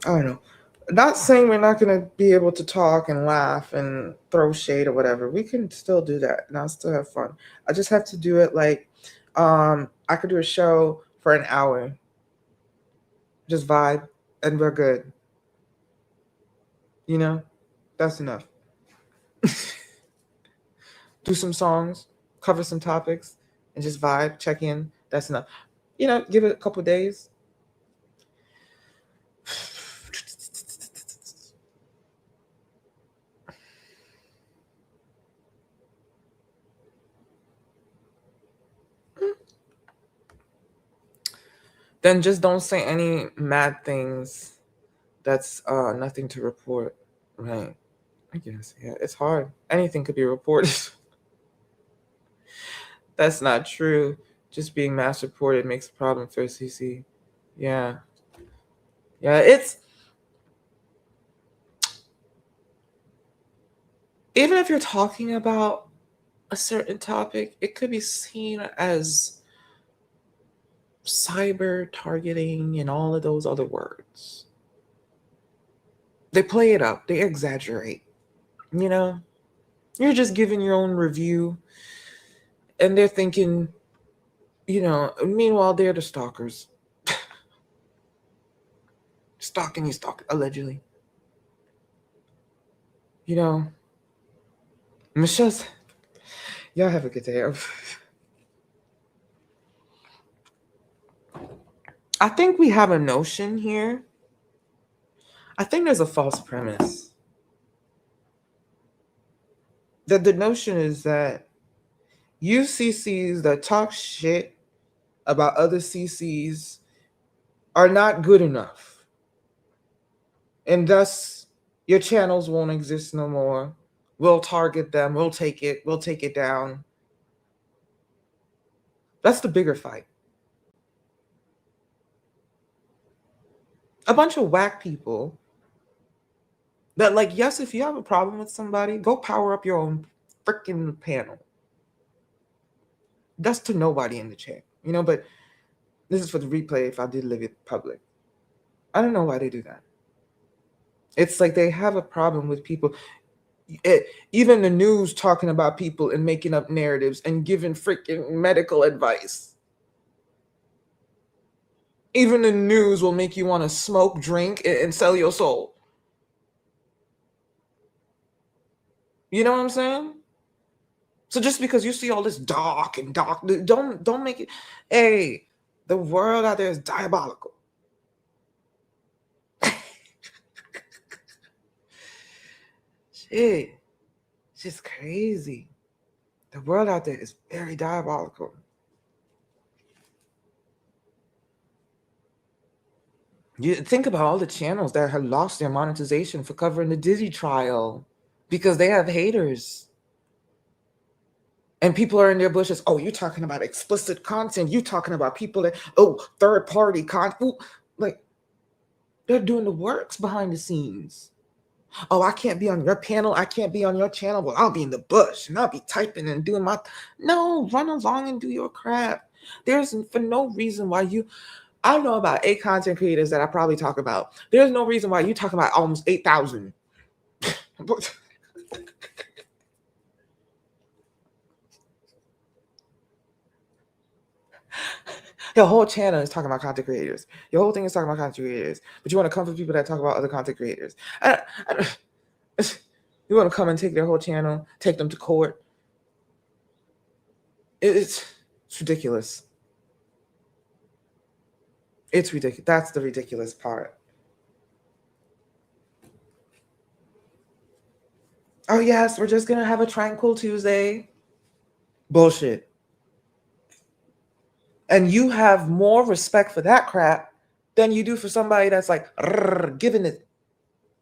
A: I don't know. Not saying we're not going to be able to talk and laugh and throw shade or whatever. We can still do that and I'll still have fun. I just have to do it like I could do a show for an hour. Just vibe and we're good. You know? That's enough. Do some songs, cover some topics, and just vibe, check in. That's enough. You know, give it a couple days. Then just don't say any mad things. That's nothing to report. Right. I guess. Yeah, it's hard. Anything could be reported. That's not true. Just being mass reported makes a problem for CC. Yeah. Yeah, it's even if you're talking about a certain topic, it could be seen as cyber targeting and all of those other words. They play it up, they exaggerate. You know, you're just giving your own review, and they're thinking, you know, meanwhile, they're the stalkers. Stalking you, allegedly. You know, Michelle's, y'all have a good day. I think we have a notion here. I think there's a false premise. That the notion is that you CCs that talk shit about other CCs are not good enough. And thus, your channels won't exist no more. We'll target them. We'll take it down. That's the bigger fight. A bunch of whack people that, like, yes, if you have a problem with somebody, go power up your own freaking panel. That's to nobody in the chat, you know, but this is for the replay if I did leave it public. I don't know why they do that. It's like they have a problem with people. Even the news talking about people and making up narratives and giving freaking medical advice. Even the news will make you want to smoke, drink, and sell your soul. You know what I'm saying? So just because you see all this dark, don't make it. Hey, the world out there is diabolical. Shit, it's just crazy. The world out there is very diabolical. You think about all the channels that have lost their monetization for covering the Diddy trial because they have haters. And people are in their bushes. Oh, you're talking about explicit content. You're talking about people that, third-party content. Like, they're doing the works behind the scenes. Oh, I can't be on your panel. I can't be on your channel. Well, I'll be in the bush and I'll be typing and doing my... No, run along and do your crap. There's for no reason why you... I know about 8 content creators that I probably talk about. There's no reason why you talk about almost 8,000. Your whole channel is talking about content creators. Your whole thing is talking about content creators. But you want to come for people that talk about other content creators. You want to come and take their whole channel, take them to court. It's ridiculous. It's ridiculous. That's the ridiculous part. Oh, yes, we're just going to have a tranquil Tuesday. Bullshit. And you have more respect for that crap than you do for somebody that's like, giving it.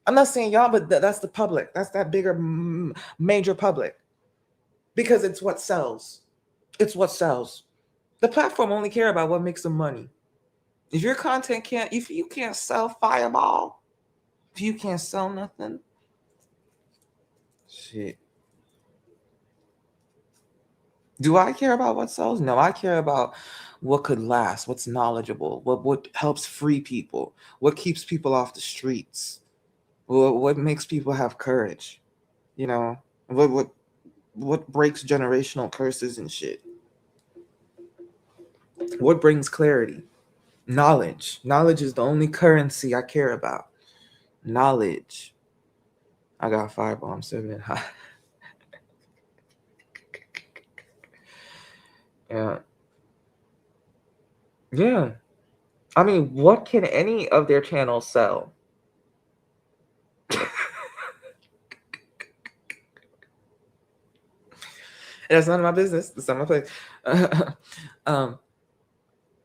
A: I'm not saying y'all, but that's the public. That's that bigger, major public. Because it's what sells. It's what sells. The platform only care about what makes them money. If your content if you can't sell Fireball, if you can't sell nothing, shit. Do I care about what sells? No, I care about what could last, what's knowledgeable, what helps free people, what keeps people off the streets, what makes people have courage, you know, what breaks generational curses and shit, what brings clarity. Knowledge is the only currency I care about. Knowledge. I got fireball. I'm serving it hot. Yeah. Yeah. I mean, what can any of their channels sell? That's none of my business. That's not my place. um,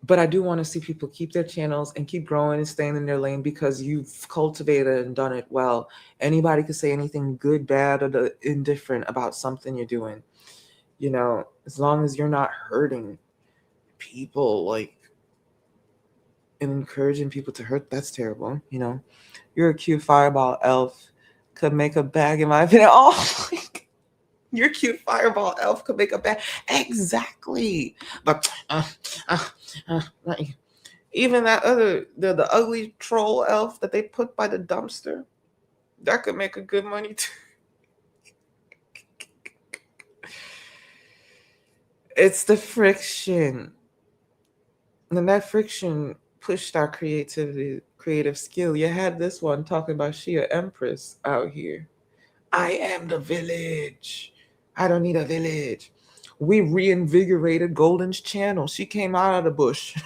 A: but I do want to see people keep their channels and keep growing and staying in their lane because you've cultivated and done it well. Anybody can say anything good, bad, or indifferent about something you're doing. You know, as long as you're not hurting people, like, and encouraging people to hurt, that's terrible. You know, you're a cute fireball elf, could make a bag, in my opinion. Oh, your cute fireball elf could make a bag. Exactly. But even that other, the ugly troll elf that they put by the dumpster, that could make a good money too. It's the friction. And that friction pushed our creative skill. You had this one talking about she an empress out here. I am the village. I don't need a village. We reinvigorated Golden's channel. She came out of the bush.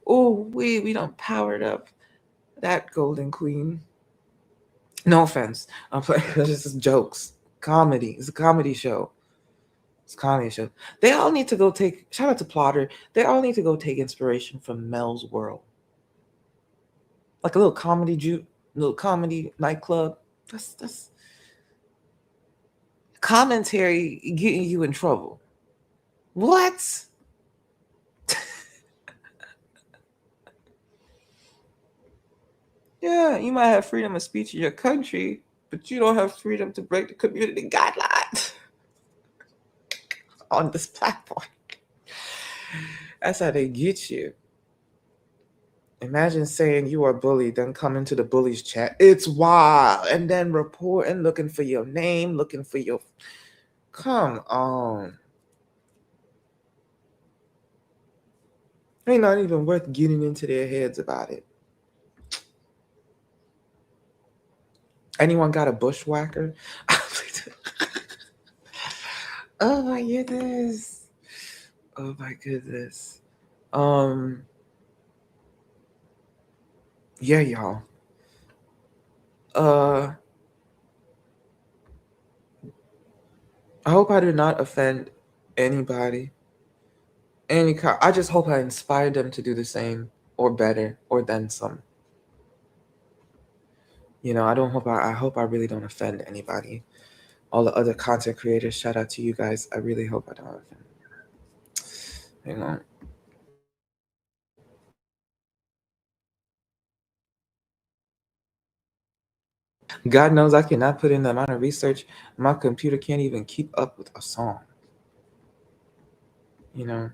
A: Oh, we done powered up that Golden Queen. No offense. I'm playing. This is jokes. Comedy. It's a comedy show. It's a comedy show. They all need to go take, shout out to Plotter. They all need to go take inspiration from Mel's World. Like a little comedy nightclub. That's commentary getting you in trouble. What? Yeah, you might have freedom of speech in your country, but you don't have freedom to break the community guidelines on this platform. That's how they get you. Imagine saying you are bullied, then come into the bullies chat. It's wild. And then reporting, looking for your name, looking for your... Come on. Ain't not even worth getting into their heads about it. Anyone got a bushwhacker? Oh my goodness. Oh my goodness. Yeah, y'all. I hope I did not offend anybody. I just hope I inspired them to do the same or better or then some. You know, I hope I really don't offend anybody. All the other content creators, shout out to you guys. I really hope I don't offend. Hang on. God knows I cannot put in the amount of research. My computer can't even keep up with a song. You know,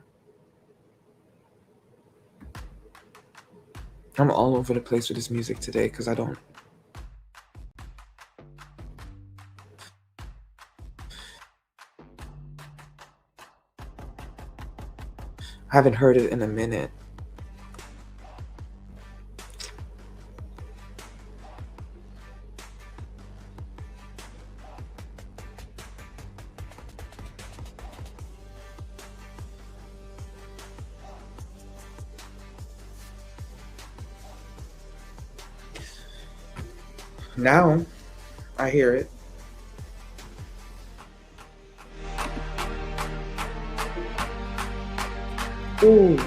A: I'm all over the place with this music today because I haven't heard it in a minute. Now I hear it. Ooh.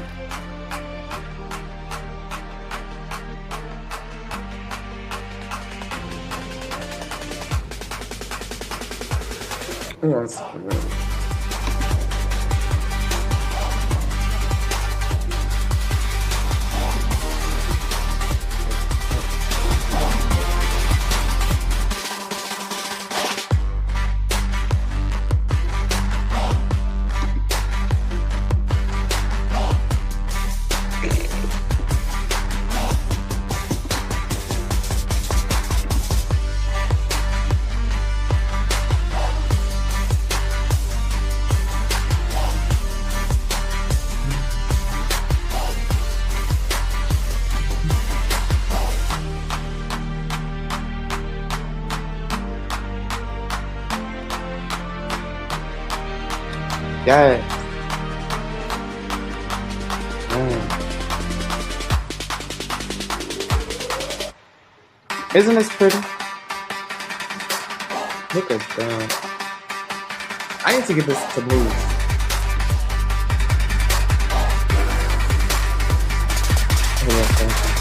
A: One second. Yes. Mm. Isn't this pretty? Look at them. I need to get this to move. Hold on, thank you.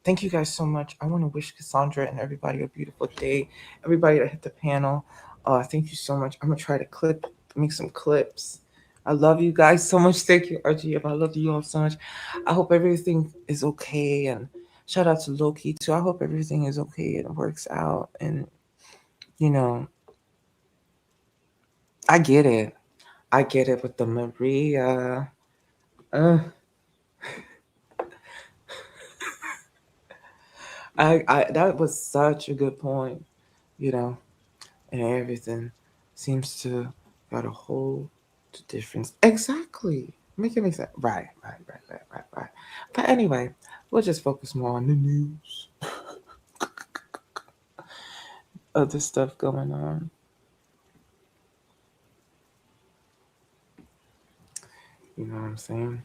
A: Thank you guys so much. I want to wish Cassandra and everybody a beautiful day. Everybody that hit the panel, thank you so much. I'm gonna try to make some clips. I love you guys so much. Thank you, RGM. I love you all so much. I hope everything is okay. And shout out to Loki too. I hope everything is okay and works out. And you know, I get it. I get it with the Maria. Uh, I that was such a good point. You know, and everything seems to got a whole difference. Exactly. Make any sense. Right. But anyway, we'll just focus more on the news. Other stuff going on. You know what I'm saying?